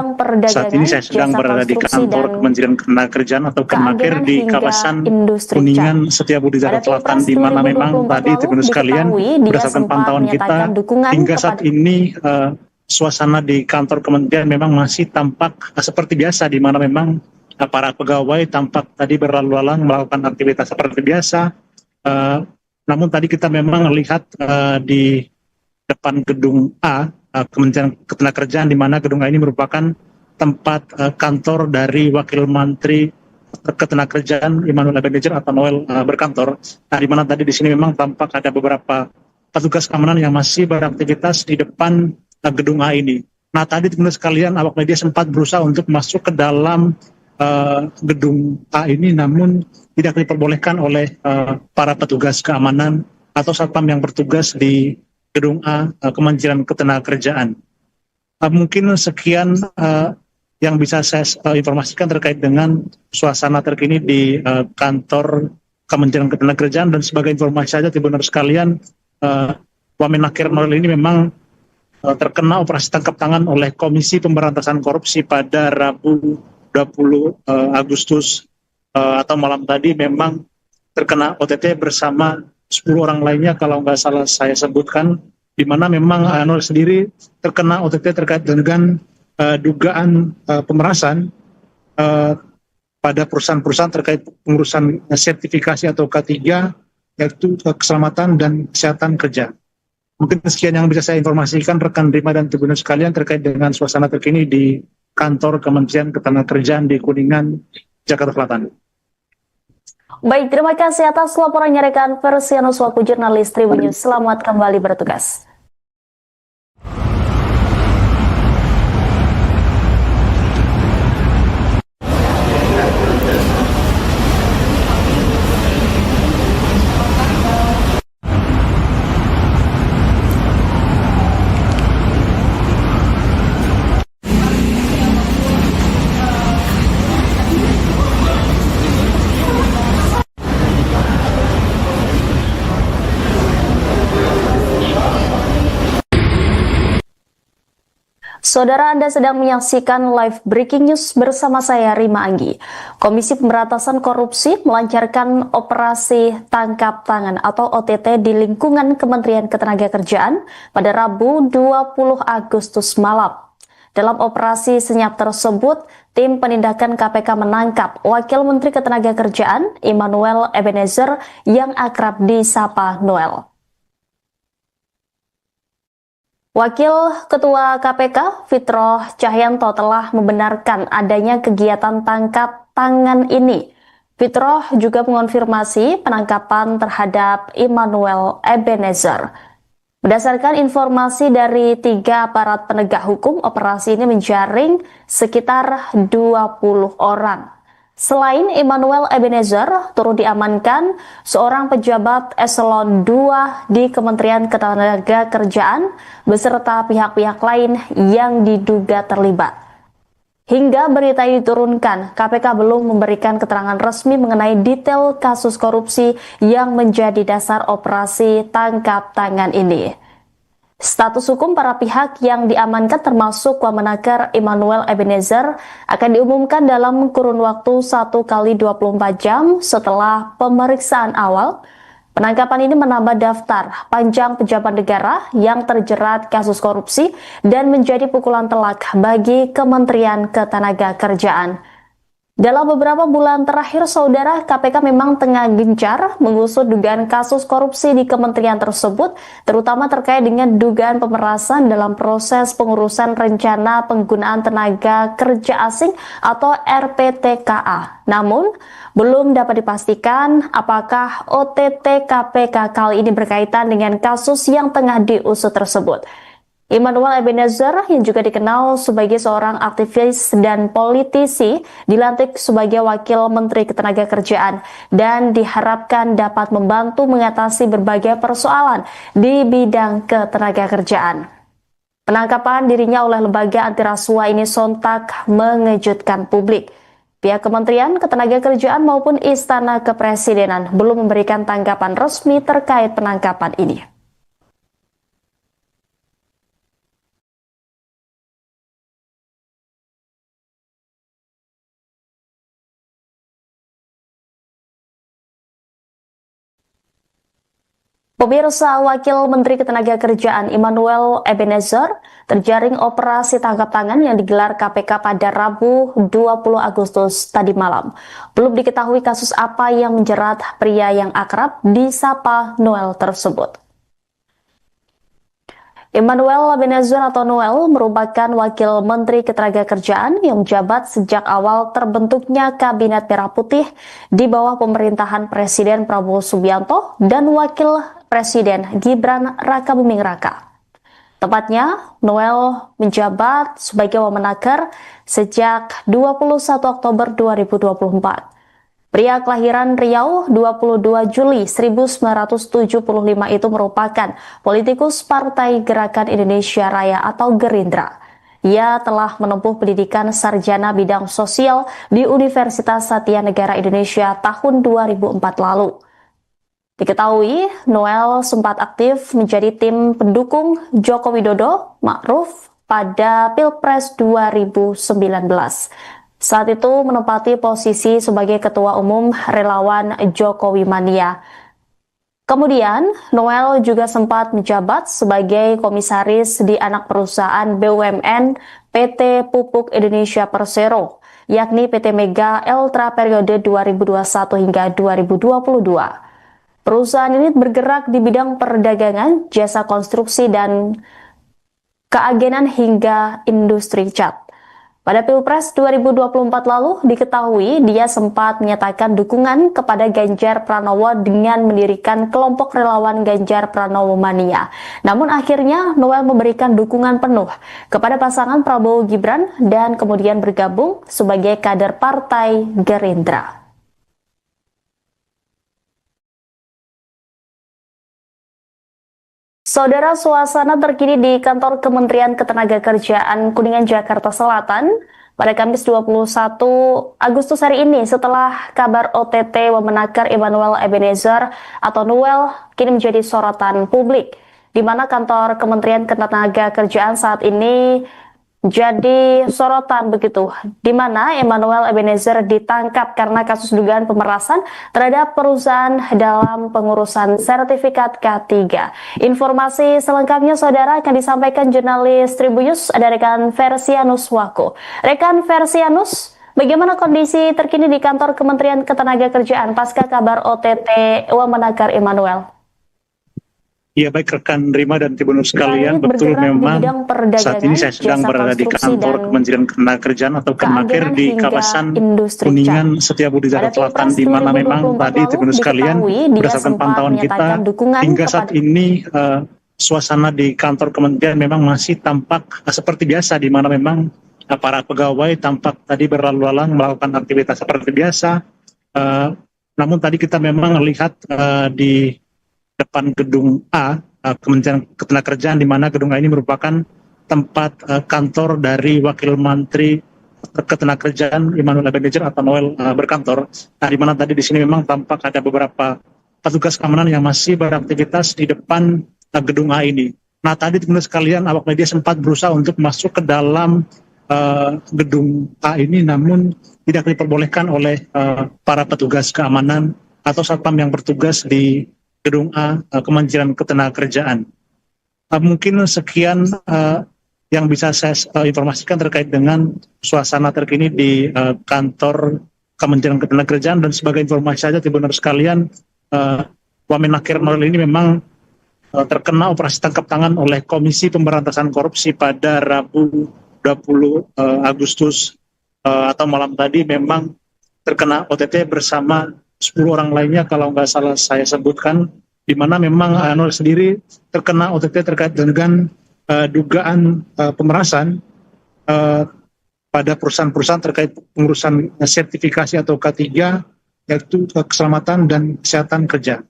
[SPEAKER 2] saat ini saya sedang berada di kantor Kementerian Ketenagakerjaan atau Kemenaker di kawasan Kuningan Setiabudi Jakarta Selatan, di mana memang tadi Tribunnews sekalian berdasarkan pantauan kita hingga saat ini suasana di kantor kementerian memang masih tampak seperti biasa, di mana memang para pegawai tampak tadi berlalu lalang melakukan aktivitas seperti biasa. Namun tadi kita memang melihat di depan gedung A, Kementerian Ketenagakerjaan, di mana gedung A ini merupakan tempat kantor dari Wakil Menteri Ketenagakerjaan Emmanuel Ebenezer atau Noel berkantor. Nah, di mana tadi di sini memang tampak ada beberapa petugas keamanan yang masih beraktivitas di depan gedung A ini. Nah, tadi teman-teman sekalian, awak media sempat berusaha untuk masuk ke dalam gedung A ini, namun tidak diperbolehkan oleh para petugas keamanan atau satpam yang bertugas di gedung A Kementerian Ketenagakerjaan. Mungkin sekian yang bisa saya informasikan terkait dengan suasana terkini di kantor Kementerian Ketenagakerjaan. Dan sebagai informasi saja Tribunnews sekalian, Wamenakar Noel ini memang terkena operasi tangkap tangan oleh Komisi Pemberantasan Korupsi pada Rabu 20 Agustus atau malam tadi, memang terkena OTT bersama 10 orang lainnya kalau nggak salah saya sebutkan, di mana memang Noel sendiri terkena OTT terkait dengan dugaan pemerasan pada perusahaan-perusahaan terkait pengurusan sertifikasi atau K3, yaitu keselamatan dan kesehatan kerja. Mungkin sekian yang bisa saya informasikan rekan Rima dan Tribunnews sekalian terkait dengan suasana terkini di kantor Kementerian Ketenagakerjaan di Kuningan, Jakarta Selatan.
[SPEAKER 1] Baik, terima kasih atas laporannya rekan Versianus Wako, jurnalis Tribunnews. Selamat kembali bertugas. Saudara, Anda sedang menyaksikan live breaking news bersama saya Rima Anggi. Komisi Pemberantasan Korupsi melancarkan operasi tangkap tangan atau OTT di lingkungan Kementerian Ketenagakerjaan pada Rabu 20 Agustus malam. Dalam operasi senyap tersebut, tim penindakan KPK menangkap Wakil Menteri Ketenagakerjaan Immanuel Ebenezer yang akrab disapa Noel. Wakil Ketua KPK Fitroh Cahyanto telah membenarkan adanya kegiatan tangkap tangan ini. Fitroh juga mengonfirmasi penangkapan terhadap Immanuel Ebenezer. Berdasarkan informasi dari 3 aparat penegak hukum, operasi ini menjaring sekitar 20 orang. Selain Immanuel Ebenezer, turut diamankan seorang pejabat eselon 2 di Kementerian Ketenagakerjaan beserta pihak-pihak lain yang diduga terlibat. Hingga berita ini diturunkan, KPK belum memberikan keterangan resmi mengenai detail kasus korupsi yang menjadi dasar operasi tangkap tangan ini. Status hukum para pihak yang diamankan termasuk Wamenaker Immanuel Ebenezer akan diumumkan dalam kurun waktu 1 kali 24 jam setelah pemeriksaan awal. Penangkapan ini menambah daftar panjang pejabat negara yang terjerat kasus korupsi dan menjadi pukulan telak bagi Kementerian Ketenagakerjaan. Dalam beberapa bulan terakhir, saudara, KPK memang tengah gencar mengusut dugaan kasus korupsi di kementerian tersebut, terutama terkait dengan dugaan pemerasan dalam proses pengurusan rencana penggunaan tenaga kerja asing atau RPTKA. Namun, belum dapat dipastikan apakah OTT KPK kali ini berkaitan dengan kasus yang tengah diusut tersebut. Immanuel Ebenezer yang juga dikenal sebagai seorang aktivis dan politisi dilantik sebagai Wakil Menteri Ketenagakerjaan dan diharapkan dapat membantu mengatasi berbagai persoalan di bidang ketenagakerjaan. Penangkapan dirinya oleh lembaga anti rasuah ini sontak mengejutkan publik. Pihak Kementerian Ketenagakerjaan maupun Istana Kepresidenan belum memberikan tanggapan resmi terkait penangkapan ini. Pemirsa, Wakil Menteri Ketenagakerjaan Immanuel Ebenezer terjaring operasi tangkap tangan yang digelar KPK pada Rabu 20 Agustus tadi malam. Belum diketahui kasus apa yang menjerat pria yang akrab disapa Noel tersebut. Immanuel Ebenezer atau Noel merupakan Wakil Menteri Ketenagakerjaan yang menjabat sejak awal terbentuknya Kabinet Merah Putih di bawah pemerintahan Presiden Prabowo Subianto dan Wakil Presiden Gibran Rakabuming Raka. Tepatnya, Noel menjabat sebagai Wamenaker sejak 21 Oktober 2024. Pria kelahiran Riau 22 Juli 1975 itu merupakan politikus Partai Gerakan Indonesia Raya atau Gerindra. Ia telah menempuh pendidikan sarjana bidang sosial di Universitas Satya Negara Indonesia tahun 2004 lalu. Diketahui, Noel sempat aktif menjadi tim pendukung Joko Widodo Ma'ruf pada Pilpres 2019. Saat itu menempati posisi sebagai Ketua Umum Relawan Jokowi Mania. Kemudian, Noel juga sempat menjabat sebagai komisaris di anak perusahaan BUMN PT Pupuk Indonesia Persero, yakni PT Mega Eltra periode 2021 hingga 2022. Perusahaan ini bergerak di bidang perdagangan, jasa konstruksi, dan keagenan hingga industri cat. Pada Pilpres 2024 lalu, diketahui dia sempat menyatakan dukungan kepada Ganjar Pranowo dengan mendirikan kelompok relawan Ganjar Pranowo Mania. Namun akhirnya Noel memberikan dukungan penuh kepada pasangan Prabowo Gibran dan kemudian bergabung sebagai kader Partai Gerindra. Saudara, suasana terkini di kantor Kementerian Ketenagakerjaan Kuningan, Jakarta Selatan pada Kamis 21 Agustus hari ini setelah kabar OTT Wamenaker Immanuel Ebenezer atau Noel kini menjadi sorotan publik, di mana kantor Kementerian Ketenagakerjaan saat ini jadi sorotan begitu, di mana Emmanuel Ebenezer ditangkap karena kasus dugaan pemerasan terhadap perusahaan dalam pengurusan sertifikat K3. Informasi selengkapnya saudara akan disampaikan jurnalis Tribunnews, ada rekan Versianus Wako. Rekan Versianus, bagaimana kondisi terkini di kantor Kementerian Ketenagakerjaan pasca kabar OTT Wamenakar Emmanuel?
[SPEAKER 2] Ya, baik rekan Rima dan Tribunnews sekalian, betul memang saat ini saya sedang berada di kantor Kementerian Ketenagakerjaan atau Kemenaker di kawasan Kuningan, Setiabudi, Jakarta Selatan, di mana memang tadi Tribunnews sekalian berdasarkan pantauan kita hingga saat ini suasana di kantor Kementerian memang masih tampak seperti biasa, di mana memang para pegawai tampak tadi berlalu lalang melakukan aktivitas seperti biasa. Namun tadi kita memang lihat di depan gedung A, Kementerian Ketenagakerjaan, di mana gedung A ini merupakan tempat kantor dari Wakil Menteri Ketenagakerjaan Emmanuel Ebenezer atau Noel berkantor. Nah, di mana tadi di sini memang tampak ada beberapa petugas keamanan yang masih beraktivitas di depan gedung A ini. Nah, tadi teman-teman sekalian, awak media sempat berusaha untuk masuk ke dalam gedung A ini, namun tidak diperbolehkan oleh para petugas keamanan atau satpam yang bertugas di gedung A Kementerian Ketenagakerjaan. Mungkin sekian yang bisa saya informasikan terkait dengan suasana terkini di kantor Kementerian Ketenagakerjaan. Dan sebagai informasi saja Tribunnews sekalian, Wamenakar Noel ini memang terkena operasi tangkap tangan oleh Komisi Pemberantasan Korupsi pada Rabu 20 Agustus atau malam tadi, memang terkena OTT bersama 10 orang lainnya kalau nggak salah saya sebutkan, di mana memang Noel sendiri terkena OTT terkait dengan dugaan pemerasan pada perusahaan-perusahaan terkait pengurusan sertifikasi atau K3, yaitu keselamatan dan kesehatan kerja.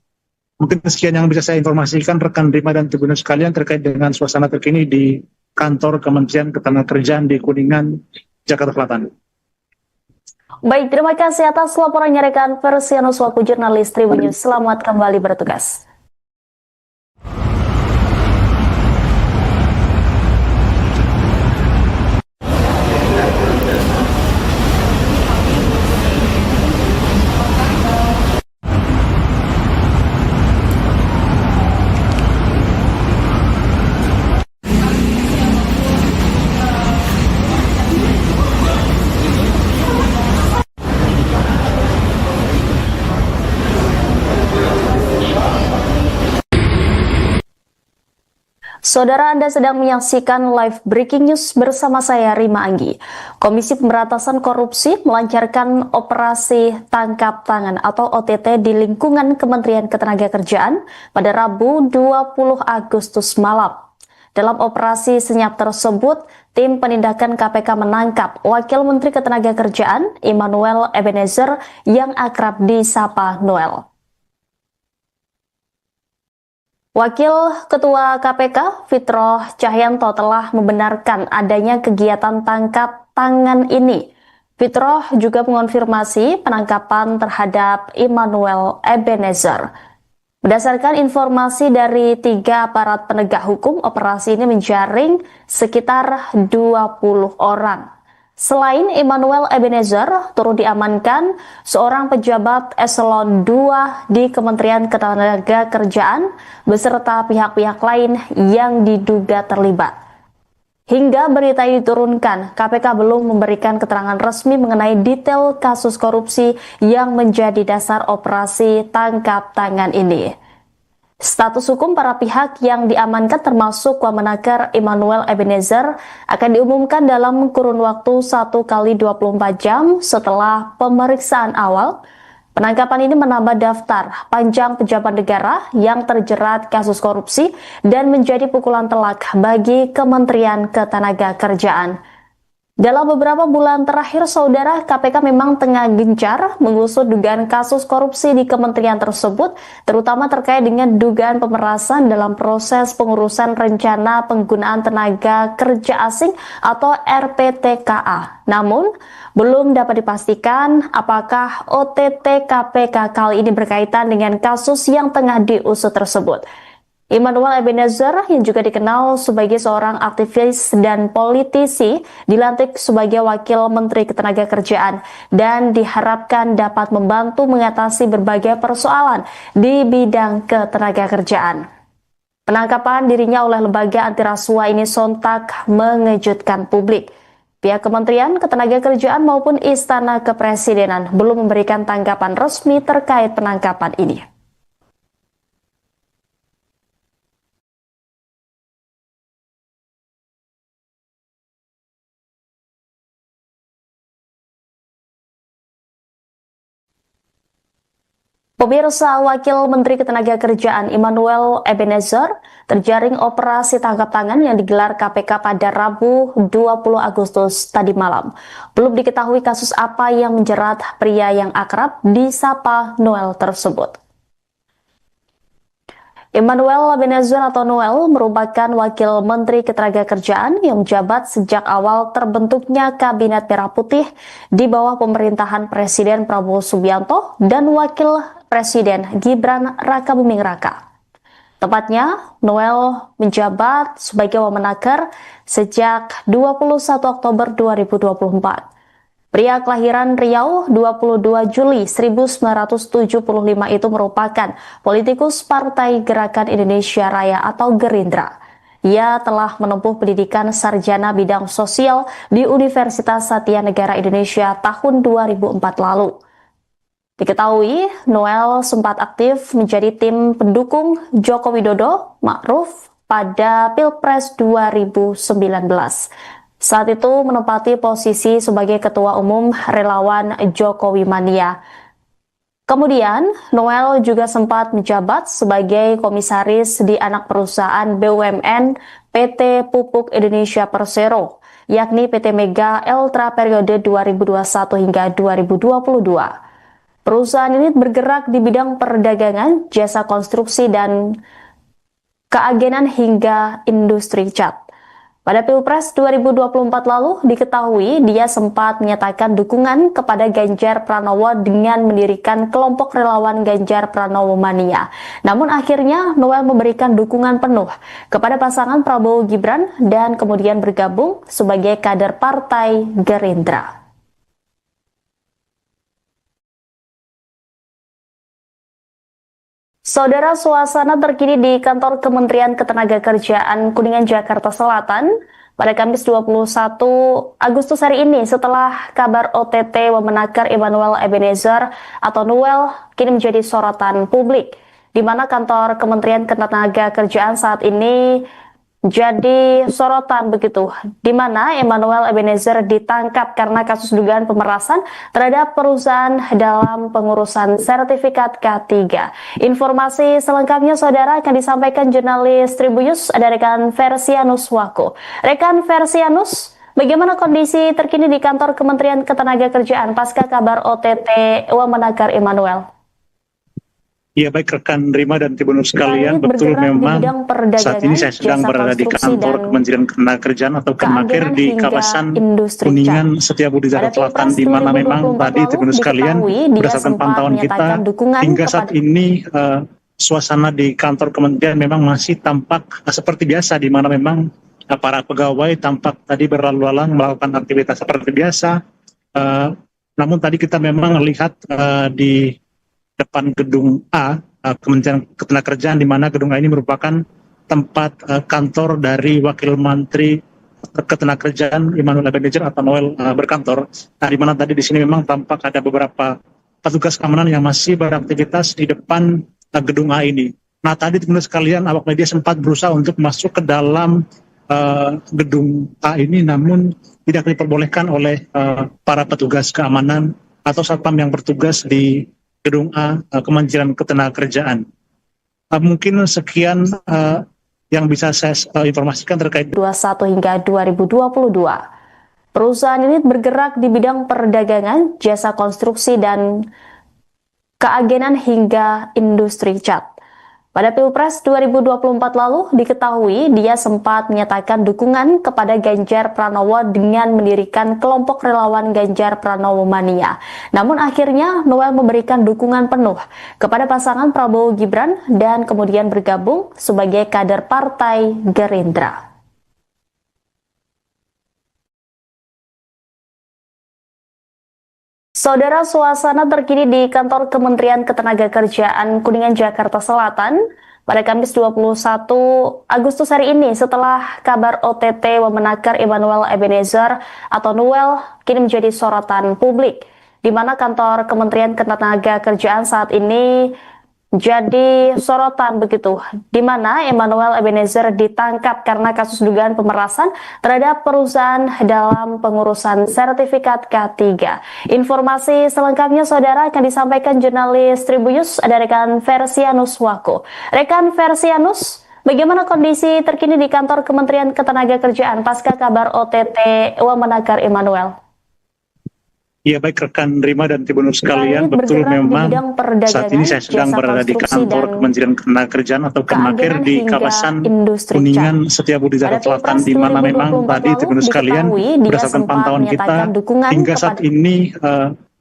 [SPEAKER 2] Mungkin sekian yang bisa saya informasikan rekan Rima dan Tribunnews sekalian terkait dengan suasana terkini di kantor Kementerian Ketenagakerjaan di Kuningan, Jakarta Selatan.
[SPEAKER 1] Baik, terima kasih atas laporannya rekan Versianus Wako, jurnalis Tribunnews. Selamat kembali bertugas. Saudara, Anda sedang menyaksikan live breaking news bersama saya Rima Anggi. Komisi Pemberantasan Korupsi melancarkan operasi tangkap tangan atau OTT di lingkungan Kementerian Ketenagakerjaan pada Rabu 20 Agustus malam. Dalam operasi senyap tersebut, tim penindakan KPK menangkap Wakil Menteri Ketenagakerjaan Emmanuel Ebenezer yang akrab disapa Noel. Wakil Ketua KPK Fitroh Cahyanto telah membenarkan adanya kegiatan tangkap tangan ini. Fitroh juga mengonfirmasi penangkapan terhadap Emmanuel Ebenezer. Berdasarkan informasi dari 3 aparat penegak hukum, operasi ini menjaring sekitar 20 orang. Selain Emmanuel Ebenezer, turut diamankan seorang pejabat eselon 2 di Kementerian Ketenagakerjaan beserta pihak-pihak lain yang diduga terlibat. Hingga berita ini diturunkan, KPK belum memberikan keterangan resmi mengenai detail kasus korupsi yang menjadi dasar operasi tangkap tangan ini. Status hukum para pihak yang diamankan termasuk Wamenakar Emmanuel Ebenezer akan diumumkan dalam kurun waktu 1 kali 24 jam setelah pemeriksaan awal. Penangkapan ini menambah daftar panjang pejabat negara yang terjerat kasus korupsi dan menjadi pukulan telak bagi Kementerian Ketenagakerjaan. Dalam beberapa bulan terakhir, saudara, KPK memang tengah gencar mengusut dugaan kasus korupsi di kementerian tersebut, terutama terkait dengan dugaan pemerasan dalam proses pengurusan rencana penggunaan tenaga kerja asing atau RPTKA. Namun, belum dapat dipastikan apakah OTT KPK kali ini berkaitan dengan kasus yang tengah diusut tersebut. Immanuel Ebenezer yang juga dikenal sebagai seorang aktivis dan politisi dilantik sebagai Wakil Menteri Ketenagakerjaan dan diharapkan dapat membantu mengatasi berbagai persoalan di bidang ketenagakerjaan. Penangkapan dirinya oleh lembaga anti rasuah ini sontak mengejutkan publik. Pihak Kementerian Ketenagakerjaan maupun Istana Kepresidenan belum memberikan tanggapan resmi terkait penangkapan ini. Pemirsa, Wakil Menteri Ketenagakerjaan Immanuel Ebenezer terjaring operasi tangkap tangan yang digelar KPK pada Rabu 20 Agustus tadi malam. Belum diketahui kasus apa yang menjerat pria yang akrab disapa Noel tersebut. Immanuel Ebenezer atau Noel merupakan Wakil Menteri Ketenagakerjaan yang menjabat sejak awal terbentuknya Kabinet Merah Putih di bawah pemerintahan Presiden Prabowo Subianto dan Wakil Presiden Gibran Rakabuming Raka. Tepatnya, Noel menjabat sebagai Wamenaker sejak 21 Oktober 2024. Pria kelahiran Riau 22 Juli 1975 itu merupakan politikus Partai Gerakan Indonesia Raya atau Gerindra. Ia telah menempuh pendidikan sarjana bidang sosial di Universitas Satya Negara Indonesia tahun 2004 lalu. Diketahui, Noel sempat aktif menjadi tim pendukung Joko Widodo Ma'ruf pada Pilpres 2019. Saat itu menempati posisi sebagai Ketua Umum Relawan Jokowi Mania. Kemudian, Noel juga sempat menjabat sebagai komisaris di anak perusahaan BUMN PT Pupuk Indonesia Persero, yakni PT Mega Eltra periode 2021 hingga 2022. Perusahaan ini bergerak di bidang perdagangan, jasa konstruksi, dan keagenan hingga industri cat. Pada Pilpres 2024 lalu diketahui dia sempat menyatakan dukungan kepada Ganjar Pranowo dengan mendirikan kelompok relawan Ganjar Pranowo Mania. Namun akhirnya Noel memberikan dukungan penuh kepada pasangan Prabowo Gibran dan kemudian bergabung sebagai kader Partai Gerindra. Saudara, suasana terkini di kantor Kementerian Ketenagakerjaan Kuningan, Jakarta Selatan pada Kamis 21 Agustus hari ini setelah kabar OTT Wamenaker Immanuel Ebenezer atau Noel kini menjadi sorotan publik, di mana kantor Kementerian Ketenagakerjaan saat ini jadi sorotan begitu, di mana Immanuel Ebenezer ditangkap karena kasus dugaan pemerasan terhadap perusahaan dalam pengurusan sertifikat K3. Informasi selengkapnya saudara akan disampaikan jurnalis Tribunnews ada rekan Versianus Wako. Rekan Versianus, bagaimana kondisi terkini di kantor Kementerian Ketenagakerjaan pasca kabar OTT Wamenaker Immanuel?
[SPEAKER 2] Ya, baik rekan Rima dan Tribunnews sekalian, betul memang saat ini saya sedang berada di kantor Kementerian Ketenagakerjaan atau Kemenaker di kawasan Kuningan Setiabudi Jakarta Selatan, di mana memang tadi Tribunnews sekalian berdasarkan pantauan kita hingga saat ini suasana di kantor kementerian memang masih tampak seperti biasa, di mana memang para pegawai tampak tadi berlalu lalang melakukan aktivitas seperti biasa. Namun tadi kita memang lihat di depan gedung A, Kementerian Ketenagakerjaan, di mana gedung A ini merupakan tempat kantor dari Wakil Menteri Ketenagakerjaan Immanuel Ebenezer atau Noel berkantor. Nah, di mana tadi di sini memang tampak ada beberapa petugas keamanan yang masih beraktivitas di depan gedung A ini. Nah, tadi teman-teman sekalian, awak media sempat berusaha untuk masuk ke dalam gedung A ini, namun tidak diperbolehkan oleh para petugas keamanan atau satpam yang bertugas di gedung A Kementerian Ketenagakerjaan. Mungkin sekian yang bisa saya informasikan terkait
[SPEAKER 1] 21 hingga 2022. Perusahaan ini bergerak di bidang perdagangan, jasa konstruksi, dan keagenan hingga industri cat. Pada Pilpres 2024 lalu diketahui dia sempat menyatakan dukungan kepada Ganjar Pranowo dengan mendirikan kelompok relawan Ganjar Pranowo Mania. Namun akhirnya Noel memberikan dukungan penuh kepada pasangan Prabowo Gibran dan kemudian bergabung sebagai kader Partai Gerindra. Saudara, suasana terkini di kantor Kementerian Ketenagakerjaan Kuningan, Jakarta Selatan pada Kamis 21 Agustus hari ini setelah kabar OTT Wamenakar Immanuel Ebenezer atau Noel kini menjadi sorotan publik, di mana kantor Kementerian Ketenagakerjaan saat ini jadi sorotan begitu, di mana Immanuel Ebenezer ditangkap karena kasus dugaan pemerasan terhadap perusahaan dalam pengurusan sertifikat K3. Informasi selengkapnya saudara akan disampaikan jurnalis Tribunnews ada rekan Versianus Wako. Rekan Versianus, bagaimana kondisi terkini di kantor Kementerian Ketenagakerjaan pasca kabar OTT Wamenakar Immanuel?
[SPEAKER 2] Ya, baik rekan Rima dan Tribunnews sekalian, betul memang saat ini saya sedang berada di kantor Kementerian Ketenagakerjaan atau Kemenaker di kawasan Kuningan, Setiabudi, Jakarta Selatan, di mana memang tadi Tribunnews sekalian berdasarkan pantauan kita hingga saat ini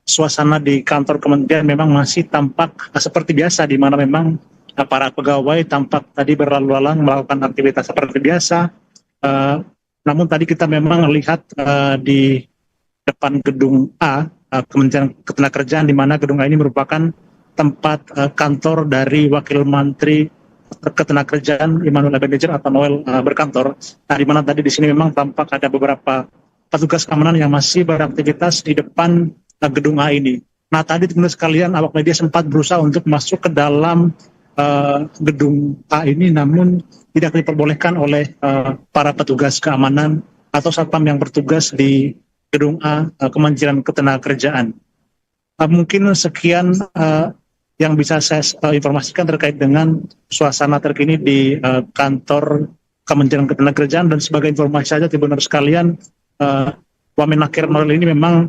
[SPEAKER 2] suasana di kantor Kementerian memang masih tampak seperti biasa, di mana memang para pegawai tampak tadi berlalu lalang melakukan aktivitas seperti biasa. Namun tadi kita memang lihat di depan gedung A, Kementerian Ketenagakerjaan, di mana gedung A ini merupakan tempat kantor dari Wakil Menteri Ketenagakerjaan Immanuel Ebenezer atau Noel berkantor. Nah, di mana tadi di sini memang tampak ada beberapa petugas keamanan yang masih beraktivitas di depan gedung A ini. Nah, tadi teman-teman sekalian, awak media sempat berusaha untuk masuk ke dalam gedung A ini, namun tidak diperbolehkan oleh para petugas keamanan atau satpam yang bertugas di gedung A Kementerian Ketenagakerjaan. Mungkin sekian yang bisa saya informasikan terkait dengan suasana terkini di kantor Kementerian Ketenagakerjaan, dan sebagai informasi saja Tribunnews sekalian, Wamenakar Noel ini memang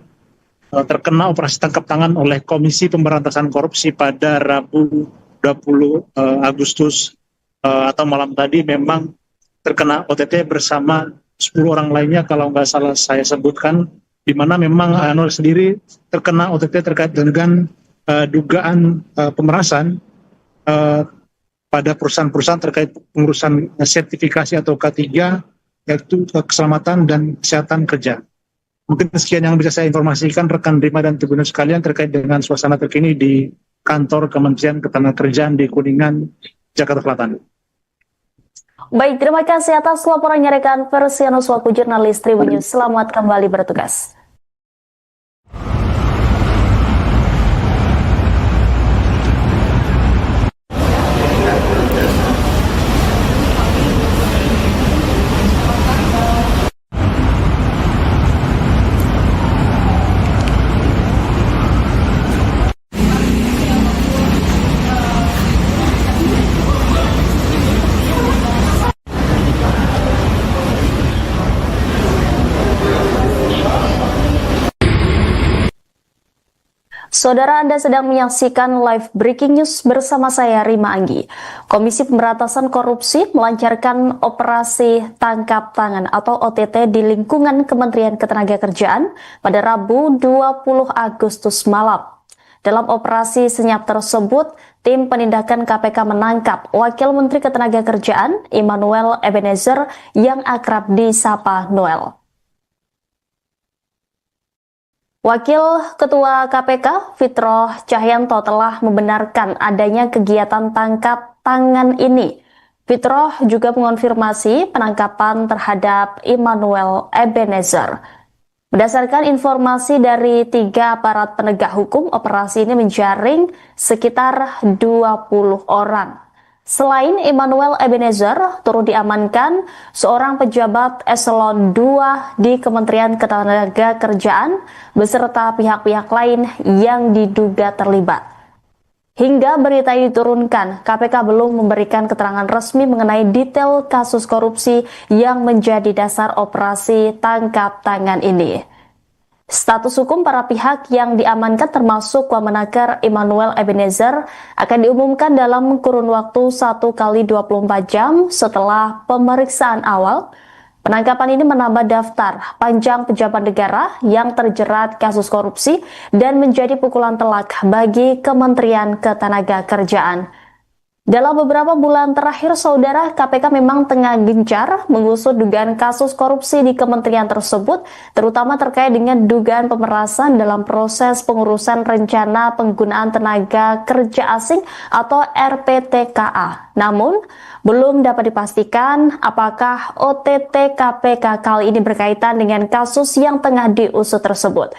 [SPEAKER 2] terkena operasi tangkap tangan oleh Komisi Pemberantasan Korupsi pada Rabu 20 Agustus atau malam tadi, memang terkena OTT bersama 10 orang lainnya kalau nggak salah saya sebutkan, di mana memang Noel sendiri terkena OTT terkait dengan dugaan pemerasan pada perusahaan-perusahaan terkait pengurusan sertifikasi atau K3, yaitu keselamatan dan kesehatan kerja. Mungkin sekian yang bisa saya informasikan rekan Rima dan Tribunnews sekalian terkait dengan suasana terkini di kantor Kementerian Ketenagakerjaan di Kuningan, Jakarta Selatan.
[SPEAKER 1] Baik, terima kasih atas laporannya rekan Versianus Wako, jurnalis Tribunnews. Selamat kembali bertugas. Saudara, Anda sedang menyaksikan live breaking news bersama saya Rima Anggi. Komisi Pemberantasan Korupsi melancarkan operasi tangkap tangan atau OTT di lingkungan Kementerian Ketenagakerjaan pada Rabu 20 Agustus malam. Dalam operasi senyap tersebut, tim penindakan KPK menangkap Wakil Menteri Ketenagakerjaan Immanuel Ebenezer yang akrab disapa Noel. Wakil Ketua KPK Fitroh Cahyanto telah membenarkan adanya kegiatan tangkap tangan ini. Fitroh juga mengonfirmasi penangkapan terhadap Immanuel Ebenezer. Berdasarkan informasi dari 3 aparat penegak hukum, operasi ini menjaring sekitar 20 orang. Selain Immanuel Ebenezer, turut diamankan seorang pejabat eselon 2 di Kementerian Ketenagakerjaan beserta pihak-pihak lain yang diduga terlibat. Hingga berita ini diturunkan, KPK belum memberikan keterangan resmi mengenai detail kasus korupsi yang menjadi dasar operasi tangkap tangan ini. Status hukum para pihak yang diamankan termasuk Wamenaker Immanuel Ebenezer akan diumumkan dalam kurun waktu 1 kali 24 jam setelah pemeriksaan awal. Penangkapan ini menambah daftar panjang pejabat negara yang terjerat kasus korupsi dan menjadi pukulan telak bagi Kementerian Ketenagakerjaan. Dalam beberapa bulan terakhir, saudara, KPK memang tengah gencar mengusut dugaan kasus korupsi di kementerian tersebut, terutama terkait dengan dugaan pemerasan dalam proses pengurusan rencana penggunaan tenaga kerja asing atau RPTKA. Namun, belum dapat dipastikan apakah OTT KPK kali ini berkaitan dengan kasus yang tengah diusut tersebut.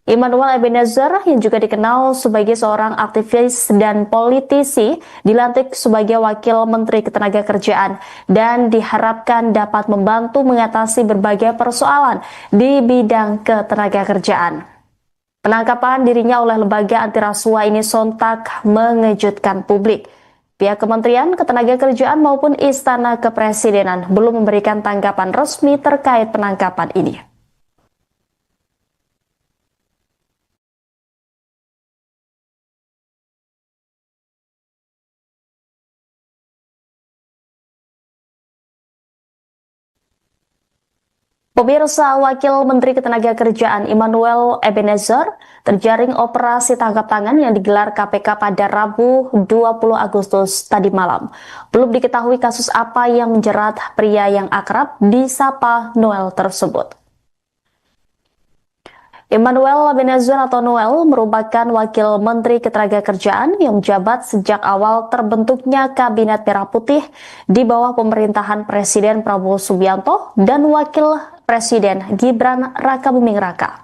[SPEAKER 1] Immanuel Ebenezer yang juga dikenal sebagai seorang aktivis dan politisi dilantik sebagai Wakil Menteri Ketenagakerjaan dan diharapkan dapat membantu mengatasi berbagai persoalan di bidang ketenagakerjaan. Penangkapan dirinya oleh lembaga anti rasuah ini sontak mengejutkan publik. Pihak Kementerian Ketenagakerjaan maupun Istana Kepresidenan belum memberikan tanggapan resmi terkait penangkapan ini. Pemirsa, Wakil Menteri Ketenagakerjaan Immanuel Ebenezer terjaring operasi tangkap tangan yang digelar KPK pada Rabu 20 Agustus tadi malam. Belum diketahui kasus apa yang menjerat pria yang akrab disapa Noel tersebut. Immanuel Ebenezer atau Noel merupakan Wakil Menteri Ketenagakerjaan yang menjabat sejak awal terbentuknya Kabinet Merah Putih di bawah pemerintahan Presiden Prabowo Subianto dan Wakil Presiden Gibran Rakabuming Raka.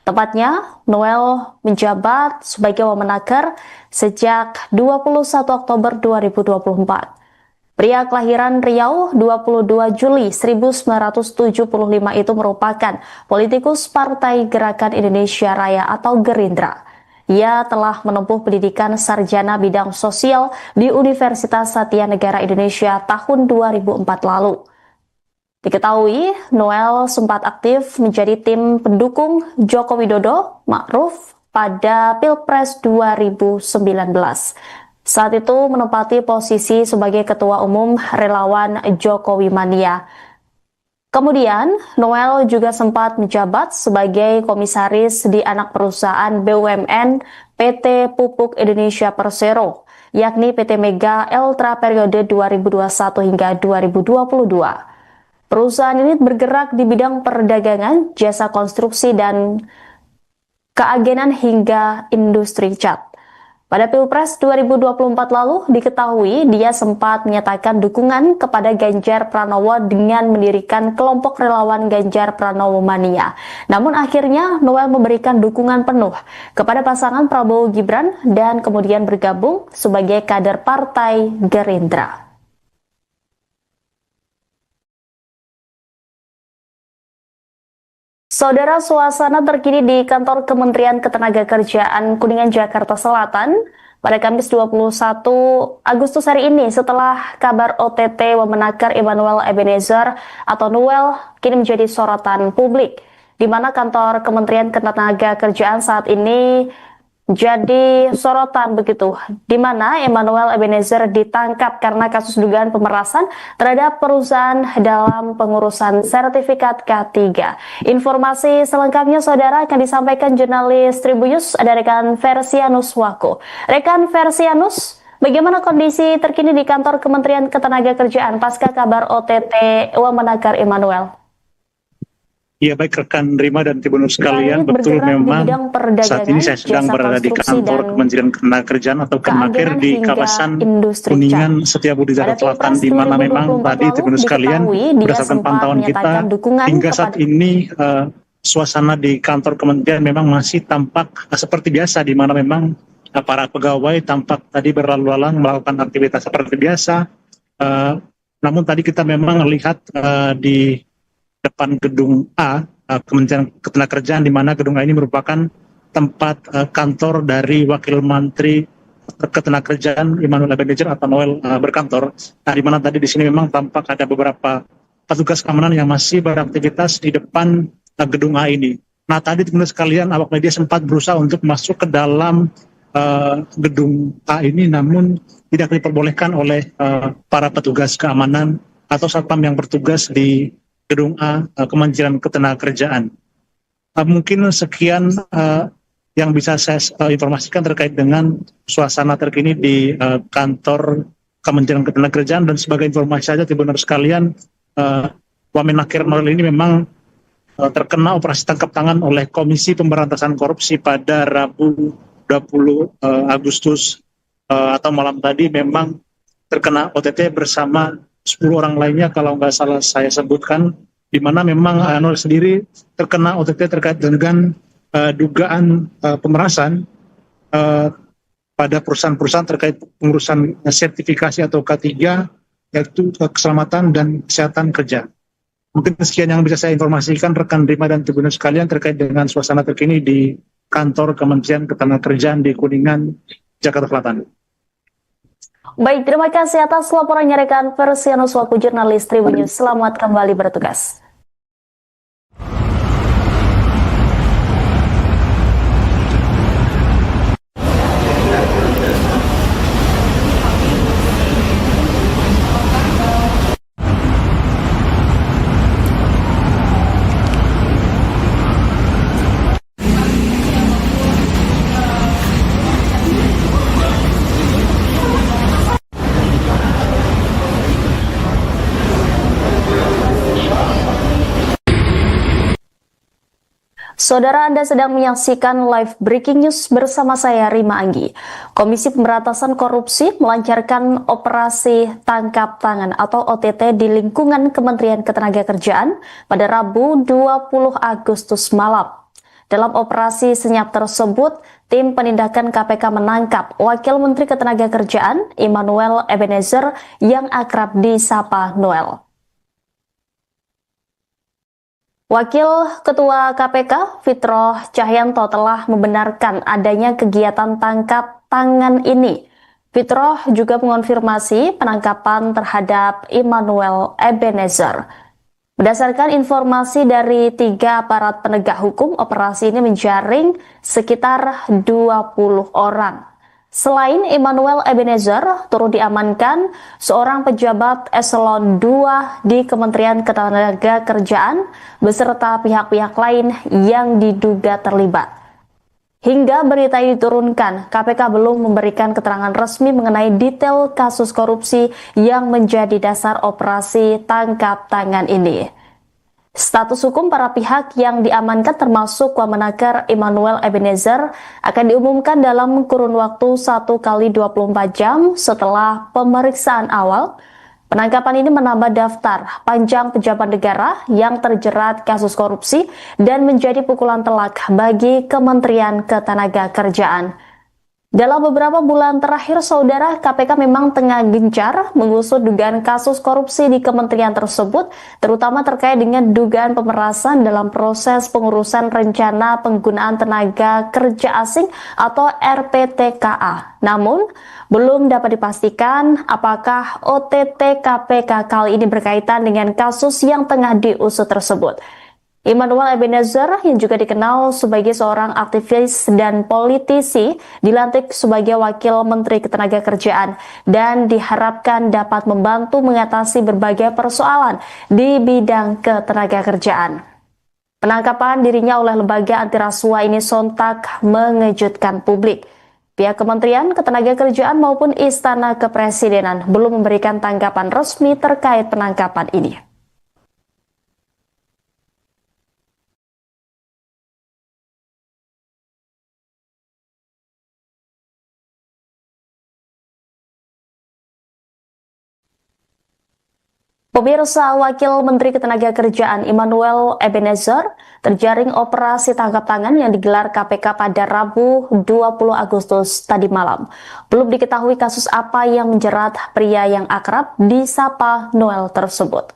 [SPEAKER 1] Tepatnya, Noel menjabat sebagai Wamenaker sejak 21 Oktober 2024. Pria kelahiran Riau 22 Juli 1975 itu merupakan politikus Partai Gerakan Indonesia Raya atau Gerindra. Ia telah menempuh pendidikan sarjana bidang sosial di Universitas Satya Negara Indonesia tahun 2004 lalu. Diketahui, Noel sempat aktif menjadi tim pendukung Joko Widodo Ma'ruf pada Pilpres 2019. Saat itu menempati posisi sebagai Ketua Umum Relawan Jokowi Mania. Kemudian, Noel juga sempat menjabat sebagai komisaris di anak perusahaan BUMN PT Pupuk Indonesia Persero, yakni PT Mega Eltra periode 2021 hingga 2022. Perusahaan ini bergerak di bidang perdagangan, jasa konstruksi, dan keagenan hingga industri cat. Pada Pilpres 2024 lalu diketahui dia sempat menyatakan dukungan kepada Ganjar Pranowo dengan mendirikan kelompok relawan Ganjar Pranowo Mania. Namun akhirnya Noel memberikan dukungan penuh kepada pasangan Prabowo Gibran dan kemudian bergabung sebagai kader Partai Gerindra. Saudara, suasana terkini di kantor Kementerian Ketenagakerjaan Kuningan, Jakarta Selatan pada Kamis 21 Agustus hari ini setelah kabar OTT Wamenaker Immanuel Ebenezer atau Noel kini menjadi sorotan publik, di mana kantor Kementerian Ketenagakerjaan saat ini jadi sorotan begitu, di mana Immanuel Ebenezer ditangkap karena kasus dugaan pemerasan terhadap perusahaan dalam pengurusan sertifikat K3. Informasi selengkapnya saudara akan disampaikan jurnalis Tribunnews, ada rekan Versianus Wako. Rekan Versianus, bagaimana kondisi terkini di kantor Kementerian Ketenagakerjaan pasca kabar OTT Wamenaker Immanuel?
[SPEAKER 2] Ya, baik rekan Rima dan Tribunnews sekalian, betul memang saat ini saya sedang berada di kantor Kementerian Ketenagakerjaan atau Kemenaker di kawasan Kuningan, Setiabudi, Jakarta Selatan, di mana memang tadi Tribunnews sekalian berdasarkan pantauan kita hingga saat ini suasana di kantor Kementerian memang masih tampak seperti biasa, di mana memang para pegawai tampak tadi berlalu lalang melakukan aktivitas seperti biasa. Namun tadi kita memang lihat di depan gedung A, Kementerian Ketenagakerjaan, di mana gedung A ini merupakan tempat kantor dari Wakil Menteri Ketenagakerjaan Immanuel Ebenezer atau Noel berkantor. Nah, di mana tadi di sini memang tampak ada beberapa petugas keamanan yang masih beraktivitas di depan gedung A ini. Nah, tadi teman-teman sekalian, awak media sempat berusaha untuk masuk ke dalam gedung A ini, namun tidak diperbolehkan oleh para petugas keamanan atau satpam yang bertugas di gedung A, Kementerian Ketenagakerjaan. Mungkin sekian yang bisa saya informasikan terkait dengan suasana terkini di kantor Kementerian Ketenagakerjaan. Dan sebagai informasi saja, teman-teman sekalian, Wamenakir Nuril ini memang terkena operasi tangkap tangan oleh Komisi Pemberantasan Korupsi pada Rabu 20 Agustus atau malam tadi. Memang terkena OTT bersama 10 orang lainnya kalau nggak salah saya sebutkan, di mana memang Nuril sendiri terkena OTT terkait dengan dugaan pemerasan pada perusahaan-perusahaan terkait pengurusan sertifikasi atau K3, yaitu keselamatan dan kesehatan kerja. Mungkin sekian yang bisa saya informasikan rekan Rima dan tribunal sekalian terkait dengan suasana terkini di kantor Kementerian Ketenagakerjaan di Kuningan, Jakarta Selatan.
[SPEAKER 1] Baik, terima kasih atas laporannya rekan Persianus selaku jurnalis Tribun News. Selamat kembali bertugas. Saudara, Anda sedang menyaksikan live breaking news bersama saya Rima Anggi. Komisi Pemberantasan Korupsi melancarkan operasi tangkap tangan atau OTT di lingkungan Kementerian Ketenagakerjaan pada Rabu 20 Agustus malam. Dalam operasi senyap tersebut, tim penindakan KPK menangkap Wakil Menteri Ketenagakerjaan Immanuel Ebenezer yang akrab disapa Noel. Wakil Ketua KPK Fitroh Cahyanto telah membenarkan adanya kegiatan tangkap tangan ini. Fitroh juga mengonfirmasi penangkapan terhadap Immanuel Ebenezer. Berdasarkan informasi dari 3 aparat penegak hukum, operasi ini menjaring sekitar 20 orang. Selain Immanuel Ebenezer, turut diamankan seorang pejabat eselon 2 di Kementerian Ketenagakerjaan beserta pihak-pihak lain yang diduga terlibat. Hingga berita ini diturunkan, KPK belum memberikan keterangan resmi mengenai detail kasus korupsi yang menjadi dasar operasi tangkap tangan ini. Status hukum para pihak yang diamankan termasuk Wamenakir Immanuel Ebenezer akan diumumkan dalam kurun waktu 1 kali 24 jam setelah pemeriksaan awal. Penangkapan ini menambah daftar panjang pejabat negara yang terjerat kasus korupsi dan menjadi pukulan telak bagi Kementerian Ketenagakerjaan. Dalam beberapa bulan terakhir, saudara, KPK memang tengah gencar mengusut dugaan kasus korupsi di kementerian tersebut, terutama terkait dengan dugaan pemerasan dalam proses pengurusan rencana penggunaan tenaga kerja asing atau RPTKA. Namun, belum dapat dipastikan apakah OTT KPK kali ini berkaitan dengan kasus yang tengah diusut tersebut. Immanuel Ebenezer yang juga dikenal sebagai seorang aktivis dan politisi dilantik sebagai Wakil Menteri Ketenagakerjaan dan diharapkan dapat membantu mengatasi berbagai persoalan di bidang ketenagakerjaan. Penangkapan dirinya oleh lembaga anti rasuah ini sontak mengejutkan publik. Pihak Kementerian Ketenagakerjaan maupun Istana Kepresidenan belum memberikan tanggapan resmi terkait penangkapan ini. Pemirsa, Wakil Menteri Ketenagakerjaan Immanuel Ebenezer terjaring operasi tangkap tangan yang digelar KPK pada Rabu 20 Agustus tadi malam. Belum diketahui kasus apa yang menjerat pria yang akrab disapa Noel tersebut.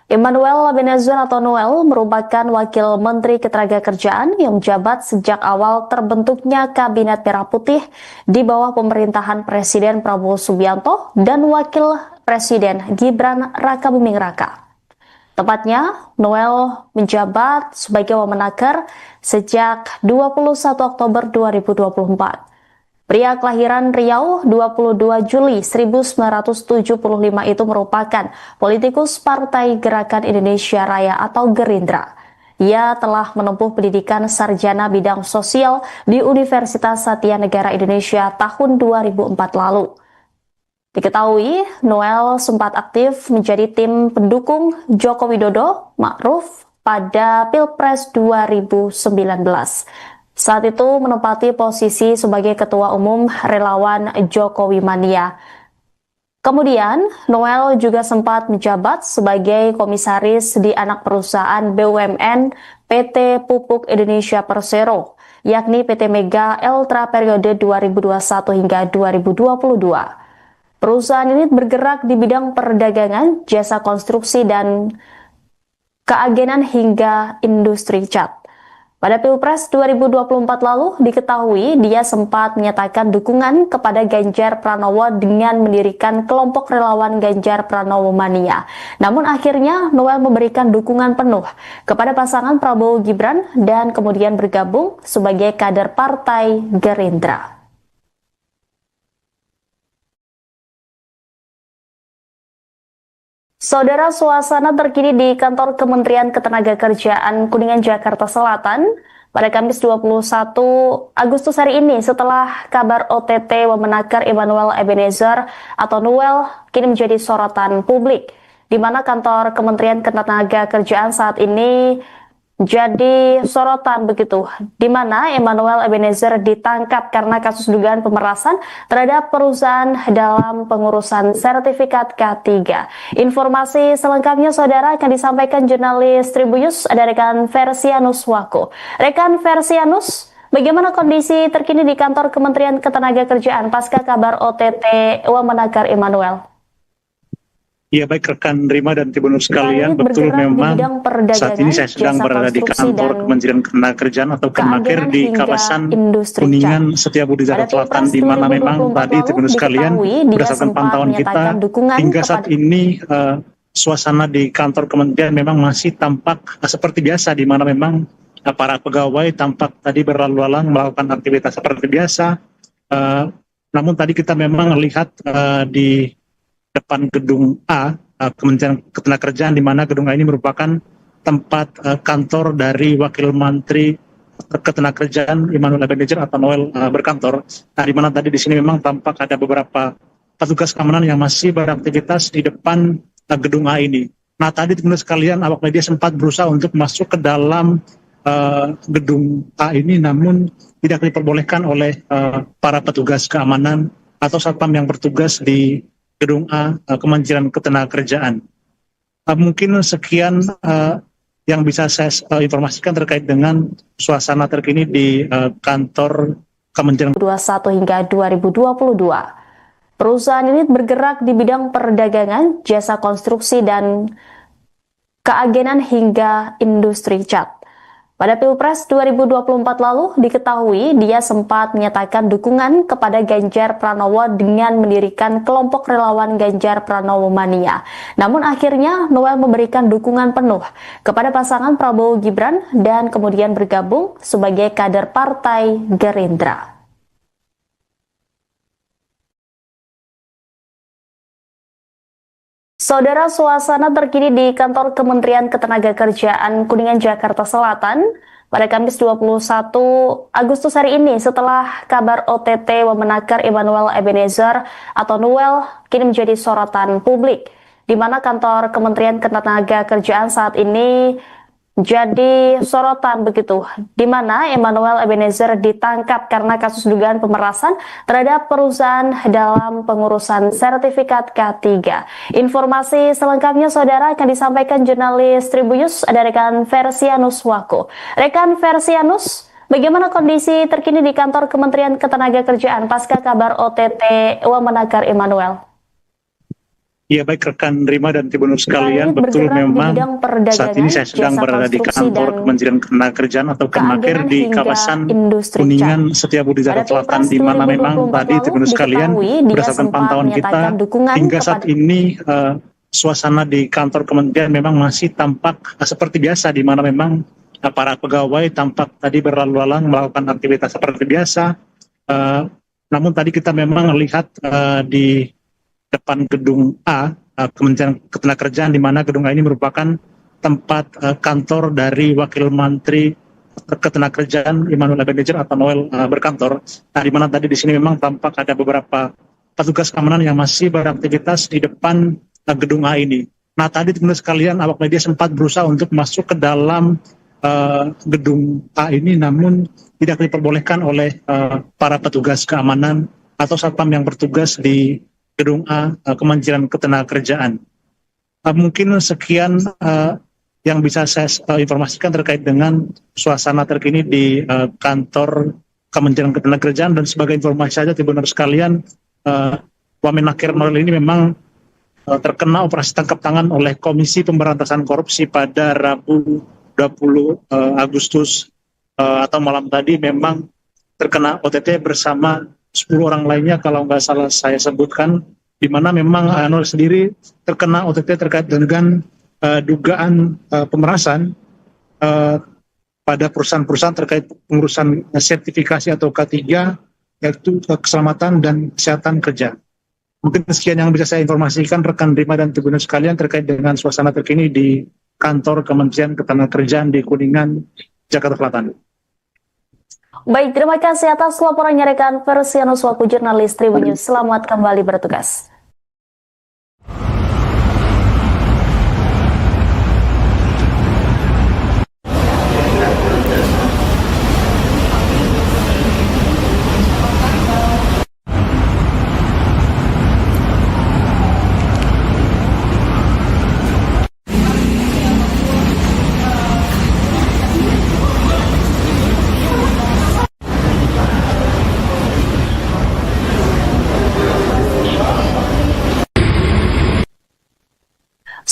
[SPEAKER 1] Immanuel Ebenezer atau Noel merupakan Wakil Menteri Ketenagakerjaan yang menjabat sejak awal terbentuknya Kabinet Merah Putih di bawah pemerintahan Presiden Prabowo Subianto dan Wakil Presiden Gibran Rakabuming Raka. Tepatnya, Noel menjabat sebagai Wamenaker sejak 21 Oktober 2024. Pria kelahiran Riau 22 Juli 1975 itu merupakan politikus Partai Gerakan Indonesia Raya atau Gerindra. Ia telah menempuh pendidikan sarjana bidang sosial di Universitas Satya Negara Indonesia tahun 2004 lalu. Diketahui, Noel sempat aktif menjadi tim pendukung Joko Widodo Ma'ruf pada Pilpres 2019. Saat itu menempati posisi sebagai Ketua Umum Relawan Jokowi Mania. Kemudian, Noel juga sempat menjabat sebagai komisaris di anak perusahaan BUMN PT Pupuk Indonesia Persero, yakni PT Mega Eltra periode 2021 hingga 2022. Perusahaan ini bergerak di bidang perdagangan, jasa konstruksi, dan keagenan hingga industri cat. Pada Pilpres 2024 lalu, diketahui dia sempat menyatakan dukungan kepada Ganjar Pranowo dengan mendirikan kelompok relawan Ganjar Pranowo Mania. Namun akhirnya Noel memberikan dukungan penuh kepada pasangan Prabowo Gibran dan kemudian bergabung sebagai kader Partai Gerindra. Saudara, suasana terkini di kantor Kementerian Ketenagakerjaan Kuningan, Jakarta Selatan pada Kamis 21 Agustus hari ini setelah kabar OTT Wamenaker Emmanuel Ebenezer atau Noel kini menjadi sorotan publik, di mana kantor Kementerian Ketenagakerjaan saat ini jadi sorotan begitu, di mana Emmanuel Ebenezer ditangkap karena kasus dugaan pemerasan terhadap perusahaan dalam pengurusan sertifikat K3. Informasi selengkapnya saudara akan disampaikan jurnalis Tribunnews ada rekan Versianus Wako. Rekan Versianus, bagaimana kondisi terkini di kantor Kementerian Ketenagakerjaan pasca kabar OTT Wamenaker Emmanuel?
[SPEAKER 2] Ya, baik rekan Rima dan Tribunnews sekalian, betul memang saat ini saya sedang berada di kantor Kementerian Ketenagakerjaan atau Kemenaker di kawasan Kuningan Setiabudi Jakarta Selatan, di mana memang tadi Tribunnews sekalian berdasarkan pantauan kita hingga saat ini suasana di kantor kementerian memang masih tampak seperti biasa, di mana memang para pegawai tampak tadi berlalu lalang melakukan aktivitas seperti biasa. Namun tadi kita memang lihat di depan gedung A, Kementerian Ketenagakerjaan, di mana gedung A ini merupakan tempat kantor dari Wakil Menteri Ketenagakerjaan Emmanuel Ebenezer atau Noel berkantor. Nah, di mana tadi di sini memang tampak ada beberapa petugas keamanan yang masih beraktivitas di depan gedung A ini. Nah, tadi teman-teman sekalian, awak media sempat berusaha untuk masuk ke dalam gedung A ini, namun tidak diperbolehkan oleh para petugas keamanan atau satpam yang bertugas di gedung A Kementerian Ketenagakerjaan. Mungkin sekian yang bisa saya informasikan terkait dengan suasana terkini di kantor Kementerian
[SPEAKER 1] 2021 hingga 2022. Perusahaan ini bergerak di bidang perdagangan, jasa konstruksi, dan keagenan hingga industri cat. Pada Pilpres 2024 lalu, diketahui dia sempat menyatakan dukungan kepada Ganjar Pranowo dengan mendirikan kelompok relawan Ganjar Pranowo Mania. Namun akhirnya Noel memberikan dukungan penuh kepada pasangan Prabowo Gibran dan kemudian bergabung sebagai kader Partai Gerindra. Saudara, suasana terkini di kantor Kementerian Ketenagakerjaan Kuningan, Jakarta Selatan pada Kamis 21 Agustus hari ini setelah kabar OTT Wamenaker Emmanuel Ebenezer atau Noel kini menjadi sorotan publik, di mana kantor Kementerian Ketenagakerjaan saat ini jadi sorotan begitu, di mana Emmanuel Ebenezer ditangkap karena kasus dugaan pemerasan terhadap perusahaan dalam pengurusan sertifikat K3. Informasi selengkapnya saudara akan disampaikan jurnalis Tribunnews ada rekan Versianus Wako. Rekan Versianus, bagaimana kondisi terkini di kantor Kementerian Ketenagakerjaan pasca kabar OTT Wamenaker Emmanuel?
[SPEAKER 2] Ya, baik rekan Rima dan Tribunnews sekalian, betul memang saat ini saya sedang berada di kantor Kementerian Ketenagakerjaan atau Kemenaker di kawasan Kuningan Setiabudi Jakarta Selatan, di mana memang tadi Tribunnews sekalian berdasarkan pantauan kita hingga saat ini suasana di kantor kementerian memang masih tampak seperti biasa, di mana memang para pegawai tampak tadi berlalu lalang melakukan aktivitas seperti biasa. Namun tadi kita memang lihat di depan gedung A, Kementerian Ketenagakerjaan, di mana gedung A ini merupakan tempat kantor dari Wakil Menteri Ketenagakerjaan Immanuel Ebenezer atau Noel berkantor. Nah, di mana tadi di sini memang tampak ada beberapa petugas keamanan yang masih beraktivitas di depan gedung A ini. Nah, tadi teman-teman sekalian, awak media sempat berusaha untuk masuk ke dalam gedung A ini, namun tidak diperbolehkan oleh para petugas keamanan atau satpam yang bertugas di gedung A Kementerian Ketenagakerjaan. Mungkin sekian yang bisa saya informasikan terkait dengan suasana terkini di kantor Kementerian Ketenagakerjaan. Dan sebagai informasi saja, Tribuners sekalian, Wamenakir Noel ini memang terkena operasi tangkap tangan oleh Komisi Pemberantasan Korupsi pada Rabu 20 Agustus atau malam tadi. Memang terkena OTT bersama 10 orang lainnya kalau nggak salah saya sebutkan, di mana memang Noel sendiri terkena OTT terkait dengan dugaan pemerasan pada perusahaan-perusahaan terkait pengurusan sertifikasi atau K3, yaitu keselamatan dan kesehatan kerja. Mungkin sekian yang bisa saya informasikan rekan Rima dan Tribuners sekalian terkait dengan suasana terkini di kantor Kementerian Ketenagakerjaan di Kuningan, Jakarta Selatan.
[SPEAKER 1] Baik, terima kasih atas laporannya rekan Persianus Waku jurnalis Tribun News. Selamat kembali bertugas.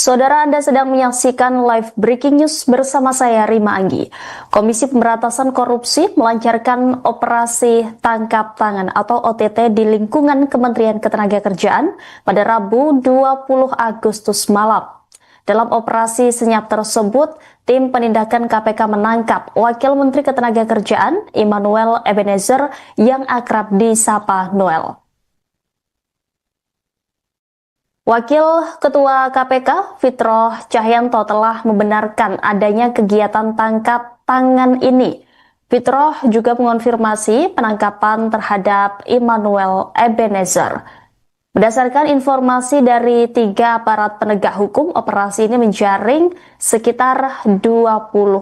[SPEAKER 1] Saudara, Anda sedang menyaksikan live breaking news bersama saya Rima Anggi. Komisi Pemberantasan Korupsi melancarkan operasi tangkap tangan atau OTT di lingkungan Kementerian Ketenagakerjaan pada Rabu 20 Agustus malam. Dalam operasi senyap tersebut, tim penindakan KPK menangkap Wakil Menteri Ketenagakerjaan Immanuel Ebenezer yang akrab disapa Noel. Wakil Ketua KPK Fitroh Cahyanto telah membenarkan adanya kegiatan tangkap tangan ini. Fitroh juga mengonfirmasi penangkapan terhadap Immanuel Ebenezer. Berdasarkan informasi dari 3 aparat penegak hukum, operasi ini menjaring sekitar 20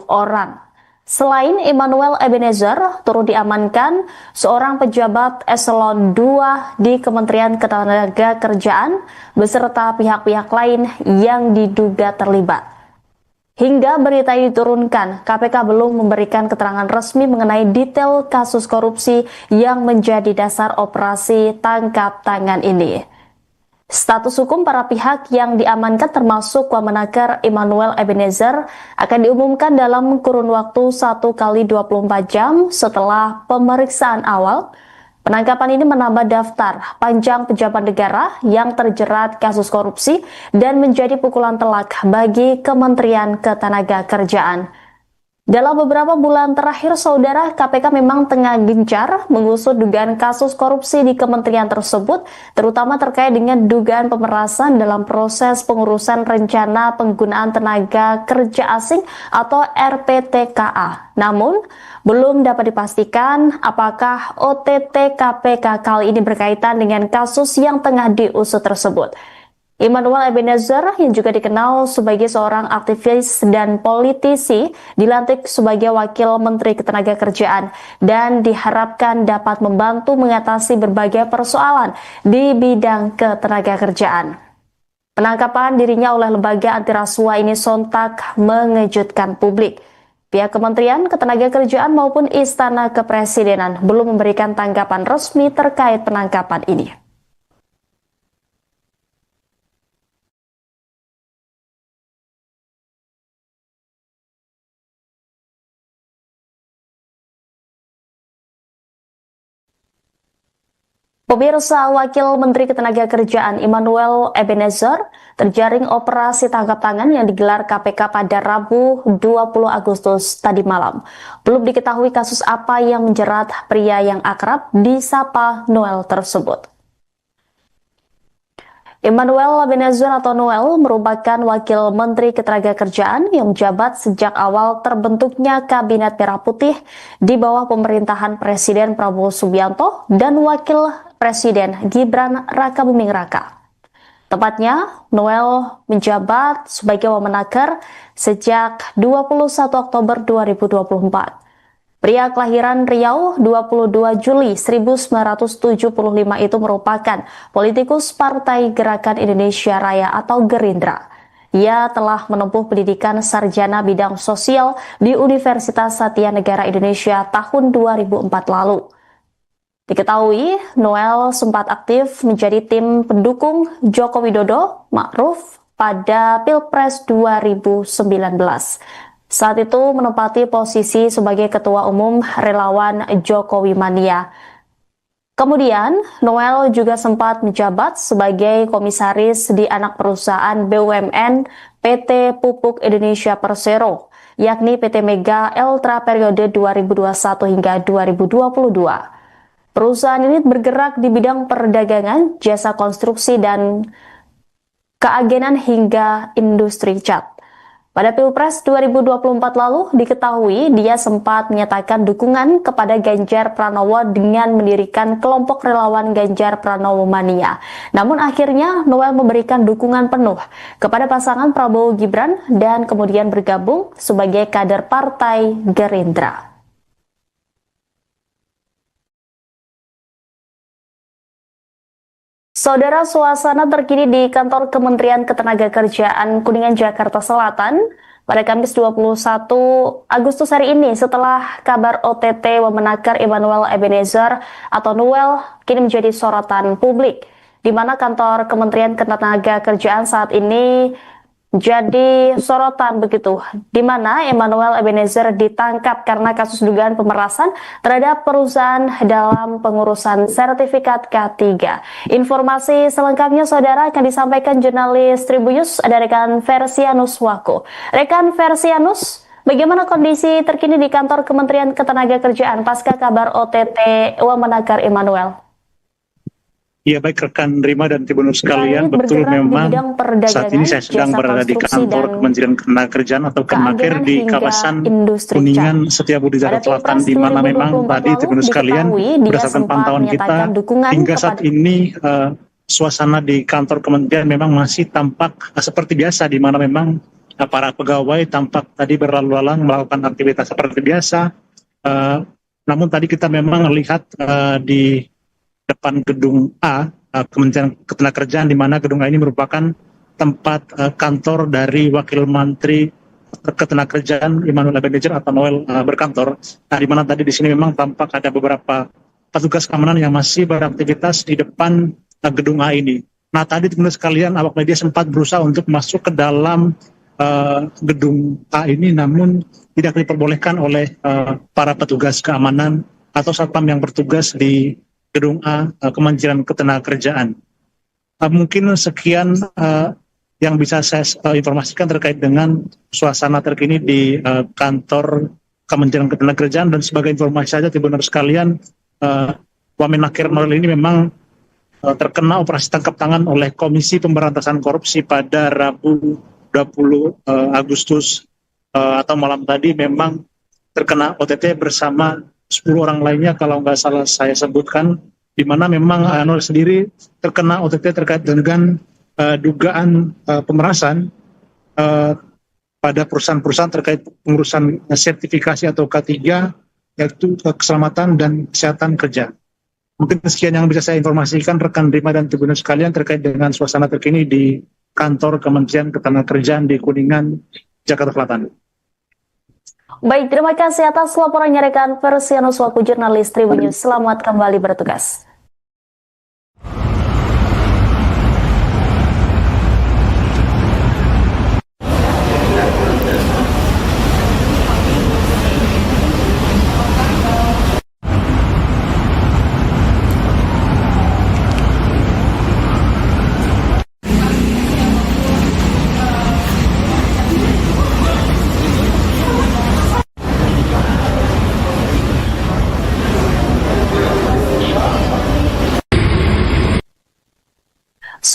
[SPEAKER 1] orang. Selain Immanuel Ebenezer, turut diamankan seorang pejabat eselon 2 di Kementerian Ketenagakerjaan beserta pihak-pihak lain yang diduga terlibat. Hingga berita ini diturunkan, KPK belum memberikan keterangan resmi mengenai detail kasus korupsi yang menjadi dasar operasi tangkap tangan ini. Status hukum para pihak yang diamankan termasuk Wamenakir Immanuel Ebenezer akan diumumkan dalam kurun waktu 1 kali 24 jam setelah pemeriksaan awal. Penangkapan ini menambah daftar panjang pejabat negara yang terjerat kasus korupsi dan menjadi pukulan telak bagi Kementerian Ketenagakerjaan. Dalam beberapa bulan terakhir, saudara, KPK memang tengah gencar mengusut dugaan kasus korupsi di kementerian tersebut, terutama terkait dengan dugaan pemerasan dalam proses pengurusan rencana penggunaan tenaga kerja asing atau RPTKA. Namun, belum dapat dipastikan apakah OTT KPK kali ini berkaitan dengan kasus yang tengah diusut tersebut. Immanuel Ebenezer yang juga dikenal sebagai seorang aktivis dan politisi dilantik sebagai Wakil Menteri Ketenagakerjaan dan diharapkan dapat membantu mengatasi berbagai persoalan di bidang ketenagakerjaan. Penangkapan dirinya oleh lembaga anti rasuah ini sontak mengejutkan publik. Pihak Kementerian Ketenagakerjaan maupun Istana Kepresidenan belum memberikan tanggapan resmi terkait penangkapan ini. Pemirsa, Wakil Menteri Ketenagakerjaan Immanuel Ebenezer terjaring operasi tangkap tangan yang digelar KPK pada Rabu 20 Agustus tadi malam. Belum diketahui kasus apa yang menjerat pria yang akrab disapa Noel tersebut. Immanuel Ebenezer atau Noel merupakan Wakil Menteri Ketenagakerjaan yang menjabat sejak awal terbentuknya Kabinet Merah Putih di bawah pemerintahan Presiden Prabowo Subianto dan Wakil Presiden Gibran Rakabuming Raka. Tepatnya, Noel menjabat sebagai Wamenaker sejak 21 Oktober 2024. Pria kelahiran Riau 22 Juli 1975 itu merupakan politikus Partai Gerakan Indonesia Raya atau Gerindra. Ia telah menempuh pendidikan sarjana bidang sosial di Universitas Satya Negara Indonesia tahun 2004 lalu. Diketahui, Noel sempat aktif menjadi tim pendukung Joko Widodo Ma'ruf pada Pilpres 2019. Saat itu menempati posisi sebagai Ketua Umum Relawan Jokowi Mania. Kemudian, Noel juga sempat menjabat sebagai komisaris di anak perusahaan BUMN PT Pupuk Indonesia Persero, yakni PT Mega Eltra periode 2021 hingga 2022. Perusahaan ini bergerak di bidang perdagangan, jasa konstruksi, dan keagenan hingga industri cat. Pada Pilpres 2024 lalu diketahui dia sempat menyatakan dukungan kepada Ganjar Pranowo dengan mendirikan kelompok relawan Ganjar Pranowo Mania. Namun akhirnya Noel memberikan dukungan penuh kepada pasangan Prabowo Gibran dan kemudian bergabung sebagai kader Partai Gerindra. Saudara, suasana terkini di kantor Kementerian Ketenagakerjaan Kuningan, Jakarta Selatan pada Kamis 21 Agustus hari ini setelah kabar OTT Wamenaker Immanuel Ebenezer atau Noel kini menjadi sorotan publik, di mana kantor Kementerian Ketenagakerjaan saat ini jadi sorotan begitu, di mana Immanuel Ebenezer ditangkap karena kasus dugaan pemerasan terhadap perusahaan dalam pengurusan sertifikat K3. Informasi selengkapnya saudara akan disampaikan jurnalis Tribunnews, ada rekan Versianus Wako. Rekan Versianus, bagaimana kondisi terkini di kantor Kementerian Ketenagakerjaan pasca kabar OTT Wamenaker Immanuel?
[SPEAKER 2] Ya, baik rekan Rima dan Tribunnews sekalian, betul memang saat ini saya sedang berada di kantor Kementerian Ketenagakerjaan atau Kemenaker di kawasan Kuningan Setiabudi Jakarta Selatan, di mana memang tadi Tribunnews sekalian berdasarkan pantauan kita hingga saat ini suasana di kantor kementerian memang masih tampak seperti biasa, di mana memang para pegawai tampak tadi berlalu lalang melakukan aktivitas seperti biasa. Namun tadi kita memang lihat di depan gedung A, Kementerian Ketenagakerjaan, di mana gedung A ini merupakan tempat kantor dari Wakil Menteri Ketenagakerjaan Immanuel Ebenezer atau Noel berkantor. Nah, di mana tadi di sini memang tampak ada beberapa petugas keamanan yang masih beraktivitas di depan gedung A ini. Nah, tadi teman-teman sekalian, awak media sempat berusaha untuk masuk ke dalam gedung A ini, namun tidak diperbolehkan oleh para petugas keamanan atau satpam yang bertugas di gedung A Kementerian Ketenagakerjaan. Mungkin sekian yang bisa saya informasikan terkait dengan suasana terkini di kantor Kementerian Ketenagakerjaan. Dan sebagai informasi saja Tribunnews sekalian, Wamenaker Noel ini memang terkena operasi tangkap tangan oleh Komisi Pemberantasan Korupsi pada Rabu 20 Agustus atau malam tadi, memang terkena OTT bersama 10 orang lainnya kalau nggak salah saya sebutkan, di mana memang Noel sendiri terkena OTT terkait dengan dugaan pemerasan pada perusahaan-perusahaan terkait pengurusan sertifikasi atau K3, yaitu keselamatan dan kesehatan kerja. Mungkin sekian yang bisa saya informasikan rekan Rima dan Tribunnews sekalian terkait dengan suasana terkini di kantor Kementerian Ketenagakerjaan di Kuningan, Jakarta Selatan.
[SPEAKER 1] Baik, terima kasih atas laporannya rekan Versianus Wako, jurnalis Tribunnews. Selamat kembali bertugas.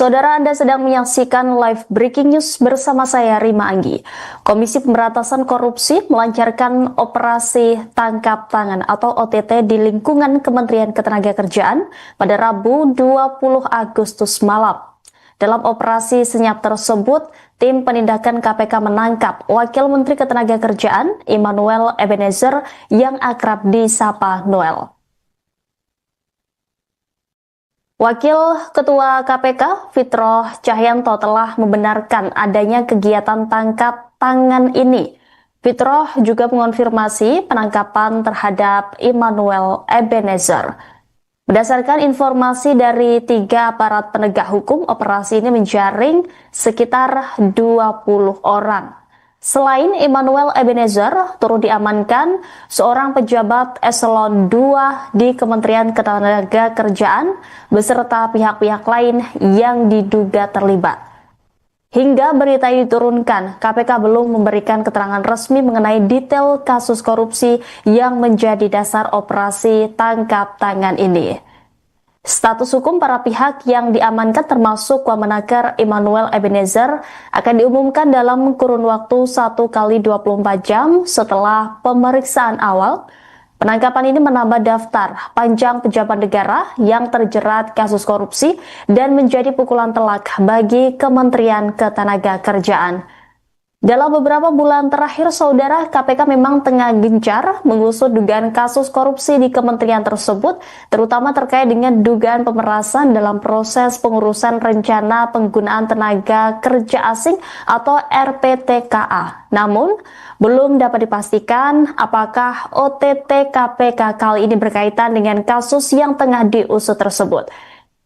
[SPEAKER 1] Saudara, Anda sedang menyaksikan live breaking news bersama saya Rima Anggi. Komisi Pemberantasan Korupsi melancarkan operasi tangkap tangan atau OTT di lingkungan Kementerian Ketenagakerjaan pada Rabu 20 Agustus malam. Dalam operasi senyap tersebut, tim penindakan KPK menangkap Wakil Menteri Ketenagakerjaan Immanuel Ebenezer yang akrab disapa Noel. Wakil Ketua KPK Fitroh Cahyanto telah membenarkan adanya kegiatan tangkap tangan ini. Fitroh juga mengonfirmasi penangkapan terhadap Immanuel Ebenezer. Berdasarkan informasi dari 3 aparat penegak hukum, operasi ini menjaring sekitar 20 orang. Selain Immanuel Ebenezer, turut diamankan seorang pejabat eselon 2 di Kementerian Ketenagakerjaan beserta pihak-pihak lain yang diduga terlibat. Hingga berita ini diturunkan, KPK belum memberikan keterangan resmi mengenai detail kasus korupsi yang menjadi dasar operasi tangkap tangan ini. Status hukum para pihak yang diamankan termasuk Wamenaker Immanuel Ebenezer akan diumumkan dalam kurun waktu 1 kali 24 jam setelah pemeriksaan awal. Penangkapan ini menambah daftar panjang pejabat negara yang terjerat kasus korupsi dan menjadi pukulan telak bagi Kementerian Ketenagakerjaan. Dalam beberapa bulan terakhir, saudara, KPK memang tengah gencar mengusut dugaan kasus korupsi di kementerian tersebut, terutama terkait dengan dugaan pemerasan dalam proses pengurusan rencana penggunaan tenaga kerja asing atau RPTKA. Namun, belum dapat dipastikan apakah OTT KPK kali ini berkaitan dengan kasus yang tengah diusut tersebut.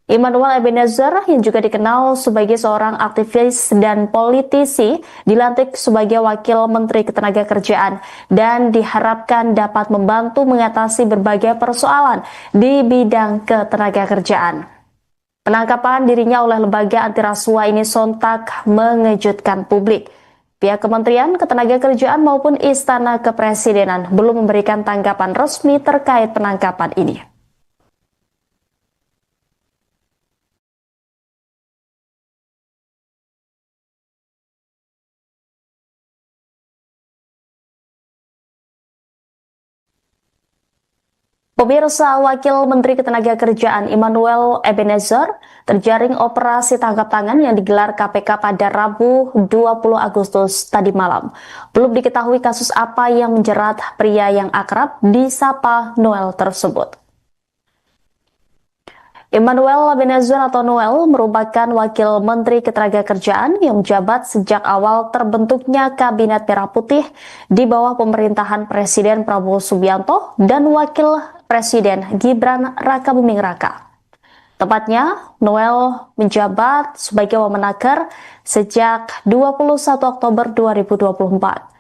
[SPEAKER 1] Immanuel Ebenezer yang juga dikenal sebagai seorang aktivis dan politisi dilantik sebagai Wakil Menteri Ketenagakerjaan dan diharapkan dapat membantu mengatasi berbagai persoalan di bidang ketenagakerjaan. Penangkapan dirinya oleh lembaga anti rasuah ini sontak mengejutkan publik. Pihak Kementerian Ketenagakerjaan maupun Istana Kepresidenan belum memberikan tanggapan resmi terkait penangkapan ini. Pemirsa, Wakil Menteri Ketenagakerjaan Immanuel Ebenezer terjaring operasi tangkap tangan yang digelar KPK pada Rabu 20 Agustus tadi malam. Belum diketahui kasus apa yang menjerat pria yang akrab disapa Noel tersebut. Immanuel Ebenezer atau Noel merupakan Wakil Menteri Ketenagakerjaan yang menjabat sejak awal terbentuknya Kabinet Merah Putih di bawah pemerintahan Presiden Prabowo Subianto dan Wakil Presiden Gibran Rakabuming Raka. Tepatnya, Noel menjabat sebagai Wamenaker sejak 21 Oktober 2024.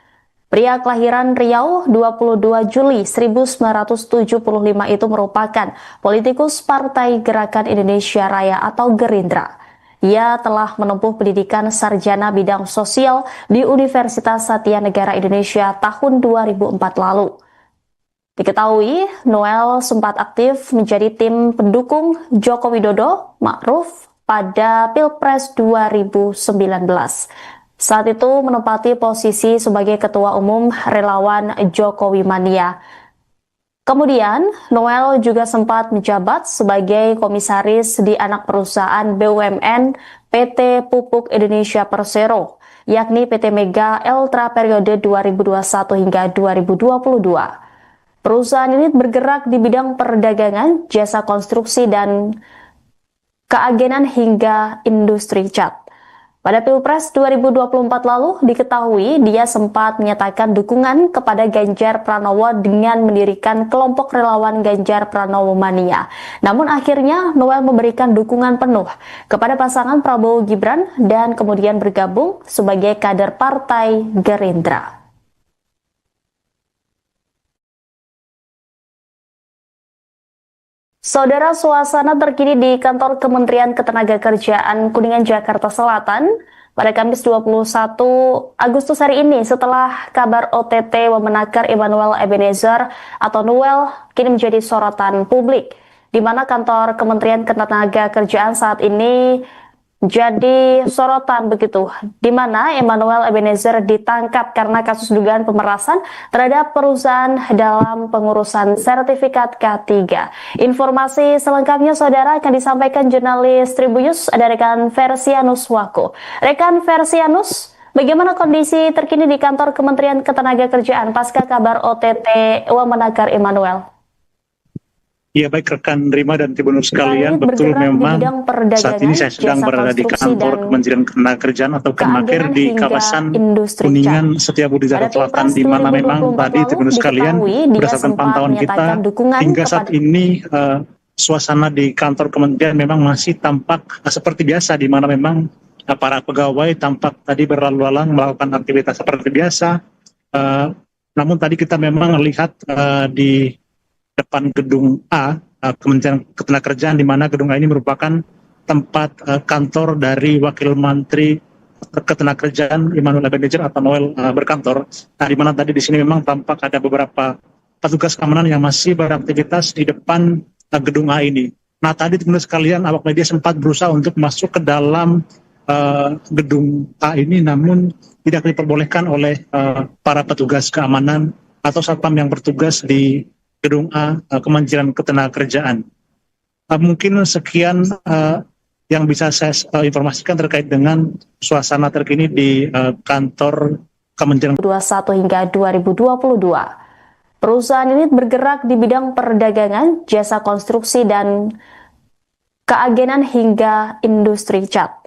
[SPEAKER 1] Pria kelahiran Riau 22 Juli 1975 itu merupakan politikus Partai Gerakan Indonesia Raya atau Gerindra. Ia telah menempuh pendidikan sarjana bidang sosial di Universitas Satya Negara Indonesia tahun 2004 lalu. Diketahui, Noel sempat aktif menjadi tim pendukung Joko Widodo Ma'ruf pada Pilpres 2019. Saat itu menempati posisi sebagai Ketua Umum Relawan Jokowi Mania. Kemudian, Noel juga sempat menjabat sebagai komisaris di anak perusahaan BUMN PT Pupuk Indonesia Persero, yakni PT Mega Eltra periode 2021 hingga 2022. Perusahaan ini bergerak di bidang perdagangan, jasa konstruksi, dan keagenan hingga industri cat. Pada Pilpres 2024 lalu diketahui dia sempat menyatakan dukungan kepada Ganjar Pranowo dengan mendirikan kelompok relawan Ganjar Pranowo Mania. Namun akhirnya Noel memberikan dukungan penuh kepada pasangan Prabowo Gibran dan kemudian bergabung sebagai kader Partai Gerindra. Saudara, suasana terkini di kantor Kementerian Ketenagakerjaan Kuningan, Jakarta Selatan pada Kamis 21 Agustus hari ini setelah kabar OTT Wamenaker Immanuel Ebenezer atau Noel kini menjadi sorotan publik, di mana kantor Kementerian Ketenagakerjaan saat ini jadi sorotan begitu, di mana Emmanuel Ebenezer ditangkap karena kasus dugaan pemerasan terhadap perusahaan dalam pengurusan sertifikat K3. Informasi selengkapnya saudara akan disampaikan jurnalis Tribunnews, ada rekan Versianus Wako. Rekan Versianus, bagaimana kondisi terkini di kantor Kementerian Ketenagakerjaan pasca kabar OTT Wamenakar Emmanuel?
[SPEAKER 2] Ya, baik rekan Rima dan Tribunnews sekalian, betul memang saat ini saya sedang berada di kantor Kementerian Ketenagakerjaan atau Kemenaker di kawasan Kuningan Setiabudi Jakarta Selatan, di mana memang tadi Tribunnews sekalian berdasarkan pantauan kita hingga saat ini suasana di kantor kementerian memang masih tampak seperti biasa, di mana memang para pegawai tampak tadi berlalu lalang melakukan aktivitas seperti biasa. Namun tadi kita memang lihat di depan gedung A, Kementerian Ketenagakerjaan, di mana gedung A ini merupakan tempat kantor dari Wakil Menteri Ketenagakerjaan Emmanuel Ebenezer atau Noel berkantor. Nah, di mana tadi di sini memang tampak ada beberapa petugas keamanan yang masih beraktivitas di depan gedung A ini. Nah, tadi teman-teman sekalian, awak media sempat berusaha untuk masuk ke dalam gedung A ini, namun tidak diperbolehkan oleh para petugas keamanan atau satpam yang bertugas di gedung A Kementerian Ketenagakerjaan. Mungkin sekian yang bisa saya informasikan terkait dengan suasana terkini di kantor Kementerian
[SPEAKER 1] 2021 hingga 2022. Perusahaan ini bergerak di bidang perdagangan, jasa konstruksi dan keagenan hingga industri cat.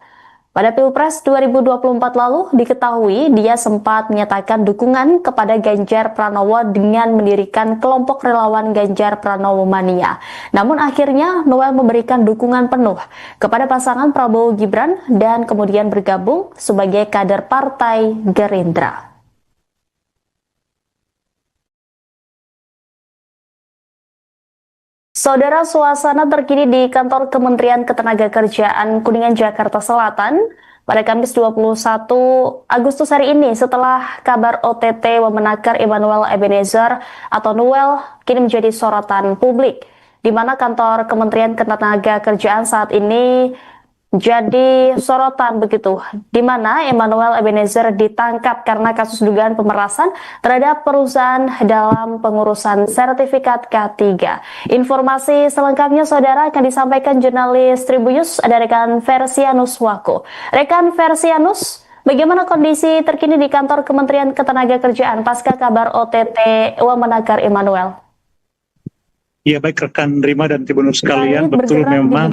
[SPEAKER 1] Pada Pilpres 2024 lalu diketahui dia sempat menyatakan dukungan kepada Ganjar Pranowo dengan mendirikan kelompok relawan Ganjar Pranowo Mania. Namun akhirnya Noel memberikan dukungan penuh kepada pasangan Prabowo Gibran dan kemudian bergabung sebagai kader Partai Gerindra. Saudara, suasana terkini di kantor Kementerian Ketenagakerjaan Kuningan Jakarta Selatan pada Kamis 21 Agustus hari ini setelah kabar OTT Wamenakar Emmanuel Ebenezer atau Noel kini menjadi sorotan publik, di mana kantor Kementerian Ketenagakerjaan saat ini jadi sorotan begitu, di mana Emmanuel Ebenezer ditangkap karena kasus dugaan pemerasan terhadap perusahaan dalam pengurusan sertifikat K3. Informasi selengkapnya saudara akan disampaikan jurnalis Tribunnews, ada rekan Versianus Wako. Rekan Versianus, bagaimana kondisi terkini di kantor Kementerian Ketenagakerjaan pasca kabar OTT Wamenakar Emmanuel?
[SPEAKER 2] Ya, baik rekan Rima dan Tribunnews sekalian, betul memang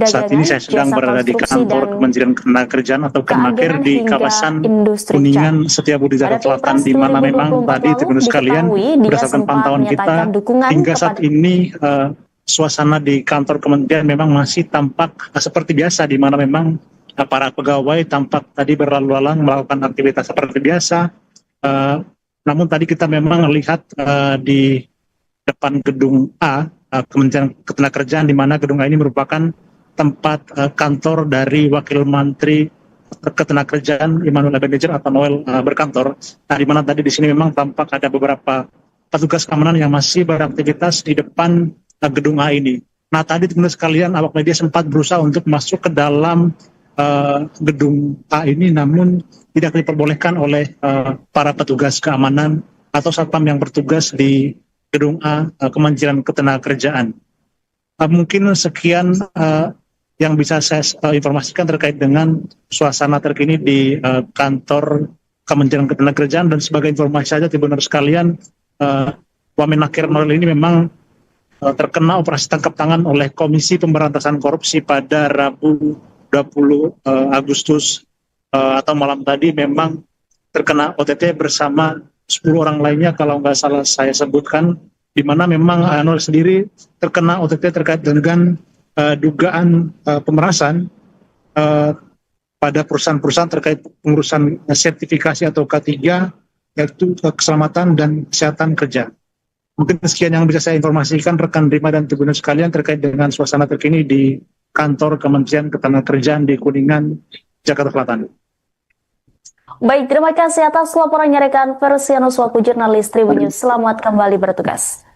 [SPEAKER 2] saat ini saya sedang berada di kantor Kementerian Ketenagakerjaan atau Kemenaker di kawasan Kuningan Setiabudi Jakarta Selatan, di mana memang tadi Tribunnews sekalian berdasarkan pantauan kita hingga saat ini suasana di kantor kementerian memang masih tampak seperti biasa, di mana memang para pegawai tampak tadi berlalu lalang melakukan aktivitas seperti biasa. Namun tadi kita memang lihat di depan gedung A, Kementerian Ketenagakerjaan, di mana gedung A ini merupakan tempat kantor dari Wakil Menteri Ketenagakerjaan Emmanuel Ebenezer atau Noel berkantor. Nah, di mana tadi di sini memang tampak ada beberapa petugas keamanan yang masih beraktivitas di depan gedung A ini. Nah, tadi teman-teman sekalian, awak media sempat berusaha untuk masuk ke dalam gedung A ini, namun tidak diperbolehkan oleh para petugas keamanan atau satpam yang bertugas di gedung A Kementerian Ketenagakerjaan. Mungkin sekian yang bisa saya informasikan terkait dengan suasana terkini di kantor Kementerian Ketenagakerjaan. Dan sebagai informasi saja Tribunnews sekalian, Wamenakar Noel ini memang terkena operasi tangkap tangan oleh Komisi Pemberantasan Korupsi pada Rabu 20 Agustus atau malam tadi, memang terkena OTT bersama 10 orang lainnya kalau nggak salah saya sebutkan, di mana memang Noel sendiri terkena OTT terkait dengan dugaan pemerasan pada perusahaan-perusahaan terkait pengurusan sertifikasi atau K3, yaitu keselamatan dan kesehatan kerja. Mungkin sekian yang bisa saya informasikan rekan Rima dan Tribunnews sekalian terkait dengan suasana terkini di kantor Kementerian Ketenagakerjaan di Kuningan, Jakarta Selatan.
[SPEAKER 1] Baik, terima kasih atas laporannya rekan Versianus Wako, jurnalis Tribunnews. Selamat kembali bertugas.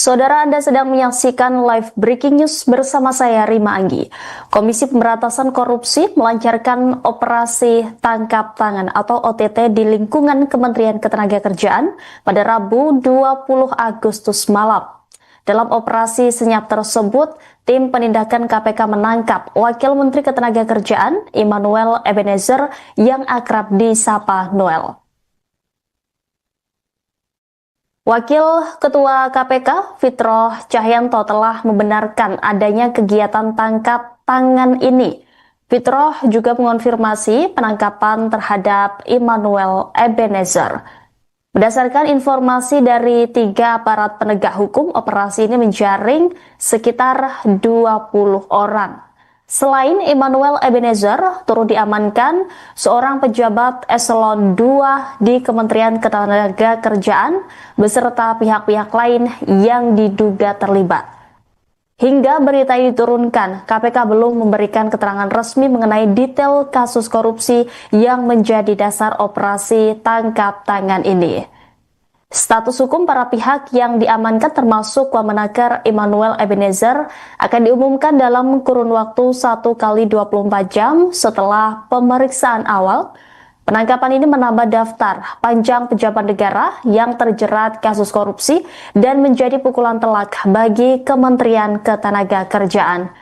[SPEAKER 1] Saudara, Anda sedang menyaksikan live breaking news bersama saya Rima Anggi. Komisi Pemberantasan Korupsi melancarkan operasi tangkap tangan atau OTT di lingkungan Kementerian Ketenagakerjaan pada Rabu 20 Agustus malam. Dalam operasi senyap tersebut, tim penindakan KPK menangkap Wakil Menteri Ketenagakerjaan Immanuel Ebenezer yang akrab disapa Noel. Wakil Ketua KPK Fitroh Cahyanto telah membenarkan adanya kegiatan tangkap tangan ini. Fitroh juga mengonfirmasi penangkapan terhadap Immanuel Ebenezer. Berdasarkan informasi dari 3 aparat penegak hukum, operasi ini menjaring sekitar 20 orang. Selain Immanuel Ebenezer, turut diamankan seorang pejabat eselon 2 di Kementerian Ketenagakerjaan beserta pihak-pihak lain yang diduga terlibat. Hingga berita ini diturunkan, KPK belum memberikan keterangan resmi mengenai detail kasus korupsi yang menjadi dasar operasi tangkap tangan ini. Status hukum para pihak yang diamankan termasuk Wamenaker Immanuel Ebenezer akan diumumkan dalam kurun waktu 1 kali 24 jam setelah pemeriksaan awal. Penangkapan ini menambah daftar panjang pejabat negara yang terjerat kasus korupsi dan menjadi pukulan telak bagi Kementerian Ketenagakerjaan.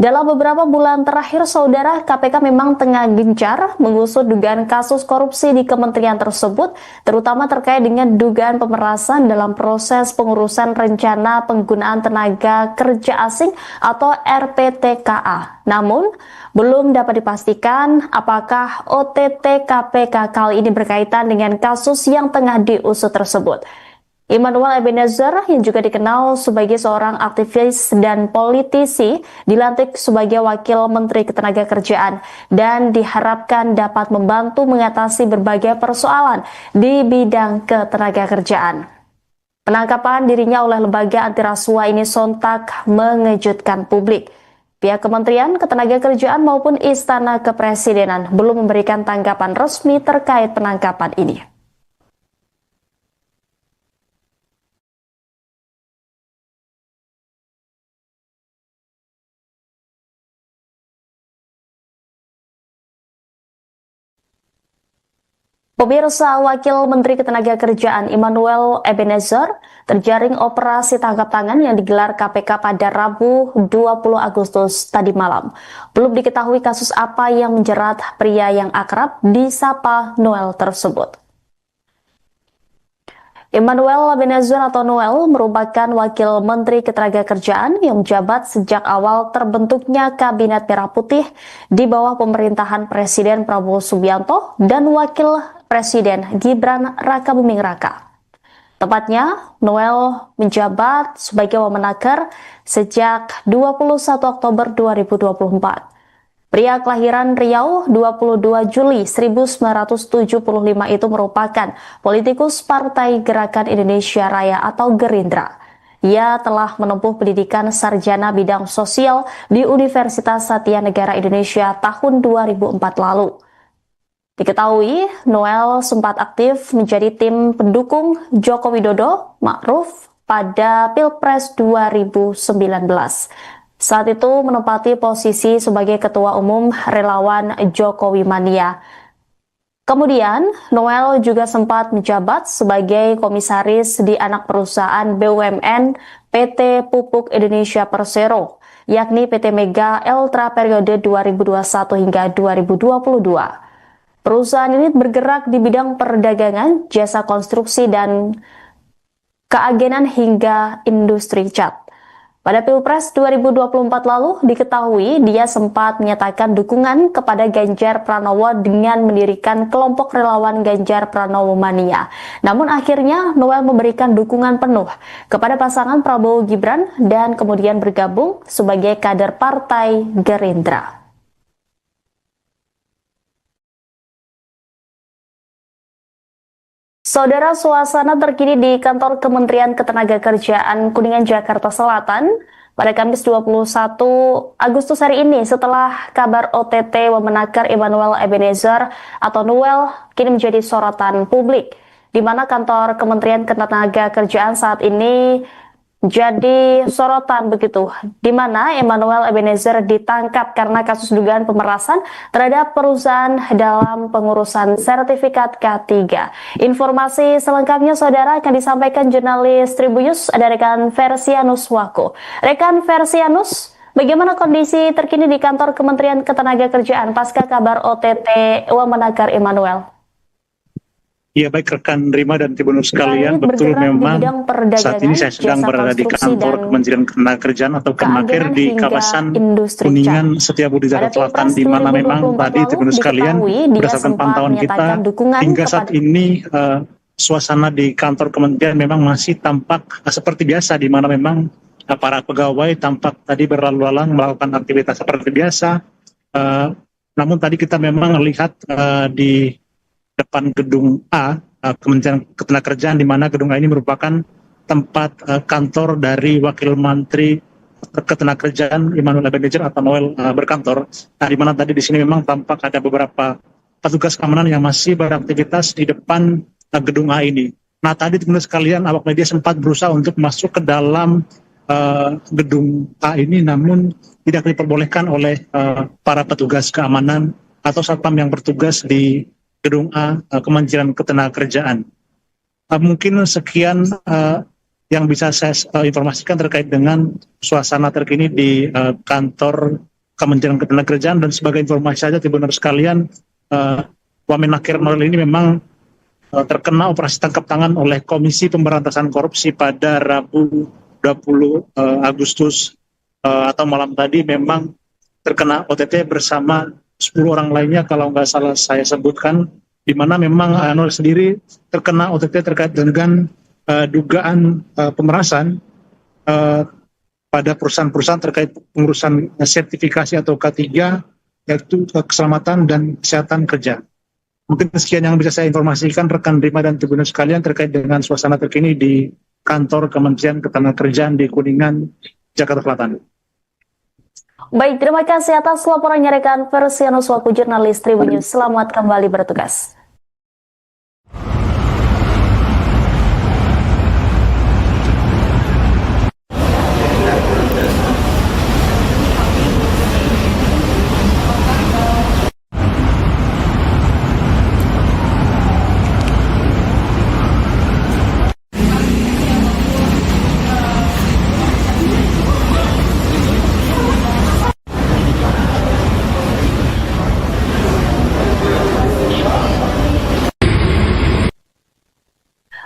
[SPEAKER 1] Dalam beberapa bulan terakhir, saudara, KPK memang tengah gencar mengusut dugaan kasus korupsi di kementerian tersebut, terutama terkait dengan dugaan pemerasan dalam proses pengurusan rencana penggunaan tenaga kerja asing atau RPTKA. Namun, belum dapat dipastikan apakah OTT KPK kali ini berkaitan dengan kasus yang tengah diusut tersebut. Immanuel Ebenezer yang juga dikenal sebagai seorang aktivis dan politisi dilantik sebagai Wakil Menteri Ketenagakerjaan dan diharapkan dapat membantu mengatasi berbagai persoalan di bidang ketenagakerjaan. Penangkapan dirinya oleh lembaga anti rasuah ini sontak mengejutkan publik. Pihak Kementerian Ketenagakerjaan maupun Istana Kepresidenan belum memberikan tanggapan resmi terkait penangkapan ini. Pemirsa, Wakil Menteri Ketenagakerjaan Immanuel Ebenezer terjaring operasi tangkap tangan yang digelar KPK pada Rabu 20 Agustus tadi malam. Belum diketahui kasus apa yang menjerat pria yang akrab disapa Noel tersebut. Immanuel Ebenezer atau Noel merupakan Wakil Menteri Ketenagakerjaan yang menjabat sejak awal terbentuknya Kabinet Merah Putih di bawah pemerintahan Presiden Prabowo Subianto dan Wakil Presiden Gibran Rakabuming Raka. Tepatnya, Noel menjabat sebagai Wamenaker sejak 21 Oktober 2024. Pria kelahiran Riau 22 Juli 1975 itu merupakan politikus Partai Gerakan Indonesia Raya atau Gerindra. Ia telah menempuh pendidikan sarjana bidang sosial di Universitas Satya Negara Indonesia tahun 2004 lalu. Diketahui, Noel sempat aktif menjadi tim pendukung Joko Widodo Ma'ruf pada Pilpres 2019. Saat itu menempati posisi sebagai Ketua Umum Relawan Jokowi Mania. Kemudian, Noel juga sempat menjabat sebagai komisaris di anak perusahaan BUMN PT Pupuk Indonesia Persero, yakni PT Mega Eltra periode 2021 hingga 2022. Perusahaan ini bergerak di bidang perdagangan, jasa konstruksi, dan keagenan hingga industri cat. Pada Pilpres 2024 lalu, diketahui dia sempat menyatakan dukungan kepada Ganjar Pranowo dengan mendirikan kelompok relawan Ganjar Pranowo Mania. Namun akhirnya Noel memberikan dukungan penuh kepada pasangan Prabowo Gibran dan kemudian bergabung sebagai kader Partai Gerindra. Saudara, suasana terkini di kantor Kementerian Ketenagakerjaan Kuningan, Jakarta Selatan pada Kamis 21 Agustus hari ini setelah kabar OTT Wamenaker Immanuel Ebenezer atau Noel kini menjadi sorotan publik, di mana kantor Kementerian Ketenagakerjaan saat ini jadi sorotan begitu, di mana Emmanuel Ebenezer ditangkap karena kasus dugaan pemerasan terhadap perusahaan dalam pengurusan sertifikat K3. Informasi selengkapnya saudara akan disampaikan jurnalis Tribunnews, ada rekan Versianus Wako. Rekan Versianus, bagaimana kondisi terkini di kantor Kementerian Ketenagakerjaan pasca kabar OTT Wamenakar Emmanuel?
[SPEAKER 2] Ya, baik rekan Rima dan Tribunnews sekalian, betul memang saat ini saya sedang berada di kantor Kementerian Ketenagakerjaan atau Kemenaker di kawasan Kuningan Setiabudi Jakarta Selatan, di mana memang tadi Tribunnews sekalian berdasarkan pantauan kita hingga saat ini suasana di kantor kementerian memang masih tampak seperti biasa, di mana memang para pegawai tampak tadi berlalu lalang melakukan aktivitas seperti biasa. Namun tadi kita memang melihat di depan gedung A, Kementerian Ketenagakerjaan, di mana gedung A ini merupakan tempat kantor dari Wakil Menteri Ketenagakerjaan Emmanuel Ebenezer atau Noel berkantor. Nah, di mana tadi di sini memang tampak ada beberapa petugas keamanan yang masih beraktivitas di depan gedung A ini. Nah, tadi teman-teman sekalian, awak media sempat berusaha untuk masuk ke dalam gedung A ini, namun tidak diperbolehkan oleh para petugas keamanan atau satpam yang bertugas di gedung A Kementerian Ketenagakerjaan. Mungkin sekian yang bisa saya informasikan terkait dengan suasana terkini di kantor Kementerian Ketenagakerjaan. Dan sebagai informasi saja Tribunnews sekalian, Wamenakar Emmanuel ini memang terkena operasi tangkap tangan oleh Komisi Pemberantasan Korupsi pada Rabu 20 Agustus atau malam tadi, memang terkena OTT bersama 10 orang lainnya kalau nggak salah saya sebutkan, di mana memang Noel sendiri terkena OTT terkait dengan dugaan pemerasan pada perusahaan-perusahaan terkait pengurusan sertifikasi atau K3, yaitu keselamatan dan kesehatan kerja. Mungkin sekian yang bisa saya informasikan rekan Rima dan Tribunnews sekalian terkait dengan suasana terkini di kantor Kementerian Ketenagakerjaan di Kuningan, Jakarta Selatan.
[SPEAKER 1] Baik, terima kasih atas laporannya rekan Versianus Wako, jurnalis Tribunnews. Selamat kembali bertugas.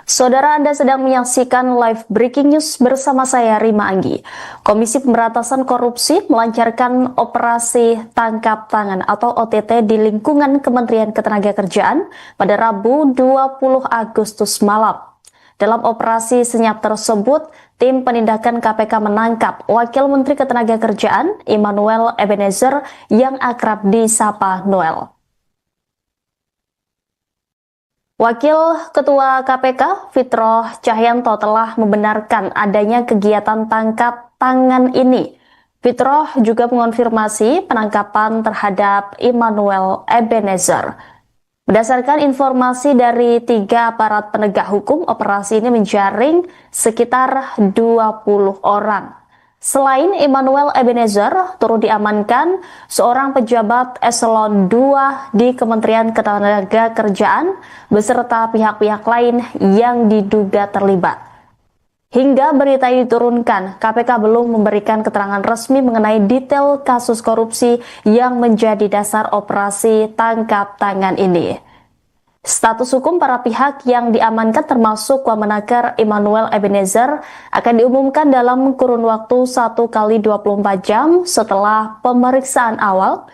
[SPEAKER 1] Saudara, Anda sedang menyaksikan live breaking news bersama saya Rima Anggi. Komisi Pemberantasan Korupsi melancarkan operasi tangkap tangan atau OTT di lingkungan Kementerian Ketenagakerjaan pada Rabu 20 Agustus malam. Dalam operasi senyap tersebut, tim penindakan KPK menangkap Wakil Menteri Ketenagakerjaan Emmanuel Ebenezer yang akrab disapa Noel. Wakil Ketua KPK Fitroh Cahyanto telah membenarkan adanya kegiatan tangkap tangan ini. Fitroh juga mengonfirmasi penangkapan terhadap Emmanuel Ebenezer. Berdasarkan informasi dari 3 aparat penegak hukum, operasi ini menjaring sekitar 20 orang. Selain Emmanuel Ebenezer, turut diamankan seorang pejabat eselon 2 di Kementerian Ketenagakerjaan beserta pihak-pihak lain yang diduga terlibat. Hingga berita ini diturunkan, KPK belum memberikan keterangan resmi mengenai detail kasus korupsi yang menjadi dasar operasi tangkap tangan ini. Status hukum para pihak yang diamankan termasuk Wamenakar Emmanuel Ebenezer akan diumumkan dalam kurun waktu 1 kali 24 jam setelah pemeriksaan awal.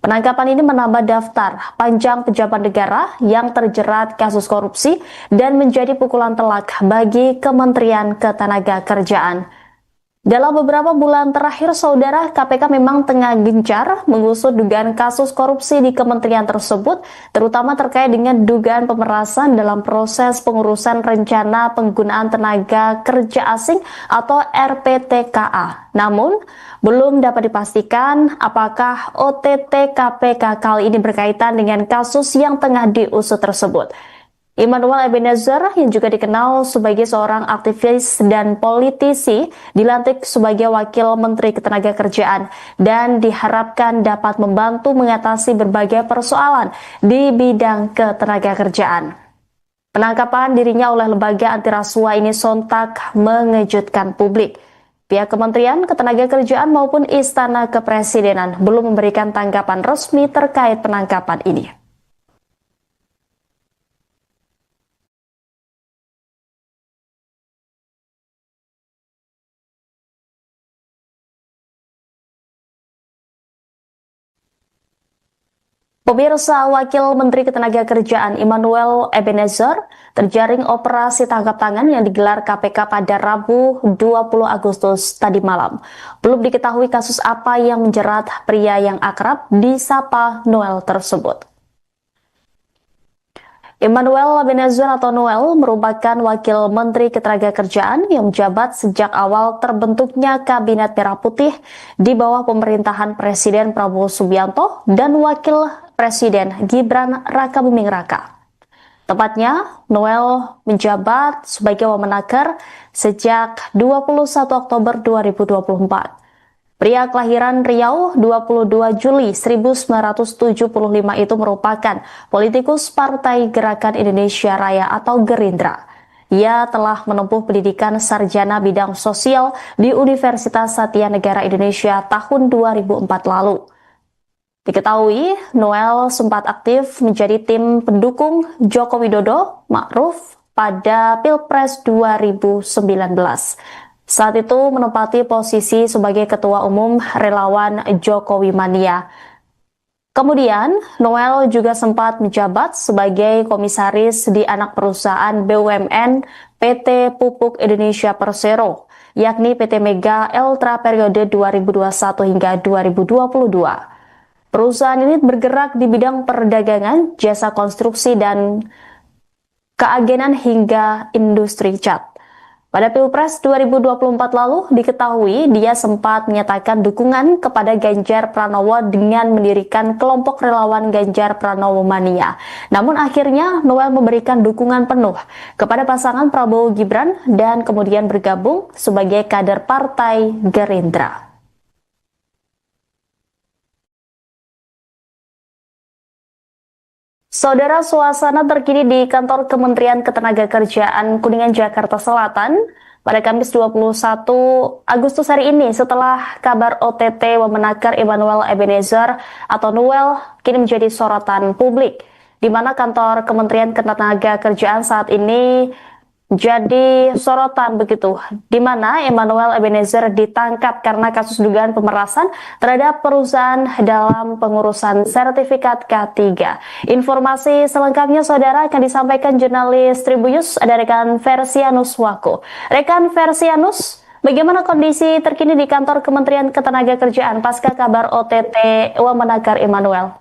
[SPEAKER 1] Penangkapan ini menambah daftar panjang pejabat negara yang terjerat kasus korupsi dan menjadi pukulan telak bagi Kementerian Ketenagakerjaan. Dalam beberapa bulan terakhir, saudara, KPK memang tengah gencar mengusut dugaan kasus korupsi di kementerian tersebut, terutama terkait dengan dugaan pemerasan dalam proses pengurusan rencana penggunaan tenaga kerja asing atau RPTKA. Namun, belum dapat dipastikan apakah OTT KPK kali ini berkaitan dengan kasus yang tengah diusut tersebut. Immanuel Ebenezer yang juga dikenal sebagai seorang aktivis dan politisi dilantik sebagai Wakil Menteri Ketenagakerjaan dan diharapkan dapat membantu mengatasi berbagai persoalan di bidang ketenagakerjaan. Penangkapan dirinya oleh lembaga anti rasuah ini sontak mengejutkan publik. Pihak Kementerian Ketenagakerjaan maupun Istana Kepresidenan belum memberikan tanggapan resmi terkait penangkapan ini. Pemirsa, Wakil Menteri Ketenagakerjaan Immanuel Ebenezer terjaring operasi tangkap tangan yang digelar KPK pada Rabu 20 Agustus tadi malam. Belum diketahui kasus apa yang menjerat pria yang akrab disapa Noel tersebut. Immanuel Ebenezer atau Noel merupakan Wakil Menteri Ketenagakerjaan yang menjabat sejak awal terbentuknya Kabinet Merah Putih di bawah pemerintahan Presiden Prabowo Subianto dan Wakil Presiden Gibran Rakabuming Raka. Tepatnya, Noel menjabat sebagai Wamenaker sejak 21 Oktober 2024. Pria kelahiran Riau 22 Juli 1975 itu merupakan politikus Partai Gerakan Indonesia Raya atau Gerindra. Ia telah menempuh pendidikan sarjana bidang sosial di Universitas Satya Negara Indonesia tahun 2004 lalu. Diketahui, Noel sempat aktif menjadi tim pendukung Joko Widodo Ma'ruf pada Pilpres 2019. Saat itu menempati posisi sebagai Ketua Umum Relawan Jokowi Mania. Kemudian, Noel juga sempat menjabat sebagai komisaris di anak perusahaan BUMN PT Pupuk Indonesia Persero, yakni PT Mega Eltra periode 2021 hingga 2022. Perusahaan ini bergerak di bidang perdagangan, jasa konstruksi, dan keagenan hingga industri cat. Pada Pilpres 2024 lalu, diketahui dia sempat menyatakan dukungan kepada Ganjar Pranowo dengan mendirikan kelompok relawan Ganjar Pranowo Mania. Namun akhirnya Noel memberikan dukungan penuh kepada pasangan Prabowo Gibran dan kemudian bergabung sebagai kader Partai Gerindra. Saudara, suasana terkini di kantor Kementerian Ketenagakerjaan Kuningan, Jakarta Selatan pada Kamis 21 Agustus hari ini setelah kabar OTT Wamenaker Immanuel Ebenezer atau Noel kini menjadi sorotan publik, di mana kantor Kementerian Ketenagakerjaan saat ini jadi sorotan begitu, di mana Immanuel Ebenezer ditangkap karena kasus dugaan pemerasan terhadap perusahaan dalam pengurusan sertifikat K3. Informasi selengkapnya saudara akan disampaikan jurnalis Tribunnews, ada rekan Versianus Wako. Rekan Versianus, bagaimana kondisi terkini di kantor Kementerian Ketenagakerjaan pasca kabar OTT Wamenaker Immanuel?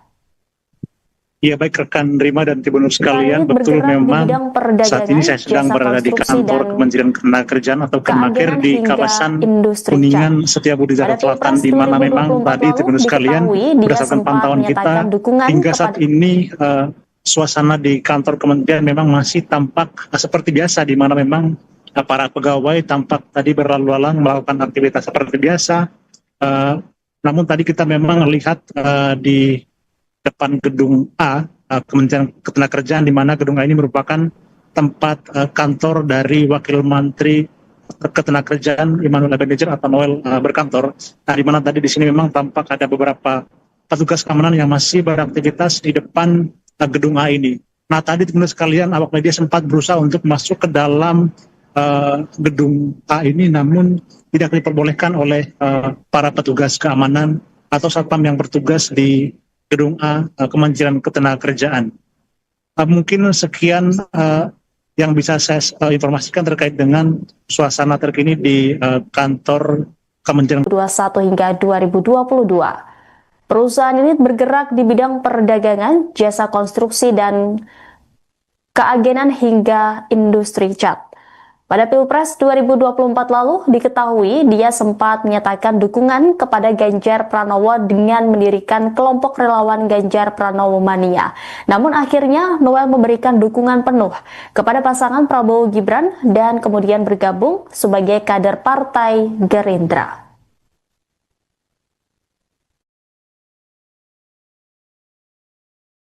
[SPEAKER 2] Ya, baik rekan Rima dan Tribunnews sekalian, betul memang saat ini saya sedang berada di kantor Kementerian Ketenagakerjaan atau Kemenaker di kawasan Kuningan Setiabudi Jakarta Selatan, di mana memang tadi Tribunnews sekalian berdasarkan pantauan kita hingga saat ini suasana di kantor kementerian memang masih tampak seperti biasa, di mana memang para pegawai tampak tadi berlalu lalang melakukan aktivitas seperti biasa. Namun tadi kita memang melihat di depan gedung A, Kementerian Ketenagakerjaan, di mana gedung A ini merupakan tempat kantor dari Wakil Menteri Ketenagakerjaan Immanuel Ebenezer atau Noel berkantor. Nah, di mana tadi di sini memang tampak ada beberapa petugas keamanan yang masih beraktivitas di depan gedung A ini. Nah, tadi teman-teman sekalian, awak media sempat berusaha untuk masuk ke dalam gedung A ini, namun tidak diperbolehkan oleh para petugas keamanan atau satpam yang bertugas di gedung A Kementerian Ketenagakerjaan. Mungkin sekian yang bisa saya informasikan terkait dengan suasana terkini di kantor Kementerian
[SPEAKER 1] 2021 hingga 2022. Perusahaan ini bergerak di bidang perdagangan, jasa konstruksi, dan keagenan hingga industri cat. Pada Pilpres 2024 lalu diketahui dia sempat menyatakan dukungan kepada Ganjar Pranowo dengan mendirikan kelompok relawan Ganjar Pranowo Mania. Namun akhirnya Noel memberikan dukungan penuh kepada pasangan Prabowo Gibran dan kemudian bergabung sebagai kader Partai Gerindra.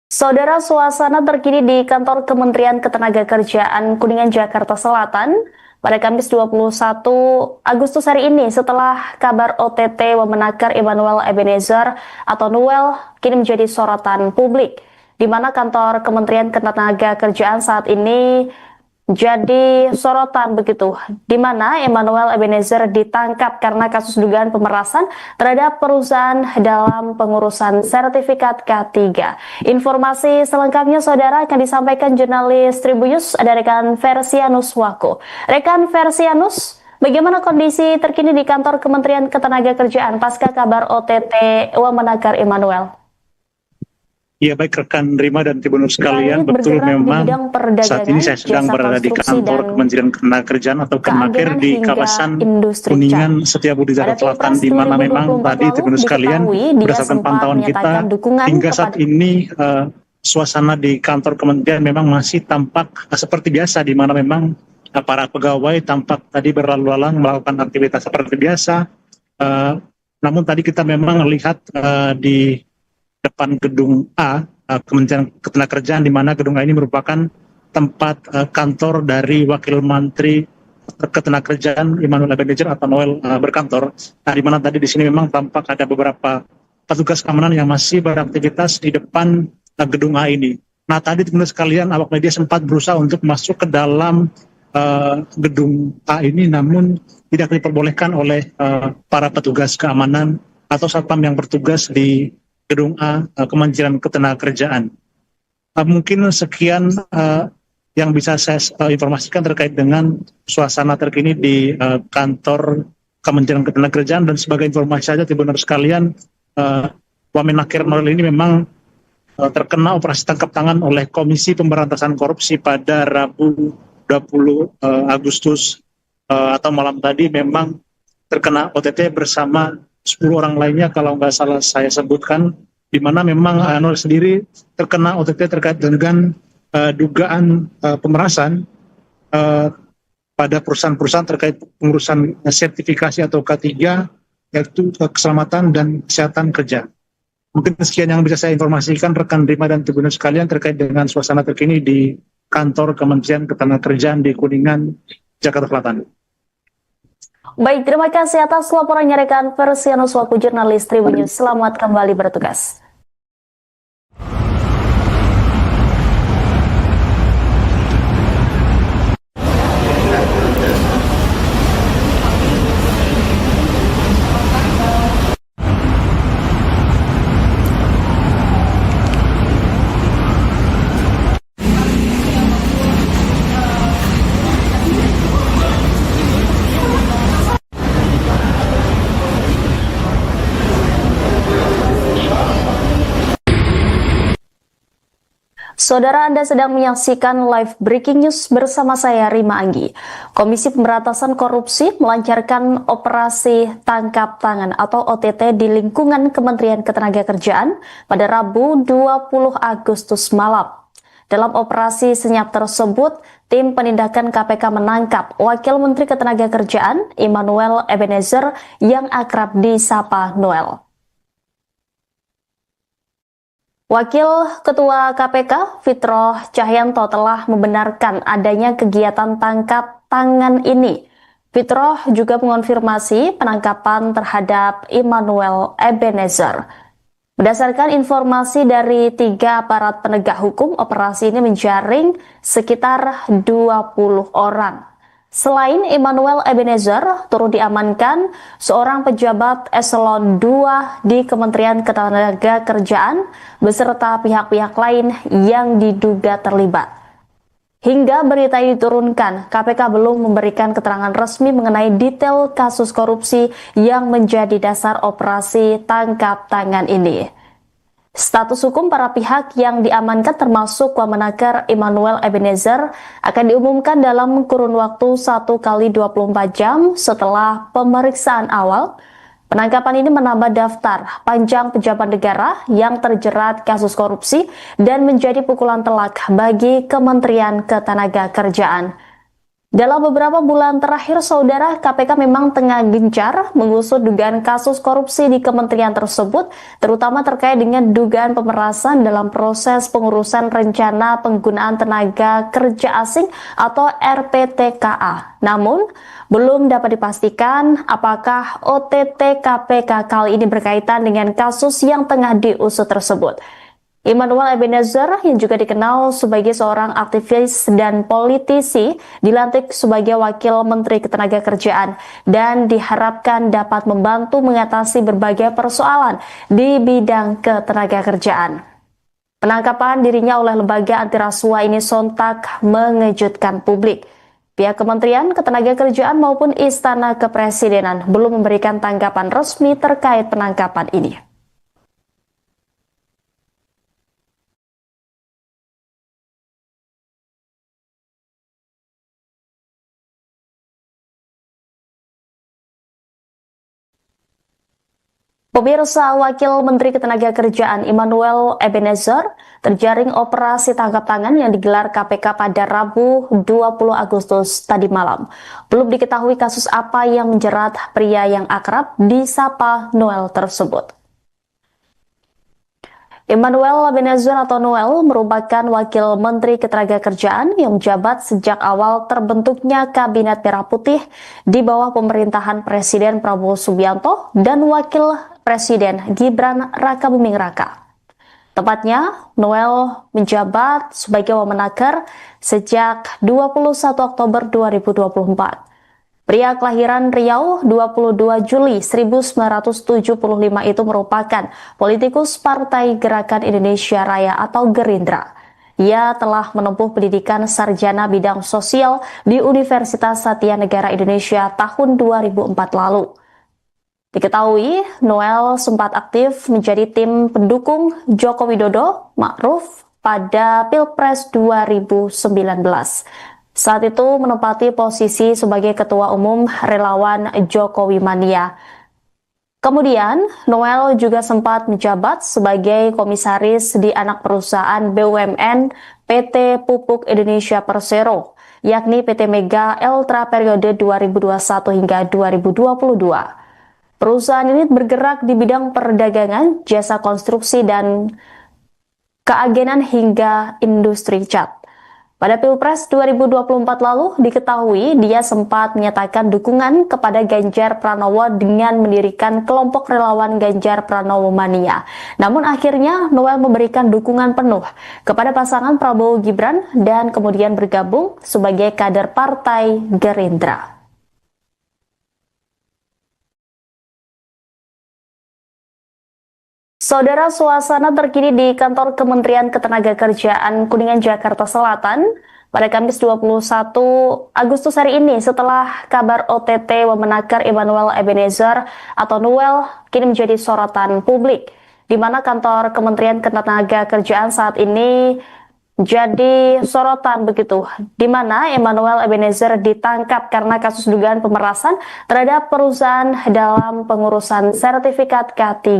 [SPEAKER 1] Saudara, suasana terkini di kantor Kementerian Ketenagakerjaan Kuningan, Jakarta Selatan pada Kamis 21 Agustus hari ini setelah kabar OTT Wamenakar Immanuel Ebenezer atau Noel kini menjadi sorotan publik, di mana kantor Kementerian Ketenagakerjaan saat ini jadi sorotan begitu, di mana Immanuel Ebenezer ditangkap karena kasus dugaan pemerasan terhadap perusahaan dalam pengurusan sertifikat K3. Informasi selengkapnya saudara akan disampaikan jurnalis Tribunnews, ada rekan Versianus Wako. Rekan Versianus, bagaimana kondisi terkini di kantor Kementerian Ketenagakerjaan pasca kabar OTT Wamenakar Immanuel?
[SPEAKER 2] Ya, baik rekan Rima dan Tribunnews sekalian, betul memang saat ini saya sedang berada di kantor Kementerian Ketenagakerjaan atau Kemenaker di kawasan Kuningan, Setiabudi, Jakarta Selatan, di mana memang tadi Tribunnews sekalian berdasarkan pantauan kita hingga saat ini suasana di kantor Kementerian memang masih tampak seperti biasa, di mana memang para pegawai tampak tadi berlalu lalang melakukan aktivitas seperti biasa. Namun tadi kita memang lihat di depan gedung A, Kementerian Ketenagakerjaan, di mana gedung A ini merupakan tempat kantor dari Wakil Menteri Ketenagakerjaan Immanuel Ebenezer atau Noel berkantor. Nah, di mana tadi di sini memang tampak ada beberapa petugas keamanan yang masih beraktivitas di depan gedung A ini. Nah, tadi teman-teman sekalian, awak media sempat berusaha untuk masuk ke dalam gedung A ini, namun tidak diperbolehkan oleh para petugas keamanan atau satpam yang bertugas di gedung A Kementerian Ketenagakerjaan. Mungkin sekian yang bisa saya informasikan terkait dengan suasana terkini di kantor Kementerian Ketenagakerjaan. Dan sebagai informasi saja Tribunnews sekalian, Wamenakar Noel ini memang terkena operasi tangkap tangan oleh Komisi Pemberantasan Korupsi pada Rabu 20 Agustus atau malam tadi, memang terkena OTT bersama 10 orang lainnya kalau nggak salah saya sebutkan, di mana memang Noel sendiri terkena OTT terkait dengan dugaan pemerasan pada perusahaan-perusahaan terkait pengurusan sertifikasi atau K3, yaitu keselamatan dan kesehatan kerja. Mungkin sekian yang bisa saya informasikan rekan Rima dan Tribunnews sekalian terkait dengan suasana terkini di kantor Kementerian Ketenagakerjaan di Kuningan, Jakarta Selatan.
[SPEAKER 1] Baik, terima kasih atas laporannya rekan Versianus Wako, jurnalis Tribunnews. Selamat kembali bertugas. Saudara, Anda sedang menyaksikan live breaking news bersama saya Rima Anggi. Komisi Pemberantasan Korupsi melancarkan operasi tangkap tangan atau OTT di lingkungan Kementerian Ketenagakerjaan pada Rabu 20 Agustus malam. Dalam operasi senyap tersebut, tim penindakan KPK menangkap Wakil Menteri Ketenagakerjaan Immanuel Ebenezer yang akrab disapa Noel. Wakil Ketua KPK Fitroh Cahyanto telah membenarkan adanya kegiatan tangkap tangan ini. Fitroh juga mengonfirmasi penangkapan terhadap Immanuel Ebenezer. Berdasarkan informasi dari 3 aparat penegak hukum, operasi ini menjaring sekitar 20 orang. Selain Immanuel Ebenezer, turut diamankan seorang pejabat eselon 2 di Kementerian Ketenagakerjaan beserta pihak-pihak lain yang diduga terlibat. Hingga berita ini diturunkan, KPK belum memberikan keterangan resmi mengenai detail kasus korupsi yang menjadi dasar operasi tangkap tangan ini. Status hukum para pihak yang diamankan termasuk Wamenaker Immanuel Ebenezer akan diumumkan dalam kurun waktu 1 kali 24 jam setelah pemeriksaan awal. Penangkapan ini menambah daftar panjang pejabat negara yang terjerat kasus korupsi dan menjadi pukulan telak bagi Kementerian Ketenagakerjaan. Dalam beberapa bulan terakhir, saudara, KPK memang tengah gencar mengusut dugaan kasus korupsi di kementerian tersebut, terutama terkait dengan dugaan pemerasan dalam proses pengurusan rencana penggunaan tenaga kerja asing atau RPTKA. Namun, belum dapat dipastikan apakah OTT KPK kali ini berkaitan dengan kasus yang tengah diusut tersebut. Immanuel Ebenezer yang juga dikenal sebagai seorang aktivis dan politisi dilantik sebagai Wakil Menteri Ketenagakerjaan dan diharapkan dapat membantu mengatasi berbagai persoalan di bidang ketenagakerjaan. Penangkapan dirinya oleh lembaga anti rasuah ini sontak mengejutkan publik. Pihak Kementerian Ketenagakerjaan maupun Istana Kepresidenan belum memberikan tanggapan resmi terkait penangkapan ini. Pemirsa, Wakil Menteri Ketenagakerjaan Immanuel Ebenezer terjaring operasi tangkap tangan yang digelar KPK pada Rabu 20 Agustus tadi malam. Belum diketahui kasus apa yang menjerat pria yang akrab disapa Noel tersebut. Immanuel Ebenezer atau Noel merupakan Wakil Menteri Ketenagakerjaan yang menjabat sejak awal terbentuknya Kabinet Merah Putih di bawah pemerintahan Presiden Prabowo Subianto dan Wakil Presiden Gibran Rakabuming Raka. Tepatnya, Noel menjabat sebagai Wamenaker sejak 21 Oktober 2024. Pria kelahiran Riau 22 Juli 1975 itu merupakan politikus Partai Gerakan Indonesia Raya atau Gerindra. Ia telah menempuh pendidikan sarjana bidang sosial di Universitas Satya Negara Indonesia tahun 2004 lalu. Diketahui, Noel sempat aktif menjadi tim pendukung Joko Widodo Ma'ruf pada Pilpres 2019. Saat itu menempati posisi sebagai Ketua Umum Relawan Jokowi Mania. Kemudian, Noel juga sempat menjabat sebagai komisaris di anak perusahaan BUMN PT Pupuk Indonesia Persero, yakni PT Mega Eltra periode 2021 hingga 2022. Perusahaan ini bergerak di bidang perdagangan, jasa konstruksi, dan keagenan hingga industri cat. Pada Pilpres 2024 lalu diketahui dia sempat menyatakan dukungan kepada Ganjar Pranowo dengan mendirikan kelompok relawan Ganjar Pranowo Mania. Namun akhirnya Noel memberikan dukungan penuh kepada pasangan Prabowo Gibran dan kemudian bergabung sebagai kader Partai Gerindra. Saudara, suasana terkini di kantor Kementerian Ketenagakerjaan Kuningan, Jakarta Selatan pada Kamis 21 Agustus hari ini setelah kabar OTT Wamenaker Immanuel Ebenezer atau Noel kini menjadi sorotan publik, di mana kantor Kementerian Ketenagakerjaan saat ini jadi sorotan begitu, di mana Immanuel Ebenezer ditangkap karena kasus dugaan pemerasan terhadap perusahaan dalam pengurusan sertifikat K3.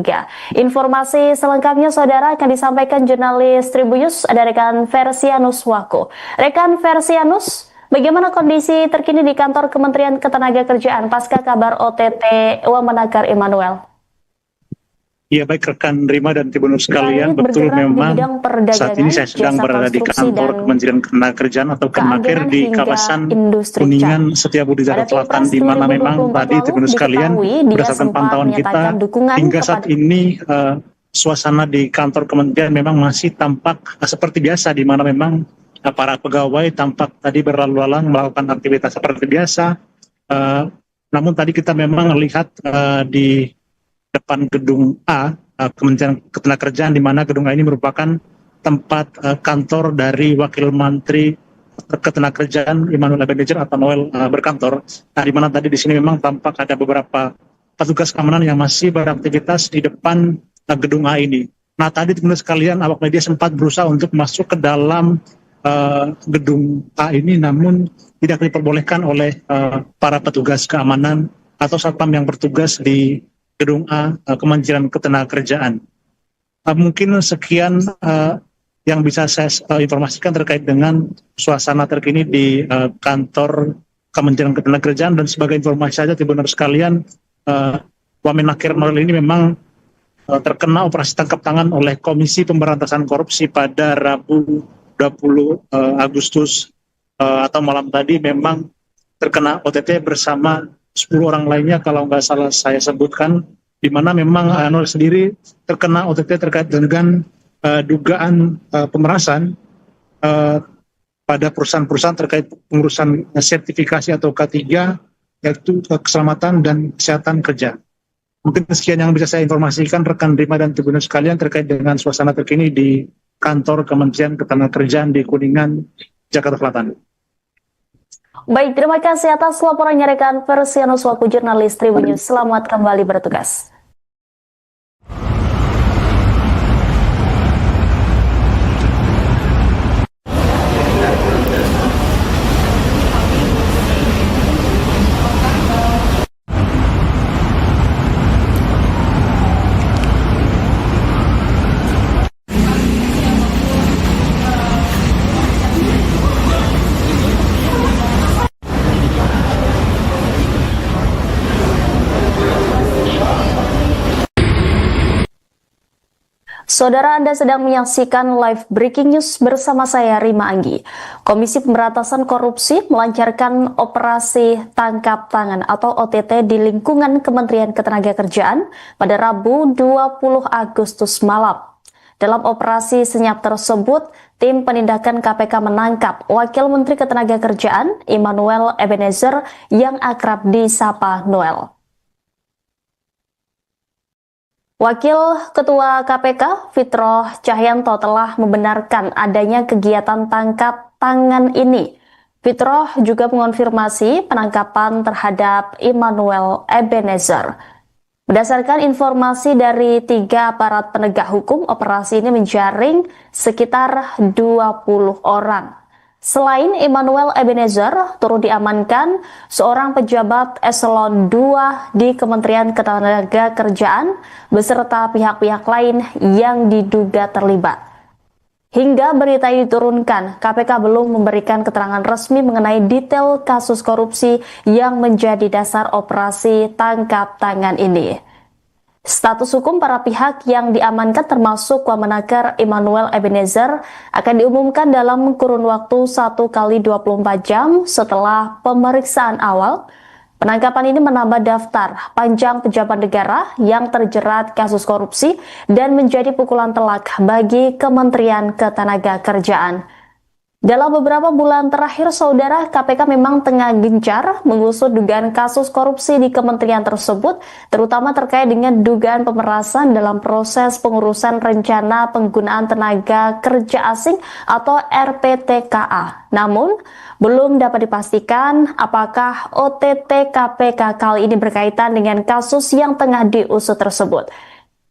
[SPEAKER 1] Informasi selengkapnya saudara akan disampaikan jurnalis Tribunnews, ada rekan Versianus Wako. Rekan Versianus, bagaimana kondisi terkini di kantor Kementerian Ketenagakerjaan pasca kabar OTT Wamenaker Immanuel?
[SPEAKER 2] Ya, baik rekan Rima dan Tribunnews sekalian, betul memang saat ini saya sedang berada di kantor Kementerian Ketenagakerjaan atau Kemenaker di kawasan Kuningan Setiabudi Jakarta Selatan, di mana memang tadi Tribunnews sekalian berdasarkan pantauan kita hingga saat ini suasana di kantor Kementerian memang masih tampak seperti biasa, di mana memang para pegawai tampak tadi berlalu lalang melakukan aktivitas seperti biasa. Namun tadi kita memang lihat di depan gedung A, Kementerian Ketenagakerjaan, di mana gedung A ini merupakan tempat kantor dari Wakil Menteri Ketenagakerjaan Immanuel Ebenezer atau Noel berkantor. Nah, di mana tadi di sini memang tampak ada beberapa petugas keamanan yang masih beraktivitas di depan gedung A ini. Nah, tadi teman-teman sekalian, awak media sempat berusaha untuk masuk ke dalam gedung A ini, namun tidak diperbolehkan oleh para petugas keamanan atau satpam yang bertugas di gedung A, Kementerian Ketenagakerjaan. Mungkin sekian yang bisa saya informasikan terkait dengan suasana terkini di kantor Kementerian Ketenagakerjaan. Dan sebagai informasi saja, teman-teman sekalian, Wamenakir Nuril ini memang terkena operasi tangkap tangan oleh Komisi Pemberantasan Korupsi pada Rabu 20 Agustus atau malam tadi. Memang terkena OTT bersama 10 orang lainnya kalau nggak salah saya sebutkan, di mana memang Nuril sendiri terkena OTT terkait dengan dugaan pemerasan pada perusahaan-perusahaan terkait pengurusan sertifikasi atau K3, yaitu keselamatan dan kesehatan kerja. Mungkin sekian yang bisa saya informasikan rekan Rima dan Tribuners sekalian terkait dengan suasana terkini di kantor Kementerian Ketenagakerjaan di Kuningan, Jakarta Selatan.
[SPEAKER 1] Baik, terima kasih atas laporannya rekan Persianus selaku jurnalis Tribun News. Selamat kembali bertugas. Saudara, Anda sedang menyaksikan live breaking news bersama saya Rima Anggi. Komisi Pemberantasan Korupsi melancarkan operasi tangkap tangan atau OTT di lingkungan Kementerian Ketenagakerjaan pada Rabu 20 Agustus malam. Dalam operasi senyap tersebut, tim penindakan KPK menangkap Wakil Menteri Ketenagakerjaan Immanuel Ebenezer yang akrab disapa Noel. Wakil Ketua KPK Fitroh Cahyanto telah membenarkan adanya kegiatan tangkap tangan ini. Fitroh juga mengonfirmasi penangkapan terhadap Immanuel Ebenezer. Berdasarkan informasi dari 3 aparat penegak hukum, operasi ini menjaring sekitar 20 orang. Selain Immanuel Ebenezer, turut diamankan seorang pejabat eselon 2 di Kementerian Ketenagakerjaan beserta pihak-pihak lain yang diduga terlibat. Hingga berita ini diturunkan, KPK belum memberikan keterangan resmi mengenai detail kasus korupsi yang menjadi dasar operasi tangkap tangan ini. Status hukum para pihak yang diamankan termasuk Wamenakir Immanuel Ebenezer akan diumumkan dalam kurun waktu 1 kali 24 jam setelah pemeriksaan awal. Penangkapan ini menambah daftar panjang pejabat negara yang terjerat kasus korupsi dan menjadi pukulan telak bagi Kementerian Ketenagakerjaan. Dalam beberapa bulan terakhir, saudara, KPK memang tengah gencar mengusut dugaan kasus korupsi di kementerian tersebut, terutama terkait dengan dugaan pemerasan dalam proses pengurusan rencana penggunaan tenaga kerja asing atau RPTKA. Namun, belum dapat dipastikan apakah OTT KPK kali ini berkaitan dengan kasus yang tengah diusut tersebut.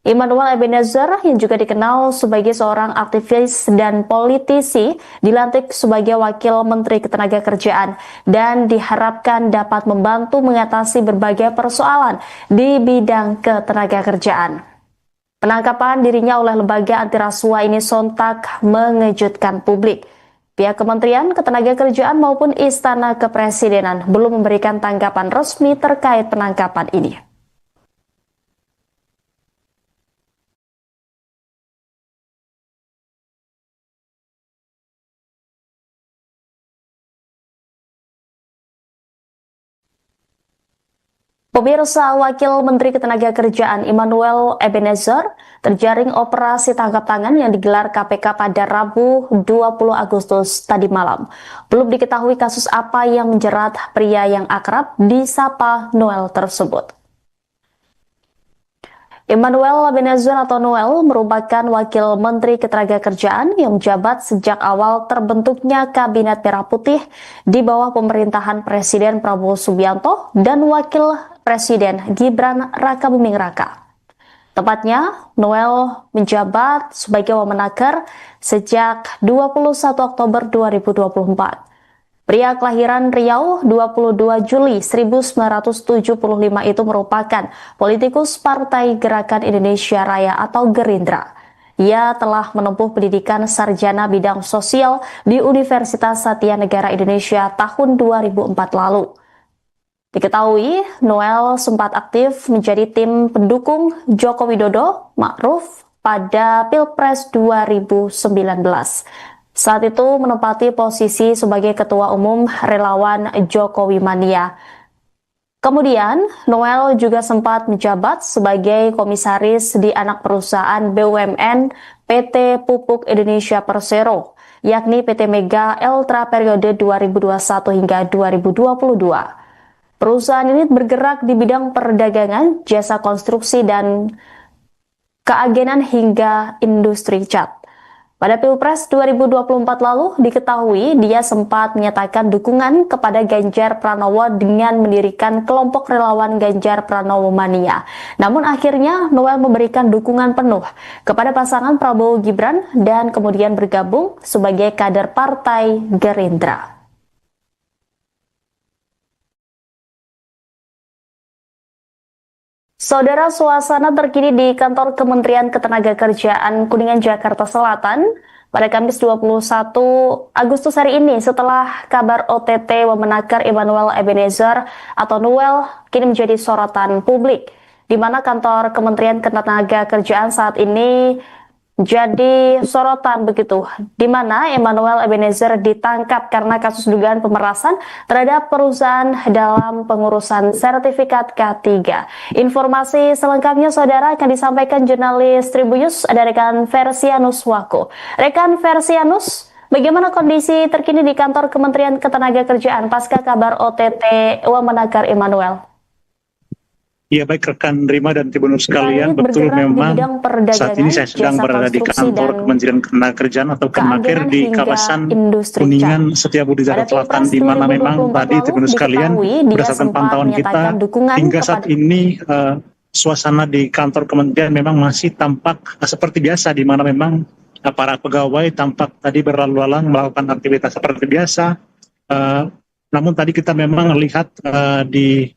[SPEAKER 1] Immanuel Ebenezer yang juga dikenal sebagai seorang aktivis dan politisi dilantik sebagai Wakil Menteri Ketenagakerjaan dan diharapkan dapat membantu mengatasi berbagai persoalan di bidang ketenagakerjaan. Penangkapan dirinya oleh lembaga anti rasuah ini sontak mengejutkan publik. Pihak Kementerian Ketenagakerjaan maupun Istana Kepresidenan belum memberikan tanggapan resmi terkait penangkapan ini. Pemirsa, Wakil Menteri Ketenagakerjaan Immanuel Ebenezer terjaring operasi tangkap tangan yang digelar KPK pada Rabu 20 Agustus tadi malam. Belum diketahui kasus apa yang menjerat pria yang akrab disapa Noel tersebut. Immanuel Ebenezer atau Noel merupakan Wakil Menteri Ketenagakerjaan yang menjabat sejak awal terbentuknya Kabinet Merah Putih di bawah pemerintahan Presiden Prabowo Subianto dan Wakil Presiden Gibran Rakabuming Raka. Tepatnya, Noel menjabat sebagai Wamenaker sejak 21 Oktober 2024. Pria kelahiran Riau 22 Juli 1975 itu merupakan politikus Partai Gerakan Indonesia Raya atau Gerindra. Ia telah menempuh pendidikan sarjana bidang sosial di Universitas Satya Negara Indonesia tahun 2004 lalu. Diketahui, Noel sempat aktif menjadi tim pendukung Joko Widodo Ma'ruf pada Pilpres 2019. Saat itu menempati posisi sebagai Ketua Umum Relawan Jokowi Mania. Kemudian, Noel juga sempat menjabat sebagai komisaris di anak perusahaan BUMN PT Pupuk Indonesia Persero, yakni PT Mega Eltra periode 2021 hingga 2022. Perusahaan ini bergerak di bidang perdagangan, jasa konstruksi, dan keagenan hingga industri cat. Pada Pilpres 2024 lalu, diketahui dia sempat menyatakan dukungan kepada Ganjar Pranowo dengan mendirikan kelompok relawan Ganjar Pranowo Mania. Namun akhirnya Noel memberikan dukungan penuh kepada pasangan Prabowo Gibran dan kemudian bergabung sebagai kader Partai Gerindra. Saudara, suasana terkini di kantor Kementerian Ketenagakerjaan Kuningan, Jakarta Selatan pada Kamis 21 Agustus hari ini setelah kabar OTT Wamenaker Emmanuel Ebenezer atau Noel kini menjadi sorotan publik, di mana kantor Kementerian Ketenagakerjaan saat ini jadi sorotan begitu, di mana Emmanuel Ebenezer ditangkap karena kasus dugaan pemerasan terhadap perusahaan dalam pengurusan sertifikat K3. Informasi selengkapnya saudara akan disampaikan jurnalis Tribunnews, ada rekan Versianus Wako. Rekan Versianus, bagaimana kondisi terkini di kantor Kementerian Ketenagakerjaan pasca kabar OTT Wamenaker Emmanuel?
[SPEAKER 2] Ya, baik rekan Rima dan Tribunnews sekalian, betul memang saat ini saya sedang berada di kantor Kementerian Ketenagakerjaan atau Kemenaker di kawasan Kuningan Setiabudi Jakarta Selatan, di mana memang tadi Tribunnews sekalian berdasarkan pantauan kita hingga saat ini suasana di kantor kementerian memang masih tampak seperti biasa, di mana memang para pegawai tampak tadi berlalu lalang melakukan aktivitas seperti biasa. Namun tadi kita memang lihat di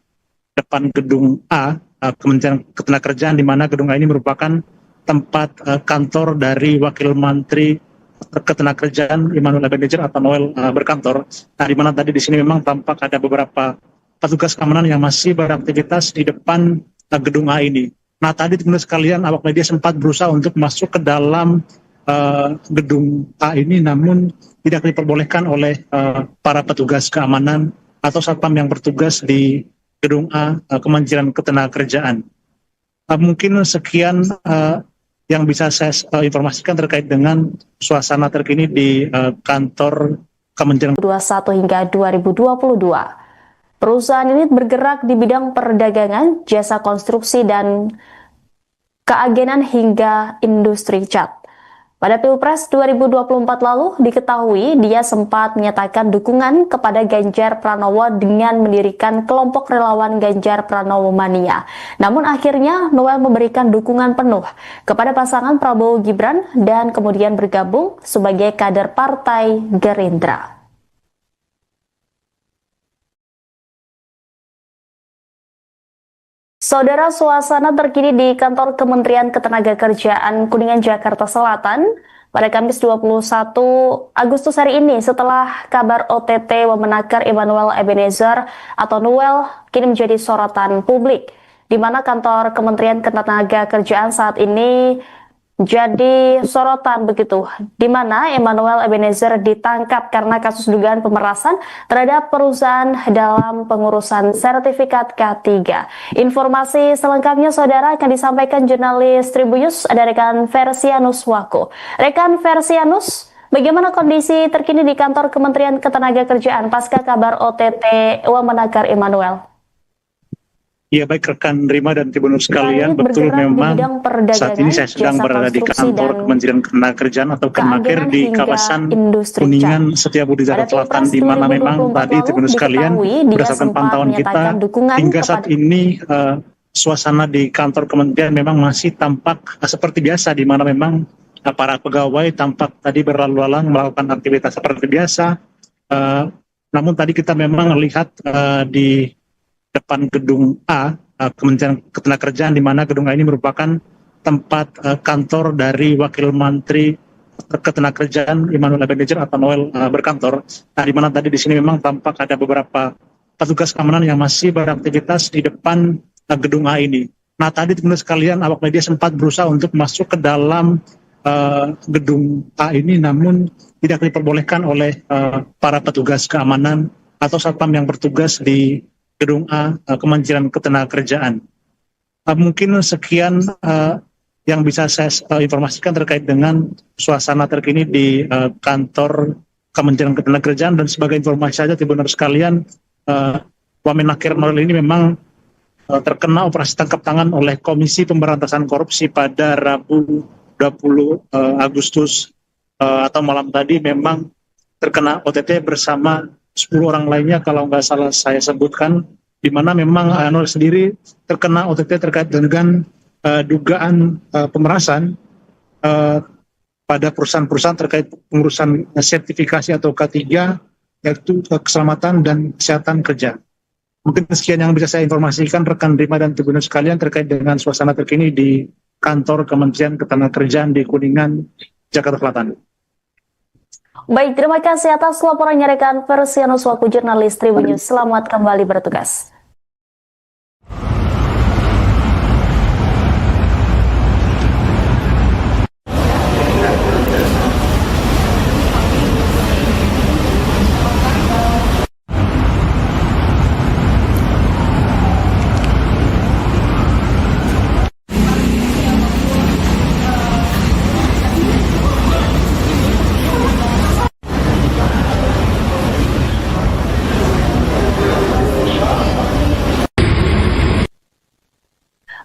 [SPEAKER 2] depan gedung A, Kementerian Ketenagakerjaan, di mana gedung A ini merupakan tempat kantor dari Wakil Menteri Ketenagakerjaan Emmanuel Ebenezer atau Noel berkantor. Nah, di mana tadi di sini memang tampak ada beberapa petugas keamanan yang masih beraktivitas di depan gedung A ini. Nah, tadi teman-teman sekalian, awak media sempat berusaha untuk masuk ke dalam gedung A ini, namun tidak diperbolehkan oleh para petugas keamanan atau satpam yang bertugas di gedung A Kementerian Ketenagakerjaan. Mungkin sekian yang bisa saya informasikan terkait dengan suasana terkini di kantor Kementerian
[SPEAKER 1] 2021 hingga 2022. Perusahaan ini bergerak di bidang perdagangan, jasa konstruksi, dan keagenan hingga industri cat. Pada Pilpres 2024 lalu, diketahui dia sempat menyatakan dukungan kepada Ganjar Pranowo dengan mendirikan kelompok relawan Ganjar Pranowo Mania. Namun akhirnya Noel memberikan dukungan penuh kepada pasangan Prabowo Gibran dan kemudian bergabung sebagai kader Partai Gerindra. Saudara, suasana terkini di kantor Kementerian Ketenagakerjaan Kuningan, Jakarta Selatan pada Kamis 21 Agustus hari ini setelah kabar OTT Wamenaker Emmanuel Ebenezer atau Noel kini menjadi sorotan publik, di mana kantor Kementerian Ketenagakerjaan saat ini jadi sorotan begitu, di mana Emmanuel Ebenezer ditangkap karena kasus dugaan pemerasan terhadap perusahaan dalam pengurusan sertifikat K3. Informasi selengkapnya saudara akan disampaikan jurnalis Tribunnews, ada rekan Versianus Wako. Rekan Versianus, bagaimana kondisi terkini di kantor Kementerian Ketenagakerjaan pasca kabar OTT Wamenaker Emmanuel?
[SPEAKER 2] Ya, baik rekan Rima dan Tribunnews sekalian, betul memang saat ini saya sedang berada di kantor Kementerian Ketenagakerjaan atau Kemenaker di kawasan Kuningan Setiabudi Jakarta Selatan, di mana memang tadi Tribunnews sekalian berdasarkan pantauan kita hingga saat ini suasana di kantor kementerian memang masih tampak seperti biasa, di mana memang para pegawai tampak tadi berlalu lalang melakukan aktivitas seperti biasa. Namun tadi kita memang lihat di depan gedung A, Kementerian Ketenagakerjaan, di mana gedung A ini merupakan tempat kantor dari Wakil Menteri Ketenagakerjaan Immanuel Ebenezer atau Noel berkantor. Nah, di mana tadi di sini memang tampak ada beberapa petugas keamanan yang masih beraktivitas di depan gedung A ini. Nah, tadi teman-teman sekalian, awak media sempat berusaha untuk masuk ke dalam gedung A ini, namun tidak diperbolehkan oleh para petugas keamanan atau satpam yang bertugas di gedung A Kementerian Ketenagakerjaan. Mungkin sekian yang bisa saya informasikan terkait dengan suasana terkini di kantor Kementerian Ketenagakerjaan. Dan sebagai informasi saja, teman-teman sekalian, Wamenakir Noel ini memang terkena operasi tangkap tangan oleh Komisi Pemberantasan Korupsi pada Rabu 20 Agustus atau malam tadi. Memang terkena OTT bersama 10 orang lainnya kalau nggak salah saya sebutkan, di mana memang Noel sendiri terkena OTT terkait dengan dugaan pemerasan pada perusahaan-perusahaan terkait pengurusan sertifikasi atau K3, yaitu keselamatan dan kesehatan kerja. Mungkin sekian yang bisa saya informasikan rekan Rima dan Tribuners sekalian terkait dengan suasana terkini di kantor Kementerian Ketenagakerjaan di Kuningan, Jakarta Selatan.
[SPEAKER 1] Baik, terima kasih atas laporannya rekan Persianus selaku jurnalis Tribun News. Selamat kembali bertugas.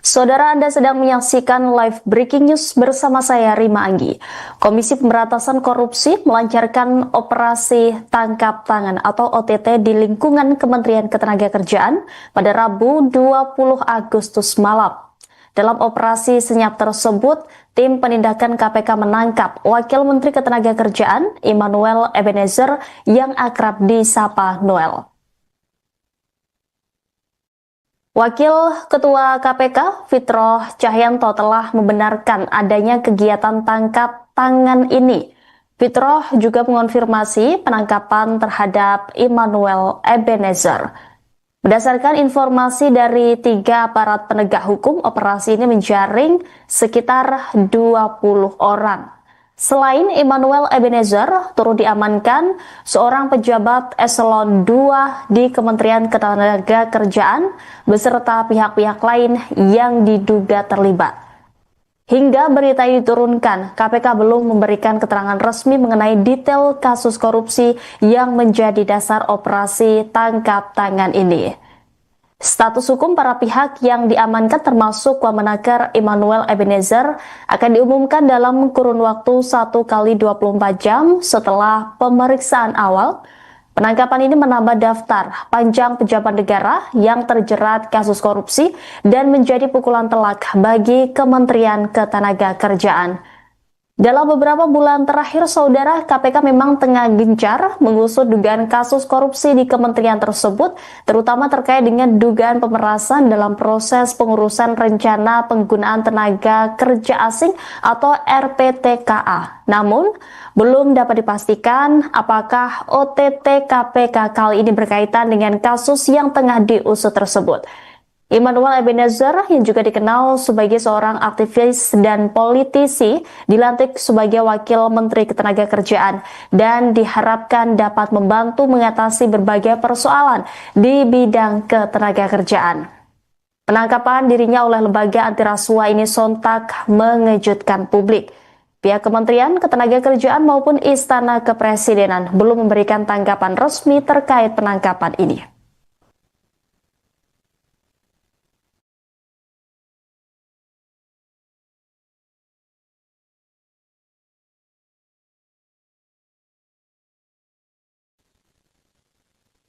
[SPEAKER 1] Saudara, Anda sedang menyaksikan live breaking news bersama saya Rima Anggi. Komisi Pemberantasan Korupsi melancarkan operasi tangkap tangan atau OTT di lingkungan Kementerian Ketenagakerjaan pada Rabu 20 Agustus malam. Dalam operasi senyap tersebut, tim penindakan KPK menangkap Wakil Menteri Ketenagakerjaan Immanuel Ebenezer yang akrab disapa Noel. Wakil Ketua KPK Fitroh Cahyanto telah membenarkan adanya kegiatan tangkap tangan ini. Fitroh juga mengonfirmasi penangkapan terhadap Immanuel Ebenezer. Berdasarkan informasi dari 3 aparat penegak hukum, operasi ini menjaring sekitar 20 orang. Selain Immanuel Ebenezer, turut diamankan seorang pejabat eselon 2 di Kementerian Ketenagakerjaan beserta pihak-pihak lain yang diduga terlibat. Hingga berita ini diturunkan, KPK belum memberikan keterangan resmi mengenai detail kasus korupsi yang menjadi dasar operasi tangkap tangan ini. Status hukum para pihak yang diamankan termasuk Wamenakir Immanuel Ebenezer akan diumumkan dalam kurun waktu 1 kali 24 jam setelah pemeriksaan awal. Penangkapan ini menambah daftar panjang pejabat negara yang terjerat kasus korupsi dan menjadi pukulan telak bagi Kementerian Ketenagakerjaan. Dalam beberapa bulan terakhir, saudara, KPK memang tengah gencar mengusut dugaan kasus korupsi di kementerian tersebut, terutama terkait dengan dugaan pemerasan dalam proses pengurusan rencana penggunaan tenaga kerja asing atau RPTKA. Namun, belum dapat dipastikan apakah OTT KPK kali ini berkaitan dengan kasus yang tengah diusut tersebut. Immanuel Ebenezer yang juga dikenal sebagai seorang aktivis dan politisi dilantik sebagai Wakil Menteri Ketenagakerjaan dan diharapkan dapat membantu mengatasi berbagai persoalan di bidang ketenagakerjaan. Penangkapan dirinya oleh lembaga anti rasuah ini sontak mengejutkan publik. Pihak Kementerian Ketenagakerjaan maupun Istana Kepresidenan belum memberikan tanggapan resmi terkait penangkapan ini.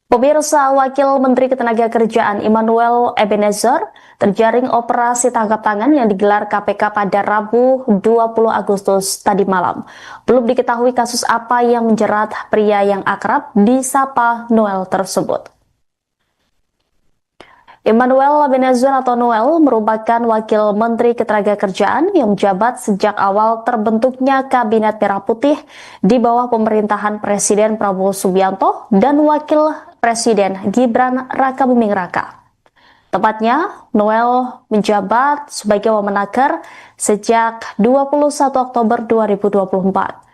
[SPEAKER 1] Pemirsa, Wakil Menteri Ketenagakerjaan Immanuel Ebenezer terjaring operasi tangkap tangan yang digelar KPK pada Rabu 20 Agustus tadi malam. Belum diketahui kasus apa yang menjerat pria yang akrab disapa Noel tersebut. Immanuel Ebenezer atau Noel merupakan Wakil Menteri Ketenagakerjaan yang menjabat sejak awal terbentuknya Kabinet Merah Putih di bawah pemerintahan Presiden Prabowo Subianto dan Wakil Presiden Gibran Rakabuming Raka. Tepatnya, Noel menjabat sebagai Wamenaker sejak 21 Oktober 2024.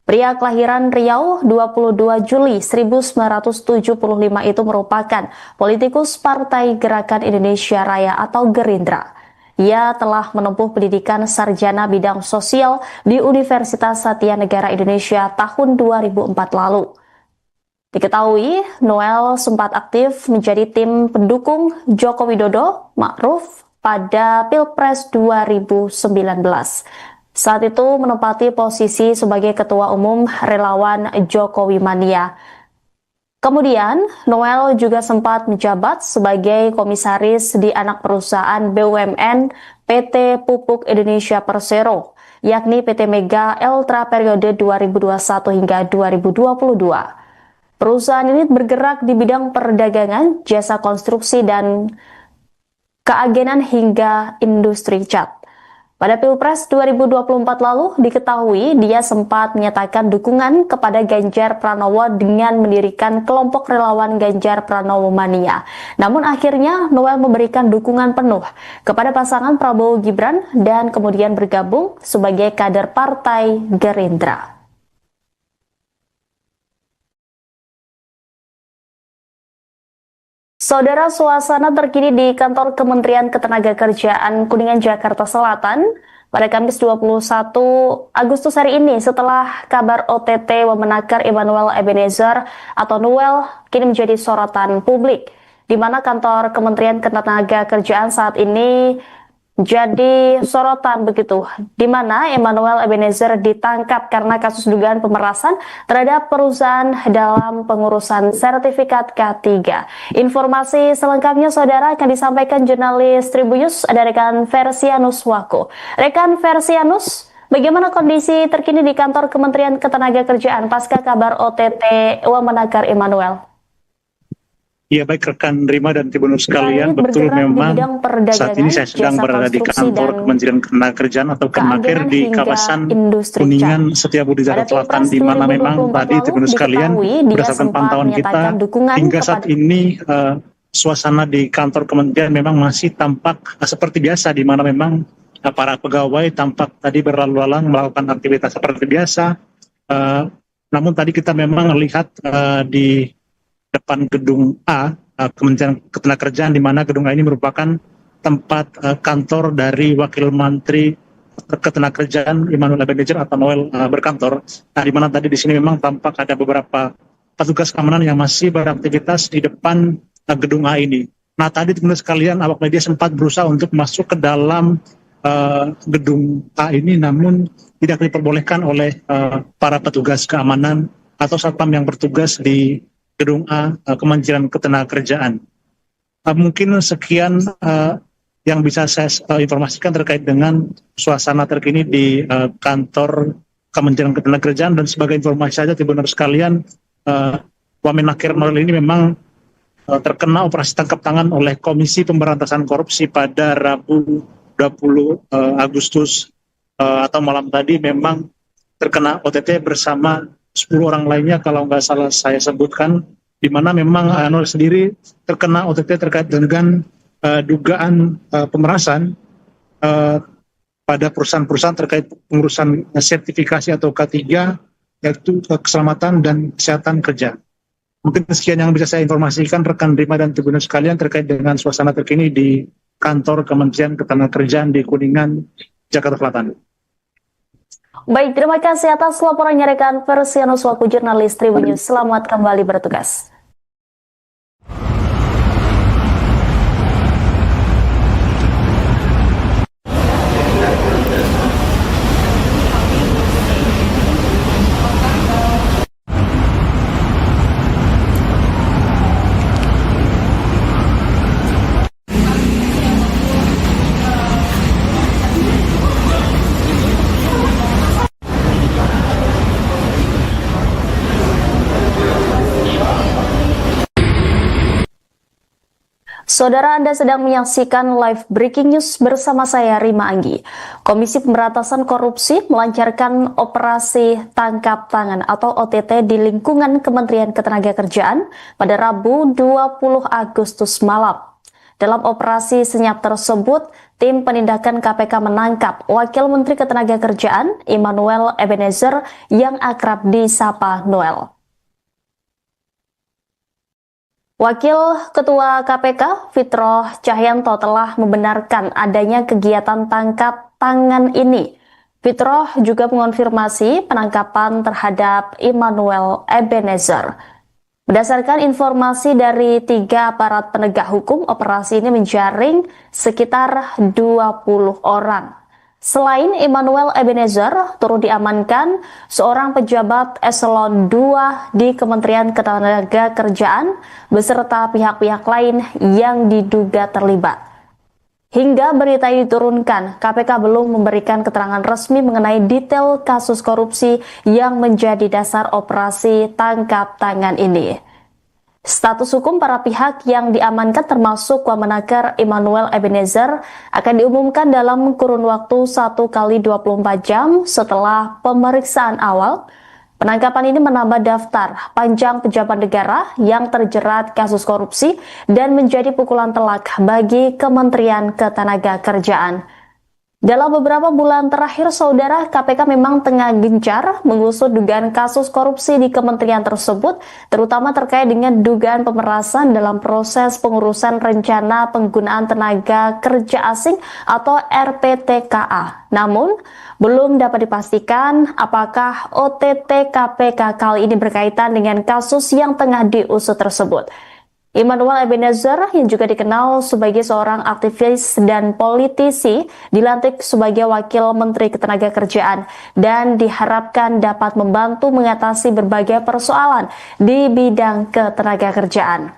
[SPEAKER 1] Pria kelahiran Riau 22 Juli 1975 itu merupakan politikus Partai Gerakan Indonesia Raya atau Gerindra. Ia telah menempuh pendidikan sarjana bidang sosial di Universitas Satya Negara Indonesia tahun 2004 lalu. Diketahui, Noel sempat aktif menjadi tim pendukung Joko Widodo Ma'ruf pada Pilpres 2019. Saat itu menempati posisi sebagai Ketua Umum Relawan Jokowi Mania. Kemudian, Noel juga sempat menjabat sebagai komisaris di anak perusahaan BUMN PT Pupuk Indonesia Persero, yakni PT Mega Eltra periode 2021 hingga 2022. Perusahaan ini bergerak di bidang perdagangan, jasa konstruksi, dan keagenan hingga industri cat. Pada Pilpres 2024 lalu, diketahui dia sempat menyatakan dukungan kepada Ganjar Pranowo dengan mendirikan kelompok relawan Ganjar Pranowo Mania. Namun akhirnya Noel memberikan dukungan penuh kepada pasangan Prabowo Gibran dan kemudian bergabung sebagai kader Partai Gerindra. Saudara, suasana terkini di kantor Kementerian Ketenagakerjaan Kuningan, Jakarta Selatan pada Kamis 21 Agustus hari ini setelah kabar OTT Wamenaker Immanuel Ebenezer atau Noel kini menjadi sorotan publik, di mana kantor Kementerian Ketenagakerjaan saat ini jadi sorotan begitu, di mana Immanuel Ebenezer ditangkap karena kasus dugaan pemerasan terhadap perusahaan dalam pengurusan sertifikat K3. Informasi selengkapnya saudara akan disampaikan jurnalis Tribunnews, ada rekan Versianus Wako. Rekan Versianus, bagaimana kondisi terkini di kantor Kementerian Ketenagakerjaan pasca kabar OTT Wamenaker Immanuel?
[SPEAKER 2] Ya, baik rekan Rima dan Tribunnews sekalian, betul memang saat ini saya sedang berada di kantor Kementerian Ketenagakerjaan atau Kemenaker di kawasan Kuningan Setiabudi Jakarta Selatan, di mana memang tadi Tribunnews sekalian berdasarkan pantauan kita hingga saat ini suasana di kantor Kementerian memang masih tampak seperti biasa, di mana memang para pegawai tampak tadi berlalu lalang melakukan aktivitas seperti biasa. Namun tadi kita memang lihat di depan gedung A, Kementerian Ketenagakerjaan, di mana gedung A ini merupakan tempat kantor dari Wakil Menteri Ketenagakerjaan Immanuel Ebenezer atau Noel berkantor. Nah, di mana tadi di sini memang tampak ada beberapa petugas keamanan yang masih beraktivitas di depan gedung A ini. Nah, tadi teman-teman sekalian, awak media sempat berusaha untuk masuk ke dalam gedung A ini, namun tidak diperbolehkan oleh para petugas keamanan atau satpam yang bertugas di gedung A Kementerian Ketenagakerjaan. Mungkin sekian yang bisa saya informasikan terkait dengan suasana terkini di kantor Kementerian Ketenagakerjaan, dan sebagai informasi saja Tribunnews sekalian, Wamenaker Noel ini memang terkena operasi tangkap tangan oleh Komisi Pemberantasan Korupsi pada Rabu 20 Agustus atau malam tadi, memang terkena OTT bersama 10 orang lainnya kalau nggak salah saya sebutkan, di mana memang Noel sendiri terkena OTT terkait dengan dugaan pemerasan pada perusahaan-perusahaan terkait pengurusan sertifikasi atau K3, yaitu keselamatan dan kesehatan kerja. Mungkin sekian yang bisa saya informasikan rekan Rima dan Tribunnews sekalian terkait dengan suasana terkini di kantor Kementerian Ketenagakerjaan di Kuningan, Jakarta Selatan.
[SPEAKER 1] Baik, terima kasih atas laporannya rekan Versianus Waku, jurnalis Tribunnews. Selamat kembali bertugas. Saudara, Anda sedang menyaksikan live breaking news bersama saya Rima Anggi. Komisi Pemberantasan Korupsi melancarkan operasi tangkap tangan atau OTT di lingkungan Kementerian Ketenagakerjaan pada Rabu 20 Agustus malam. Dalam operasi senyap tersebut, tim penindakan KPK menangkap Wakil Menteri Ketenagakerjaan Immanuel Ebenezer yang akrab disapa Noel. Wakil Ketua KPK Fitroh Cahyanto telah membenarkan adanya kegiatan tangkap tangan ini. Fitroh juga mengonfirmasi penangkapan terhadap Immanuel Ebenezer. Berdasarkan informasi dari 3 aparat penegak hukum, operasi ini menjaring sekitar 20 orang. Selain Immanuel Ebenezer, turut diamankan seorang pejabat eselon 2 di Kementerian Ketenagakerjaan beserta pihak-pihak lain yang diduga terlibat. Hingga berita ini diturunkan, KPK belum memberikan keterangan resmi mengenai detail kasus korupsi yang menjadi dasar operasi tangkap tangan ini. Status hukum para pihak yang diamankan termasuk Wamenaker Immanuel Ebenezer akan diumumkan dalam kurun waktu 1 kali 24 jam setelah pemeriksaan awal. Penangkapan ini menambah daftar panjang pejabat negara yang terjerat kasus korupsi dan menjadi pukulan telak bagi Kementerian Ketenagakerjaan. Dalam beberapa bulan terakhir, saudara, KPK memang tengah gencar mengusut dugaan kasus korupsi di kementerian tersebut, terutama terkait dengan dugaan pemerasan dalam proses pengurusan rencana penggunaan tenaga kerja asing atau RPTKA. Namun, belum dapat dipastikan apakah OTT KPK kali ini berkaitan dengan kasus yang tengah diusut tersebut. Immanuel Ebenezer yang juga dikenal sebagai seorang aktivis dan politisi dilantik sebagai Wakil Menteri Ketenagakerjaan dan diharapkan dapat membantu mengatasi berbagai persoalan di bidang ketenagakerjaan.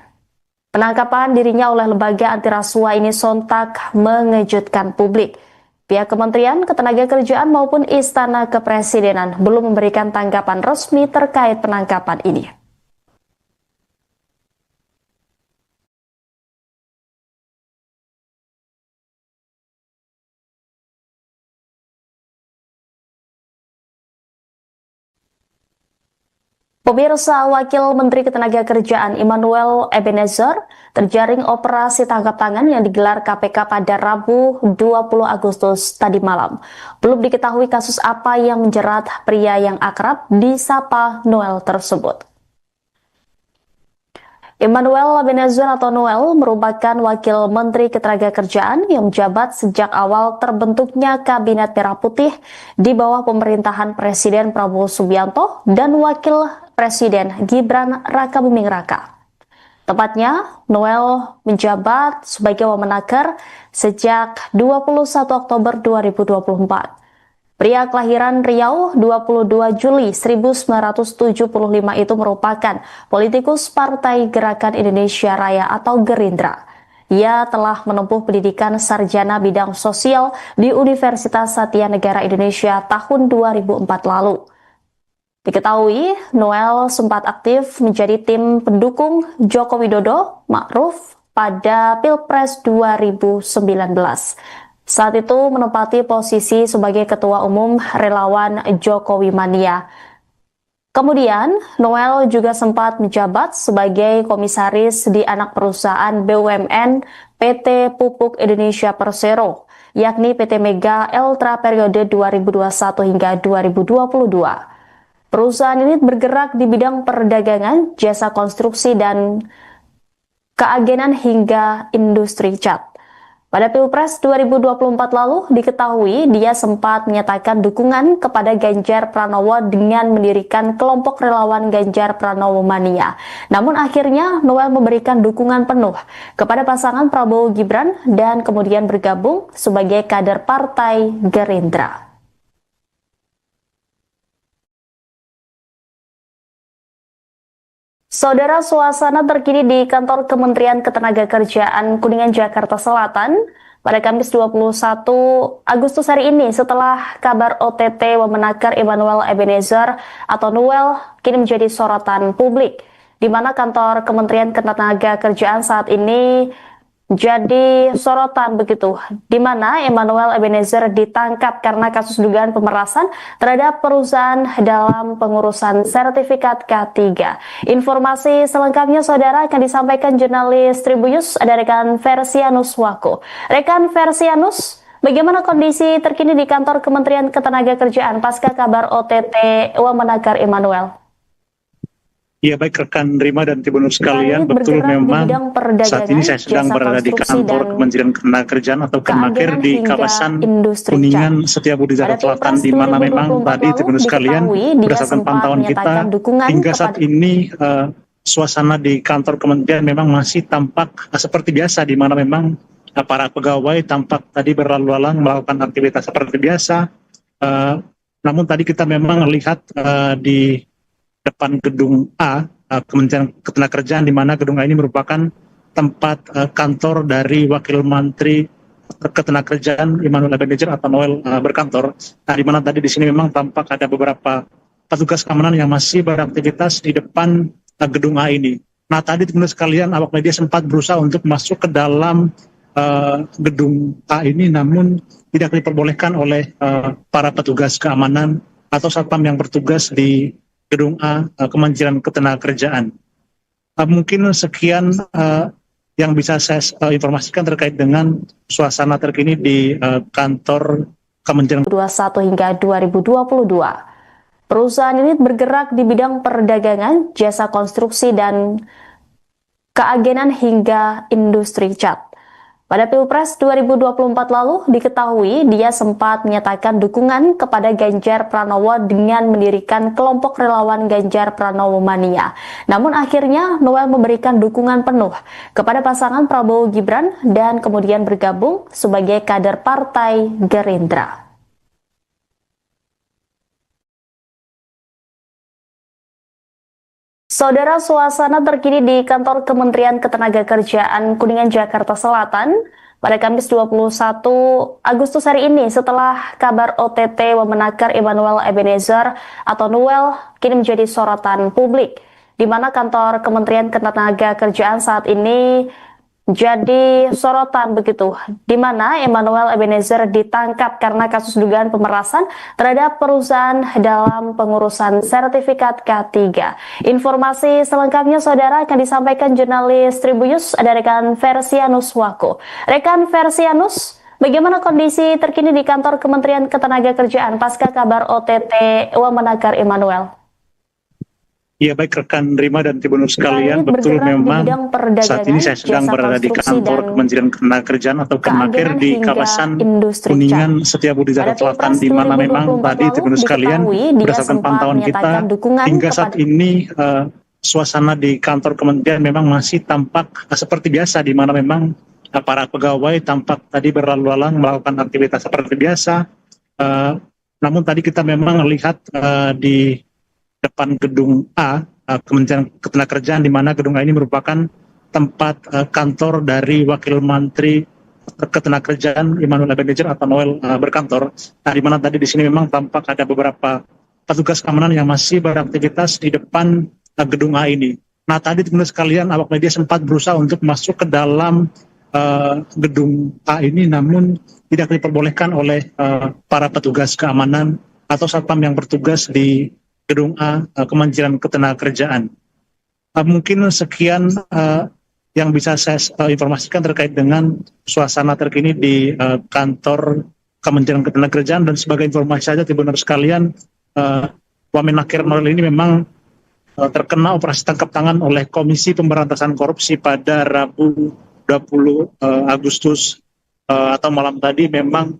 [SPEAKER 1] Penangkapan dirinya oleh lembaga anti rasuah ini sontak mengejutkan publik. Pihak Kementerian Ketenagakerjaan maupun Istana Kepresidenan belum memberikan tanggapan resmi terkait penangkapan ini. Pemirsa, Wakil Menteri Ketenagakerjaan Immanuel Ebenezer terjaring operasi tangkap tangan yang digelar KPK pada Rabu 20 Agustus tadi malam. Belum diketahui kasus apa yang menjerat pria yang akrab disapa Noel tersebut. Immanuel Ebenezer atau Noel merupakan Wakil Menteri Ketenagakerjaan yang menjabat sejak awal terbentuknya Kabinet Merah Putih di bawah pemerintahan Presiden Prabowo Subianto dan Wakil Presiden Gibran Rakabuming Raka. Tepatnya, Noel menjabat sebagai Wamenaker sejak 21 Oktober 2024. Pria kelahiran Riau 22 Juli 1975 itu merupakan politikus Partai Gerakan Indonesia Raya atau Gerindra. Ia telah menempuh pendidikan sarjana bidang sosial di Universitas Satya Negara Indonesia tahun 2004 lalu. Diketahui, Noel sempat aktif menjadi tim pendukung Joko Widodo Ma'ruf pada Pilpres 2019. Saat itu menempati posisi sebagai Ketua Umum Relawan Jokowi Mania. Kemudian, Noel juga sempat menjabat sebagai komisaris di anak perusahaan BUMN PT Pupuk Indonesia Persero, yakni PT Mega Eltra periode 2021 hingga 2022. Perusahaan ini bergerak di bidang perdagangan, jasa konstruksi, dan keagenan hingga industri cat. Pada Pilpres 2024 lalu, diketahui dia sempat menyatakan dukungan kepada Ganjar Pranowo dengan mendirikan kelompok relawan Ganjar Pranowo Mania. Namun akhirnya Noel memberikan dukungan penuh kepada pasangan Prabowo Gibran dan kemudian bergabung sebagai kader Partai Gerindra. Saudara, suasana terkini di kantor Kementerian Ketenagakerjaan Kuningan, Jakarta Selatan pada Kamis 21 Agustus hari ini setelah kabar OTT Wamenaker Immanuel Ebenezer atau Noel kini menjadi sorotan publik, di mana kantor Kementerian Ketenagakerjaan saat ini jadi sorotan begitu, di mana Emmanuel Ebenezer ditangkap karena kasus dugaan pemerasan terhadap perusahaan dalam pengurusan sertifikat K3. Informasi selengkapnya saudara akan disampaikan jurnalis Tribunnews ada rekan Versianus Wako. Rekan Versianus, bagaimana kondisi terkini di kantor Kementerian Ketenagakerjaan pasca kabar OTT Wamenakar Emmanuel?
[SPEAKER 2] Ya, baik rekan Rima dan Tribunnews sekalian, betul memang saat ini saya sedang berada di kantor Kementerian Ketenagakerjaan atau Kemenaker di kawasan Kuningan Setiabudi Jakarta Selatan, di mana memang tadi Tribunnews sekalian berdasarkan pantauan kita hingga saat ini suasana di kantor kementerian memang masih tampak seperti biasa, di mana memang para pegawai tampak tadi berlalu lalang melakukan aktivitas seperti biasa. Namun tadi kita memang lihat di depan gedung A, Kementerian Ketenagakerjaan, di mana gedung A ini merupakan tempat kantor dari Wakil Menteri Ketenagakerjaan Emmanuel Ebenezer atau Noel berkantor. Nah, di mana tadi di sini memang tampak ada beberapa petugas keamanan yang masih beraktivitas di depan gedung A ini. Nah, tadi teman-teman sekalian, awak media sempat berusaha untuk masuk ke dalam gedung A ini, namun tidak diperbolehkan oleh para petugas keamanan atau satpam yang bertugas di gedung A Kementerian Ketenagakerjaan. Mungkin sekian yang bisa saya informasikan terkait dengan suasana terkini di kantor Kementerian
[SPEAKER 1] 2021 hingga 2022. Perusahaan ini bergerak di bidang perdagangan, jasa konstruksi dan keagenan hingga industri cat. Pada Pilpres 2024 lalu diketahui dia sempat menyatakan dukungan kepada Ganjar Pranowo dengan mendirikan kelompok relawan Ganjar Pranowo Mania. Namun akhirnya Noel memberikan dukungan penuh kepada pasangan Prabowo Gibran dan kemudian bergabung sebagai kader Partai Gerindra. Saudara, suasana terkini di kantor Kementerian Ketenagakerjaan Kuningan Jakarta Selatan pada Kamis 21 Agustus hari ini setelah kabar OTT Wamenakar Emmanuel Ebenezer atau Noel kini menjadi sorotan publik, di mana kantor Kementerian Ketenagakerjaan saat ini jadi sorotan begitu, di mana Emmanuel Ebenezer ditangkap karena kasus dugaan pemerasan terhadap perusahaan dalam pengurusan sertifikat K3. Informasi selengkapnya saudara akan disampaikan jurnalis Tribunnews ada rekan Versianus Wako. Rekan Versianus, bagaimana kondisi terkini di kantor Kementerian Ketenagakerjaan pasca kabar OTT Wamenakar Emmanuel?
[SPEAKER 2] Ya, baik rekan Rima dan Tribunnews sekalian, betul memang saat ini saya sedang berada di kantor Kementerian Ketenagakerjaan atau Kemenaker di kawasan Kuningan Setiabudi Jakarta Selatan, di mana memang tadi Tribunnews sekalian berdasarkan pantauan kita hingga saat ini suasana di kantor kementerian memang masih tampak seperti biasa, di mana memang para pegawai tampak tadi berlalu lalang melakukan aktivitas seperti biasa. Namun tadi kita memang lihat di depan gedung A, Kementerian Ketenagakerjaan, di mana gedung A ini merupakan tempat kantor dari Wakil Menteri Ketenagakerjaan Emmanuel Ebenezer atau Noel berkantor. Nah, di mana tadi di sini memang tampak ada beberapa petugas keamanan yang masih beraktivitas di depan gedung A ini. Nah, tadi teman-teman sekalian, awak media sempat berusaha untuk masuk ke dalam gedung A ini, namun tidak diperbolehkan oleh para petugas keamanan atau satpam yang bertugas di gedung A Kementerian Ketenagakerjaan. Mungkin sekian yang bisa saya informasikan terkait dengan suasana terkini di kantor Kementerian Ketenagakerjaan. Dan sebagai informasi saja Tribunnews sekalian, Wamenakar Noel ini memang terkena operasi tangkap tangan oleh Komisi Pemberantasan Korupsi pada Rabu 20 Agustus atau malam tadi, memang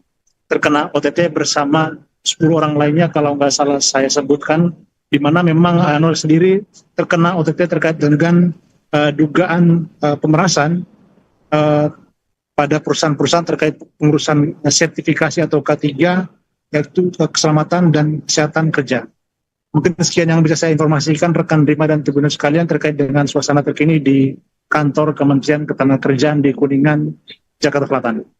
[SPEAKER 2] terkena OTT bersama 10 orang lainnya kalau nggak salah saya sebutkan, di mana memang Noel sendiri terkena OTT terkait dengan dugaan pemerasan pada perusahaan-perusahaan terkait pengurusan sertifikasi atau K3, yaitu keselamatan dan kesehatan kerja. Mungkin sekian yang bisa saya informasikan rekan Rima dan Tribunnews sekalian terkait dengan suasana terkini di kantor Kementerian Ketenagakerjaan di Kuningan, Jakarta Selatan.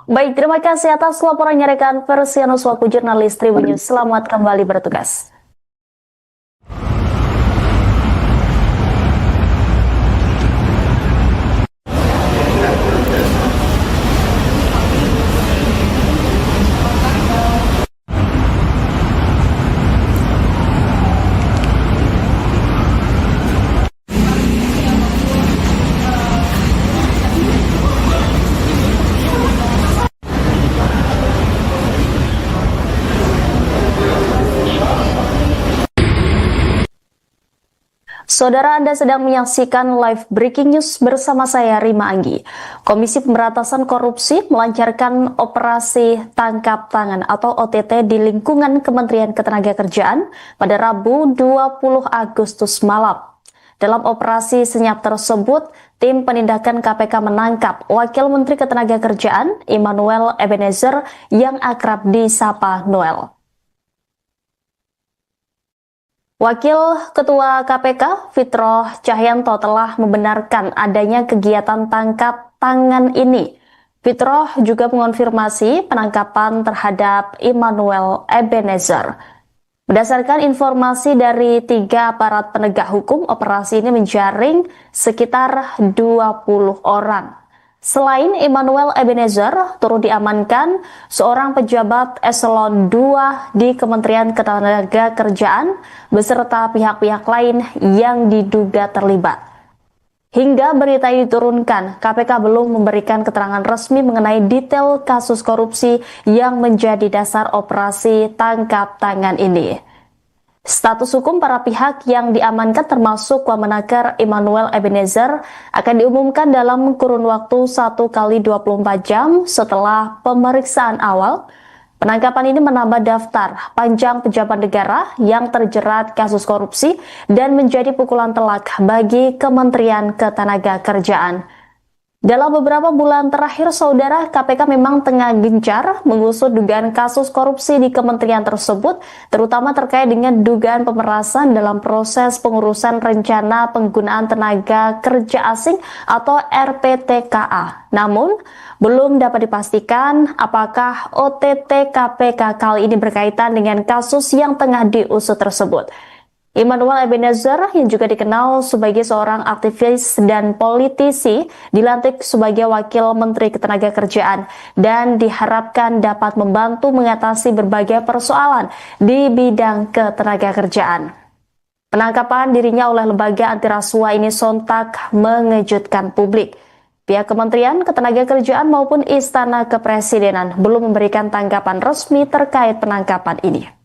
[SPEAKER 1] Baik, terima kasih atas laporannya rekan Versianus Wako, jurnalis Tribunnews. Selamat kembali bertugas. Saudara, Anda sedang menyaksikan live breaking news bersama saya Rima Anggi. Komisi Pemberantasan Korupsi melancarkan operasi tangkap tangan atau OTT di lingkungan Kementerian Ketenagakerjaan pada Rabu 20 Agustus malam. Dalam operasi senyap tersebut, tim penindakan KPK menangkap Wakil Menteri Ketenagakerjaan Immanuel Ebenezer yang akrab disapa Noel. Wakil Ketua KPK Fitroh Cahyanto telah membenarkan adanya kegiatan tangkap tangan ini. Fitroh juga mengonfirmasi penangkapan terhadap Immanuel Ebenezer. Berdasarkan informasi dari 3 aparat penegak hukum, operasi ini menjaring sekitar 20 orang. Selain Immanuel Ebenezer, turut diamankan seorang pejabat eselon 2 di Kementerian Ketenagakerjaan beserta pihak-pihak lain yang diduga terlibat. Hingga berita ini diturunkan, KPK belum memberikan keterangan resmi mengenai detail kasus korupsi yang menjadi dasar operasi tangkap tangan ini. Status hukum para pihak yang diamankan termasuk Wamenaker Immanuel Ebenezer akan diumumkan dalam kurun waktu 1 kali 24 jam setelah pemeriksaan awal. Penangkapan ini menambah daftar panjang pejabat negara yang terjerat kasus korupsi dan menjadi pukulan telak bagi Kementerian Ketenagakerjaan. Dalam beberapa bulan terakhir, saudara, KPK memang tengah gencar mengusut dugaan kasus korupsi di kementerian tersebut, terutama terkait dengan dugaan pemerasan dalam proses pengurusan rencana penggunaan tenaga kerja asing atau RPTKA. Namun, belum dapat dipastikan apakah OTT KPK kali ini berkaitan dengan kasus yang tengah diusut tersebut. Immanuel Ebenezer yang juga dikenal sebagai seorang aktivis dan politisi dilantik sebagai Wakil Menteri Ketenagakerjaan dan diharapkan dapat membantu mengatasi berbagai persoalan di bidang ketenagakerjaan. Penangkapan dirinya oleh lembaga anti rasuah ini sontak mengejutkan publik. Pihak Kementerian Ketenagakerjaan maupun Istana Kepresidenan belum memberikan tanggapan resmi terkait penangkapan ini.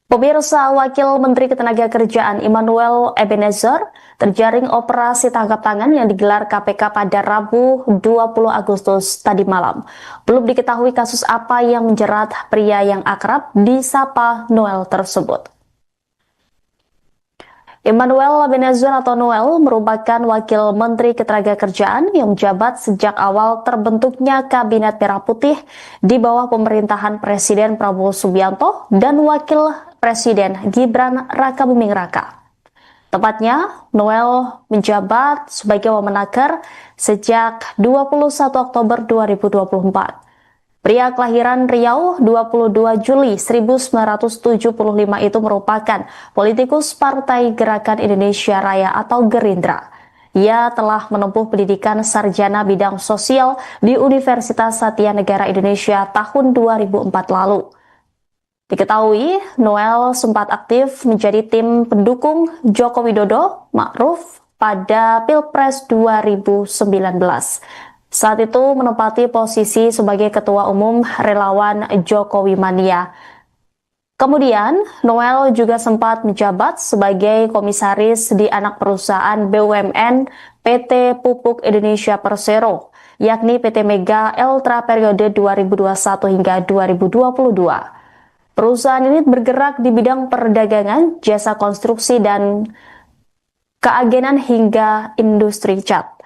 [SPEAKER 1] Pemirsa, Wakil Menteri Ketenagakerjaan Immanuel Ebenezer terjaring operasi tangkap tangan yang digelar KPK pada Rabu 20 Agustus tadi malam. Belum diketahui kasus apa yang menjerat pria yang akrab disapa Noel tersebut. Immanuel Ebenezer atau Noel merupakan Wakil Menteri Ketenagakerjaan yang menjabat sejak awal terbentuknya Kabinet Merah Putih di bawah pemerintahan Presiden Prabowo Subianto dan Wakil Presiden Gibran Rakabuming Raka. Tepatnya, Noel menjabat sebagai Wamenaker sejak 21 Oktober 2024. Pria kelahiran Riau 22 Juli 1975 itu merupakan politikus Partai Gerakan Indonesia Raya atau Gerindra. Ia telah menempuh pendidikan sarjana bidang sosial di Universitas Satya Negara Indonesia tahun 2004 lalu. Diketahui, Noel sempat aktif menjadi tim pendukung Joko Widodo Ma'ruf pada Pilpres 2019. Saat itu menempati posisi sebagai Ketua Umum Relawan Jokowi Mania. Kemudian, Noel juga sempat menjabat sebagai komisaris di anak perusahaan BUMN PT Pupuk Indonesia Persero, yakni PT Mega Eltra periode 2021 hingga 2022. Perusahaan ini bergerak di bidang perdagangan, jasa konstruksi, dan keagenan hingga industri cat.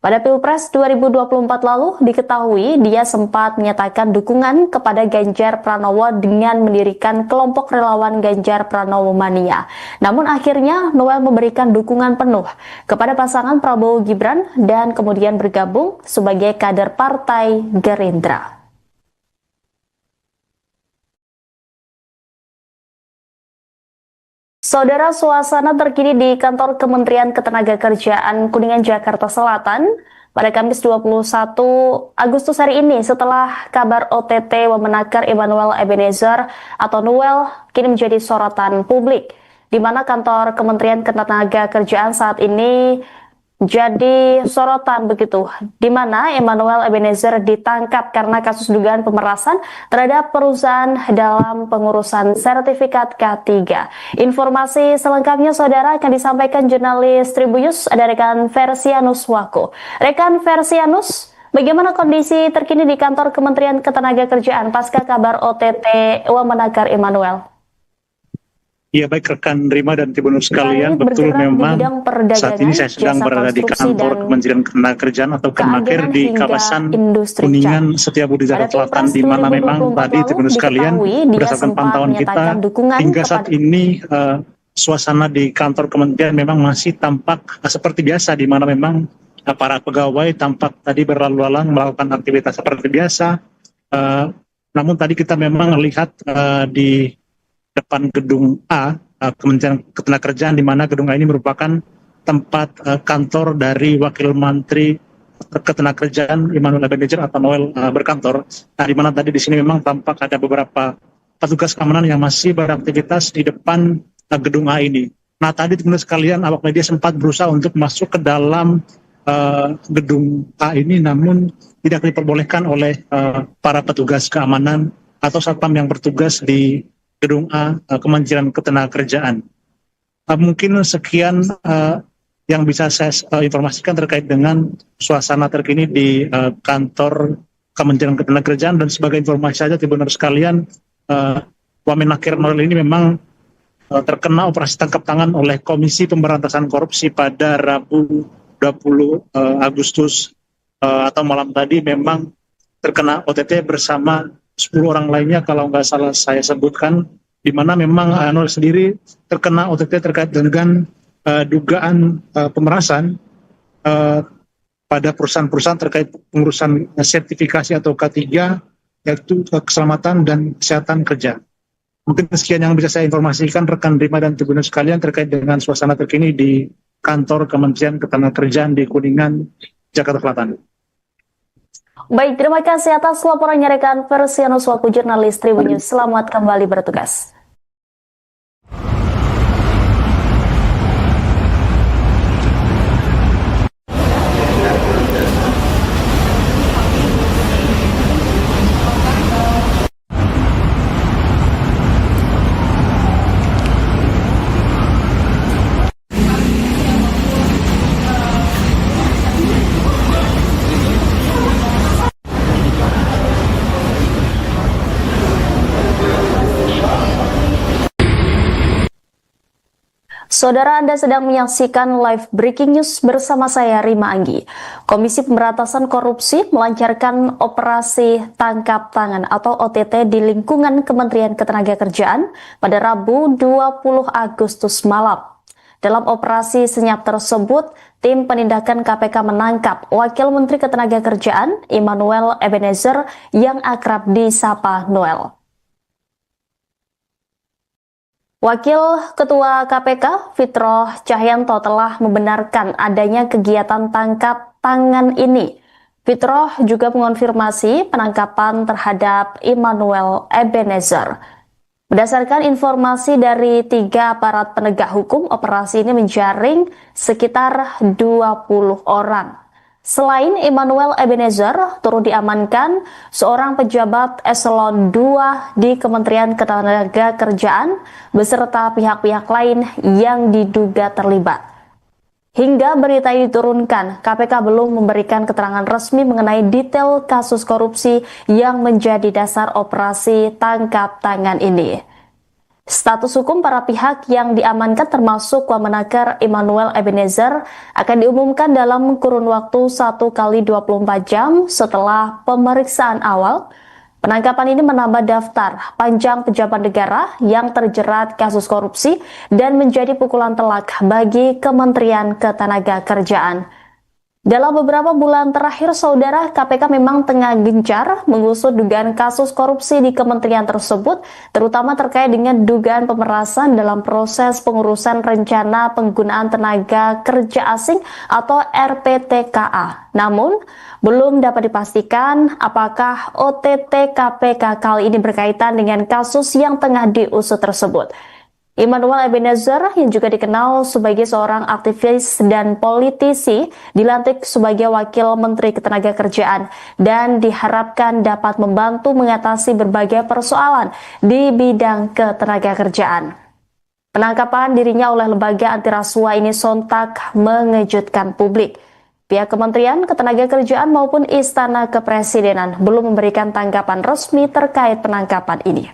[SPEAKER 1] Pada Pilpres 2024 lalu diketahui dia sempat menyatakan dukungan kepada Ganjar Pranowo dengan mendirikan kelompok relawan Ganjar Pranowo Mania. Namun akhirnya Noel memberikan dukungan penuh kepada pasangan Prabowo Gibran dan kemudian bergabung sebagai kader Partai Gerindra. Saudara, suasana terkini di kantor Kementerian Ketenagakerjaan Kuningan, Jakarta Selatan pada Kamis 21 Agustus hari ini setelah kabar OTT Wamenaker Immanuel Ebenezer atau Noel kini menjadi sorotan publik, di mana kantor Kementerian Ketenagakerjaan saat ini jadi sorotan begitu, di mana Emmanuel Ebenezer ditangkap karena kasus dugaan pemerasan terhadap perusahaan dalam pengurusan sertifikat K3. Informasi selengkapnya saudara akan disampaikan jurnalis Tribunnews, ada rekan Versianus Wako. Rekan Versianus, bagaimana kondisi terkini di kantor Kementerian Ketenagakerjaan pasca kabar OTT Wamenakar Emmanuel?
[SPEAKER 2] Ya, baik rekan Rima dan Tribunnews sekalian, betul memang saat ini saya sedang berada di kantor Kementerian Ketenagakerjaan atau Kemenaker di kawasan Kuningan Setiabudi Jakarta Selatan, di mana memang tadi Tribunnews sekalian berdasarkan pantauan kita hingga saat ini suasana di kantor kementerian memang masih tampak seperti biasa, di mana memang para pegawai tampak tadi berlalu lalang melakukan aktivitas seperti biasa. Namun tadi kita memang lihat di depan gedung A, Kementerian Ketenagakerjaan, di mana gedung A ini merupakan tempat kantor dari Wakil Menteri Ketenagakerjaan Emmanuel Ebenezer atau Noel berkantor. Nah, di mana tadi di sini memang tampak ada beberapa petugas keamanan yang masih beraktivitas di depan gedung A ini. Nah, tadi teman-teman sekalian, awak media sempat berusaha untuk masuk ke dalam gedung A ini, namun tidak diperbolehkan oleh para petugas keamanan atau satpam yang bertugas di gedung A Kementerian Ketenagakerjaan. Mungkin sekian yang bisa saya informasikan terkait dengan suasana terkini di kantor Kementerian Ketenagakerjaan. Dan sebagai informasi saja Tribunnews sekalian, Wamenakar Noel ini memang terkena operasi tangkap tangan oleh Komisi Pemberantasan Korupsi pada Rabu 20 Agustus atau malam tadi memang terkena OTT bersama 10 orang lainnya kalau nggak salah saya sebutkan, di mana memang Noel sendiri terkena OTT terkait dengan dugaan pemerasan pada perusahaan-perusahaan terkait pengurusan sertifikasi atau K3, yaitu keselamatan dan kesehatan kerja. Mungkin sekian yang bisa saya informasikan rekan Rima dan Tribunnews sekalian terkait dengan suasana terkini di kantor Kementerian Ketenagakerjaan di Kuningan, Jakarta Selatan.
[SPEAKER 1] Baik, terima kasih atas laporannya rekan Versianus Wako, jurnalis Tribunnews. Selamat kembali bertugas. Saudara, Anda sedang menyaksikan live breaking news bersama saya Rima Anggi. Komisi Pemberantasan Korupsi melancarkan operasi tangkap tangan atau OTT di lingkungan Kementerian Ketenagakerjaan pada Rabu 20 Agustus malam. Dalam operasi senyap tersebut, tim penindakan KPK menangkap Wakil Menteri Ketenagakerjaan Emmanuel Ebenezer yang akrab disapa Noel. Wakil Ketua KPK Fitroh Cahyanto telah membenarkan adanya kegiatan tangkap tangan ini. Fitroh juga mengonfirmasi penangkapan terhadap Emmanuel Ebenezer. Berdasarkan informasi dari 3 aparat penegak hukum, operasi ini menjaring sekitar 20 orang. Selain Emmanuel Ebenezer, turut diamankan seorang pejabat eselon 2 di Kementerian Ketenagakerjaan beserta pihak-pihak lain yang diduga terlibat. Hingga berita ini diturunkan, KPK belum memberikan keterangan resmi mengenai detail kasus korupsi yang menjadi dasar operasi tangkap tangan ini. Status hukum para pihak yang diamankan termasuk Wamenakar Emmanuel Ebenezer akan diumumkan dalam kurun waktu 1 kali 24 jam setelah pemeriksaan awal. Penangkapan ini menambah daftar panjang pejabat negara yang terjerat kasus korupsi dan menjadi pukulan telak bagi Kementerian Ketenagakerjaan. Dalam beberapa bulan terakhir, saudara, KPK memang tengah gencar mengusut dugaan kasus korupsi di kementerian tersebut, terutama terkait dengan dugaan pemerasan dalam proses pengurusan rencana penggunaan tenaga kerja asing atau RPTKA. Namun, belum dapat dipastikan apakah OTT KPK kali ini berkaitan dengan kasus yang tengah diusut tersebut. Immanuel Ebenezer yang juga dikenal sebagai seorang aktivis dan politisi dilantik sebagai Wakil Menteri Ketenagakerjaan dan diharapkan dapat membantu mengatasi berbagai persoalan di bidang ketenagakerjaan. Penangkapan dirinya oleh lembaga anti rasuah ini sontak mengejutkan publik. Pihak Kementerian Ketenagakerjaan maupun Istana Kepresidenan belum memberikan tanggapan resmi terkait penangkapan ini.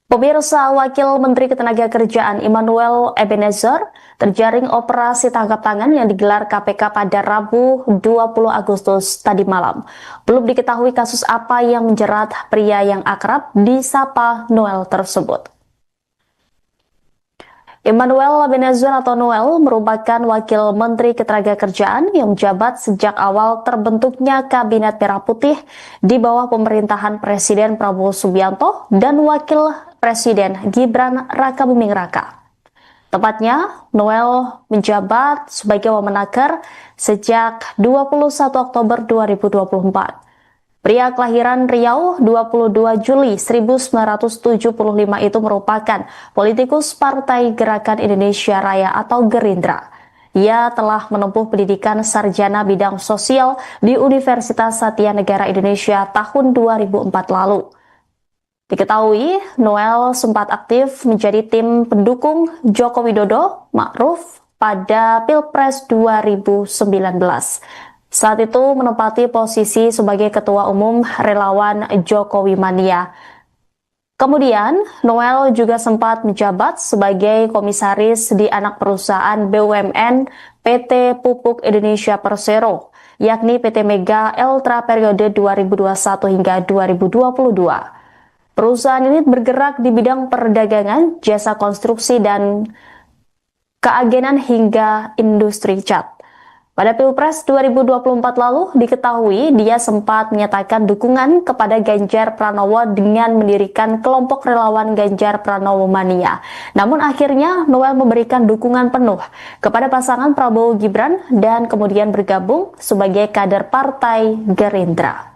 [SPEAKER 1] Pemirsa, Wakil Menteri Ketenagakerjaan Immanuel Ebenezer terjaring operasi tangkap tangan yang digelar KPK pada Rabu 20 Agustus tadi malam. Belum diketahui kasus apa yang menjerat pria yang akrab disapa Noel tersebut. Immanuel Ebenezer atau Noel merupakan Wakil Menteri Ketenagakerjaan yang menjabat sejak awal terbentuknya Kabinet Merah Putih di bawah pemerintahan Presiden Prabowo Subianto dan Wakil Presiden Gibran Rakabuming Raka. Tepatnya, Noel menjabat sebagai Wamenaker sejak 21 Oktober 2024. Pria kelahiran Riau 22 Juli 1975 itu merupakan politikus Partai Gerakan Indonesia Raya atau Gerindra. Ia telah menempuh pendidikan sarjana bidang sosial di Universitas Satya Negara Indonesia tahun 2004 lalu. Diketahui, Noel sempat aktif menjadi tim pendukung Joko Widodo Ma'ruf pada Pilpres 2019. Saat itu menempati posisi sebagai Ketua Umum Relawan Jokowi Mania. Kemudian, Noel juga sempat menjabat sebagai komisaris di anak perusahaan BUMN PT Pupuk Indonesia Persero, yakni PT Mega Eltra periode 2021 hingga 2022. Perusahaan ini bergerak di bidang perdagangan, jasa konstruksi, dan keagenan hingga industri cat. Pada Pilpres 2024 lalu diketahui dia sempat menyatakan dukungan kepada Ganjar Pranowo dengan mendirikan kelompok relawan Ganjar Pranowo Mania. Namun akhirnya Noel memberikan dukungan penuh kepada pasangan Prabowo Gibran dan kemudian bergabung sebagai kader Partai Gerindra.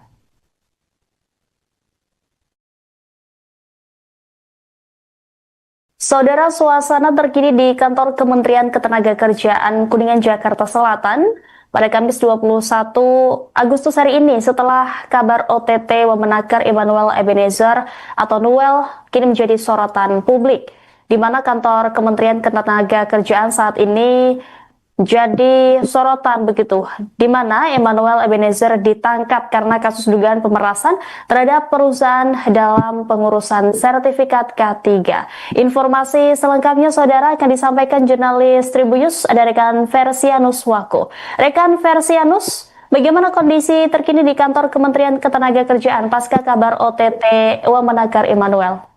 [SPEAKER 1] Saudara, suasana terkini di kantor Kementerian Ketenagakerjaan Kuningan, Jakarta Selatan pada Kamis 21 Agustus hari ini setelah kabar OTT Wamenaker Immanuel Ebenezer atau Noel kini menjadi sorotan publik, di mana kantor Kementerian Ketenagakerjaan saat ini jadi sorotan begitu, di mana Immanuel Ebenezer ditangkap karena kasus dugaan pemerasan terhadap perusahaan dalam pengurusan sertifikat K3. Informasi selengkapnya saudara akan disampaikan jurnalis Tribunnews, ada rekan Versianus Wako. Rekan Versianus, bagaimana kondisi terkini di kantor Kementerian Ketenagakerjaan pasca kabar OTT Wamenaker Immanuel?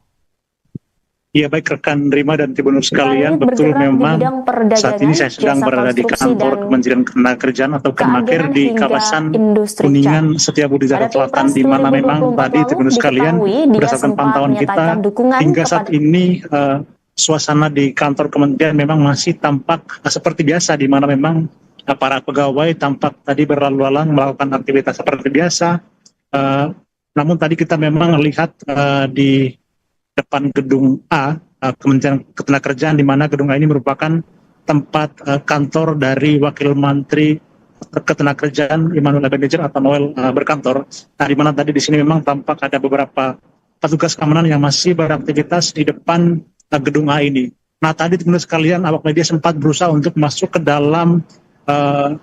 [SPEAKER 2] Ya, baik rekan Rima dan Tribunnews sekalian, betul memang saat ini saya sedang berada di kantor Kementerian Ketenagakerjaan atau Kemenaker di kawasan Kuningan Setiabudi Jakarta Selatan, di mana memang tadi Tribunnews sekalian berdasarkan pantauan kita hingga saat ini suasana di kantor kementerian memang masih tampak seperti biasa, di mana memang para pegawai tampak tadi berlalu lalang melakukan aktivitas seperti biasa. Namun tadi kita memang lihat di depan gedung A, Kementerian Ketenagakerjaan, di mana gedung A ini merupakan tempat kantor dari Wakil Menteri Ketenagakerjaan Immanuel Ebenezer atau Noel berkantor. Nah, di mana tadi di sini memang tampak ada beberapa petugas keamanan yang masih beraktivitas di depan gedung A ini. Nah, tadi teman-teman sekalian, awak media sempat berusaha untuk masuk ke dalam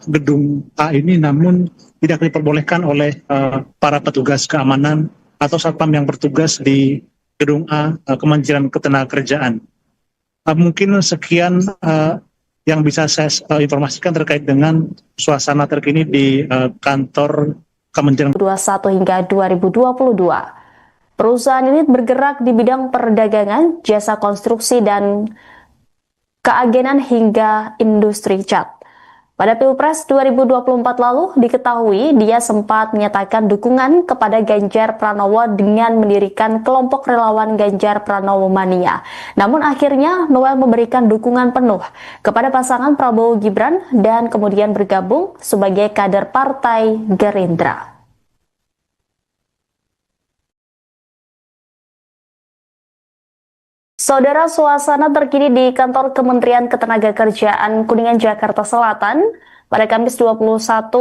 [SPEAKER 2] gedung A ini, namun tidak diperbolehkan oleh para petugas keamanan atau satpam yang bertugas di gedung A Kementerian Ketenagakerjaan. Mungkin sekian yang bisa saya informasikan terkait dengan suasana terkini di kantor Kementerian
[SPEAKER 1] 2021 hingga 2022. Perusahaan ini bergerak di bidang perdagangan, jasa konstruksi, dan keagenan hingga industri cat. Pada Pilpres 2024 lalu diketahui dia sempat menyatakan dukungan kepada Ganjar Pranowo dengan mendirikan kelompok relawan Ganjar Pranowo Mania. Namun akhirnya Noel memberikan dukungan penuh kepada pasangan Prabowo Gibran dan kemudian bergabung sebagai kader Partai Gerindra. Saudara, suasana terkini di kantor Kementerian Ketenagakerjaan Kuningan, Jakarta Selatan pada Kamis 21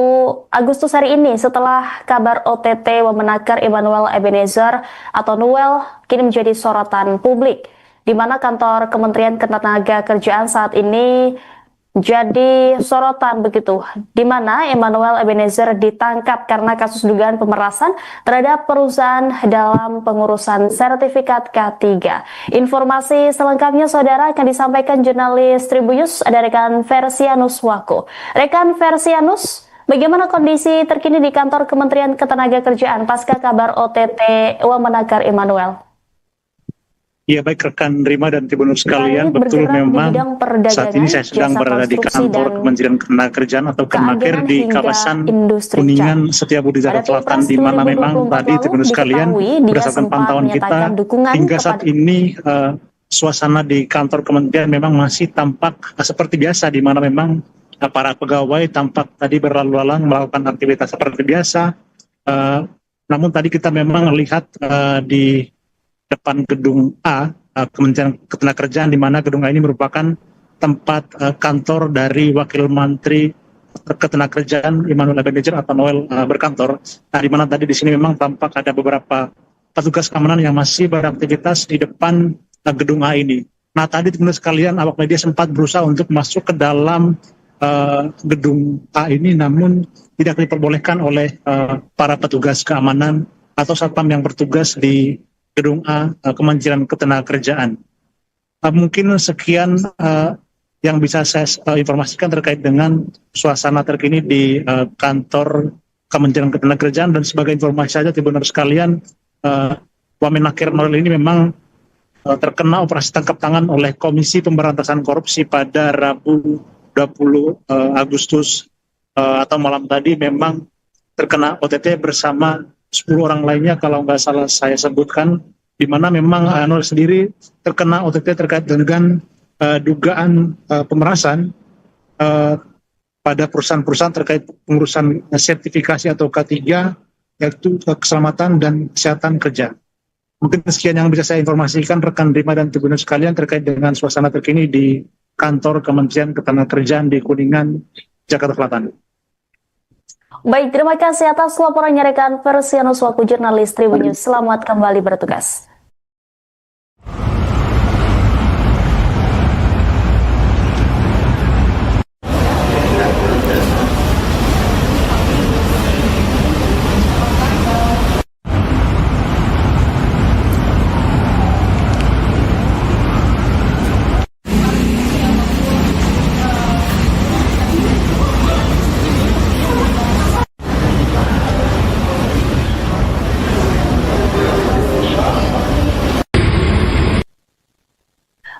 [SPEAKER 1] Agustus hari ini setelah kabar OTT Wamenakar Immanuel Ebenezer atau Noel kini menjadi sorotan publik, di mana kantor Kementerian Ketenagakerjaan saat ini jadi sorotan begitu, di mana Immanuel Ebenezer ditangkap karena kasus dugaan pemerasan terhadap perusahaan dalam pengurusan sertifikat K3. Informasi selengkapnya saudara akan disampaikan jurnalis Tribunnews ada rekan Versianus Wako. Rekan Versianus, bagaimana kondisi terkini di kantor Kementerian Ketenagakerjaan pasca kabar OTT Wamenakar Immanuel?
[SPEAKER 2] Ya, baik rekan Rima dan Tribunnews sekalian, betul memang saat ini saya sedang berada di kantor Kementerian Ketenagakerjaan atau Kemenaker di kawasan Kuningan Setiabudi Jakarta Selatan, di mana memang tadi Tribunnews sekalian berdasarkan pantauan kita hingga saat ini suasana di kantor kementerian memang masih tampak seperti biasa, di mana memang para pegawai tampak tadi berlalu lalang melakukan aktivitas seperti biasa. Namun tadi kita memang melihat di depan gedung A, Kementerian Ketenagakerjaan, di mana gedung A ini merupakan tempat kantor dari Wakil Menteri Ketenagakerjaan Immanuel Ebenezer atau Noel berkantor. Nah, di mana tadi di sini memang tampak ada beberapa petugas keamanan yang masih beraktivitas di depan gedung A ini. Nah, tadi teman-teman sekalian, awak media sempat berusaha untuk masuk ke dalam gedung A ini, namun tidak diperbolehkan oleh para petugas keamanan atau satpam yang bertugas di gedung A Kementerian Ketenagakerjaan. Mungkin sekian yang bisa saya informasikan terkait dengan suasana terkini di kantor Kementerian Ketenagakerjaan. Dan sebagai informasi saja Tribunnews sekalian, Wamenakar Noel ini memang terkena operasi tangkap tangan oleh Komisi Pemberantasan Korupsi pada Rabu 20 Agustus atau malam tadi, memang terkena OTT bersama 10 orang lainnya kalau nggak salah saya sebutkan, di mana memang Noel sendiri terkena OTT terkait dengan dugaan pemerasan pada perusahaan-perusahaan terkait pengurusan sertifikasi atau K3, yaitu keselamatan dan kesehatan kerja. Mungkin sekian yang bisa saya informasikan rekan Rima dan Tribunnews sekalian terkait dengan suasana terkini di kantor Kementerian Ketenagakerjaan di Kuningan, Jakarta Selatan.
[SPEAKER 1] Baik, terima kasih atas laporannya rekan Versianus Wako, jurnalis Tribunnews. Selamat kembali bertugas.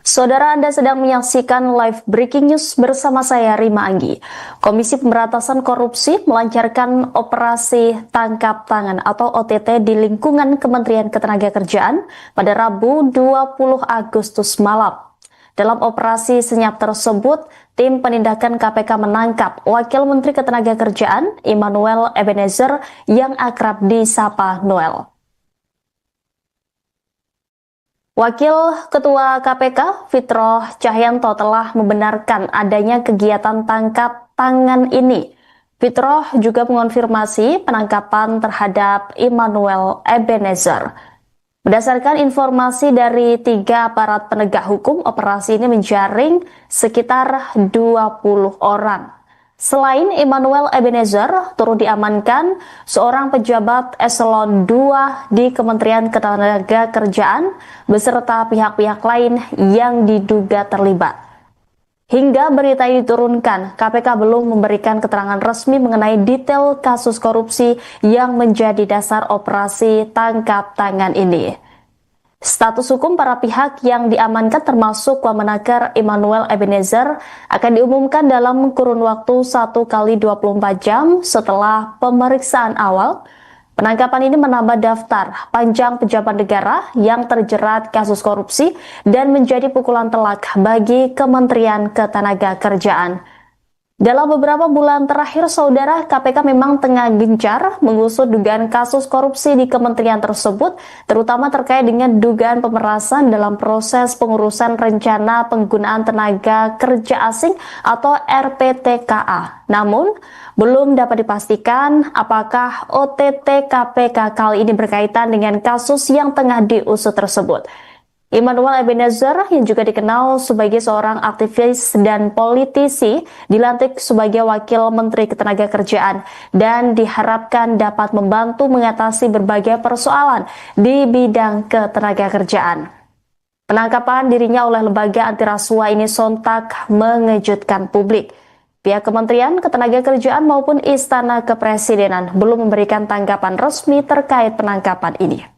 [SPEAKER 1] Saudara, Anda sedang menyaksikan live breaking news bersama saya Rima Anggi. Komisi Pemberantasan Korupsi melancarkan operasi tangkap tangan atau OTT di lingkungan Kementerian Ketenagakerjaan pada Rabu 20 Agustus malam. Dalam operasi senyap tersebut, tim penindakan KPK menangkap Wakil Menteri Ketenagakerjaan Immanuel Ebenezer yang akrab disapa Noel. Wakil Ketua KPK Fitroh Cahyanto telah membenarkan adanya kegiatan tangkap tangan ini. Fitroh juga mengonfirmasi penangkapan terhadap Immanuel Ebenezer. Berdasarkan informasi dari 3 aparat penegak hukum, operasi ini menjaring sekitar 20 orang. Selain Immanuel Ebenezer, turut diamankan seorang pejabat eselon 2 di Kementerian Ketenagakerjaan beserta pihak-pihak lain yang diduga terlibat. Hingga berita ini diturunkan, KPK belum memberikan keterangan resmi mengenai detail kasus korupsi yang menjadi dasar operasi tangkap tangan ini. Status hukum para pihak yang diamankan termasuk Wamenaker Immanuel Ebenezer akan diumumkan dalam kurun waktu 1 kali 24 jam setelah pemeriksaan awal. Penangkapan ini menambah daftar panjang pejabat negara yang terjerat kasus korupsi dan menjadi pukulan telak bagi Kementerian Ketenagakerjaan. Dalam beberapa bulan terakhir, saudara, KPK memang tengah gencar mengusut dugaan kasus korupsi di kementerian tersebut, terutama terkait dengan dugaan pemerasan dalam proses pengurusan rencana penggunaan tenaga kerja asing atau RPTKA. Namun, belum dapat dipastikan apakah OTT KPK kali ini berkaitan dengan kasus yang tengah diusut tersebut. Immanuel Ebenezer yang juga dikenal sebagai seorang aktivis dan politisi dilantik sebagai Wakil Menteri Ketenagakerjaan dan diharapkan dapat membantu mengatasi berbagai persoalan di bidang ketenagakerjaan. Penangkapan dirinya oleh lembaga anti rasuah ini sontak mengejutkan publik. Pihak Kementerian Ketenagakerjaan maupun Istana Kepresidenan belum memberikan tanggapan resmi terkait penangkapan ini.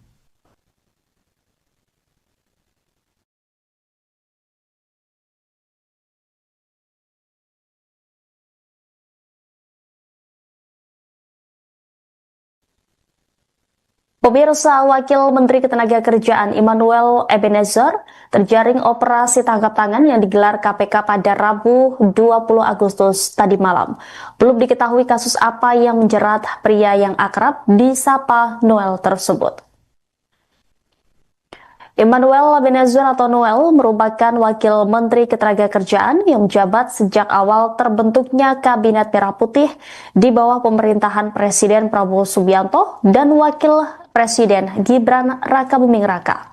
[SPEAKER 1] Pemirsa, Wakil Menteri Ketenagakerjaan Immanuel Ebenezer terjaring operasi tangkap tangan yang digelar KPK pada Rabu 20 Agustus tadi malam. Belum diketahui kasus apa yang menjerat pria yang akrab disapa Noel tersebut. Immanuel Ebenezer atau Noel merupakan Wakil Menteri Ketenagakerjaan yang menjabat sejak awal terbentuknya Kabinet Merah Putih di bawah pemerintahan Presiden Prabowo Subianto dan Wakil Presiden Gibran Rakabuming Raka.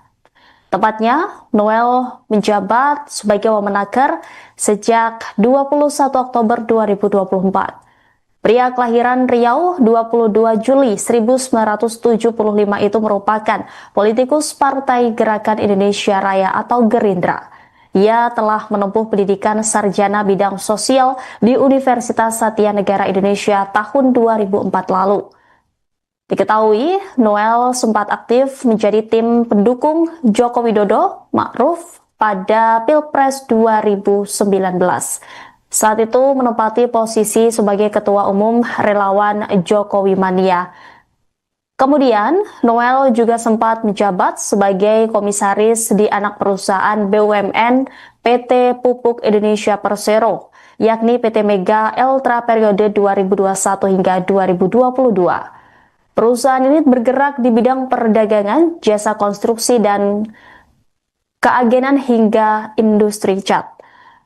[SPEAKER 1] Tepatnya, Noel menjabat sebagai Wamenaker sejak 21 Oktober 2024. Pria kelahiran Riau 22 Juli 1975 itu merupakan politikus Partai Gerakan Indonesia Raya atau Gerindra. Ia telah menempuh pendidikan sarjana bidang sosial di Universitas Satya Negara Indonesia tahun 2004 lalu. Diketahui, Noel sempat aktif menjadi tim pendukung Joko Widodo Ma'ruf pada Pilpres 2019. Saat itu menempati posisi sebagai Ketua Umum Relawan Jokowi Mania. Kemudian, Noel juga sempat menjabat sebagai komisaris di anak perusahaan BUMN PT Pupuk Indonesia Persero, yakni PT Mega Eltra periode 2021 hingga 2022. Perusahaan ini bergerak di bidang perdagangan, jasa konstruksi, dan keagenan hingga industri cat.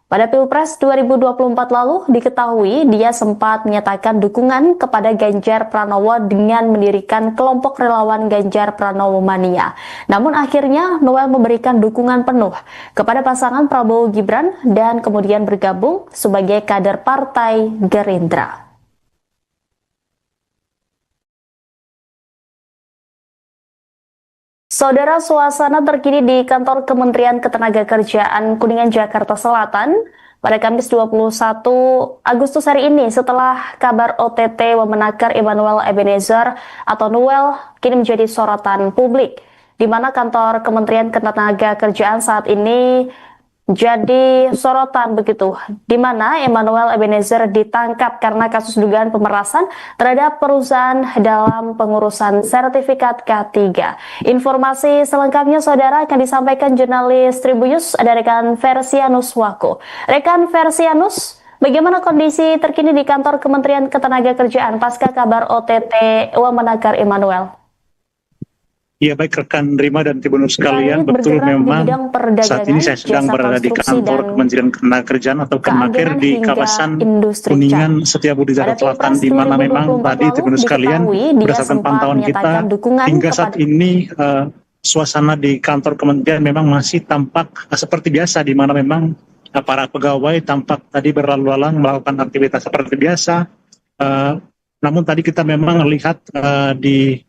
[SPEAKER 1] Pada Pilpres 2024 lalu, diketahui dia sempat menyatakan dukungan kepada Ganjar Pranowo dengan mendirikan kelompok relawan Ganjar Pranowo Mania. Namun akhirnya Noel memberikan dukungan penuh kepada pasangan Prabowo Gibran dan kemudian bergabung sebagai kader Partai Gerindra. Saudara, suasana terkini di kantor Kementerian Ketenagakerjaan Kuningan, Jakarta Selatan pada Kamis 21 Agustus hari ini setelah kabar OTT Wamenaker Immanuel Ebenezer atau Noel kini menjadi sorotan publik, di mana kantor Kementerian Ketenagakerjaan saat ini jadi sorotan begitu, di mana Immanuel Ebenezer ditangkap karena kasus dugaan pemerasan terhadap perusahaan dalam pengurusan sertifikat K3. Informasi selengkapnya saudara akan disampaikan jurnalis Tribunnews, ada rekan Versianus Wako. Rekan Versianus, bagaimana kondisi terkini di kantor Kementerian Ketenagakerjaan pasca kabar OTT Wamenaker Immanuel?
[SPEAKER 2] Ya, baik rekan Rima dan Tribunnews sekalian, betul memang saat ini saya sedang berada di kantor Kementerian Ketenagakerjaan atau Kemenaker di kawasan Kuningan Setiabudi Jakarta Selatan, di mana memang tadi Tribunnews sekalian berdasarkan pantauan kita hingga saat ini suasana di kantor kementerian memang masih tampak seperti biasa, di mana memang para pegawai tampak tadi berlalu lalang melakukan aktivitas seperti biasa. Namun tadi kita memang melihat di